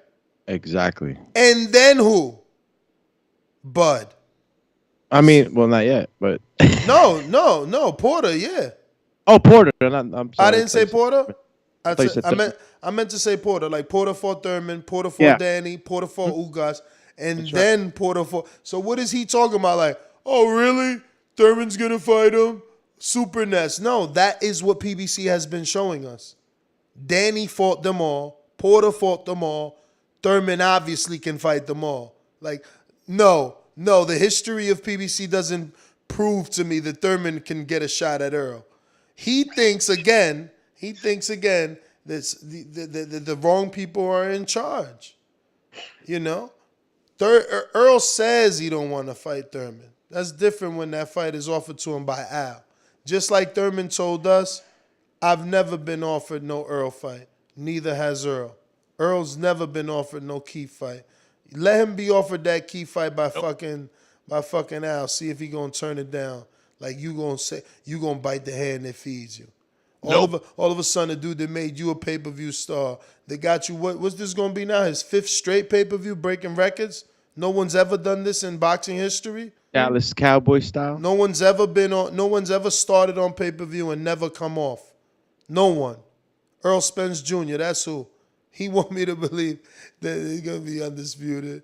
Exactly. And then who? Bud. I mean, well, not yet, but no, Porter, yeah. Oh, Porter. I'm sorry. I didn't say Porter. I meant to say Porter. Like Porter fought Thurman, Porter fought Danny, Porter fought Ugas, and then Porter fought. So what is he talking about? Like, oh really? Thurman's gonna fight him? Super Nest. No, that is what PBC has been showing us. Danny fought them all. Porter fought them all. Thurman obviously can fight them all. Like, no, the history of PBC doesn't prove to me that Thurman can get a shot at Earl. He thinks again that the wrong people are in charge. You know? Earl says he don't want to fight Thurman. That's different when that fight is offered to him by Al. Just like Thurman told us, I've never been offered no Earl fight. Neither has Earl. Earl's never been offered no key fight. Let him be offered that key fight by fucking Al. See if he gonna turn it down. Like you gonna bite the hand that feeds you. All of a sudden, the dude that made you a pay-per-view star, they got you. What's this gonna be now? His 5th straight pay-per-view, breaking records. No one's ever done this in boxing history. Dallas Cowboy style. No one's ever started on pay-per-view and never come off. No one. Errol Spence Jr. That's who. He want me to believe that he's gonna be undisputed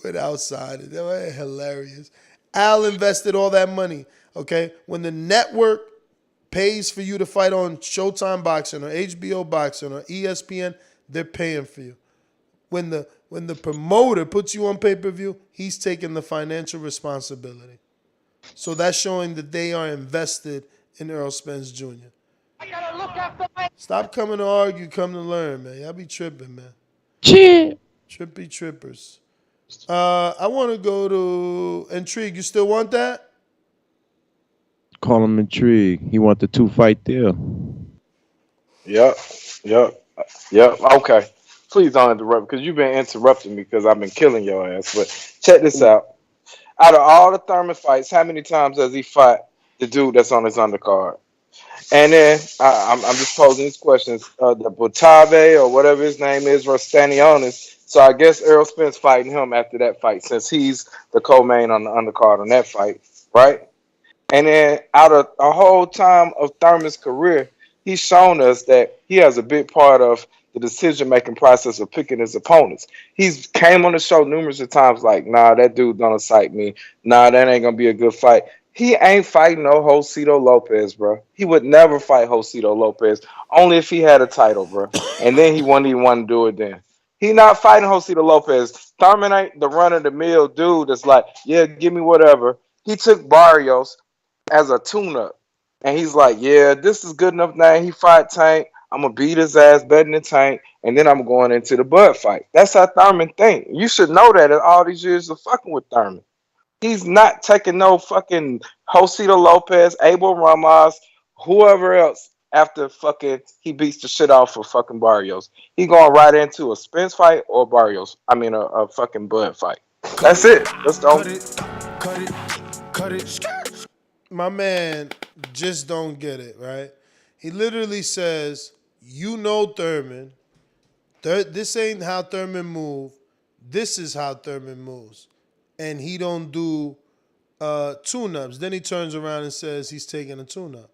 with outsiders. That was hilarious. Al invested all that money. Okay, when the network pays for you to fight on Showtime Boxing or HBO Boxing or ESPN, they're paying for you. When the promoter puts you on pay-per-view, he's taking the financial responsibility. So that's showing that they are invested in Errol Spence Jr. Stop coming to argue, come to learn, man. Y'all be tripping, man. Trippy trippers. I want to go to Intrigue. You still want that? Call him Intrigue. He want the 2-fight deal. Yep. Okay. Please don't interrupt because you've been interrupting me because I've been killing your ass. But check this out. Out of all the Thurman fights, how many times has he fought the dude that's on his undercard? And then I'm just posing these questions. The Butave or whatever his name is versus Stanionis. So I guess Errol Spence fighting him after that fight since he's the co-main on the undercard on that fight, right? And then out of a whole time of Thurman's career, he's shown us that he has a big part of the decision-making process of picking his opponents. He's came on the show numerous of times like, nah, that dude don't excite me. Nah, that ain't going to be a good fight. He ain't fighting no Josito Lopez, bro. He would never fight Josito Lopez, only if he had a title, bro. And then he wouldn't even want to do it then. He not fighting Josito Lopez. Thurman ain't the run-of-the-mill dude that's like, yeah, give me whatever. He took Barrios as a tune-up. And he's like, yeah, this is good enough now. He fight Tank. I'm going to beat his ass better than Tank. And then I'm going into the Bud fight. That's how Thurman think. You should know that in all these years of fucking with Thurman. He's not taking no fucking Josito Lopez, Abel Ramos, whoever else after fucking he beats the shit off of fucking Barrios. He going right into a Spence fight or Barrios. I mean, a fucking Bud fight. That's it. That's the only. Cut it. My man just don't get it, right? He literally says, you know Thurman. This ain't how Thurman move. This is how Thurman moves. And he don't do tune-ups. Then he turns around and says he's taking a tune-up.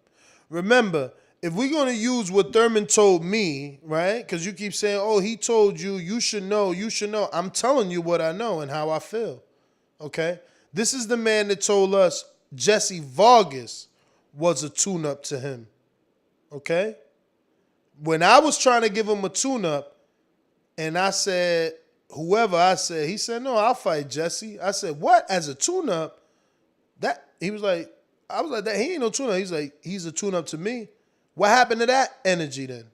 Remember, if we're going to use what Thurman told me, right? Because you keep saying, oh, he told you, you should know. I'm telling you what I know and how I feel, okay? This is the man that told us Jesse Vargas was a tune-up to him, okay? When I was trying to give him a tune-up and I said, whoever I said, he said, no, I'll fight Jesse. I said, what? As a tune-up? I was like, that he ain't no tune-up. He's like, he's a tune-up to me. What happened to that energy then?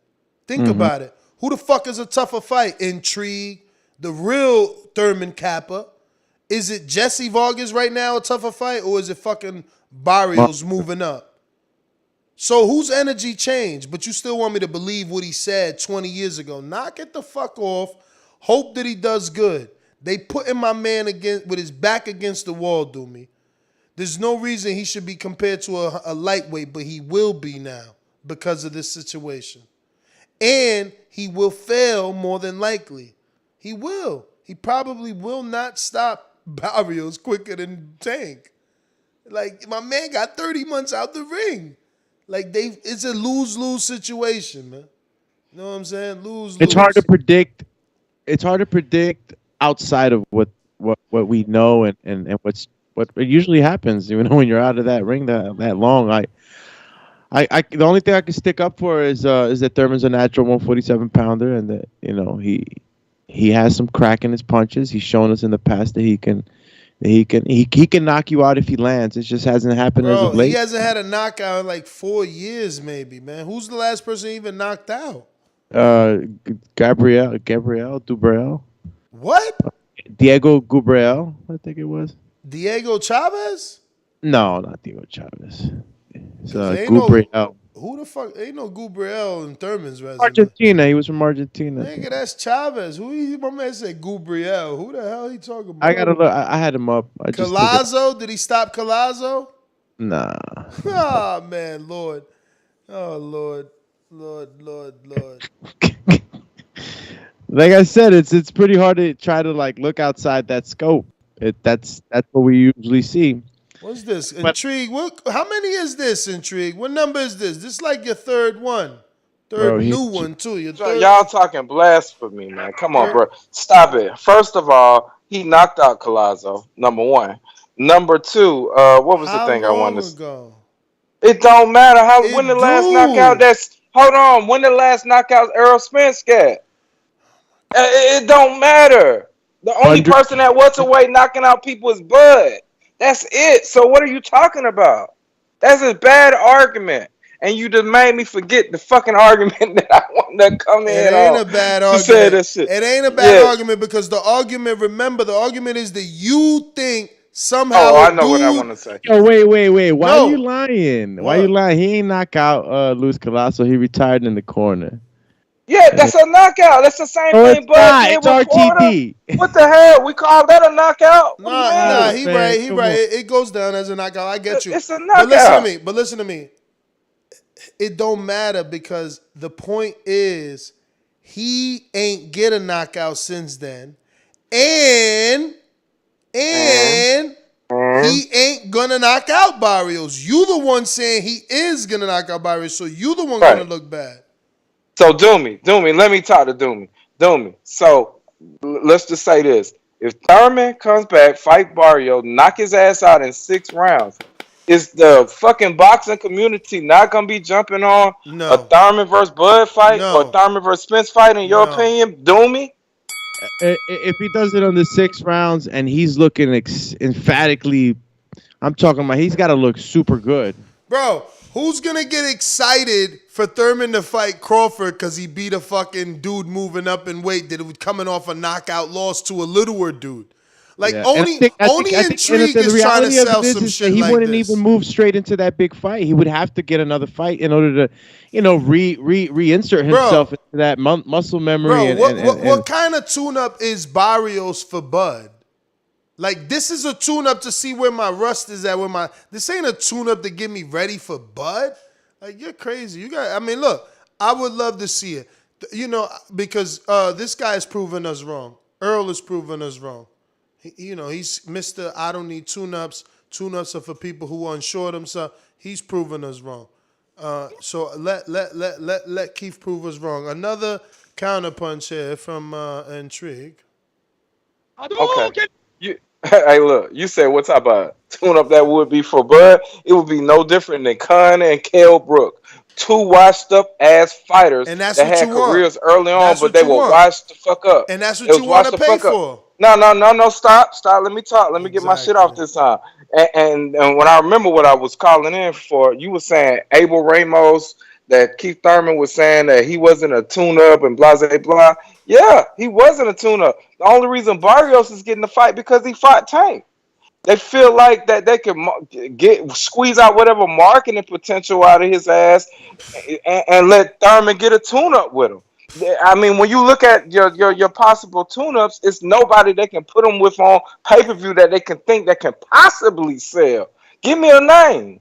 Think about it. Who the fuck is a tougher fight? Intrigue, the real Thurman Kappa. Is it Jesse Vargas right now a tougher fight, or is it fucking Barrios moving up? So whose energy changed? But you still want me to believe what he said 20 years ago. Knock it the fuck off. Hope that he does good. They putting my man with his back against the wall, do me. There's no reason he should be compared to a lightweight, but he will be now because of this situation. And he will fail more than likely. He will. He probably will not stop Barrios quicker than Tank. Like, my man got 30 months out the ring. Like, it's a lose-lose situation, man. You know what I'm saying? Lose-lose. It's hard to predict. It's hard to predict outside of what we know and what usually happens. You know, when you're out of that ring that long, the only thing I can stick up for is that Thurman's a natural 147 pounder, and that he has some crack in his punches. He's shown us in the past that he can He can knock you out if he lands. It just hasn't happened as Bro, of late. he hasn't had a knockout in like 4 years, maybe, man. Who's the last person he even knocked out? Gabriel Dubrel. What? Diego Gubrel, I think it was. Diego Chavez? No, not Diego Chavez. It's Ain't Gubrel. Who the fuck? Ain't no Gubriel in Thurman's resume. Argentina. He was from Argentina. Nigga, that's Chavez. My man said Gubriel. Who the hell he talking about? I gotta look. I had him up. Collazo? Did he stop Collazo? Nah. Oh man, Lord. Oh Lord. Like I said, it's pretty hard to try to like look outside that scope. That's what we usually see. What's this? Intrigue. How many is this, Intrigue? What number is this? This is like your third one. New one, too. Y'all talking blasphemy, man. Come on, bro. Stop it. First of all, he knocked out Collazo, number one. Number two, what was the thing I wanted to say? It don't matter. When the last knockout when the last knockout Errol Spence got? It don't matter. The only person at welterweight knocking out people is Bud. That's it. So what are you talking about? That's a bad argument. And you just made me forget the fucking argument that I wanted to come in on. It ain't a bad argument. It ain't a bad argument because the argument is that you think somehow. Oh, I know what I want to say. Yo, wait. Why are you lying? Why are you lying? He ain't knock out Luis Collazo. He retired in the corner. Yeah, that's a knockout. That's the same thing. But it's RTD. What the hell? We call that a knockout? Nah, he right. It goes down as a knockout. I get you. It's a knockout. But listen to me. It don't matter because the point is he ain't get a knockout since then, and he ain't gonna knock out Barrios. You the one saying he is gonna knock out Barrios, so you the one gonna look bad. So Doomy, let me talk to Doomy. So let's just say this: if Thurman comes back, fight Barrios, knock his ass out in 6 rounds. Is the fucking boxing community not gonna be jumping on a Thurman versus Bud fight or a Thurman versus Spence fight? In your opinion, Doomy? If he does it on the 6 rounds and he's looking emphatically, I'm talking about he's got to look super good, bro. Who's gonna get excited for Thurman to fight Crawford because he beat a fucking dude moving up in weight that was coming off a knockout loss to a littler dude? Like only Intrigue is trying to sell some shit he like wouldn't this. even move straight into that big fight. He would have to get another fight in order to, reinsert himself into that muscle memory. Bro, what kind of tune-up is Barrios for Bud? Like, this is a tune-up to see where my rust is at. This ain't a tune-up to get me ready for Bud. Like, you're crazy. Look, I would love to see it. Because this guy is proving us wrong. Earl is proving us wrong. He's Mr. I don't need tune-ups. Tune-ups are for people who unsure themselves. He's proving us wrong. So let Keith prove us wrong. Another counterpunch here from Intrigue. Okay. Hey, look, you said what type of tune-up that would be for Bud? It would be no different than Conor and Kell Brook. 2 washed-up ass fighters and that's that what had you careers want. early on, but they were washed the fuck up. And that's what you want to pay for. No, stop. Let me talk. Let me get my shit off this time. And when I remember what I was calling in for, you were saying Abel Ramos, that Keith Thurman was saying that he wasn't a tune-up and blah, blah, blah. Yeah, he wasn't a tune-up. The only reason Barrios is getting the fight because he fought Tank. They feel like that they can squeeze out whatever marketing potential out of his ass and let Thurman get a tune-up with him. I mean, when you look at your possible tune-ups, it's nobody they can put them with on pay-per-view that they can think that can possibly sell. Give me a name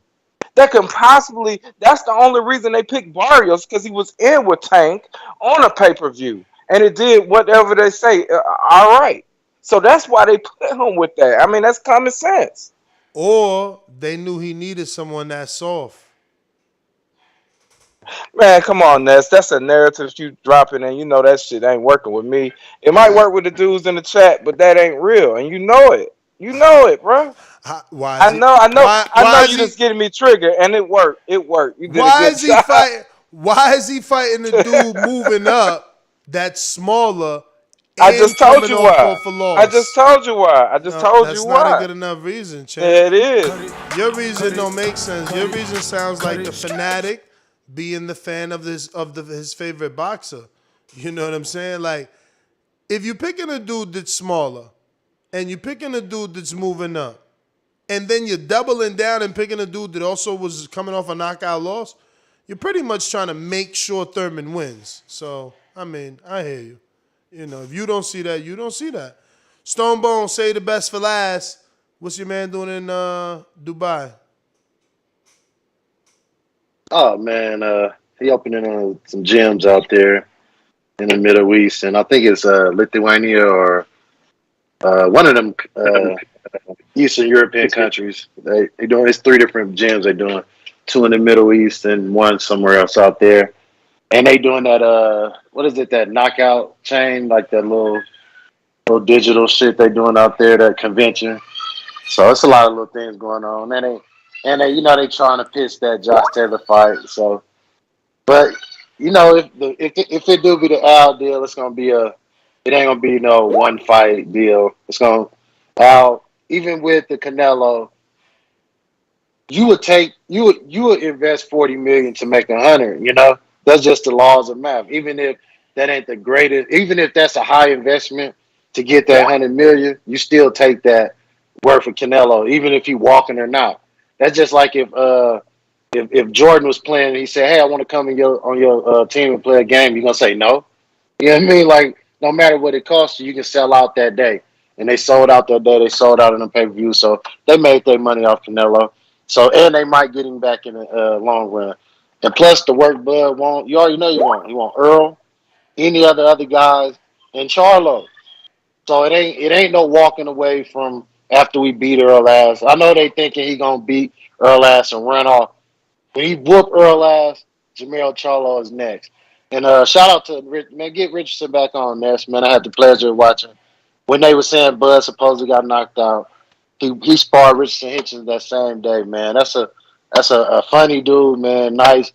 that can possibly. That's the only reason they picked Barrios, because he was in with Tank on a pay-per-view, and it did whatever they say. All right, so that's why they put him with that. I mean, that's common sense. Or they knew he needed someone that soft. Man, come on, Ness. That's a narrative you dropping, and you know that shit ain't working with me. It might work with the dudes in the chat, but that ain't real, and you know it. You know it, bro. I know you just getting me triggered, and it worked. It worked. You did why a good is he job. fighting? Why is he fighting the dude moving up that's smaller I and just told coming you off why. a loss. I just told you why. I just No, told that's you not a why. good enough reason, champ. Yeah, it is. Your reason don't make sense. Your reason sounds like the fanatic being the fan of his favorite boxer. You know what I'm saying? Like, if you're picking a dude that's smaller and you're picking a dude that's moving up, and then you're doubling down and picking a dude that also was coming off a knockout loss, you're pretty much trying to make sure Thurman wins. So, I mean, I hear you. You know, if you don't see that, you don't see that. Stonebone, say the best for last. What's your man doing in Dubai? Oh man, he opening some gyms out there in the Middle East, and I think it's Lithuania or one of them Eastern European countries. They doing it's 3 different gyms they're doing, 2 in the Middle East and 1 somewhere else out there. And they doing that what is it, that knockout chain, like that little digital shit they doing out there, that convention. So it's a lot of little things going on. And they they trying to pitch that Josh Taylor fight. So, but if it do be the Al deal, it ain't gonna be no one fight deal. It's gonna Al, even with the Canelo, you would invest 40 million to make 100. That's just the laws of math. Even if that ain't the greatest, even if that's a high investment to get that 100 million, you still take that worth of Canelo, even if he walking or not. That's just like if Jordan was playing and he said, "Hey, I want to come on your team and play a game," you're gonna say no. You know what I mean? Like, no matter what it costs you, you can sell out that day. And they sold out that day. They sold out in the pay-per-view. So they made their money off Canelo. So, and they might get him back in the long run. And plus, the work Bud want, you already know you want. You want Earl, any other guys, and Charlo. So it ain't no walking away from after we beat Earl ass. I know they thinking he gonna beat Earl ass and run off. When he whoop Earl ass, Jamel Charlo is next. And shout out to man, get Richardson back on this, man. I had the pleasure of watching when they were saying Bud supposedly got knocked out. He sparred Richardson Hitchens that same day, man. That's a funny dude, man. Nice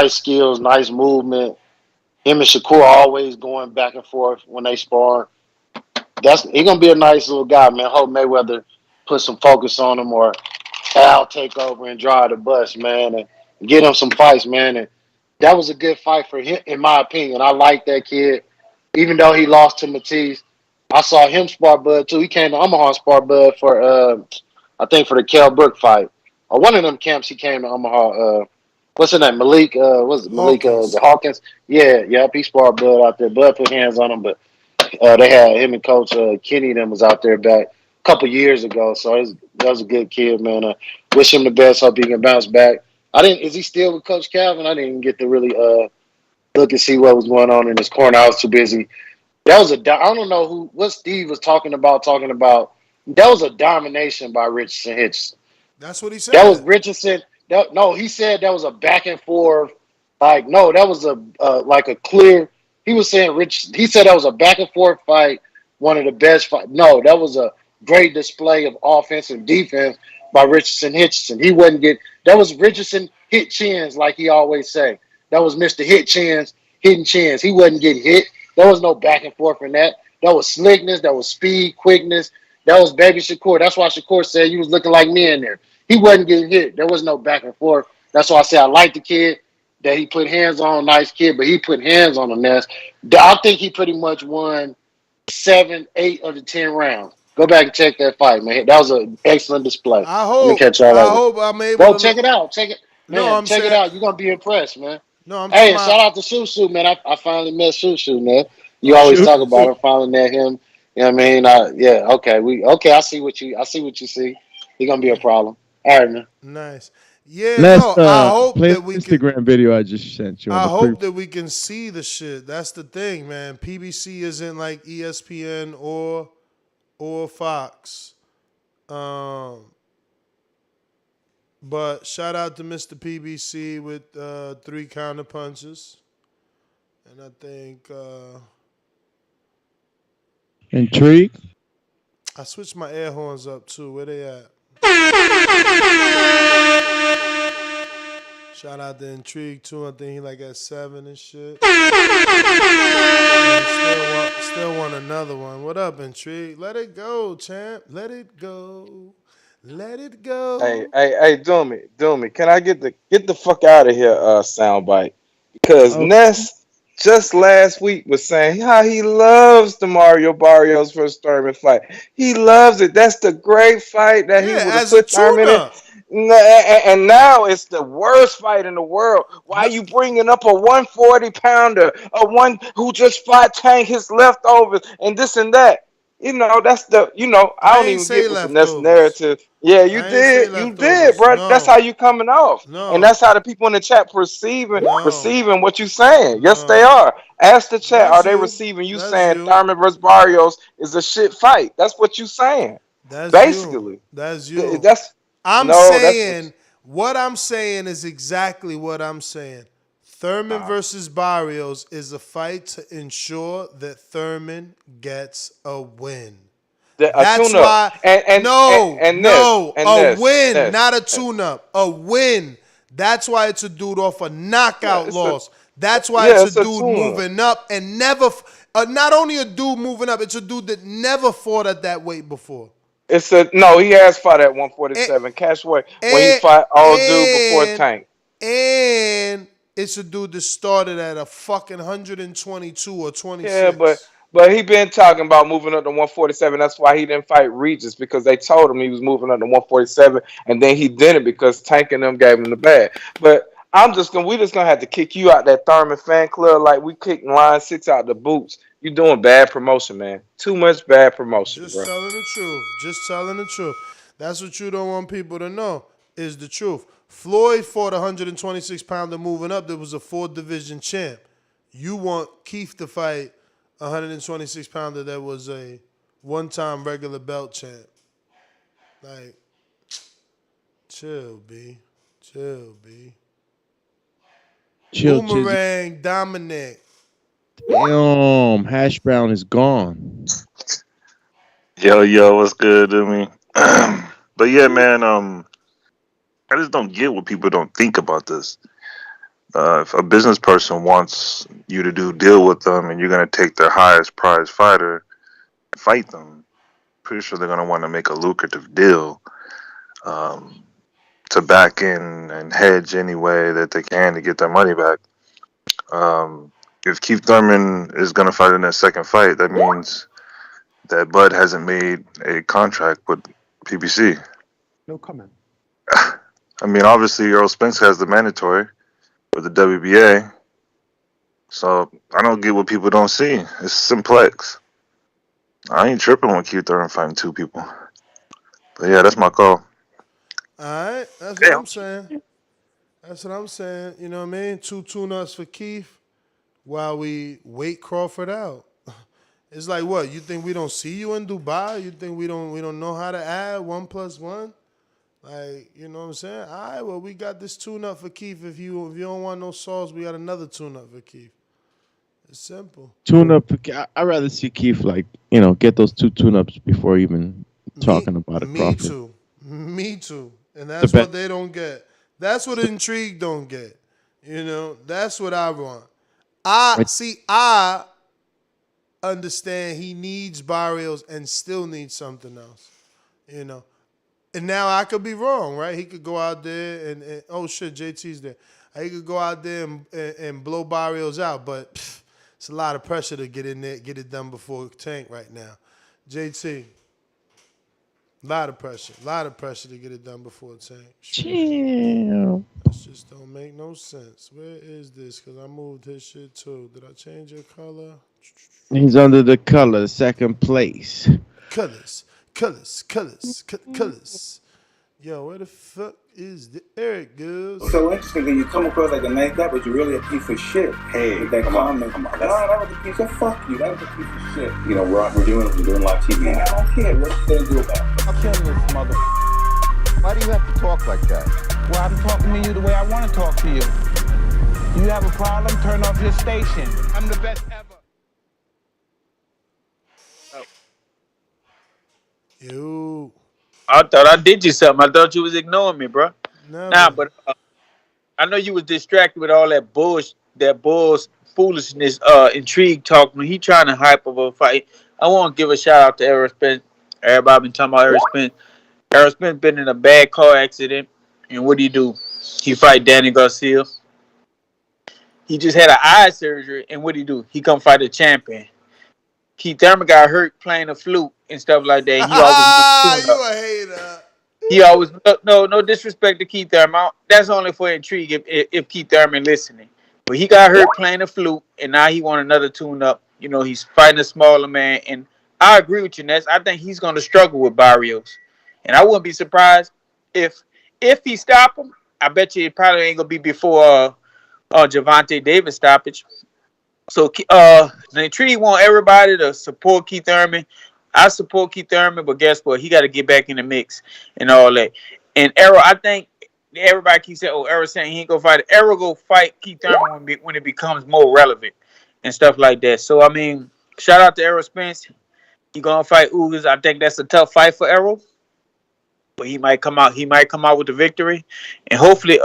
skills, nice movement. Him and Shakur always going back and forth when they spar. He gonna be a nice little guy, man. Hope Mayweather put some focus on him, or Al take over and drive the bus, man, and get him some fights, man. And that was a good fight for him, in my opinion. I like that kid, even though he lost to Matisse. I saw him spar Bud too. He came to Omaha spar Bud for I think for the Kell Brook fight, or one of them camps. He came to Omaha. What's his name? Malik. What's it? Malik? The Hawkins. Yeah, yep. He sparred Bud out there. Bud put hands on him, but they had him and Coach Kenny. Them was out there back a couple years ago. So that was a good kid, man. Wish him the best. Hope he can bounce back. Is he still with Coach Calvin? I didn't even get to really look and see what was going on in his corner. I was too busy. That was I don't know what Steve was talking about. That was a domination by Richardson Hitchens. That's what he said. That was Richardson. No, he said that was a back and forth. Like, no, that was like a clear. He was saying he said that was a back and forth fight, one of the best fights. No, that was a great display of offense and defense by Richardson Hitchens. He wasn't that was Richardson hit chins, like he always say. That was Mr. Hit chins, hitting chins. He wasn't getting hit. There was no back and forth in that. That was slickness. That was speed, quickness. That was baby Shakur. That's why Shakur said you was looking like me in there. He wasn't getting hit. There was no back and forth. That's why I say I like the kid that he put hands on. Nice kid, but he put hands on the nest. I think he pretty much won 7, 8 of the 10 rounds. Go back and check that fight, man. That was an excellent display. I hope. Let me catch y'all later. I hope I'm able to check it out. Check it. Man, no, I'm check saying, it out. You're gonna be impressed, man. No, I'm hey, shout out to Shushu, man. I finally met Shushu, man. You always talk about him. Finally met him. You know what I mean? Yeah. Okay. I see what you see. He's gonna be a problem. All right, man. Nice. Yeah. I hope play that we Instagram video I just sent you. I hope that we can see the shit. That's the thing, man. PBC isn't like ESPN or Fox. But shout out to Mr. PBC with 3 counter punches. And I think Intrigue. I switched my air horns up too. Where they at? Shout out to Intrigue too. I think he like at 7 and shit. Still want another one. What up, Intrigue? Let it go, champ. Let it go. Let it go. Hey, do me. Can I get the fuck out of here, soundbite? Because Oh, Ness just last week was saying how he loves the Mario Barrios versus Thurman fight. He loves it. That's the great fight that he Yeah, would have as a put Thurman in. tune-up. And now it's the worst fight in the world. Why No, you bringing up a 140 pounder, a one who just fought Tank his leftovers and this and that? That's I I don't ain't even say get with the next leftovers. narrative. Yeah, I ain't say you did, leftovers. bro. That's how No, you coming off, and no, that's how the people in the chat no, perceiving what you saying. Yes, they no. are. Ask the chat, are That's they you. receiving you That's saying you. Thurman versus Barrios is a shit fight? That's what you saying, That's you. basically. That's you. That's I'm no, that's what. saying what I'm saying is exactly what I'm saying. Thurman versus Barrios is a fight to ensure that Thurman gets a win. A That's tune up why and a win, this. not a tune-up. A win. That's why it's a dude off a Yeah, knockout loss. That's why yeah, it's a it's a dude tune up. moving up and never. Not only a dude moving up, it's a dude that never fought at that weight before. It's a no. He has fought at And 147 Cashway when he and fought old dude before and, Tank. and it's a dude that started at a fucking 122 or Yeah, 26. but he been talking about moving up to 147. That's why he didn't fight Regis because they told him he was moving up to 147, and then he didn't because Tank and them gave him the bad. But we just gonna have to kick you out that Thurman fan club like we kicked Line 6 out the boots. You doing bad promotion, man. Too much bad promotion, Just bro. telling the truth. Just telling the truth. That's what you don't want people to know is the truth. Floyd fought a 126 pounder moving up that was a 4-division champ. You want Keith to fight a 126 pounder that was a one-time regular belt champ. Like, chill, B. Chill, B. chill, Chizzy. Boomerang Dominic. Damn, Hash Brown is gone. Yo, what's good to me? But yeah, man, I just don't get what people don't think about this. If a business person wants you to do deal with them and you're gonna take their highest prize fighter, fight them. Pretty sure they're gonna want to make a lucrative deal um, to back in and hedge any way that they can to get their money back. If Keith Thurman is gonna fight in that second fight, that means that Bud hasn't made a contract with PBC. No comment. I mean, obviously, Errol Spence has the mandatory with the WBA. So I don't get what people don't see. It's simplex. I ain't tripping when Keith Thurman fighting 2 people. But yeah, that's my call. All right, that's what I'm saying. That's what I'm saying. You know what I mean? 2 tune-ups for Keith while we wait Crawford out. It's like what? You think we don't see you in Dubai? You think we don't know how to add 1 + 1? Like, you know what I'm saying? All right, well, we got this tune-up for Keith. If you don't want no sauce, we got another tune-up for Keith. It's simple. Tune up. I'd rather see Keith get those 2 tune-ups before even talking about it. Me Crawford. too. Me too. And that's what they don't get. That's what Intrigue don't get. You know, that's what I want. I understand he needs Barrios and still needs something else. You know. And now I could be wrong, right? He could go out there and oh shit, JT's there. He could go out there and blow Barrios out, but it's a lot of pressure to get in there, get it done before Tank right now. JT, a lot of pressure to get it done before Tank. Chill. This just don't make no sense. Where is this? Because I moved his shit too. Did I change your color? He's under the color, second place. Colors. Yo, where the fuck is the Eric goes? So interesting that you come across like a nice guy, but you're really a piece of shit. Hey, with that comment. Come on. No, that was a piece of fuck you. That was a piece of shit. You know, we're doing live TV. Man, I don't care. What you gonna do about it? I'll kill this mother. Why do you have to talk like that? Well, I'm talking to you the way I want to talk to you. You have a problem? Turn off your station. I'm the best ever. You. I thought I did you something. I thought you was ignoring me, bro. Never. Nah, but I know you was distracted with all that bull's foolishness, intrigue talk when he trying to hype up a fight. I want to give a shout out to Errol Spence. Everybody been talking about Errol Spence. Errol Spence been in a bad car accident, and what do? He fight Danny Garcia. He just had an eye surgery, and what do? He come fight a champion. Keith Thurman got hurt playing the flute and stuff like that. He always you a hater. He always no disrespect to Keith Thurman. That's only for intrigue if Keith Thurman listening. But he got hurt playing the flute, and now he want another tune-up. You know, he's fighting a smaller man, and I agree with you, Ness. I think he's going to struggle with Barrios, and I wouldn't be surprised if he stop him. I bet you it probably ain't gonna be before Gervonta Davis stoppage. So the intrigue want everybody to support Keith Thurman. I support Keith Thurman, but guess what? He got to get back in the mix and all that. And Errol, I think everybody keeps saying, Errol saying he ain't gonna fight. Errol go fight Keith Thurman when it becomes more relevant and stuff like that. So I mean, shout out to Errol Spence. He gonna fight Ugas. I think that's a tough fight for Errol, but he might come out. He might come out with the victory, and hopefully,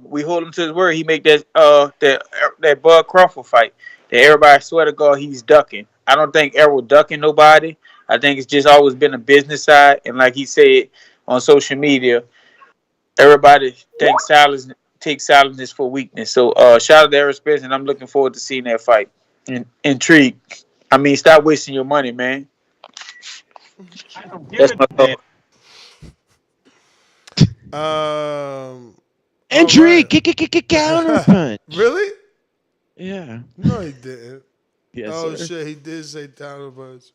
we hold him to his word. He make that Bud Crawford fight that everybody swear to God he's ducking. I don't think Errol ducking nobody. I think it's just always been a business side, and like he said on social media, everybody takes silence for weakness. So shout out to Errol Spence, and I'm looking forward to seeing that fight. Intrigue. I mean, stop wasting your money, man. That's my thought. Intrigue. Counterpunch. Really? Yeah. No, he didn't. Yes, oh sir. shit, he did say counterpunch.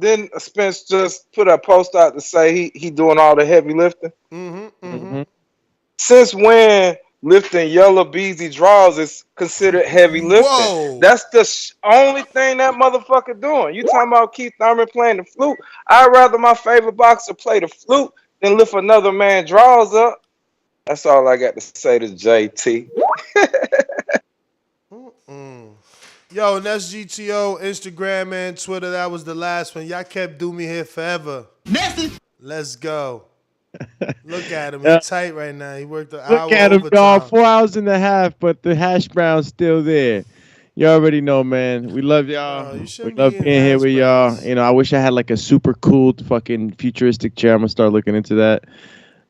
Then Spence just put a post out to say he doing all the heavy lifting. Since when lifting yellow beadsy draws is considered heavy lifting? Whoa. That's the only thing that motherfucker doing. You talking about Keith Thurman playing the flute? I'd rather my favorite boxer play the flute than lift another man draws up. That's all I got to say to JT. Yo, and that's GTO, Instagram and Twitter. That was the last one. Y'all kept doing me here forever. Let's go. Look at him. He's tight right now. He worked an hour Look at him, overtime. y'all. 4 hours and a half, but the hash brown's still there. You already know, man. We love y'all. We love being here with y'all. You know, I wish I had like a super cool fucking futuristic chair. I'm gonna start looking into that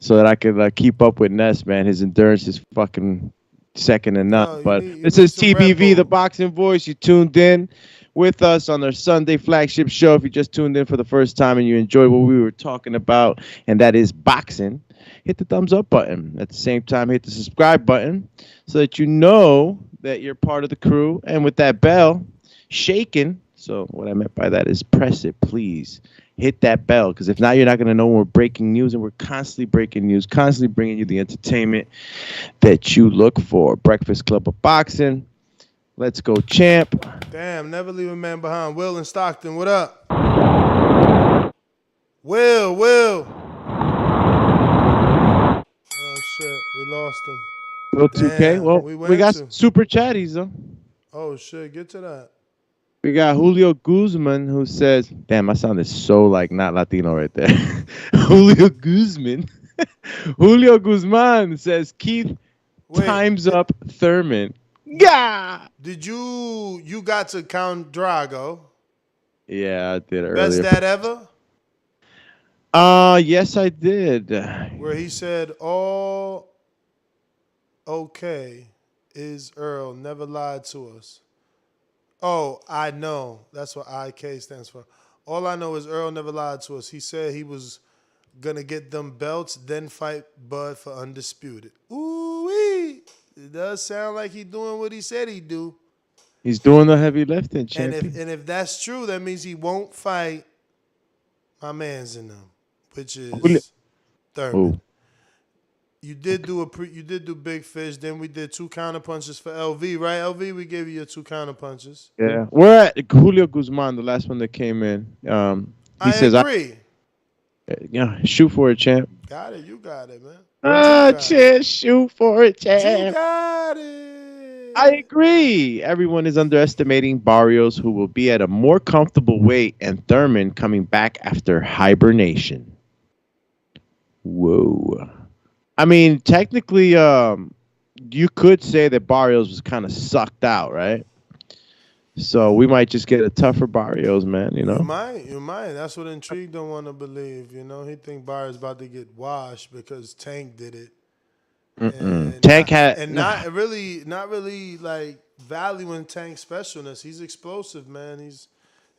so that I could keep up with Ness, man. His endurance is fucking second to none. But this is TBV, the Boxing Voice. You tuned in with us on our Sunday flagship show. If you just tuned in for the first time and you enjoyed what we were talking about, and that is boxing, hit the thumbs up button. At the same time, hit the subscribe button so that you know that you're part of the crew. And with that bell shaking, so what I meant by that is press it, please. Hit that bell, because if not, you're not going to know when we're breaking news, and we're constantly breaking news, constantly bringing you the entertainment that you look for. Breakfast Club of Boxing. Let's go, champ. Damn, never leave a man behind. Will in Stockton, what up? Will. Oh, shit, we lost him. Will 2K. Well, we got some super chatties, though. Oh, shit, get to that. We got Julio Guzman, who says, damn, I sounded so like not Latino right there. Julio Guzman. Julio Guzman says, Keith, time's up Thurman. Yeah. Did you got to Count Drago? Yeah, I did earlier. Best dad ever? Yes, I did. Where he said, all okay is Earl, never lied to us. Oh, I know. That's what IK stands for. All I know is Earl never lied to us. He said he was going to get them belts, then fight Bud for undisputed. Ooh-wee. It does sound like he's doing what he said he'd do. He's doing the heavy lifting, champion. And if that's true, that means he won't fight my man's in them, which is Thurman. Ooh. You did do Big Fish. Then we did 2 counter punches for LV, right? LV, we gave you your 2 counter punches. Yeah, we're at Julio Guzman, the last one that came in. He says, agree. Yeah, shoot for it, champ. Got it. You got it, man. Champ, shoot for it, champ. You got it. I agree. Everyone is underestimating Barrios, who will be at a more comfortable weight, and Thurman coming back after hibernation. Whoa. I mean, technically, you could say that Barrios was kind of sucked out, right? So we might just get a tougher Barrios, man. You know. You might. That's what Intrigue don't want to believe. You know, he think Barrios about to get washed because Tank did it. And Tank not really like valuing Tank's specialness. He's explosive, man. He's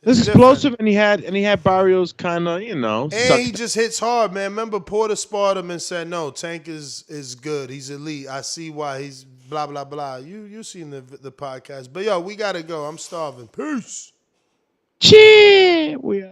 explosive, and he had Barrios kind of, you know. And he just hits hard, man. Remember, Porter sparred him and said, "No, Tank is good. He's elite. I see why he's blah blah blah." You seen the podcast, but yo, we gotta go. I'm starving. Peace. Cheer. We.